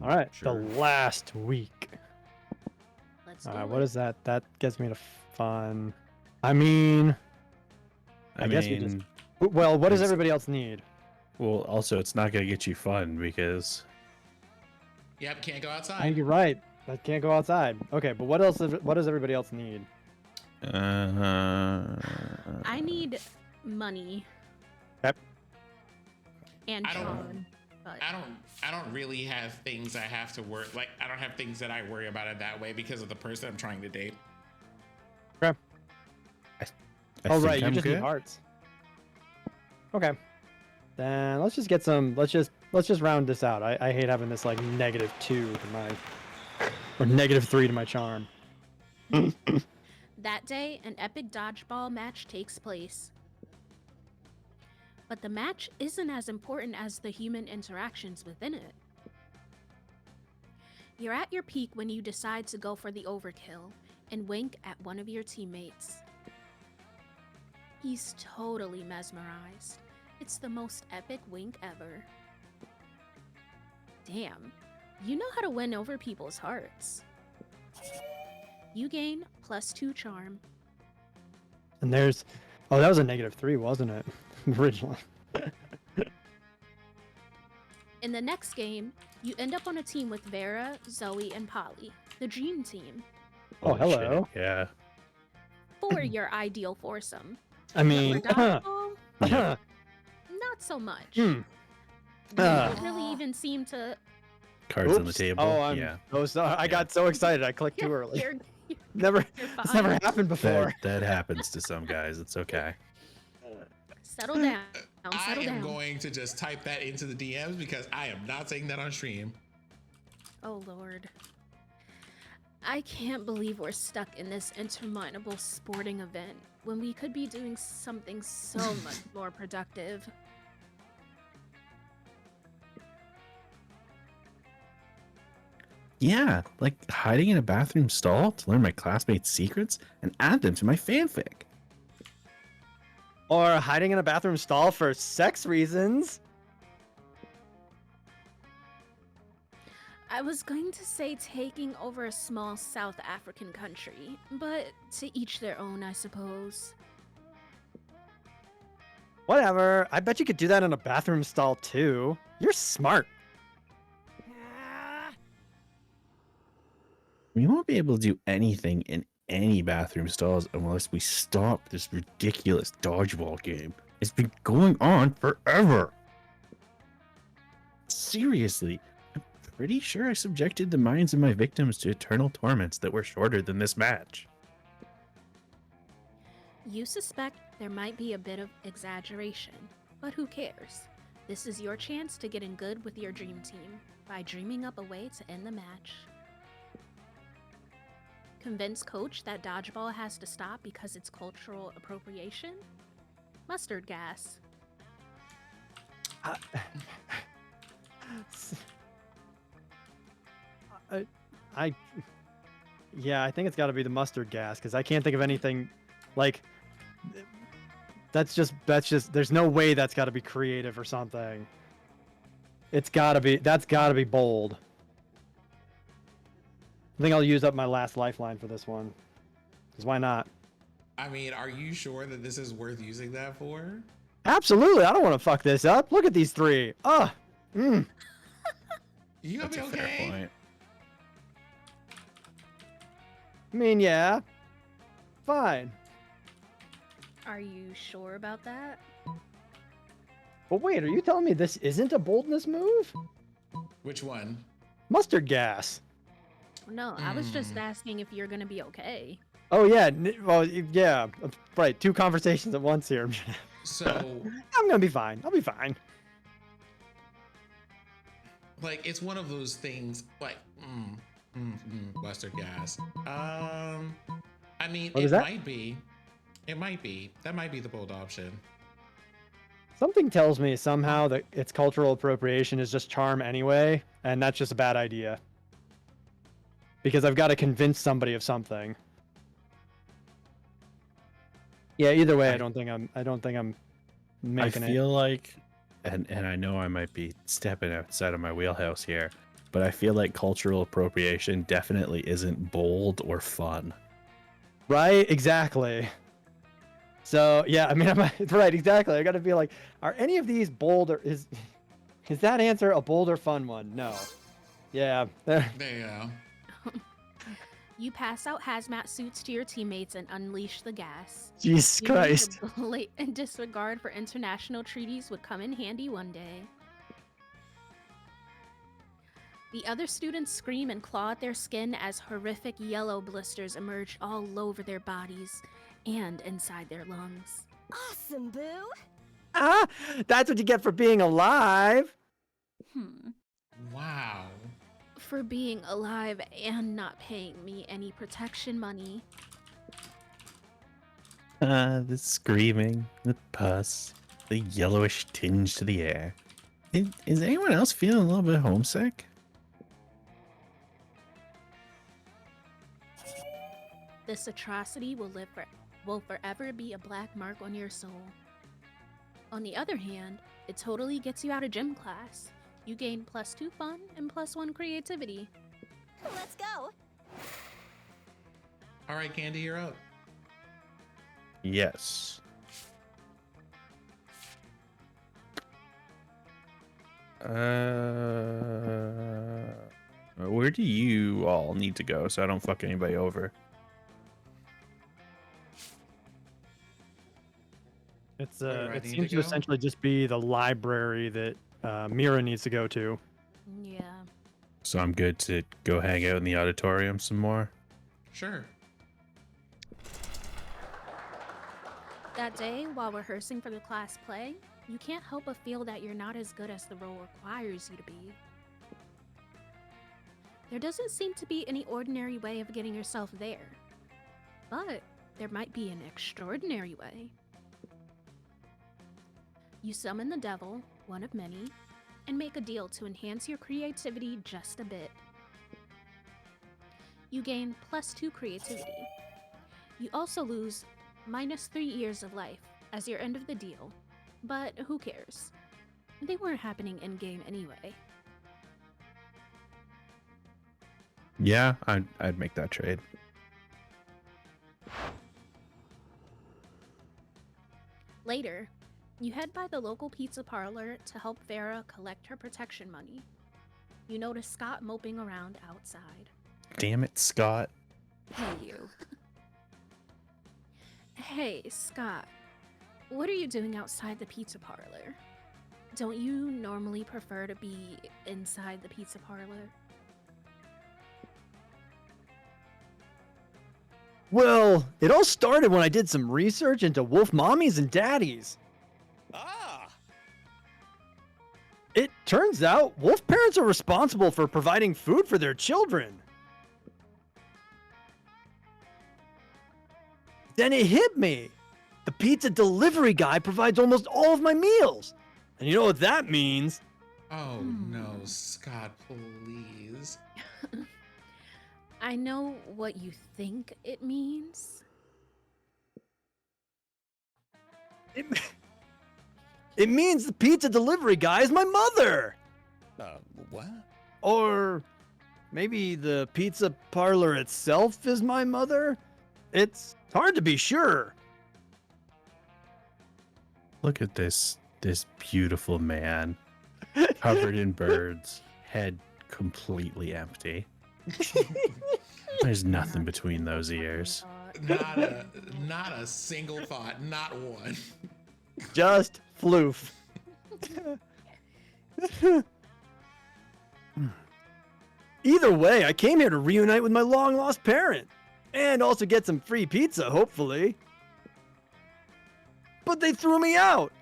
All right, Sure. the last week. Let's All do right, it. what is that? That gets me to fun. I mean, I guess we just. Well, what does everybody else need? Well, also, it's not going to get you fun because. Yep, can't go I outside. think you're right. I can't go outside. Okay, but what else? What does everybody else need? I need money Yep. and I don't- charm. But I don't really have things I have to work like I don't have things that I worry about it that way because of the person I'm trying to date. Okay. I Oh think right, you I'm just need good. hearts. Okay. Then let's just get some. Let's just round this out. I hate having this like -2 to my, or -3 to my charm. that day, an epic dodgeball match takes place. But the match isn't as important as the human interactions within it. You're at your peak when you decide to go for the overkill and wink at one of your teammates. He's totally mesmerized. It's the most epic wink ever. Damn, you know how to win over people's hearts. You gain +2 charm. And there's, oh, that was a -3, wasn't it? Originally. In the next game, you end up on a team with Vera, Zoe, and Polly, the dream team, Oh, Holy shit, hello. Yeah. for your ideal foursome. I mean, For dodgeball, Yep. not so much. hmm. You don't really even seem to. Cards on the Oops. table. Oh, I'm yeah. so sorry. I got so excited. I clicked too early. You're Never. you're It's never fine. happened before. That happens to some guys. It's okay. Settle down. I Settle am down. going to just type that into the DMs because I am not saying that on stream. Oh lord. I can't believe we're stuck in this interminable sporting event when we could be doing something so much more productive. Yeah, like hiding in a bathroom stall to learn my classmates' secrets and add them to my fanfic. Or hiding in a bathroom stall for sex reasons. I was going to say taking over a small South African country, but to each their own, I suppose. Whatever. I bet you could do that in a bathroom stall too. You're smart. We won't be able to do anything in any bathroom stalls unless we stop this ridiculous dodgeball game. It's been going on forever. Seriously, I'm pretty sure I subjected the minds of my victims to eternal torments that were shorter than this match. You suspect there might be a bit of exaggeration, but who cares? This is your chance to get in good with your dream team by dreaming up a way to end the match. Convince coach that dodgeball has to stop because it's cultural appropriation? Mustard gas. Yeah, I think it's got to be the mustard gas because I can't think of anything like that's just there's no way that's got to be creative or something. That's got to be bold. I think I'll use up my last lifeline for this one. Because why not? I mean, are you sure that this is worth using that for? Absolutely. I don't want to fuck this up. Look at these three. You gonna That's be a fair okay? point. I mean, yeah. Fine. Are you sure about that? But wait, are you telling me this isn't a boldness move? Which one? Mustard gas. No, I was just asking if you're gonna be okay. Oh, yeah. Well, yeah. Right. Two conversations at once here. So, I'm going to be fine. I'll be fine. like, it's one of those things, like, mustard gas. I mean, What it was that? might be. It might be. That might be the bold option. Something tells me somehow that it's cultural appropriation is just charm anyway, and that's just a bad idea. Because I've got to convince somebody of something. Yeah, either way, I don't think I'm making I it. feel like, and I know I might be stepping outside of my wheelhouse here, but I feel like cultural appropriation definitely isn't bold or fun. Right? Exactly. So, yeah, I mean, right, exactly. I got to be like, are any of these bold or is that answer a bold or fun one? No. Yeah. There you go. You pass out hazmat suits to your teammates and unleash the gas. Jesus You knew Christ. the blatant disregard for international treaties would come in handy one day. The other students scream and claw at their skin as horrific yellow blisters emerge all over their bodies and inside their lungs. Awesome, boo! Ah, that's what you get for being alive. Wow. For being alive and not paying me any protection money. The screaming, the pus, the yellowish tinge to the air. Is anyone else feeling a little bit homesick? This atrocity will forever be a black mark on your soul. On the other hand, it totally gets you out of gym class. You gain +2 fun and +1 creativity. Let's go! All right, Candy, you're up. Yes. Where do you all need to go so I don't fuck anybody over? It's Where do I it need seems to to go? essentially just be the library that Mira needs to go to. Yeah. So I'm good to go hang out in the auditorium some more? Sure. That day, while rehearsing for the class play, you can't help but feel that you're not as good as the role requires you to be. There doesn't seem to be any ordinary way of getting yourself there. But there might be an extraordinary way. You summon the devil, one of many, and make a deal to enhance your creativity just a bit. you gain +2 creativity. You also lose -3 years of life as your end of the deal, but who cares? They weren't happening in-game anyway. Yeah, I'd make that trade. Later, you head by the local pizza parlor to help Vera collect her protection money. You notice Scott moping around outside. Damn it, Scott. Hey, you. Hey, Scott. What are you doing outside the pizza parlor? Don't you normally prefer to be inside the pizza parlor? Well, it all started when I did some research into wolf mommies and daddies. Ah! It turns out wolf parents are responsible for providing food for their children. Then it hit me. The pizza delivery guy provides almost all of my meals. And you know what that means? Oh no, Scott, please. I know what you think it means. It means the pizza delivery guy is my mother. What? Or maybe the pizza parlor itself is my mother? It's hard to be sure. Look at this beautiful man, covered in birds, head completely empty. There's nothing between those ears. Not a single thought, not one. Just floof. Either way, I came here to reunite with my long-lost parent. And also get some free pizza, hopefully. But they threw me out.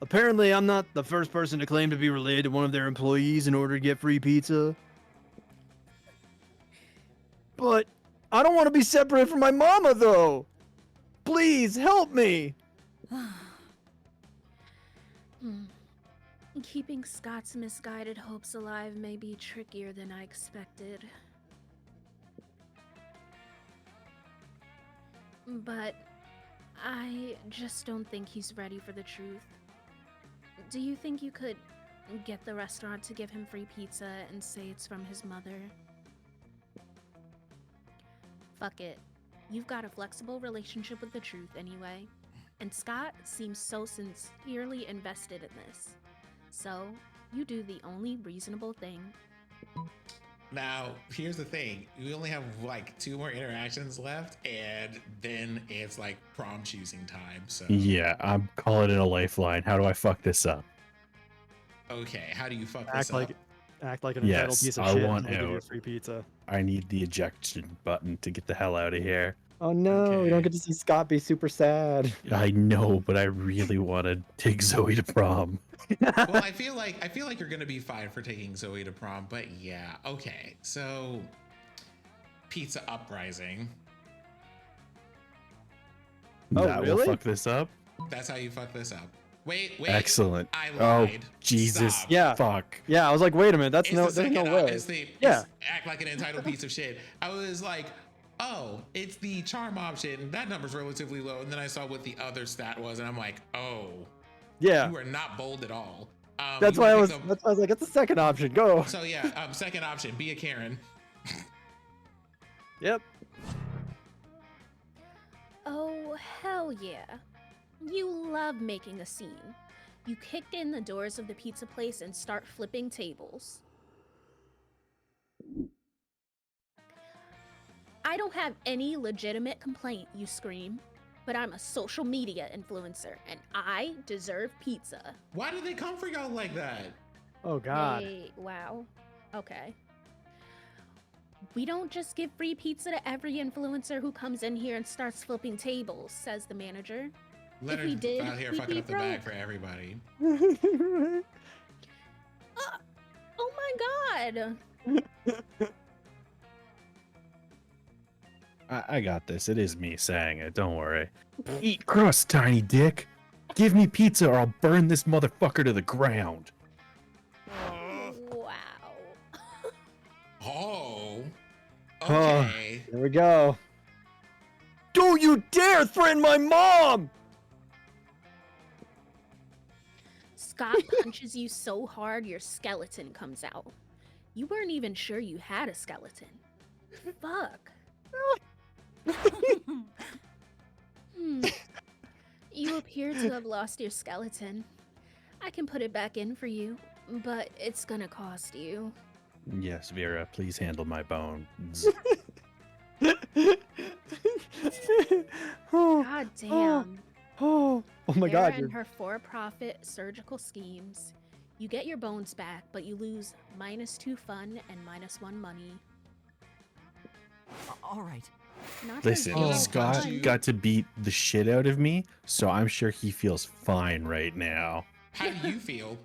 Apparently, I'm not the first person to claim to be related to one of their employees in order to get free pizza. But I don't want to be separated from my mama, though. Please, help me. Keeping Scott's misguided hopes alive may be trickier than I expected. But I just don't think he's ready for the truth. Do you think you could get the restaurant to give him free pizza and say it's from his mother? Fuck it. You've got a flexible relationship with the truth anyway. And Scott seems so sincerely invested in this. So, you do the only reasonable thing. Now, here's the thing. We only have like 2 more interactions left, and then it's like prom choosing time. So Yeah, I'm calling it a lifeline. How do I fuck this up? okay, how do you fuck this up? Act like an entitled Yes, piece of I shit. want and I'll give you out. free pizza. I need the ejection button to get the hell out of here. Oh no, we don't get to see Scott be super sad. I know, but I really want to take Zoe to prom. Well, I feel like you're gonna be fine for taking Zoe to prom, but yeah, okay. So, pizza uprising. That will fuck this up. That's how you fuck this up. Wait. Excellent. I Oh, lied. Jesus. Stop. Yeah. Fuck. Yeah, I was like, wait a minute, that's It's no, the there's no second way. it's act like an entitled piece of shit. I was like, oh, it's the charm option. That number's relatively low. And then I saw what the other stat was, and I'm like, oh, Yeah. you are not bold at all. That's why I was like, it's the second option. Go. So yeah, second option, be a Karen. Yep. Oh, hell yeah. You love making a scene. You kick in the doors of the pizza place and start flipping tables. I don't have any legitimate complaint, you scream, but I'm a social media influencer and I deserve pizza. Why do they come for y'all like that? Oh God. Wow. Okay. We don't just give free pizza to every influencer who comes in here and starts flipping tables, says the manager. If we Leonard's did, out here we'd fucking be up the bag broke. for everybody. Oh my God. I got this. It is me saying it. Don't worry. Eat crust, tiny dick. Give me pizza or I'll burn this motherfucker to the ground. Wow. Oh. Oh. Okay. There we go. Don't you dare threaten my mom! Scott punches you so hard your skeleton comes out. You weren't even sure you had a skeleton. Fuck. You appear to have lost your skeleton. I can put it back in for you, but it's gonna cost you. Yes, Vera, please handle my bones. God damn. Oh my Vera god. and her for-profit surgical schemes. You get your bones back, but you lose -2 fun and -1 money. All right. Not for Listen, zero Scott fun. got to beat the shit out of me, so I'm sure he feels fine right now. How do you feel?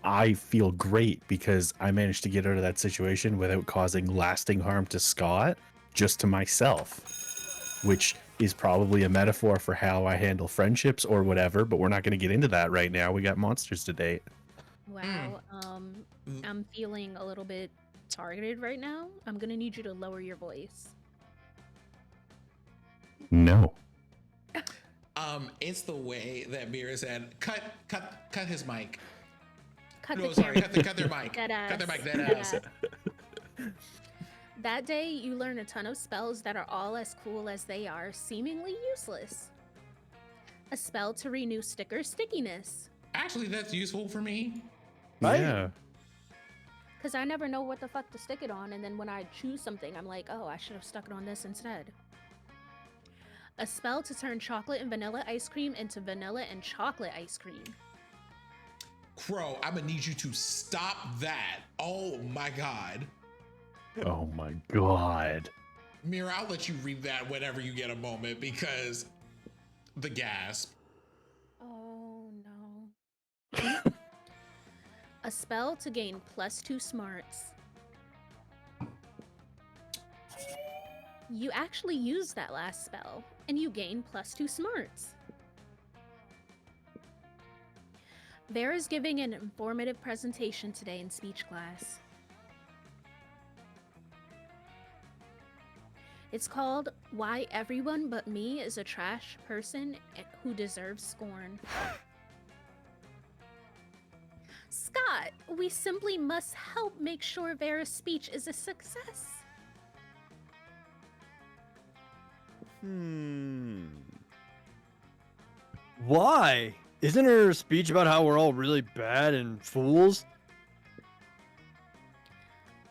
I feel great because I managed to get out of that situation without causing lasting harm to Scott, just to myself, which is probably a metaphor for how I handle friendships or whatever, but we're not going to get into that right now. We got monsters to date. Wow, I'm feeling a little bit targeted right now. I'm gonna need you to lower your voice. No. It's the way that Mira said, cut his mic. Cut No, the sorry, camera. cut their mic. Deadass. Cut their mic, dead Deadass. ass. That day, you learn a ton of spells that are all as cool as they are seemingly useless. A spell to renew sticker stickiness. Actually, that's useful for me. Yeah. Because I never know what the fuck to stick it on, and then when I choose something, I'm like, oh, I should have stuck it on this instead. A spell to turn chocolate and vanilla ice cream into vanilla and chocolate ice cream. Crow, I'm gonna need you to stop that. Oh my god. Oh my god. Mira, I'll let you read that whenever you get a moment because the gasp. Oh no. A spell to gain +2 smarts. You actually used that last spell, and you gain +2 smarts. Vera's giving an informative presentation today in speech class. It's called Why Everyone But Me is a Trash Person Who Deserves Scorn. Scott, we simply must help make sure Vera's speech is a success. Why? Isn't her speech about how we're all really bad and fools?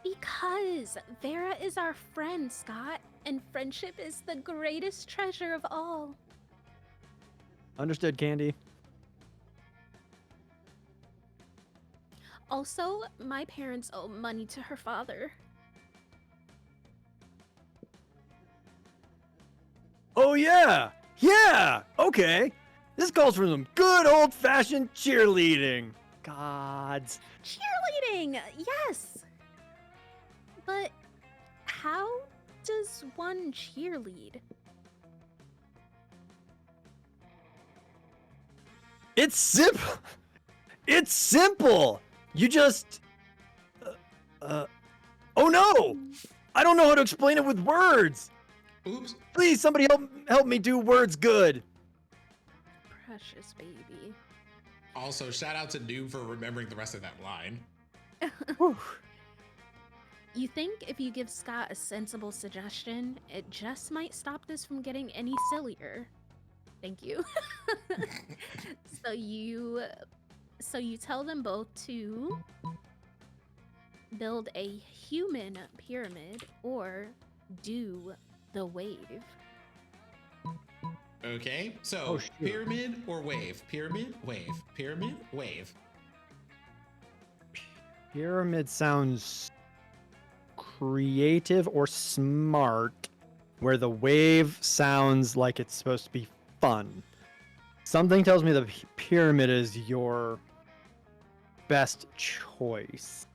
Because Vera is our friend, Scott, and friendship is the greatest treasure of all. Understood, Candy. Also, my parents owe money to her father. Oh yeah! Yeah! Okay! This calls for some good old-fashioned cheerleading. Gods. Cheerleading! Yes! But how does one cheerlead? It's simple! It's simple! You just... oh no! I don't know how to explain it with words! Oops. Please, somebody help me do words good! Precious baby. Also, shout out to Noob for remembering the rest of that line. You think if you give Scott a sensible suggestion, it just might stop this from getting any sillier. Thank you. So you tell them both to build a human pyramid or do the wave. Okay, so pyramid or wave? Pyramid, wave. Pyramid, wave. Pyramid sounds creative or smart, where the wave sounds like it's supposed to be fun. Something tells me the pyramid is your best choice.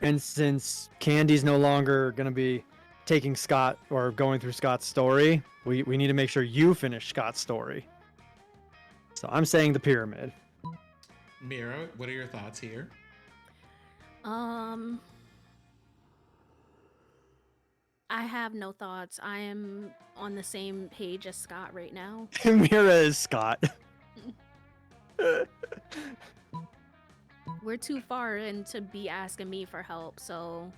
And since Candy's no longer going to be taking Scott or going through Scott's story, we need to make sure you finish Scott's story. So I'm saying the pyramid. Mira, what are your thoughts here? I have no thoughts. I am on the same page as Scott right now. Mira is Scott. We're too far in to be asking me for help, so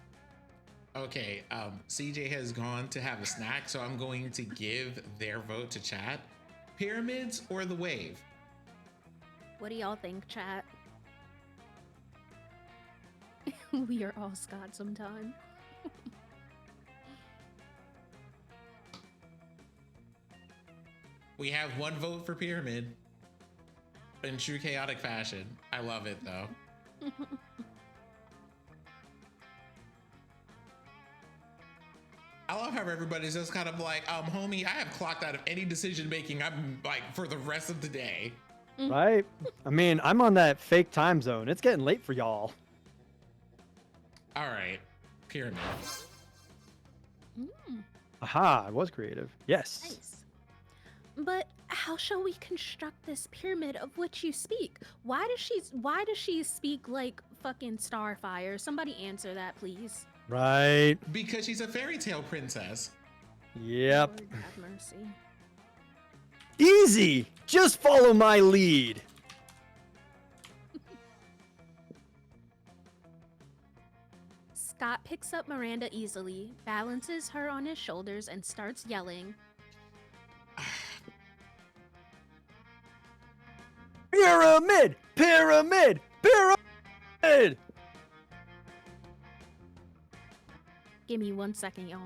Okay, CJ has gone to have a snack, so I'm going to give their vote to chat. Pyramids or the wave? what do y'all think, chat? We are all Scott sometime. We have one vote for pyramid in true chaotic fashion. I love it though. I love how everybody's just kind of like, homie, I have clocked out of any decision making. I'm like for the rest of the day. Right? I mean, I'm on that fake time zone. It's getting late for y'all. All right, pyramid. Aha, I was creative. Yes. Nice. But how shall we construct this pyramid of which you speak? Why does she speak like fucking Starfire? Somebody answer that, please. Right. Because she's a fairy tale princess. Yep. Lord have mercy. Easy. Just follow my lead. Scott picks up Miranda easily, balances her on his shoulders, and starts yelling. Pyramid! Pyramid! Pyramid! Give me 1 second, y'all.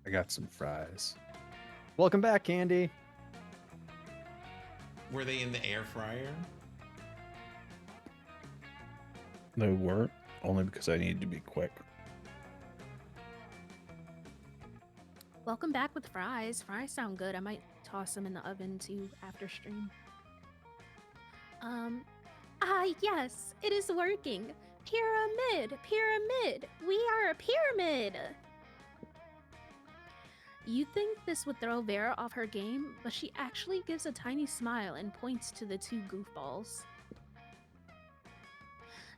I got some fries. Welcome back, Candy. Were they in the air fryer? They weren't, only because I needed to be quick. Welcome back with fries. Fries sound good. I might toss them in the oven too after stream. Yes, it is working. Pyramid, pyramid. We are a pyramid. You'd think this would throw Vera off her game, but she actually gives a tiny smile and points to the two goofballs.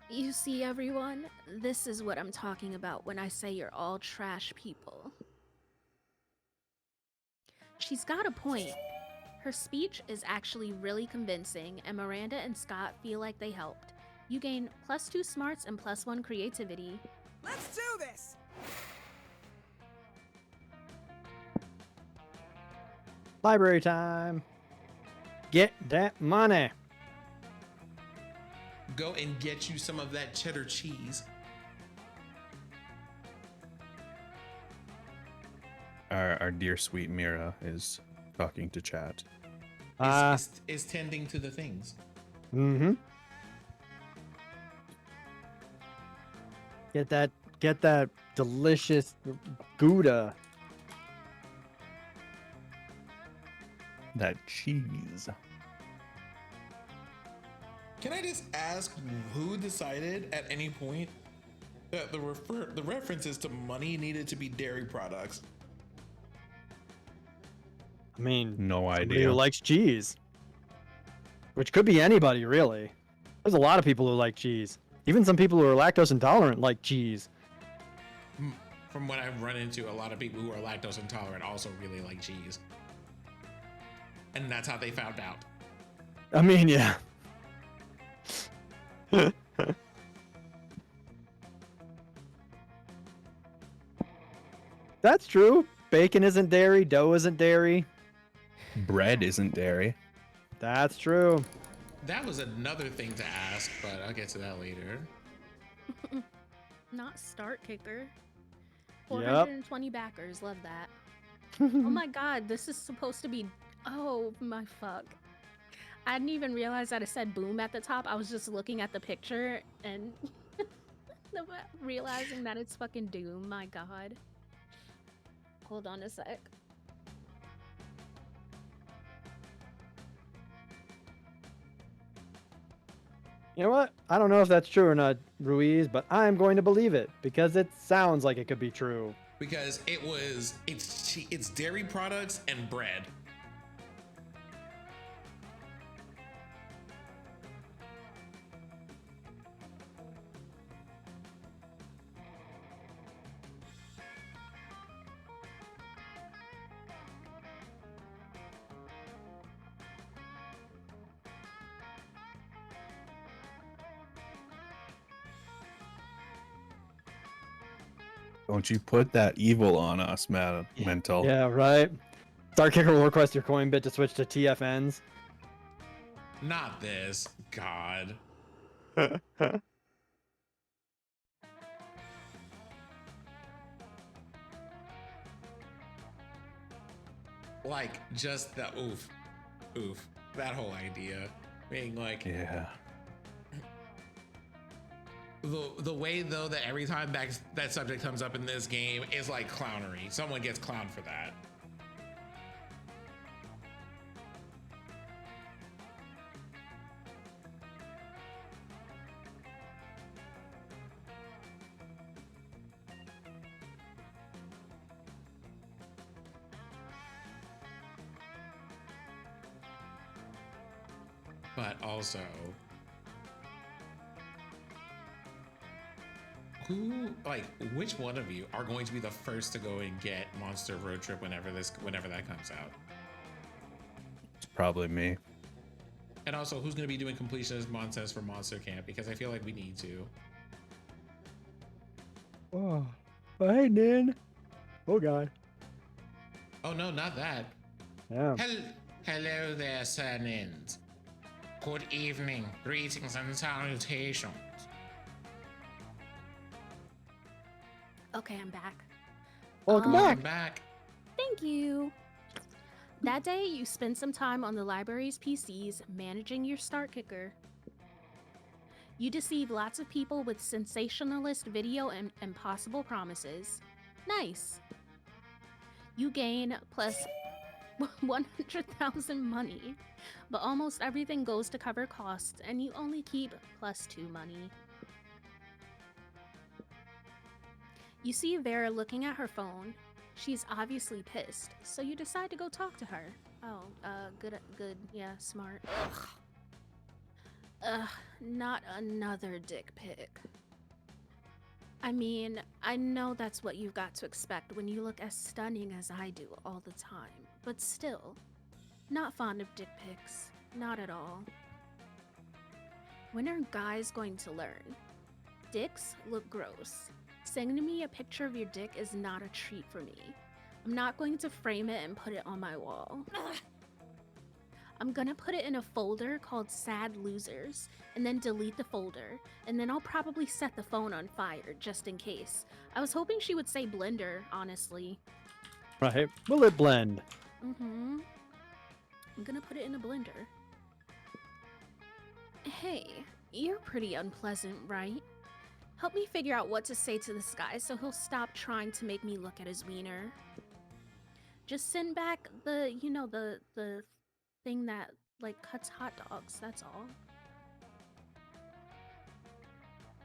You see, everyone, this is what I'm talking about when I say you're all trash people. She's got a point. Her speech is actually really convincing, and Miranda and Scott feel like they helped. You gain +2 smarts and +1 creativity. Let's do this! Library time. Get that money. Go and get you some of that cheddar cheese. Our dear sweet Mira is talking to chat. Is tending to the things. Mm-hmm. Get that delicious Gouda. That cheese. Can I just ask who decided at any point that the references to money needed to be dairy products? I mean, no somebody idea. who likes cheese, which could be anybody, really. There's a lot of people who like cheese. Even some people who are lactose intolerant like cheese. From what I've run into, a lot of people who are lactose intolerant also really like cheese. And that's how they found out. I mean, yeah. That's true. Bacon isn't dairy. Dough isn't dairy. Bread isn't dairy. That's true. That was another thing to ask, but I'll get to that later. Not start kicker. Yep. 420 backers. Love that. Oh my god, this is supposed to be... Oh my fuck. I didn't even realize that it said boom at the top. I was just looking at the picture and realizing that it's fucking Doom. My god. Hold on a sec. You know what? I don't know if that's true or not, Ruiz, but I'm going to believe it because it sounds like it could be true. Because it's dairy products and bread. Don't you put that evil on us, man. Mental. Yeah, right. Star Kicker will request your coin bit to switch to TFNs. Not this. God. Like, just the oof. That whole idea. Being like, yeah. The way though that every time that subject comes up in this game is like clownery. Someone gets clowned for that. But also, which one of you are going to be the first to go and get Monster Road Trip whenever that comes out? It's probably me. And also, who's going to be doing completionist nonsense for Monster Camp? Because I feel like we need to. Oh, hey, Nin. Oh, God. Oh, no, not that. Yeah. Hello there, Sir Nind. Good evening, greetings and salutations. Okay, I'm back. Welcome back. Thank you. That day, you spent some time on the library's PCs managing your start kicker. You deceive lots of people with sensationalist video and impossible promises. Nice. You gain plus 100,000 money, but almost everything goes to cover costs, and you only keep plus 2 money. You see Vera looking at her phone. She's obviously pissed, so you decide to go talk to her. Oh, good, yeah, smart. Ugh, not another dick pic. I mean, I know that's what you've got to expect when you look as stunning as I do all the time, but still, not fond of dick pics, not at all. When are guys going to learn? Dicks look gross. Sending me a picture of your dick is not a treat for me. I'm not going to frame it and put it on my wall. I'm gonna put it in a folder called Sad Losers, and then delete the folder, and then I'll probably set the phone on fire, just in case. I was hoping she would say blender, honestly. Right. Will it blend? Mm-hmm. I'm gonna put it in a blender. Hey, you're pretty unpleasant, right? Help me figure out what to say to this guy so he'll stop trying to make me look at his wiener. Just send back the thing that, like, cuts hot dogs, that's all.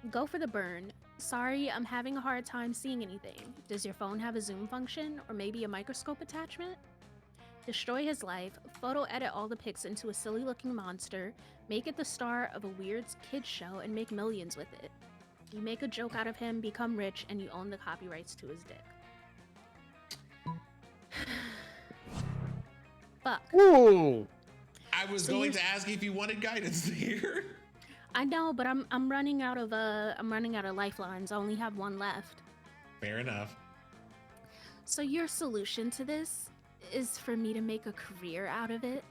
Go for the burn. Sorry, I'm having a hard time seeing anything. Does your phone have a zoom function, or maybe a microscope attachment? Destroy his life, photo edit all the pics into a silly looking monster, make it the star of a weird kids show, and make millions with it. You make a joke out of him, become rich, and you own the copyrights to his dick. Fuck. Ooh. I was going to ask if you wanted guidance here. I know, but I'm running out of lifelines. I only have one left. Fair enough. So your solution to this is for me to make a career out of it?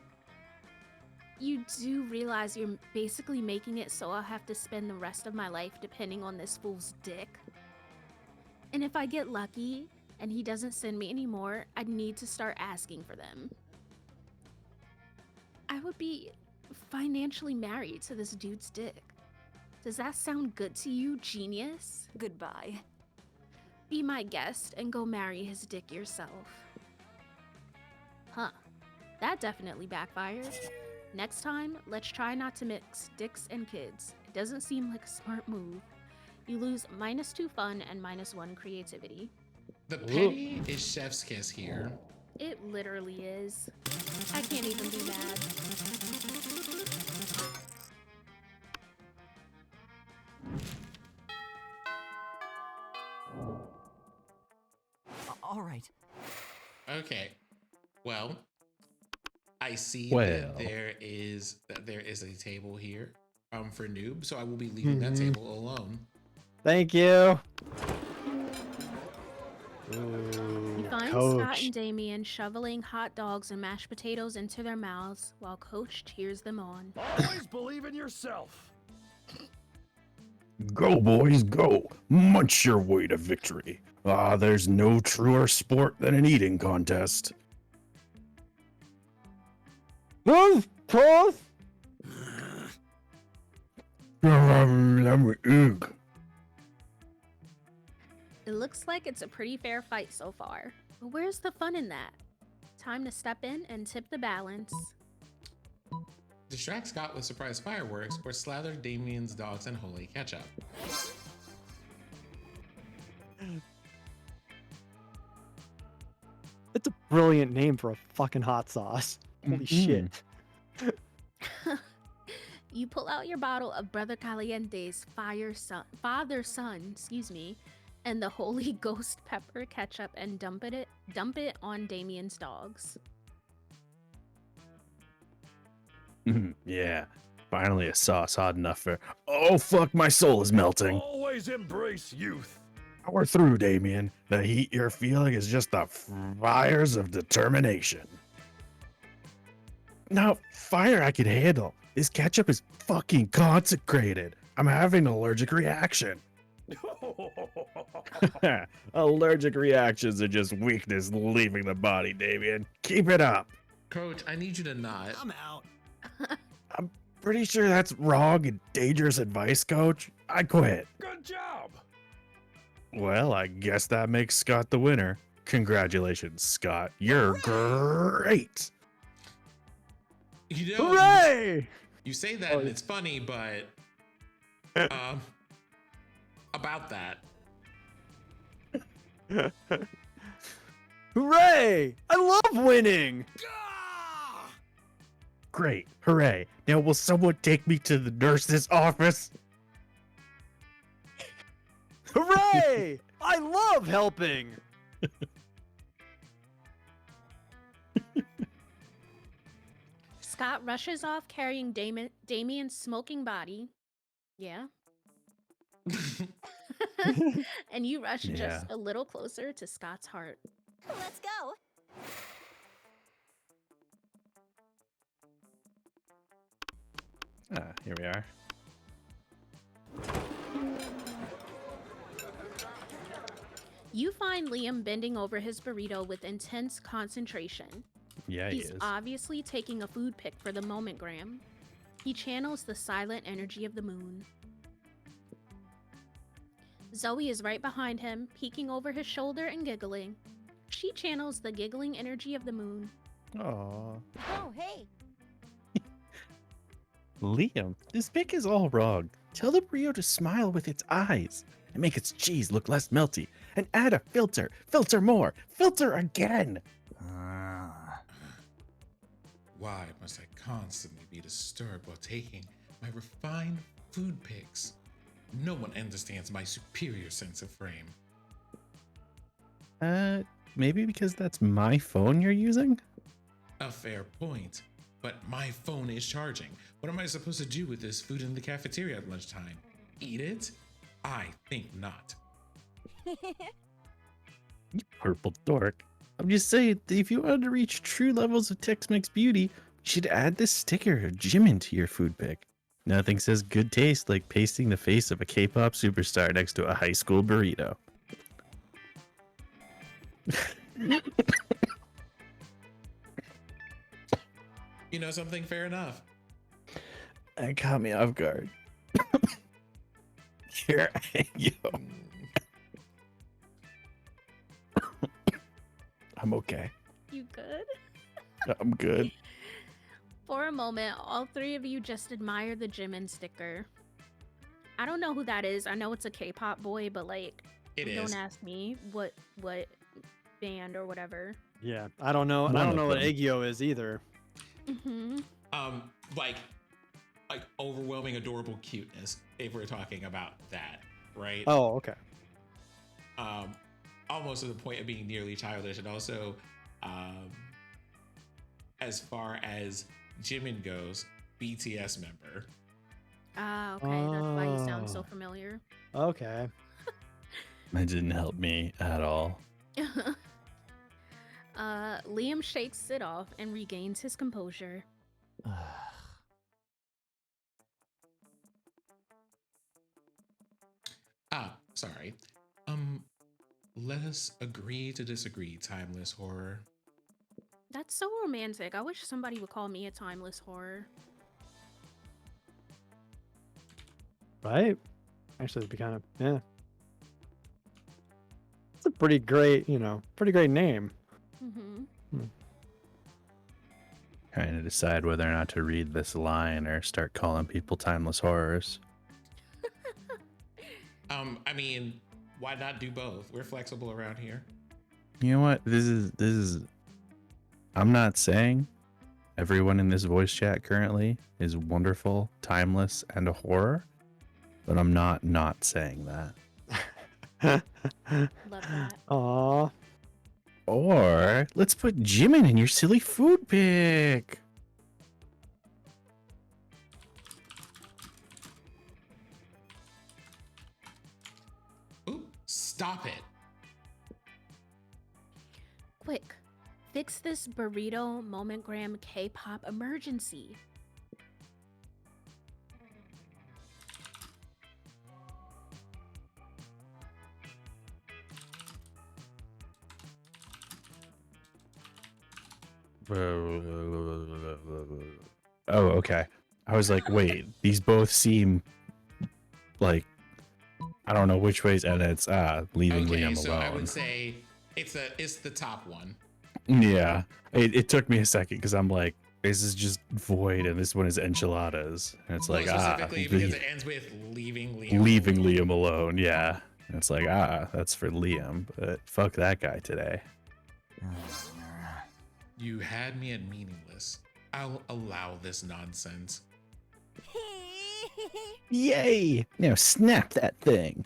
You do realize you're basically making it so I'll have to spend the rest of my life depending on this fool's dick? And if I get lucky and he doesn't send me any more, I'd need to start asking for them. I would be financially married to this dude's dick. Does that sound good to you, genius? Goodbye. Be my guest and go marry his dick yourself. Huh. That definitely backfired. Next time, let's try not to mix dicks and kids. It Doesn't seem like a smart move. You lose -2 fun and -1 creativity. The petty is chef's kiss here. It literally is. I can't even be mad. All right. Okay. Well, I see Well. that there is a table here for Noob, so I will be leaving that table alone. Thank you. You find Scott and Damien shoveling hot dogs and mashed potatoes into their mouths while Coach cheers them on. Always believe in yourself. Go, boys, go. Munch your way to victory. Ah, there's no truer sport than an eating contest. Move, Prof. It looks like it's a pretty fair fight so far. But where's the fun in that? Time to step in and tip the balance. Distract Scott with surprise fireworks or slather Damien's dogs in holy ketchup. It's a brilliant name for a fucking hot sauce. Holy shit. You pull out your bottle of Brother Caliente's father-son, and the holy ghost pepper ketchup and dump it on Damien's dogs. Yeah, finally a sauce hot enough for. Oh fuck, my soul is melting. Always embrace youth. Power through, Damien. The heat you're feeling is just the fires of determination. Now, fire I can handle. This ketchup is fucking consecrated. I'm having an allergic reaction. Allergic reactions are just weakness leaving the body, Damien. Keep it up. Coach, I need you to not. I'm out. I'm pretty sure that's wrong and dangerous advice, Coach. I quit. Good job. Well, I guess that makes Scott the winner. Congratulations, Scott. You're great. You know, Hooray! You say that and it's funny, but about that. Hooray! I love winning! Great. Hooray. Now will someone take me to the nurse's office? Hooray! I love helping! Scott rushes off carrying Damien's smoking body. Yeah. And you rush just a little closer to Scott's heart. Let's go. Ah, here we are. You find Liam bending over his burrito with intense concentration. Yeah, He's he is. obviously taking a food pic for the momentgram. He channels the silent energy of the moon. Zoe is right behind him, peeking over his shoulder and giggling. She channels the giggling energy of the moon. Aww. Oh, hey. Liam, this pic is all wrong. Tell the burrito to smile with its eyes and make its cheese look less melty. And add a filter. Filter more. Filter again. Why must I constantly be disturbed while taking my refined food pics? No one understands my superior sense of frame. Maybe because that's my phone you're using? A fair point. But my phone is charging. What am I supposed to do with this food in the cafeteria at lunchtime? Eat it? I think not. You purple dork. I'm just saying, if you want to reach true levels of Tex-Mex beauty, you should add this sticker of Jimin to your food pic. Nothing says good taste like pasting the face of a K-pop superstar next to a high school burrito. You know something? Fair enough. That caught me off guard. Here I go. I'm okay. You good? I'm good. For a moment, all three of you just admire the Jimin sticker. I don't know who that is. I know it's a K-pop boy, but like, It don't is. ask me what band or whatever. Yeah, I don't know. And I One don't of know what them. Aegyo is either. Mm-hmm. Like overwhelming adorable cuteness, if we're talking about that, right? Oh, okay. Almost to the point of being nearly childish, and also, as far as Jimin goes, BTS member. Ah, okay. That's why you sound so Oh. familiar. Okay. That didn't help me at all. Liam shakes it off and regains his composure. Sorry. Let us agree to disagree, timeless horror. That's so romantic. I wish somebody would call me a timeless horror. Right? Actually, it'd be kind of, yeah. It's a pretty great, pretty great name. Mm-hmm. Trying to decide whether or not to read this line or start calling people timeless horrors. I mean, why not do both? We're flexible around here. You know what? This is. I'm not saying everyone in this voice chat currently is wonderful, timeless, and a horror, but I'm not saying that. Love that. Aw. Or let's put Jimin in your silly food pick. Ooh, stop it. Quick, fix this burrito momentgram K-pop emergency. Oh, okay. I was like, wait, these both seem like I don't know which ways, and it's leaving Liam so alone. I would say it's the top one. Yeah, it took me a second because I'm like, this is just void, and this one is enchiladas, and it's like Specifically because it ends with leaving Liam alone. Yeah, and it's like that's for Liam, but fuck that guy today. You had me at meaningless. I'll allow this nonsense. Yay! Now snap that thing.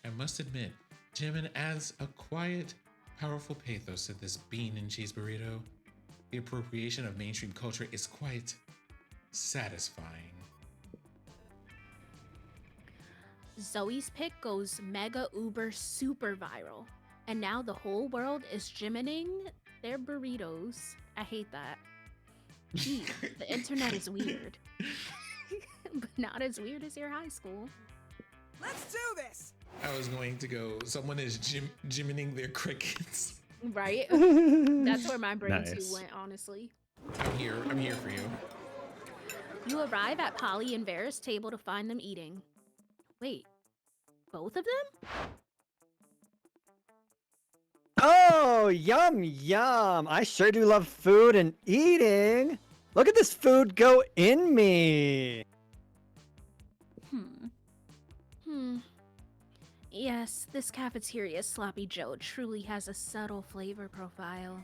I must admit, Jimin adds a quiet, powerful pathos to this bean and cheese burrito. The appropriation of mainstream culture is quite satisfying. Zoe's pick goes mega uber super viral. And now the whole world is Jimining their burritos. I hate that. Gee, the internet is weird. But not as weird as your high school. Let's do this! I was going to go, someone is Jimining their crickets. Right? That's where my brain too Nice. went, honestly. I'm here for you. You arrive at Polly and Vera's table to find them eating. Wait, both of them? Oh, yum, yum. I sure do love food and eating. Look at this food go in me. Yes, this cafeteria Sloppy Joe truly has a subtle flavor profile.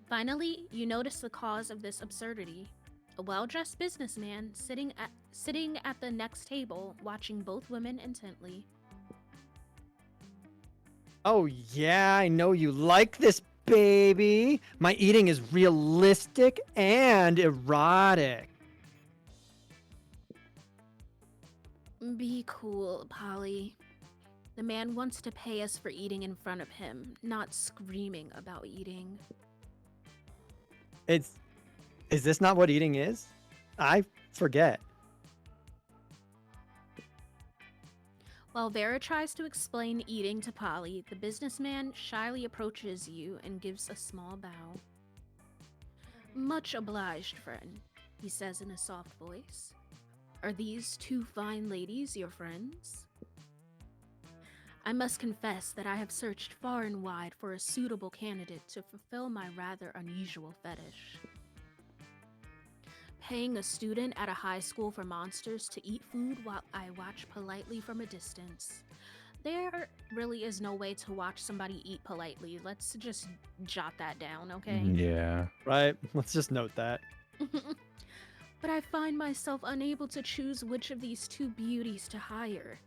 Finally, you notice the cause of this absurdity. A well-dressed businessman sitting at the next table, watching both women intently. Oh, yeah, I know you like this, baby. My eating is realistic and erotic. Be cool, Polly. The man wants to pay us for eating in front of him, not screaming about eating. Is this not what eating is? I forget. While Vera tries to explain eating to Polly, the businessman shyly approaches you and gives a small bow. Much obliged, friend, he says in a soft voice. Are these two fine ladies your friends? I must confess that I have searched far and wide for a suitable candidate to fulfill my rather unusual fetish. paying a student at a high school for monsters to eat food while I watch politely from a distance. There really is no way to watch somebody eat politely. Let's just jot that down, okay? Yeah. Right? Let's just note that. But I find myself unable to choose which of these two beauties to hire.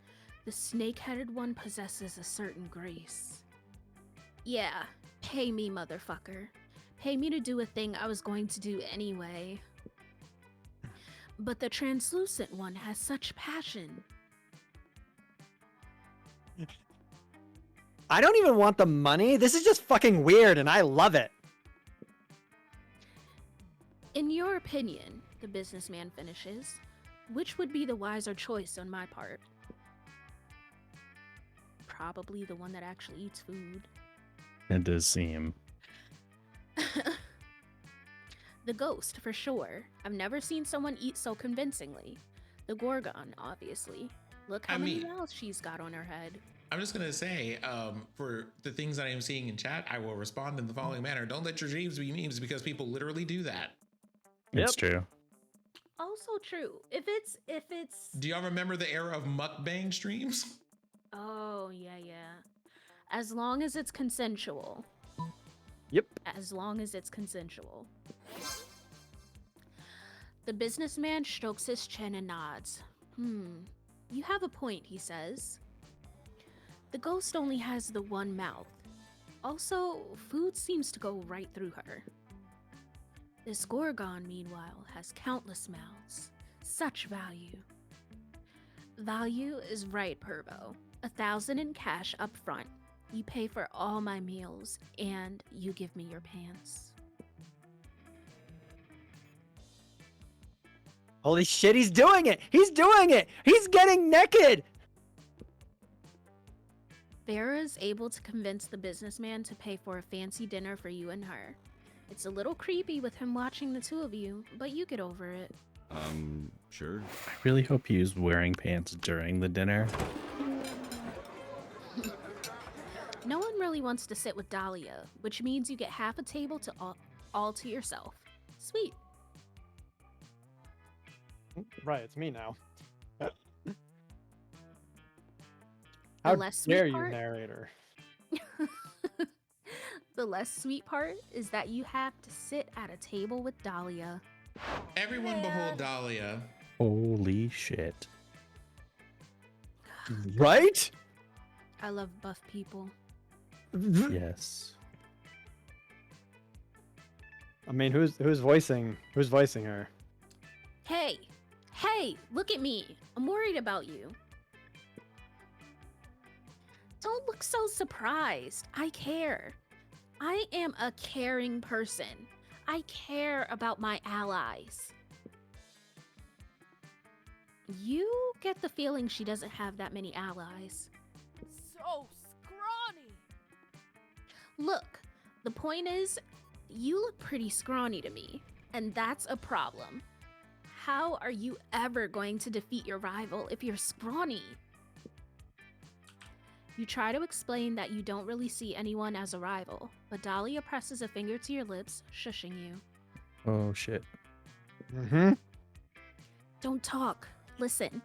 The snake-headed one possesses a certain grace. Yeah, pay me, motherfucker. Pay me to do a thing I was going to do anyway. But the translucent one has such passion. I don't even want the money. This is just fucking weird and I love it. In your opinion, the businessman finishes, which would be the wiser choice on my part? Probably the one that actually eats food. It does seem. The ghost, for sure. I've never seen someone eat so convincingly. The Gorgon, obviously. Look how many mouths she's got on her head. I'm just gonna say, for the things that I am seeing in chat, I will respond in the following manner. Don't let your dreams be memes because people literally do that. It's true. Also true. If it's Do y'all remember the era of mukbang streams? Oh, yeah. As long as it's consensual. Yep. As long as it's consensual. The businessman strokes his chin and nods. You have a point, he says. The ghost only has the one mouth. Also, food seems to go right through her. This Gorgon, meanwhile, has countless mouths. Such value. Value is right, Pervo. 1,000 in cash up front. You pay for all my meals, and you give me your pants. Holy shit, he's doing it! He's doing it! He's getting naked! Farah's able to convince the businessman to pay for a fancy dinner for you and her. It's a little creepy with him watching the two of you, but you get over it. Sure. I really hope he was wearing pants during the dinner. No one really wants to sit with Dahlia, which means you get half a table to all to yourself. Sweet. Right, it's me now. The How less dare sweet you, part- narrator? The less sweet part is that you have to sit at a table with Dahlia. Everyone behold Dahlia. Holy shit. Right? I love buff people. Yes. I mean, who's voicing her? Hey, look at me. I'm worried about you. Don't look so surprised. I care. I am a caring person. I care about my allies. You get the feeling she doesn't have that many allies. So scrawny. Look, the point is, you look pretty scrawny to me, and that's a problem. How are you ever going to defeat your rival if you're scrawny? You try to explain that you don't really see anyone as a rival, but Dahlia presses a finger to your lips, shushing you. Oh shit. Don't talk. Listen.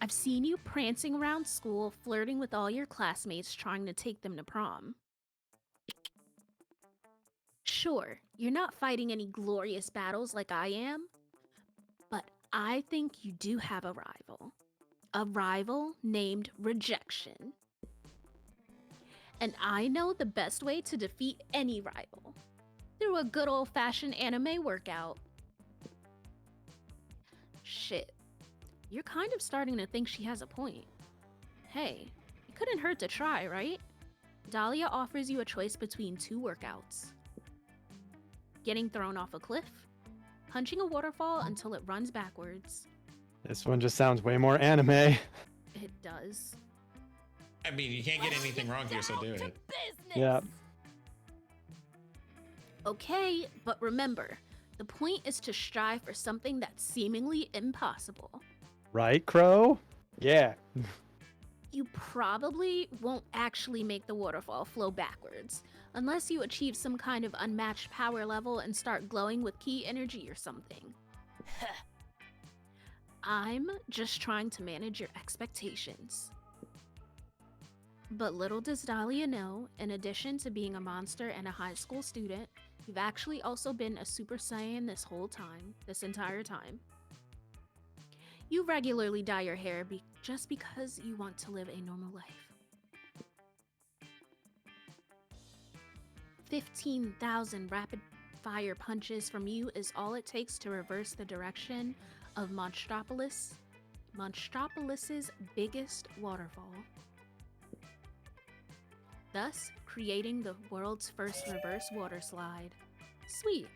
I've seen you prancing around school, flirting with all your classmates, trying to take them to prom. Sure, you're not fighting any glorious battles like I am, but I think you do have a rival. A rival named Rejection. And I know the best way to defeat any rival. Through a good old-fashioned anime workout. Shit. You're kind of starting to think she has a point. Hey, it couldn't hurt to try, right? Dahlia offers you a choice between two workouts. Getting thrown off a cliff, punching a waterfall until it runs backwards. This one just sounds way more anime. It does. I mean, you can't get anything wrong here, so do it. Yeah. Okay, but remember, the point is to strive for something that's seemingly impossible. Right, Crow? Yeah. You probably won't actually make the waterfall flow backwards, unless you achieve some kind of unmatched power level and start glowing with key energy or something. I'm just trying to manage your expectations. But little does Dahlia know, in addition to being a monster and a high school student, you've actually also been a Super Saiyan this entire time. You regularly dye your hair just because you want to live a normal life. 15,000 rapid-fire punches from you is all it takes to reverse the direction of Monstropolis's biggest waterfall, thus creating the world's first reverse water slide. Sweet.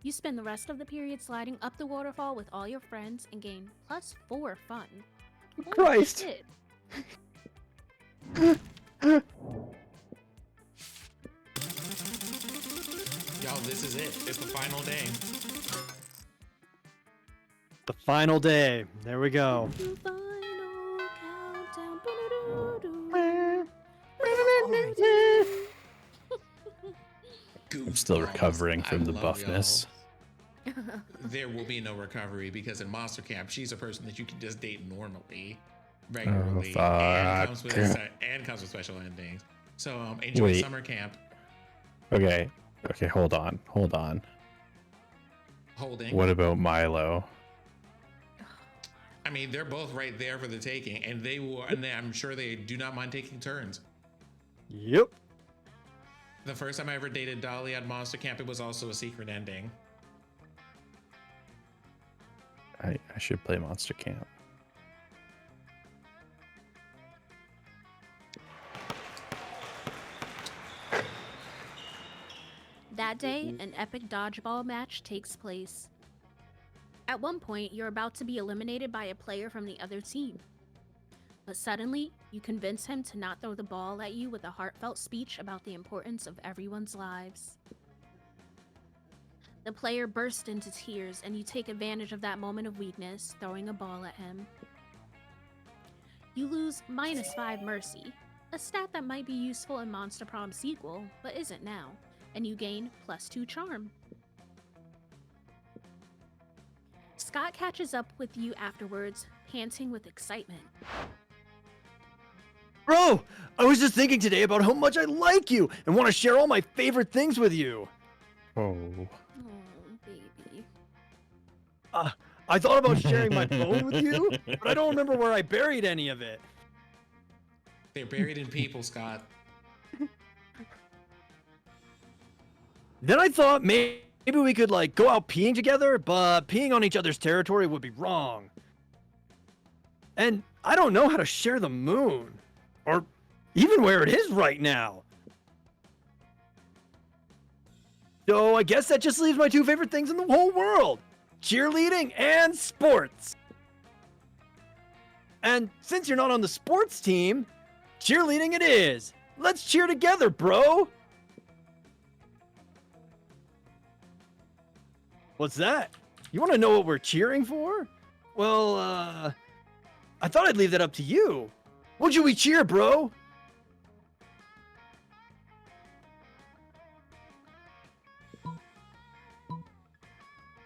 You spend the rest of the period sliding up the waterfall with all your friends and gain +4 fun. Holy Christ. shit. Y'all, this is it. It's the final day. The final day. There we go. The final countdown. I'm still recovering from I the love buffness. There will be no recovery because in Monster Camp, she's a person that you can just date normally, regularly, and comes with special endings. So enjoy Wait. summer camp. Okay, hold on. Holding. What about Milo? I mean, they're both right there for the taking, and I'm sure they do not mind taking turns. Yep. The first time I ever dated Dolly at Monster Camp, it was also a secret ending. I should play Monster Camp. That day, an epic dodgeball match takes place. At one point, you're about to be eliminated by a player from the other team. But suddenly, you convince him to not throw the ball at you with a heartfelt speech about the importance of everyone's lives. The player bursts into tears, and you take advantage of that moment of weakness, throwing a ball at him. You lose -5 mercy, a stat that might be useful in Monster Prom sequel, but isn't now, and you gain +2 charm. Scott catches up with you afterwards, panting with excitement. Bro, I was just thinking today about how much I like you and want to share all my favorite things with you. Oh. Oh, baby. I thought about sharing my phone with you, but I don't remember where I buried any of it. They're buried in people, Scott. Then I thought maybe we could go out peeing together, but peeing on each other's territory would be wrong. And I don't know how to share the moon, or even where it is right now. So I guess that just leaves my two favorite things in the whole world: cheerleading and sports. And since you're not on the sports team, cheerleading it is. Let's cheer together, bro. What's that? You want to know what we're cheering for? Well, I thought I'd leave that up to you. What should we cheer, bro?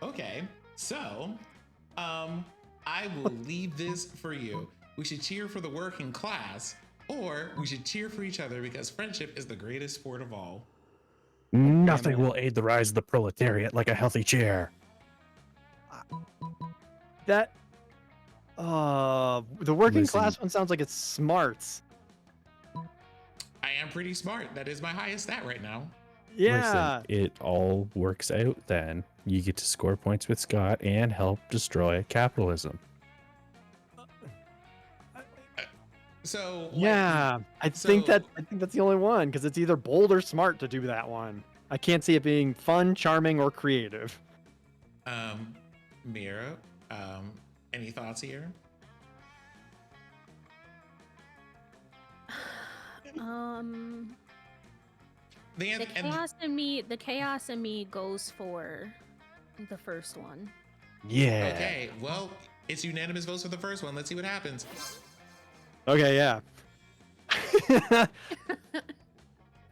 Okay, so, I will leave this for you. We should cheer for the working class, or we should cheer for each other because friendship is the greatest sport of all. Nothing will aid the rise of the proletariat like a healthy chair. That, the working Listen. class one sounds like it's smarts. I am pretty smart. That is my highest stat right now. Yeah. Listen, it all works out then. You get to score points with Scott and help destroy capitalism. So Yeah, I think that's the only one, because it's either bold or smart to do that one. I can't see it being fun, charming, or creative. Mira, any thoughts here? The chaos in me goes for the first one. Yeah. Okay, well, it's unanimous votes for the first one. Let's see what happens. Okay, yeah.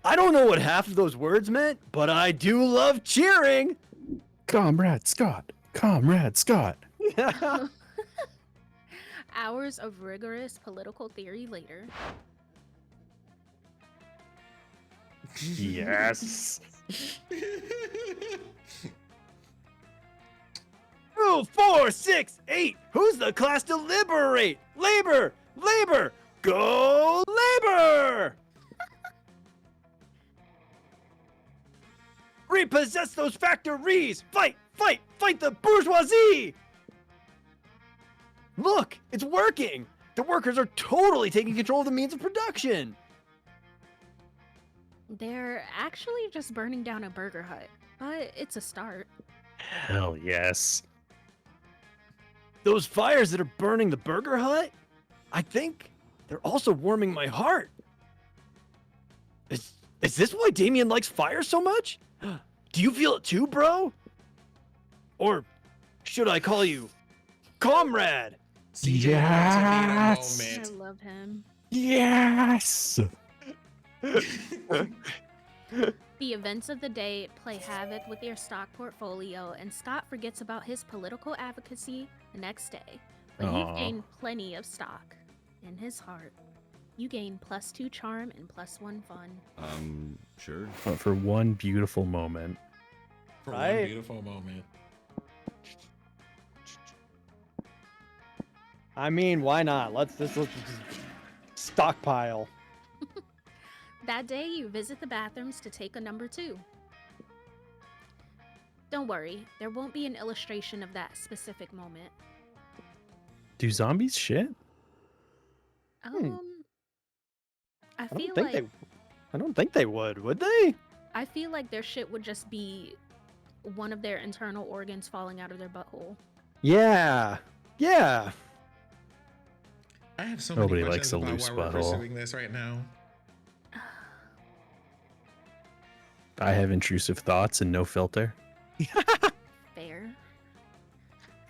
I don't know what half of those words meant, but I do love cheering. Comrade Scott, Comrade Scott. Hours of rigorous political theory later. Yes. Rule 4, 6, 8. Who's the class to liberate? Labor! Labor! Go labor! Repossess those factories! Fight! Fight! Fight the bourgeoisie! Look! It's working! The workers are totally taking control of the means of production! They're actually just burning down a burger hut, but it's a start. Hell yes. Those fires that are burning the burger hut, I think they're also warming my heart. Is this why Damien likes fire so much? Do you feel it too, bro? Or should I call you comrade? CJ wants to be in a Yes. moment. I love him. Yes. The events of the day play havoc with your stock portfolio, and Scott forgets about his political advocacy the next day. But you've Aw. gained plenty of stock. In his heart, you gain +2 charm and +1 fun. Sure. But for one beautiful moment. For one Right. beautiful moment. I mean, why not? Let's just stockpile. That day, you visit the bathrooms to take a number 2. Don't worry, there won't be an illustration of that specific moment. Do zombies shit? I I feel don't think like I don't think they would they? I feel like their shit would just be one of their internal organs falling out of their butthole. Yeah. Yeah. I have so Nobody many likes questions a about loose why we're butthole. pursuing this right now. I have intrusive thoughts and no filter. Fair.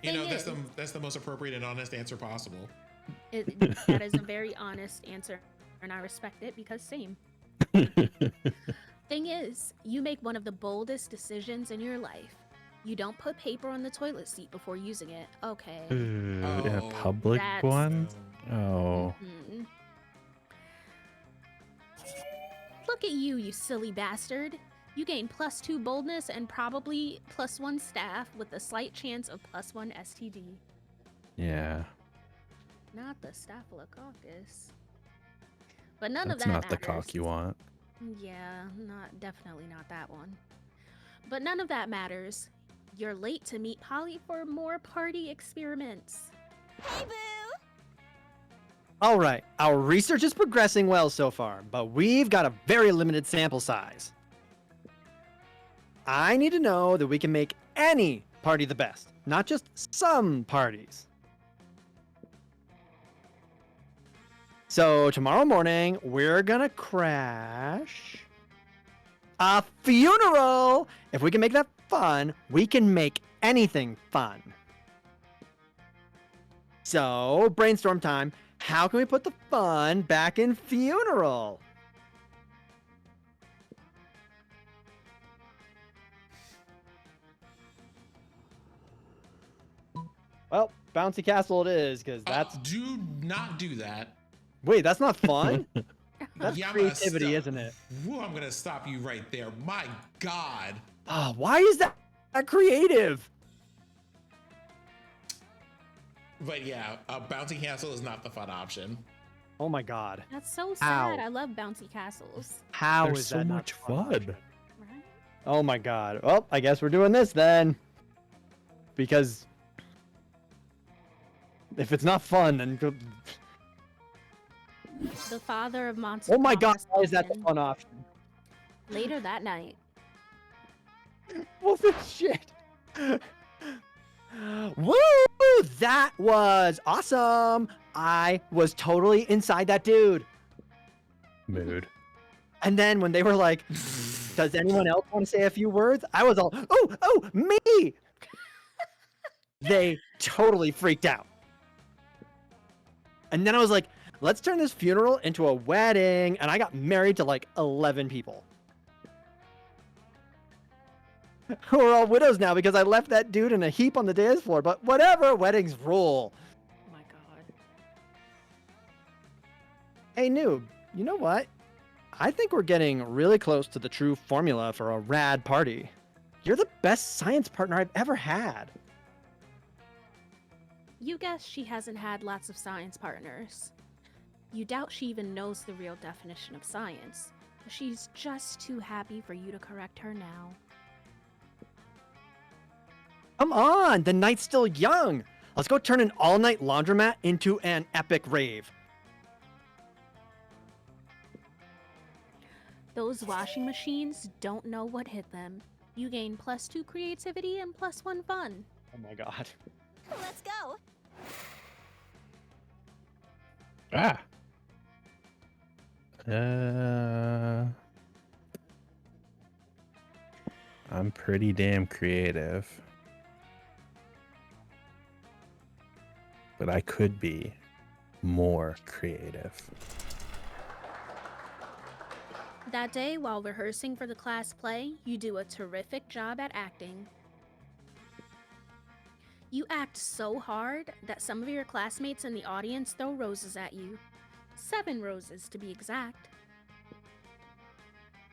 You know, Thing that's the most appropriate and honest answer possible. That is a very honest answer, and I respect it because same. Thing is, you make one of the boldest decisions in your life. You don't put paper on the toilet seat before using it. Okay. In a Oh. public That's- one? Oh. Mhm. Look at you silly bastard. You gain +2 boldness and probably +1 staff with a slight chance of +1 STD. Yeah. Not the staphylococcus. But none That's of that not the matters. cock you want. Yeah, definitely not that one. But none of that matters. You're late to meet Polly for more party experiments. Hey, boo! All right. Our research is progressing well so far, but we've got a very limited sample size. I need to know that we can make any party the best, not just some parties. So tomorrow morning, we're gonna crash a funeral. If we can make that fun, we can make anything fun. So, brainstorm time. How can we put the fun back in funeral? Well, bouncy castle it is, because that's... Do not do that. Wait, that's not fun? That's Yeah, I'm gonna creativity, stop- isn't it? Woo, I'm gonna stop you right there. My God. Oh, why is that creative? But yeah, a bouncy castle is not the fun option. Oh my god. That's so How? sad. I love bouncy castles. How They're is so that not much the fun option? fun. Oh my god. Well, I guess we're doing this then. Because if it's not fun, then The father of Monster. oh my god, Thomas why is that the Duncan. fun option? Later that night. What the shit? Woo! That was awesome. I was totally inside that dude. Mood. And then when they were like, does anyone else want to say a few words? I was all, oh, me! They totally freaked out. And then I was like, let's turn this funeral into a wedding. And I got married to like 11 people. We're all widows now because I left that dude in a heap on the dance floor. But whatever, weddings rule. Oh my god. Hey, Noob, you know what? I think we're getting really close to the true formula for a rad party. You're the best science partner I've ever had. You guess she hasn't had lots of science partners. You doubt she even knows the real definition of science. She's just too happy for you to correct her now. Come on, the night's still young. Let's go turn an all-night laundromat into an epic rave. Those washing machines don't know what hit them. You gain +2 creativity and +1 fun. Oh my god. Let's go. Ah. I'm pretty damn creative. But I could be more creative. That day, while rehearsing for the class play, you do a terrific job at acting. You act so hard that some of your classmates in the audience throw roses at you. 7 roses, to be exact.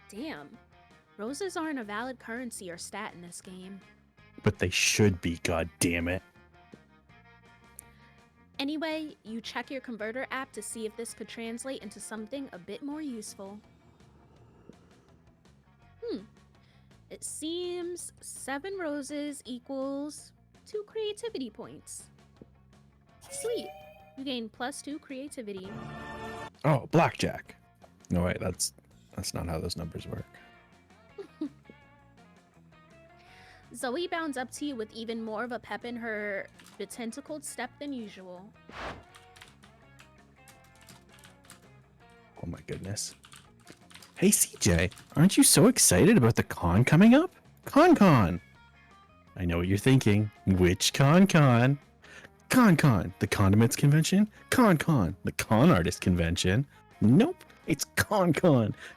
Damn. Roses aren't a valid currency or stat in this game. But they should be, god damn it. Anyway, you check your converter app to see if this could translate into something a bit more useful. It seems 7 roses equals 2 creativity points. Sweet. You gain +2 creativity. Oh, blackjack. No wait, that's not how those numbers work. Zoe bounds up to you with even more of a pep in her betentacled step than usual. Oh my goodness. Hey CJ, aren't you so excited about the con coming up? Con! I know what you're thinking. Which con? Con, the condiments convention? Con, the con artist convention? Nope, it's con,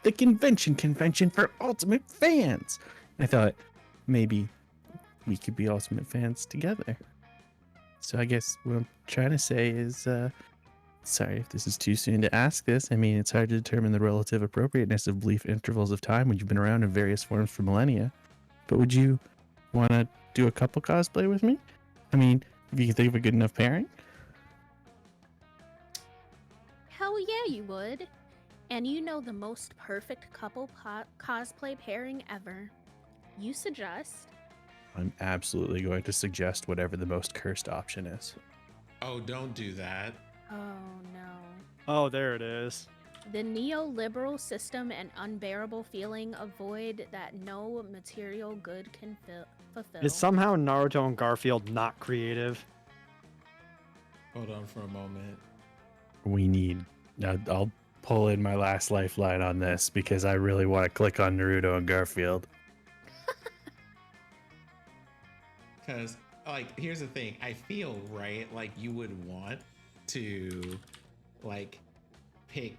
the convention for ultimate fans. I thought maybe we could be ultimate fans together. So I guess what I'm trying to say is, sorry if this is too soon to ask this. I mean, it's hard to determine the relative appropriateness of brief intervals of time when you've been around in various forms for millennia. But would you want to do a couple cosplay with me? I mean, if you can think of a good enough pairing? Hell yeah, you would. And you know the most perfect couple cosplay pairing ever. You suggest... I'm absolutely going to suggest whatever the most cursed option is. Oh, don't do that. Oh no. Oh, there it is. The neoliberal system and unbearable feeling of void that no material good can fulfill. Is somehow Naruto and Garfield not creative? Hold on for a moment. We need... I'll pull in my last lifeline on this because I really want to click on Naruto and Garfield. Because, like, here's the thing. I feel, right, like you would want to, like, pick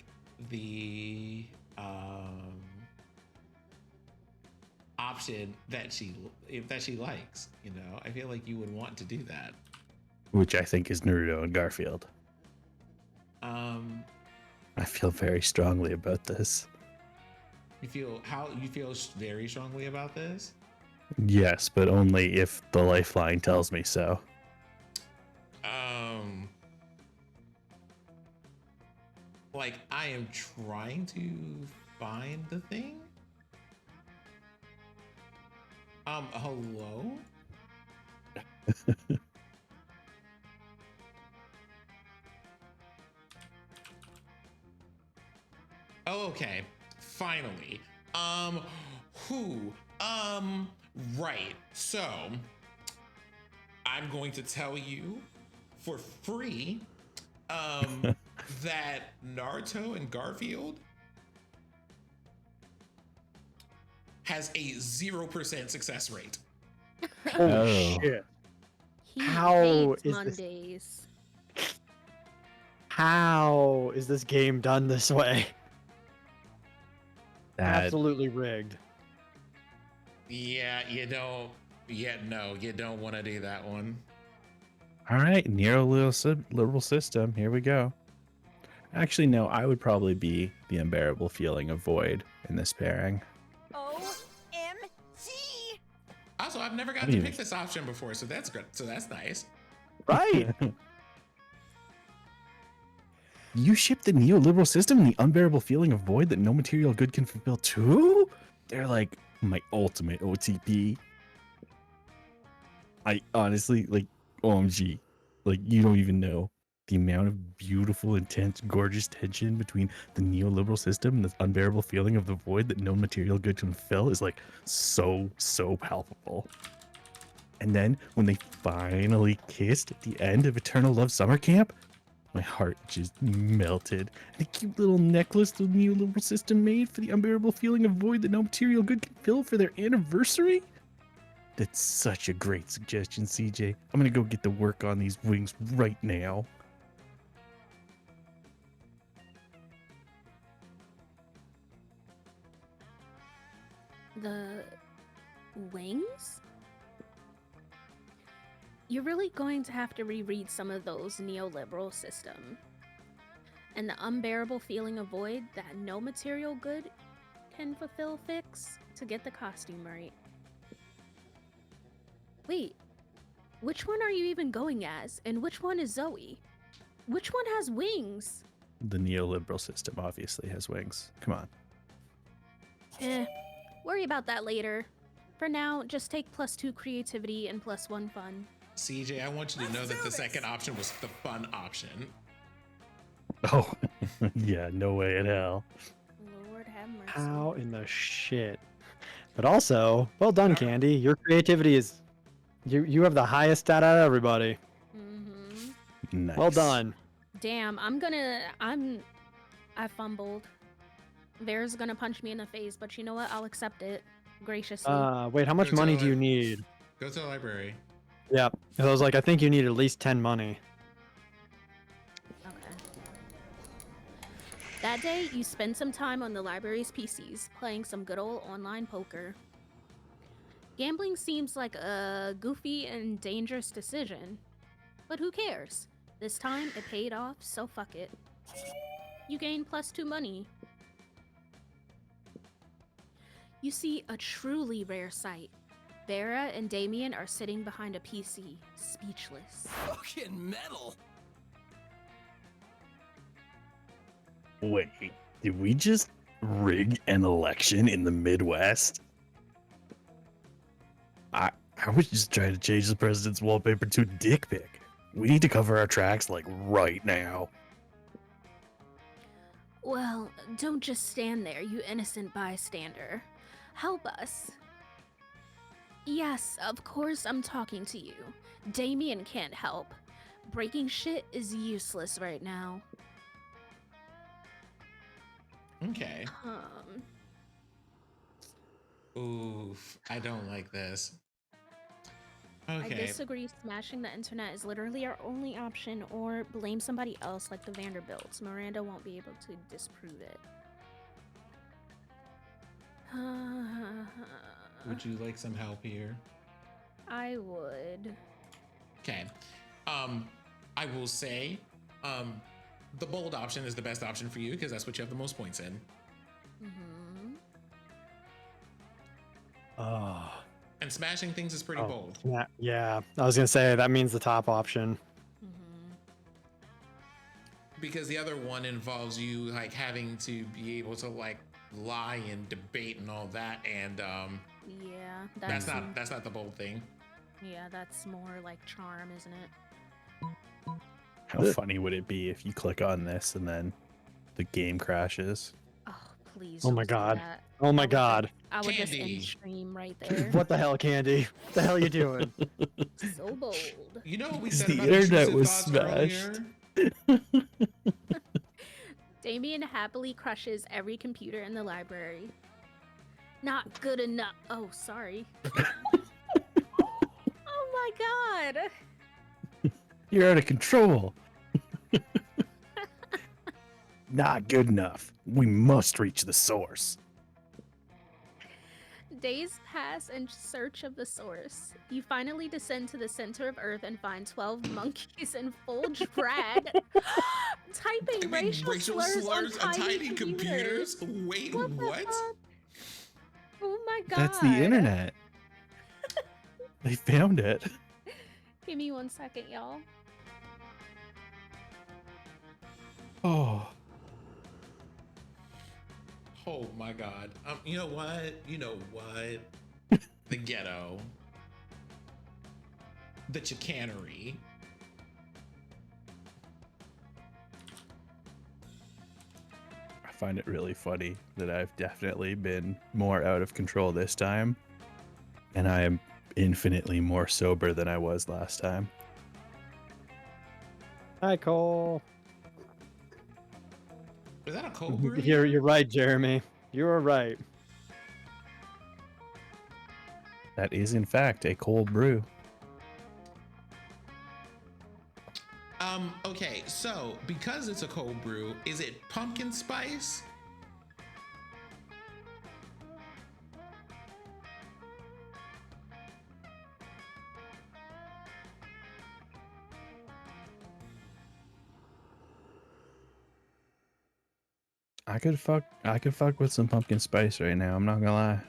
the option that she likes, you know? I feel like you would want to do that. Which I think is Naruto and Garfield. I feel very strongly about this. You feel very strongly about this? Yes, but only if the lifeline tells me so. Like, I am trying to find the thing. Hello? Oh, okay. Finally. Right. So, I'm going to tell you for free, that Naruto and Garfield has a 0% success rate. Holy shit. He How hates is Mondays. How is this game done this way? That Absolutely rigged. Yeah, you don't. Yeah, no, you don't want to do that one. All right, neoliberal system. Here we go. Actually, no, I would probably be the unbearable feeling of void in this pairing. OMG! Also, I've never got I to mean- pick this option before, so that's good. So that's nice. Right. You ship the neoliberal system and the unbearable feeling of void that no material good can fulfill too? They're like my ultimate OTP. I honestly, like, OMG. Like, you don't even know the amount of beautiful, intense, gorgeous tension between the neoliberal system and the unbearable feeling of the void that no material good can fill is like so palpable. And then when they finally kissed at the end of Eternal Love Summer Camp, my heart just melted. The cute little necklace the neoliberal system made for the unbearable feeling of void that no material good can fill for their anniversary? That's such a great suggestion, CJ. I'm gonna go get to work on these wings right now. The wings? You're really going to have to reread some of those neoliberal system. And the unbearable feeling of void that no material good can fulfill fix to get the costume right. Wait, which one are you even going as? And which one is Zoe? Which one has wings? The neoliberal system obviously has wings. Come on. Worry about that later. For now, just take +2 creativity and +1 fun. CJ, I want you to know that the second option was the fun option. Oh, yeah, no way in hell. Lord have mercy. How in the shit? But also, well done, Candy. Your creativity is, you have the highest stat out of everybody. Nice. Well done. Damn, I fumbled. Vera's gonna punch me in the face, but you know what? I'll accept it graciously. Wait, how much Go to money the do you li- need? Go to the library. Yeah, I was like, I think you need at least 10 money. Okay. That day, you spend some time on the library's PCs, playing some good old online poker. Gambling seems like a goofy and dangerous decision, but who cares? This time, it paid off, so fuck it. You gain +2 money. You see a truly rare sight. Vera and Damien are sitting behind a PC, speechless. Fucking metal. Wait, did we just rig an election in the Midwest? I was just trying to change the president's wallpaper to a dick pic. We need to cover our tracks like right now. Well, don't just stand there, you innocent bystander. Help us. Yes, of course I'm talking to you. Damien can't help. Breaking shit is useless right now. Okay. Oof, I don't like this. I Okay. disagree. Smashing the internet is literally our only option, or blame somebody else like the Vanderbilts. Miranda won't be able to disprove it. Would you like some help here? I would. Okay. I will say, the bold option is the best option for you because that's what you have the most points in. Oh. And smashing things is pretty bold. Yeah, I was gonna say that means the top option. Because the other one involves you like having to be able to like lie and debate and all that, and Yeah, that's not the bold thing. Yeah, that's more like charm, isn't it? How funny would it be if you click on this and then the game crashes? Oh, please. Oh don't my do god. that. Oh my god. I would just Candy. end stream right there. What the hell, Candy? What the hell are you doing? So bold. You know what we Because said the about internet intrusive was thoughts smashed. earlier? Damien happily crushes every computer in the library. Not good enough. Oh, sorry. Oh my god. You're out of control. Not good enough. We must reach the source. Days pass in search of the source. You finally descend to the center of Earth and find 12 monkeys in full drag typing racial slurs on tiny computers. Wait, What the what? fuck? Oh my god. That's the internet. They found it. Give me 1 second, y'all. Oh. Oh my god. You know what? You know what? The ghetto. The chicanery. I find it really funny that I've definitely been more out of control this time. And I am infinitely more sober than I was last time. Hi, Cole. Is that a cold brew? You're right, Jeremy. You are right. That is, in fact, a cold brew. Okay, so because it's a cold brew, is it pumpkin spice? I could fuck with some pumpkin spice right now, I'm not gonna lie.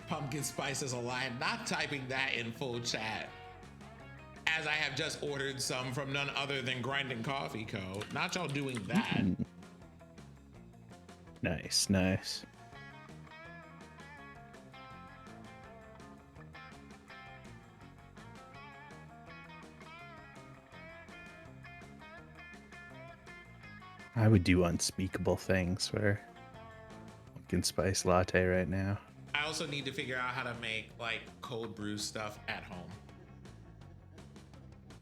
Pumpkin spice is a lie. Not typing that in full chat. As I have just ordered some from none other than Grinding Coffee Co. Not y'all doing that. Nice, nice. I would do unspeakable things for pumpkin spice latte right now. I also need to figure out how to make like cold brew stuff at home.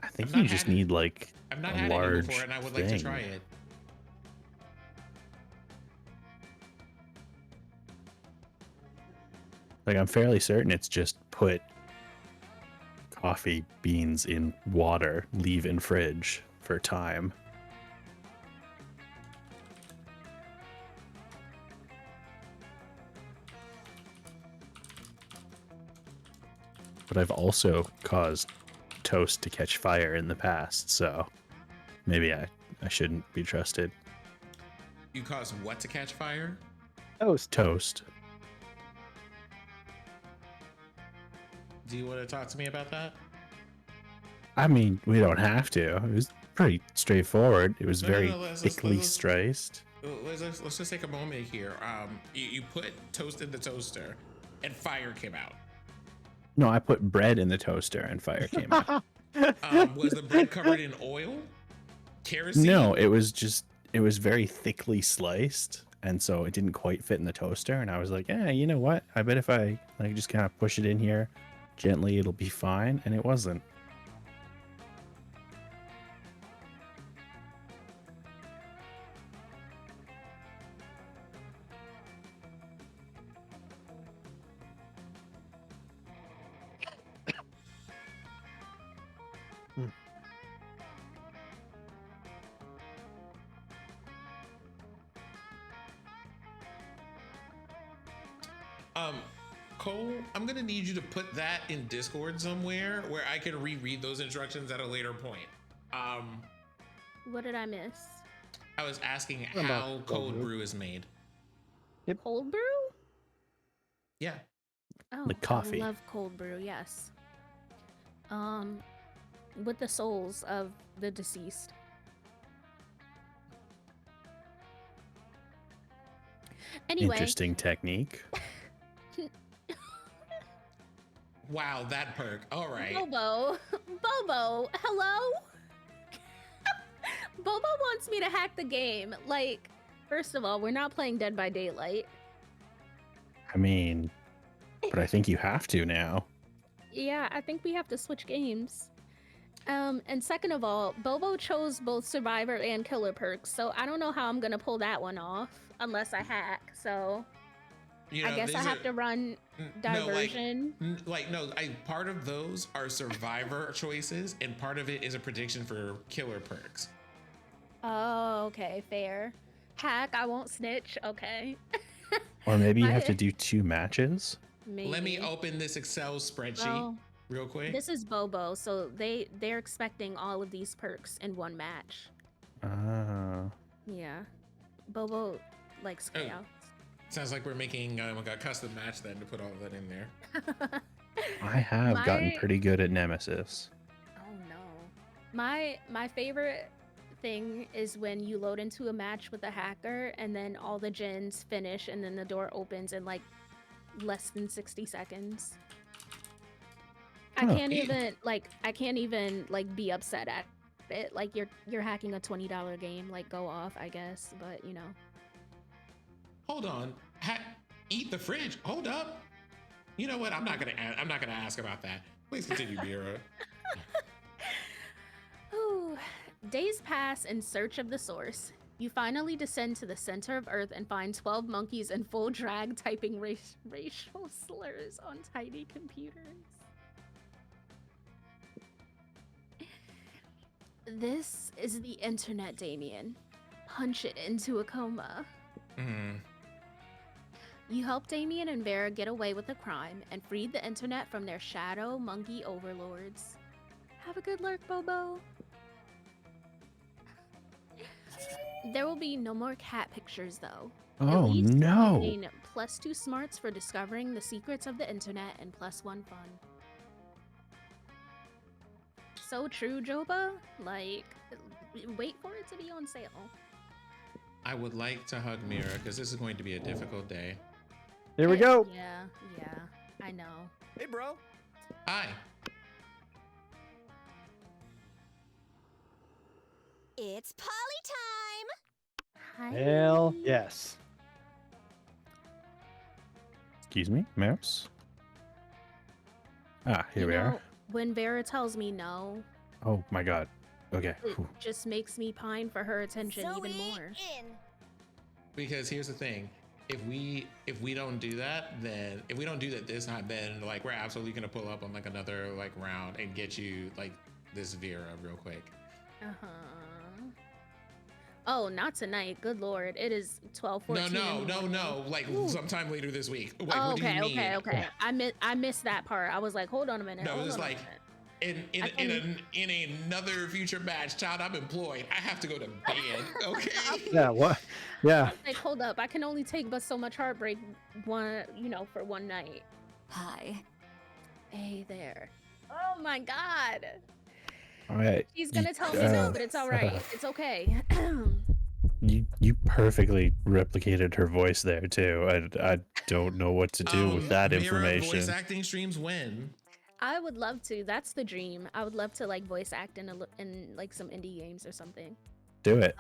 I think you just need like I've not a had large it before and I would like to try it. Like, I'm fairly certain it's just put coffee beans in water, leave in fridge for time. But I've also caused toast to catch fire in the past, so maybe I shouldn't be trusted. You caused what to catch fire? Toast. Do you want to talk to me about that? I mean, we don't have to. It was pretty straightforward. It was very let's thickly sliced. Let's just take a moment here. You put toast in the toaster and fire came out. No, I put bread in the toaster and fire came out. Was the bread covered in oil? Kerosene? No, it was very thickly sliced, and so it didn't quite fit in the toaster. And I was like, yeah, you know what? I bet if I like just kind of push it in here gently, it'll be fine. And it wasn't. Cole, I'm gonna need you to put that in Discord somewhere where I can reread those instructions at a later point. What did I miss? I was asking how cold brew is made. Cold brew? Yeah. Oh, Like coffee. I love cold brew, yes. With the souls of the deceased. Anyway. Interesting technique. Wow, that perk. All right. Bobo, hello? Bobo wants me to hack the game. Like, first of all, we're not playing Dead by Daylight. I mean, but I think you have to now. Yeah, I think we have to switch games. And second of all, Bobo chose both Survivor and Killer perks, so I don't know how I'm gonna pull that one off unless I hack. So You I know, guess I these have are to run diversion. Part of those are survivor choices, and part of it is a prediction for killer perks. Oh, okay, fair. Hack, I won't snitch. Okay. Or maybe you have to do 2 matches. Maybe. Let me open this Excel spreadsheet Well, real quick. this is Bobo, so they're expecting all of these perks in one match. Ah. Yeah, Bobo likes chaos. Sounds like we're making a custom match then to put all of that in there. I have gotten pretty good at Nemesis. Oh no. My favorite thing is when you load into a match with a hacker and then all the gens finish and then the door opens in like less than 60 seconds. I can't even be upset at it. Like you're hacking a $20 game, like go off, I guess, but you know. Hold on. Eat the fridge. Hold up. You know what? I'm not gonna ask about that. Please continue, Mira. Ooh. Days pass in search of the source. You finally descend to the center of Earth and find 12 monkeys in full drag typing racial slurs on tiny computers. This is the internet, Damien. Punch it into a coma. You help Damien and Vera get away with the crime and freed the internet from their shadow monkey overlords. Have a good lurk, Bobo. There will be no more cat pictures, though. Oh no! Gain +2 smarts for discovering the secrets of the internet and +1 fun. So true, Joba. Like, wait for it to be on sale. I would like to hug Mira because this is going to be a difficult day. Here we go. Yeah, I know. Hey, bro. Hi. It's Polly time! Hi. Hell yes. Excuse me, Mouse? Ah, here we are. When Vera tells me no, Oh my god. Okay. it just makes me pine for her attention even more. Because here's the thing. If we don't do that, then if we don't do that this time, then like we're absolutely gonna pull up on like another like round and get you like this Vera real quick. Uh-huh. Oh, not tonight. Good lord. It is 12:14. No. Like sometime later this week. Like, Oh, what do you mean? okay. I missed that part. I was like, hold on a minute. No, it's like in another future match, child, I'm employed. I have to go to bed. Okay. Yeah. What? Yeah. Like, hold up. I can only take but so much heartbreak for one night. Hi. Hey there. Oh my god. All right. She's gonna tell me no, but it's all right. It's okay. You perfectly replicated her voice there too. I don't know what to do with that Mira information. voice acting streams when? I would love to. That's the dream. I would love to like voice act in like some indie games or something. Do it.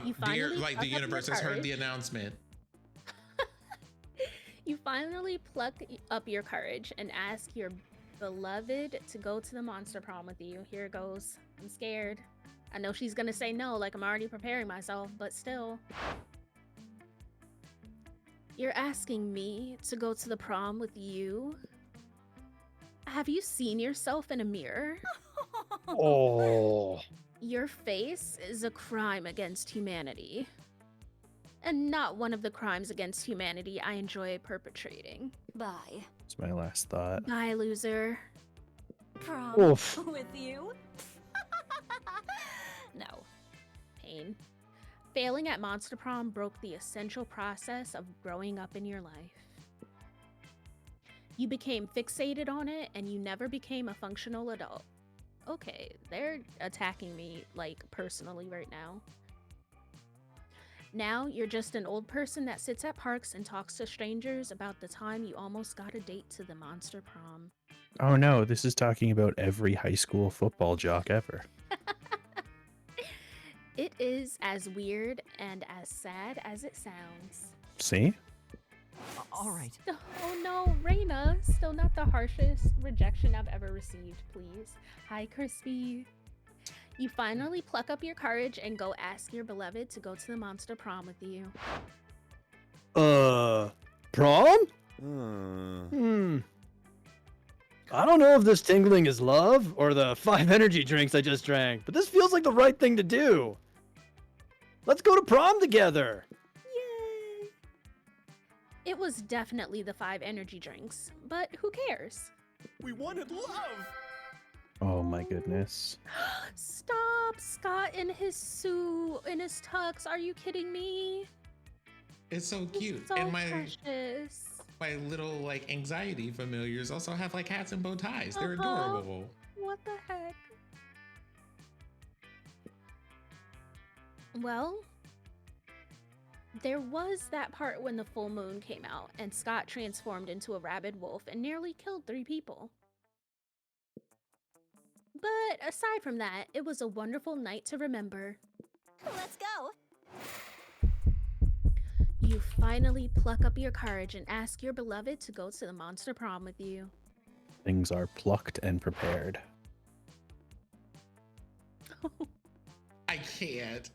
You finally Dear, like the pluck up universe your has heard courage. the announcement. You finally pluck up your courage and ask your beloved to go to the monster prom with you. Here it goes. I'm scared. I know she's gonna say no, like I'm already preparing myself, but still. You're asking me to go to the prom with you? Have you seen yourself in a mirror? Oh. Your face is a crime against humanity. And not one of the crimes against humanity I enjoy perpetrating. Bye. It's my last thought. Bye, loser. Prom Oof. with you? No. Pain. Failing at Monster Prom broke the essential process of growing up in your life. You became fixated on it and you never became a functional adult. Okay, they're attacking me, like, personally right now. Now you're just an old person that sits at parks and talks to strangers about the time you almost got a date to the Monster Prom. Oh no, this is talking about every high school football jock ever. It is as weird and as sad as it sounds. See? All right. Oh no, Reina. Still not the harshest rejection I've ever received, please. Hi, Crispy. You finally pluck up your courage and go ask your beloved to go to the monster prom with you. Prom? Hmm. I don't know if this tingling is love or the 5 energy drinks I just drank, but this feels like the right thing to do. Let's go to prom together. Yay! It was definitely the 5 energy drinks, but who cares? We wanted love. Oh my goodness. Stop, Scott in his suit, in his tux. Are you kidding me? It's so cute. So and my precious. little like anxiety familiars also have like hats and bow ties. They're Uh-huh. adorable. What the heck? Well, there was that part when the full moon came out and Scott transformed into a rabid wolf and nearly killed 3 people. But aside from that, it was a wonderful night to remember. Let's go. You finally pluck up your courage and ask your beloved to go to the monster prom with you. Things are plucked and prepared. I can't.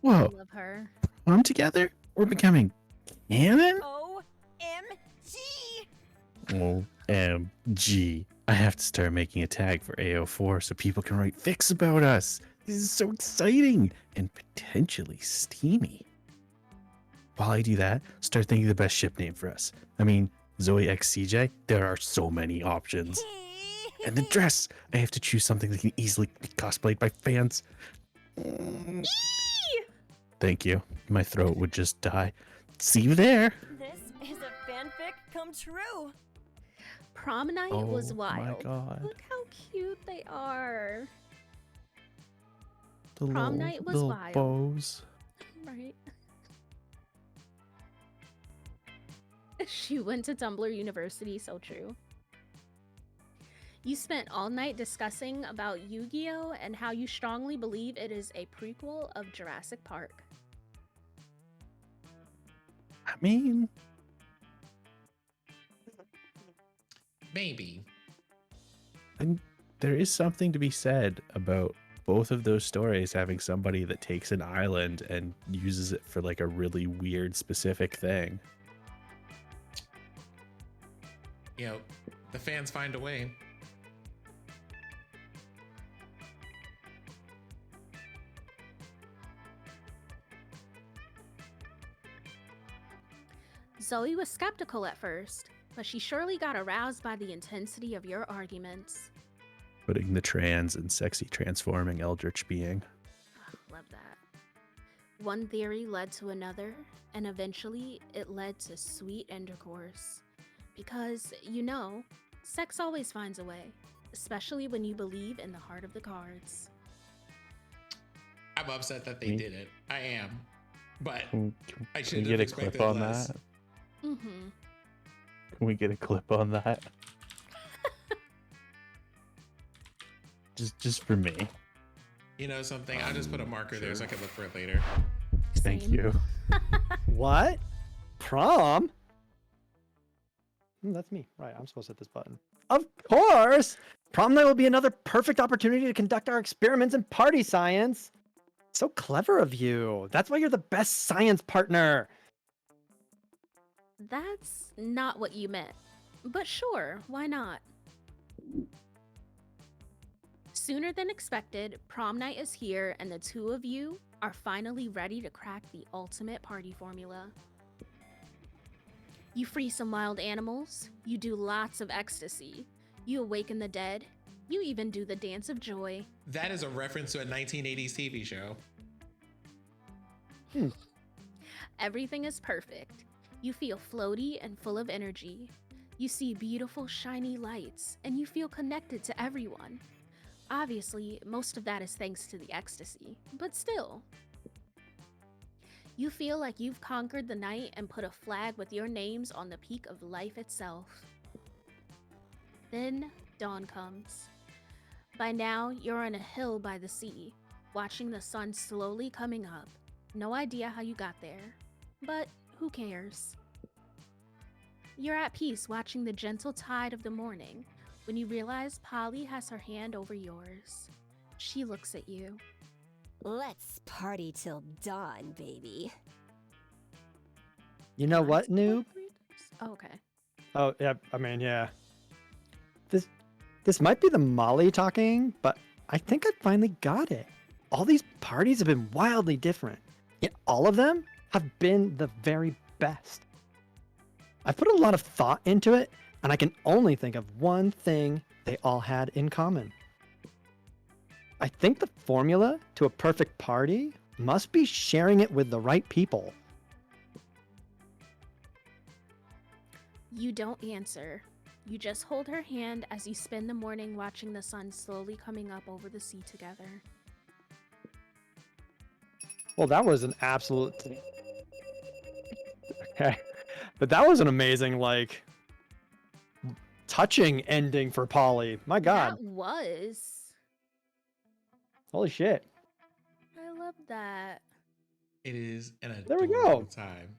Whoa. I love her. Prom together? We're becoming canon? OMG! OMG. I have to start making a tag for AO4 so people can write fics about us. This is so exciting and potentially steamy. While I do that, start thinking of the best ship name for us. I mean, Zoe x CJ, there are so many options. And the dress, I have to choose something that can easily be cosplayed by fans. Thank you. My throat would just die. See you there. This is a fanfic come true. Prom night Oh was wild. my God. Look how cute they are. The Prom little, night was little wild. bows. Right. She went to Tumblr University, so true. You spent all night discussing about Yu-Gi-Oh! And how you strongly believe it is a prequel of Jurassic Park. I mean, Maybe. and there is something to be said about both of those stories having somebody that takes an island and uses it for like a really weird specific thing. You know, the fans find a way. Zoe was skeptical at first, but she surely got aroused by the intensity of your arguments. Putting the trans and sexy transforming eldritch being. Love that. One theory led to another, and eventually it led to sweet intercourse. Because, you know, sex always finds a way, especially when you believe in the heart of the cards. I'm upset that they did it. I am. But I Can should we have get a expected clip on less. that? Mm-hmm. Can we get a clip on that? just for me. You know something? I'll just put a marker there so I can look for it later. Thank you. What? Prom? That's me. Right, I'm supposed to hit this button. Of course! Prom night will be another perfect opportunity to conduct our experiments in party science. So clever of you. That's why you're the best science partner. That's not what you meant. But sure, why not? Sooner than expected, prom night is here and the two of you are finally ready to crack the ultimate party formula. You free some wild animals, you do lots of ecstasy, you awaken the dead, you even do the dance of joy. That is a reference to a 1980s TV show. Everything is perfect. You feel floaty and full of energy. You see beautiful shiny lights and you feel connected to everyone. Obviously, most of that is thanks to the ecstasy, but still. You feel like you've conquered the night and put a flag with your names on the peak of life itself. Then dawn comes. By now, you're on a hill by the sea, watching the sun slowly coming up. No idea how you got there, but who cares? You're at peace watching the gentle tide of the morning when you realize Polly has her hand over yours. She looks at you. Let's party till dawn, baby. You know what, Noob? Oh, okay. Oh, yeah, I mean, yeah. This might be the Molly talking, but I think I finally got it. All these parties have been wildly different, yet all of them have been the very best. I put a lot of thought into it, and I can only think of one thing they all had in common. I think the formula to a perfect party must be sharing it with the right people. You don't answer. You just hold her hand as you spend the morning watching the sun slowly coming up over the sea together. Well, that was an absolute... Okay. But that was an amazing, like, touching ending for Polly. My God. That was. Holy shit. I love that. It is an There we adorable go. time.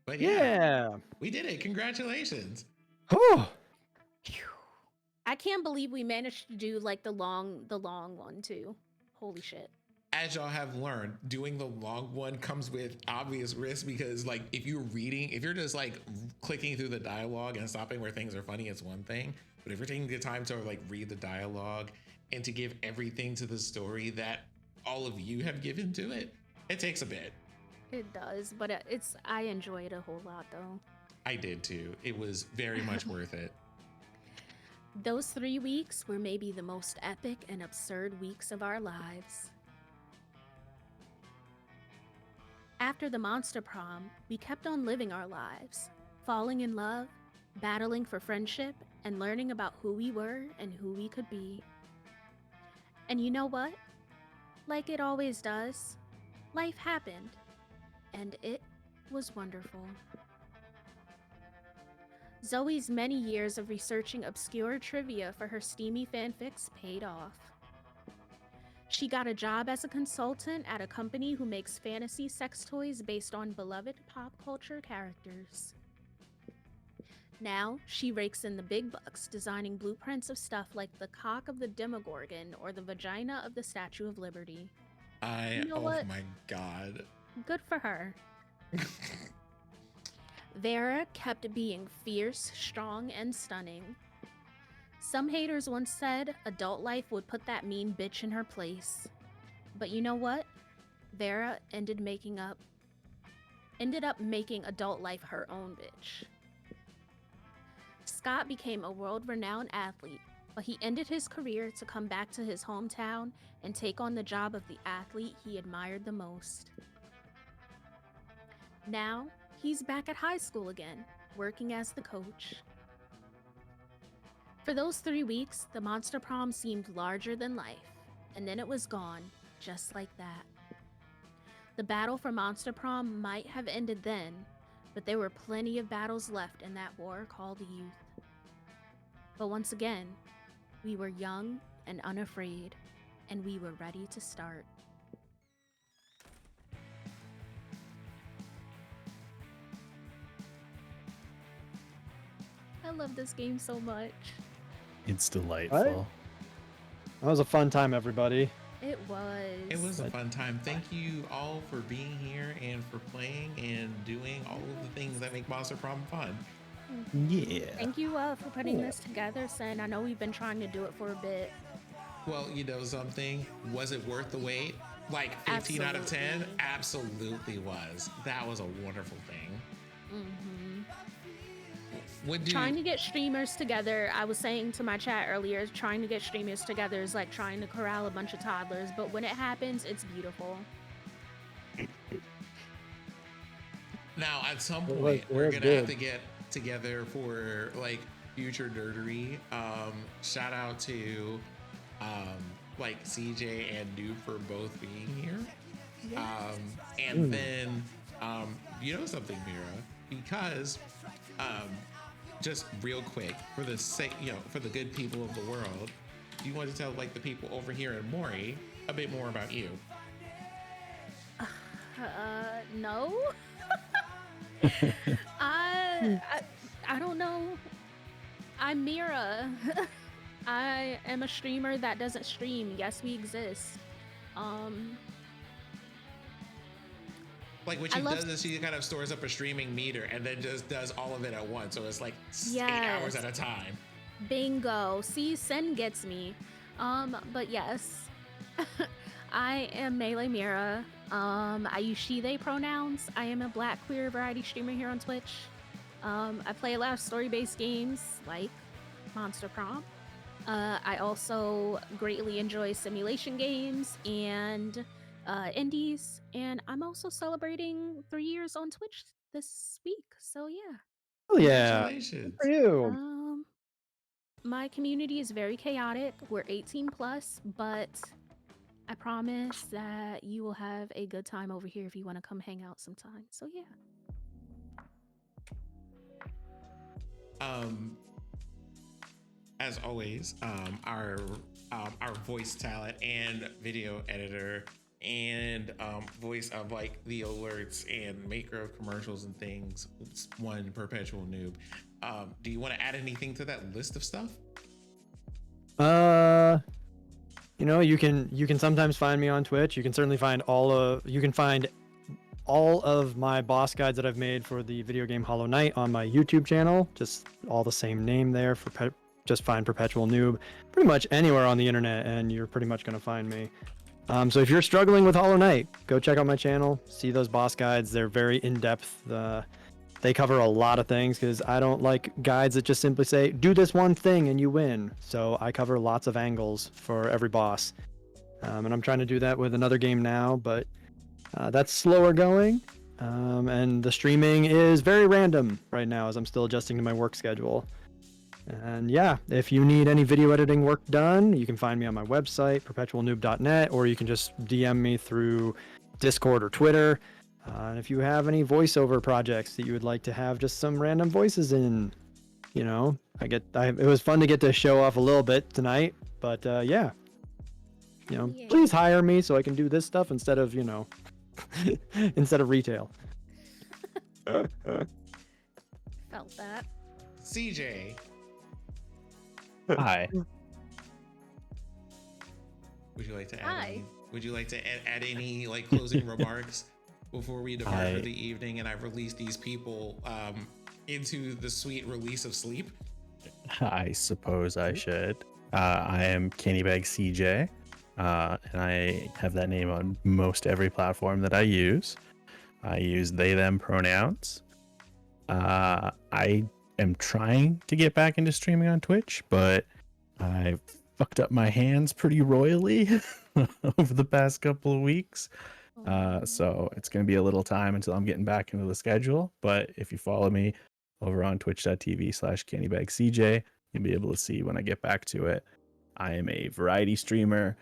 But Yeah. we did it. Congratulations. Oh. I can't believe we managed to do like the long one too. Holy shit. As y'all have learned, doing the long one comes with obvious risk because like if you're just like clicking through the dialogue and stopping where things are funny, it's one thing. But if you're taking the time to like read the dialogue and to give everything to the story that all of you have given to it, it takes a bit. It does, but I enjoy it a whole lot though. I did too. It was very much worth it. Those 3 weeks were maybe the most epic and absurd weeks of our lives. After the monster prom, we kept on living our lives, falling in love, battling for friendship, and learning about who we were and who we could be. And you know what? Like it always does, life happened, and it was wonderful. Zoe's many years of researching obscure trivia for her steamy fanfics paid off. She got a job as a consultant at a company who makes fantasy sex toys based on beloved pop culture characters. Now, she rakes in the big bucks designing blueprints of stuff like the cock of the Demogorgon or the vagina of the Statue of Liberty. You know oh what? my God. Good for her. Vera kept being fierce, strong, and stunning. Some haters once said adult life would put that mean bitch in her place. But you know what? Vera ended up making adult life her own bitch. Scott became a world-renowned athlete, but he ended his career to come back to his hometown and take on the job of the athlete he admired the most. Now, he's back at high school again, working as the coach. For those 3 weeks, the monster prom seemed larger than life, and then it was gone, just like that. The battle for monster prom might have ended then, but there were plenty of battles left in that war called youth. But once again, we were young and unafraid, and we were ready to start. I love this game so much. It's delightful. That was a fun time, everybody. It was. It was a fun time. Thank you all for being here and for playing and doing all of the things that make Monster Prom fun. Yeah. Thank you for putting this together, Sen. I know we've been trying to do it for a bit. Well, you know something? Was it worth the wait? Like 15 out of 10? Absolutely was. That was a wonderful thing. Trying to get streamers together, I was saying to my chat earlier, trying to get streamers together is like trying to corral a bunch of toddlers, but when it happens, it's beautiful. Now, at some point, we're gonna have to get together for like future nerdery. Shout out to like CJ and Noob for both being here. And then you know something, Mira, because just real quick, for the sake, for the good people of the world, do you want to tell like the people over here in Mori a bit more about you? No. I don't know. I'm Mira. I am a streamer that doesn't stream. Yes, we exist. Like what she does is she kind of stores up a streaming meter and then just does all of it at once. So it's like 8 hours at a time. Bingo. See, Sen gets me. But yes. I am Meleemira. I use she, they pronouns. I am a black queer variety streamer here on Twitch. I play a lot of story-based games like Monster Prom. I also greatly enjoy simulation games and indies, and I'm also celebrating 3 years on Twitch this week. So yeah. Oh yeah. Congratulations. Good for you. My community is very chaotic. We're 18 plus, but I promise that you will have a good time over here if you want to come hang out sometime. So yeah. As always, our voice talent and video editor and voice of like the alerts and maker of commercials and things, one Perpetual Noob. Do you want to add anything to that list of stuff? You know, you can sometimes find me on Twitch. You can certainly find all of my boss guides that I've made for the video game Hollow Knight on my YouTube channel. Just all the same name there for just find Perpetual Noob pretty much anywhere on the internet, and you're pretty much gonna find me. So if you're struggling with Hollow Knight, go check out my channel. See those boss guides. They're very in depth. They cover a lot of things because I don't like guides that just simply say, do this one thing and you win. So I cover lots of angles for every boss. And I'm trying to do that with another game now, but that's slower going. And the streaming is very random right now as I'm still adjusting to my work schedule. And yeah, if you need any video editing work done, you can find me on my website, perpetualnoob.net, or you can just DM me through Discord or Twitter. And if you have any voiceover projects that you would like to have just some random voices in, you know, it was fun to get to show off a little bit tonight, but yeah, you know, please hire me so I can do this stuff instead of, you know, instead of retail. Felt that. CJ. Hi. Would you like to add any like closing remarks before we depart for the evening and I release these people into the sweet release of sleep? I suppose I should. I am CandybagCJ, and I have that name on most every platform that I use. I use they, them pronouns. I am trying to get back into streaming on Twitch, but I've fucked up my hands pretty royally over the past couple of weeks. So it's going to be a little time until I'm getting back into the schedule. But if you follow me over on twitch.tv/CandybagCJ, you'll be able to see when I get back to it. I am a variety streamer,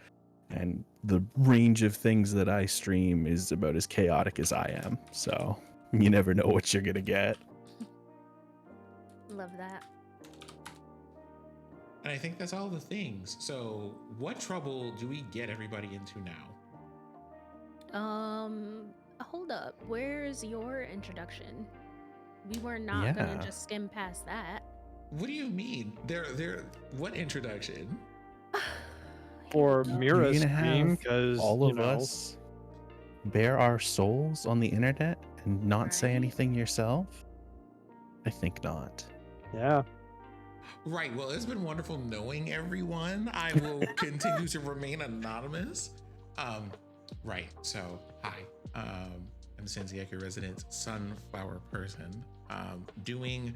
and the range of things that I stream is about as chaotic as I am. So you never know what you're going to get. Love that. And I think that's all the things. So what trouble do we get everybody into now? Hold up. Where's your introduction? We were not gonna just skim past that. What do you mean? What introduction? For Mira's You're gonna stream, have because all of us bare our souls on the internet and not say anything yourself? I think not. Yeah. Right. Well, it's been wonderful knowing everyone. I will continue to remain anonymous. Right. So, hi. I'm Senziak, your resident sunflower person, doing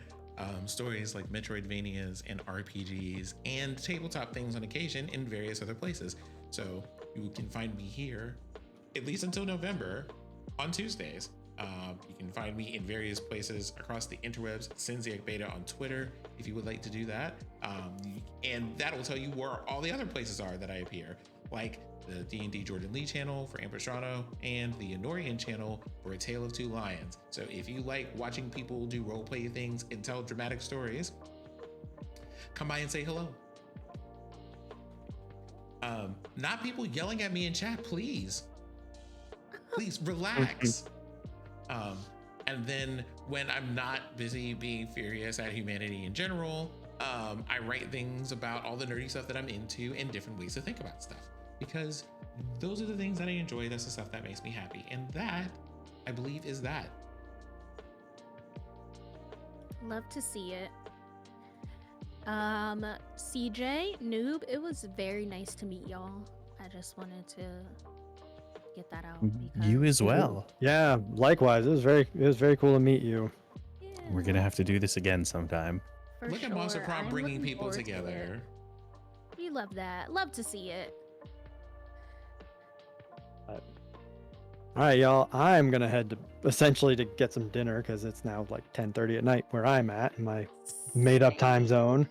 stories like Metroidvanias and RPGs and tabletop things on occasion in various other places. So you can find me here, at least until November, on Tuesdays. You can find me in various places across the interwebs, Senziak Beta on Twitter, if you would like to do that. And that will tell you where all the other places are that I appear, like the D&D Jordan Lee channel for Amperstrano and the Honorian channel for A Tale of Two Lions. So if you like watching people do roleplay things and tell dramatic stories, come by and say hello. Not people yelling at me in chat, please. Please relax. And then when I'm not busy being furious at humanity in general, I write things about all the nerdy stuff that I'm into and different ways to think about stuff, because those are the things that I enjoy. That's the stuff that makes me happy. And that, I believe, is that. Love to see it. CJ, Noob, it was very nice to meet y'all. I just wanted to get that out. You as well. Yeah, likewise. It was very cool to meet you. We're gonna have to do this again sometime. For Look at Monster Prom I'm bringing looking people forward to together. it. We love that. Love to see it. All right, y'all. I'm gonna head to essentially to get some dinner because it's now like 10:30 at night where I'm at in my made-up time zone.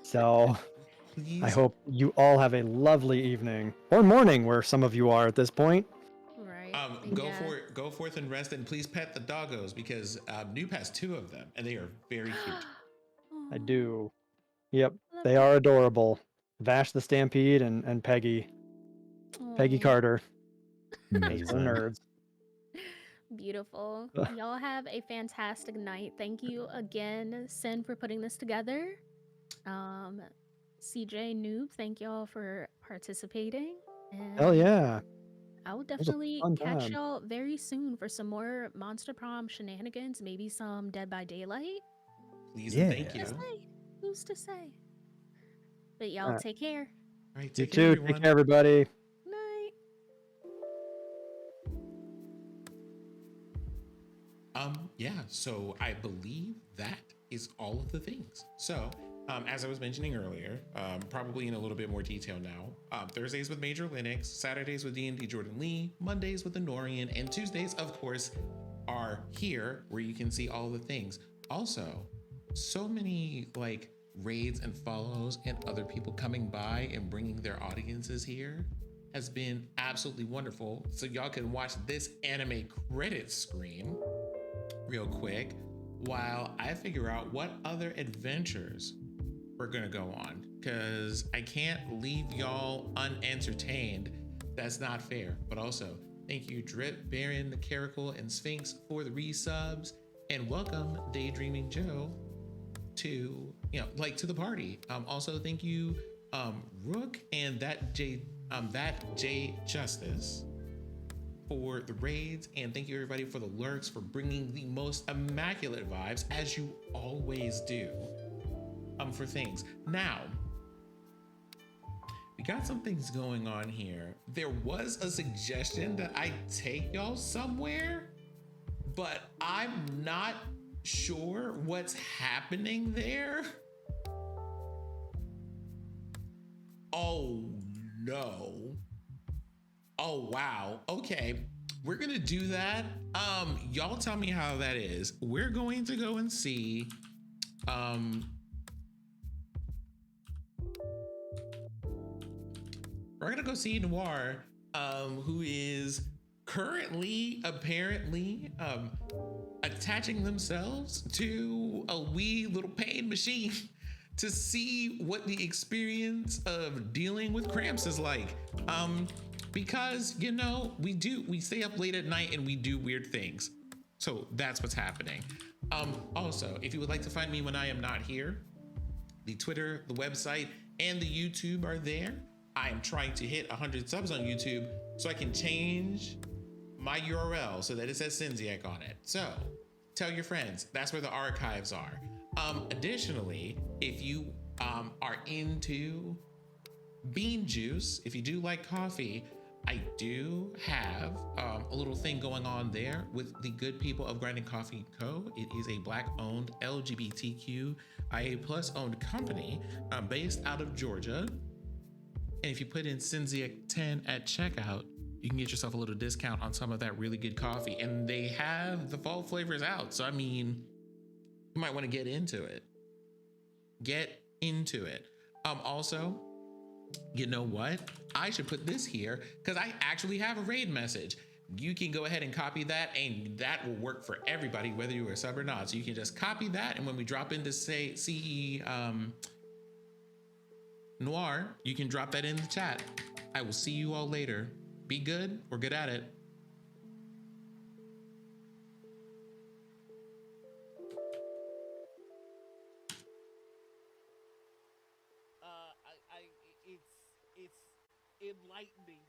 So I hope you all have a lovely evening or morning where some of you are at this point. Right. Go forth and rest, and please pet the doggos, because Noob has 2 of them and they are very cute. I do. Yep, they are adorable. Vash the Stampede and Peggy Carter. Those are nerds. Beautiful. Y'all have a fantastic night. Thank you again, Sin, for putting this together. CJ, Noob, thank y'all for participating. And Hell yeah. I will was a definitely fun catch time. y'all very soon for some more Monster Prom shenanigans, maybe some Dead by Daylight. Please and thank you. Who's to say? Who's to say? But y'all Alright. take care. All right, You take care, too. everyone. Take care, everybody. Night. Yeah, so I believe that is all of the things. So as I was mentioning earlier, probably in a little bit more detail now, Thursdays with Major Linux, Saturdays with D&D Jordan Lee, Mondays with Honorian, and Tuesdays, of course, are here where you can see all the things. Also, so many like raids and follows and other people coming by and bringing their audiences here has been absolutely wonderful. So y'all can watch this anime credit screen real quick while I figure out what other adventures we're gonna go on, because I can't leave y'all unentertained. That's not fair. But also, thank you Drip, Baron, Caracal, and Sphinx for the resubs, and welcome Daydreaming Joe to to the party. Also thank you Rook and that J Justice for the raids, and thank you everybody for the lurks, for bringing the most immaculate vibes as you always do for things. Now we got some things going on here. There was a suggestion that I take y'all somewhere, but I'm not sure what's happening there. Oh no. Oh wow. Okay, we're gonna do that. Y'all tell me how that is. We're going to go and see we're gonna go see Noir, who is currently apparently attaching themselves to a wee little pain machine to see what the experience of dealing with cramps is like. Because we stay up late at night and we do weird things. So that's what's happening. Also, if you would like to find me when I am not here, the Twitter, the website, and the YouTube are there. I am trying to hit 100 subs on YouTube so I can change my URL so that it says Sinziak on it. So tell your friends, that's where the archives are. Additionally, if you are into bean juice, if you do like coffee, I do have a little thing going on there with the good people of Grinding Coffee Co. It is a Black-owned LGBTQIA+ owned company based out of Georgia. And if you put in Sinziak10 at checkout, you can get yourself a little discount on some of that really good coffee. And they have the fall flavors out. So, I mean, you might want to get into it. Also, you know what? I should put this here because I actually have a raid message. You can go ahead and copy that, and that will work for everybody, whether you're a sub or not. So you can just copy that, and when we drop into CE Noir, you can drop that in the chat. I will see you all later. Be good or good at it. enlightening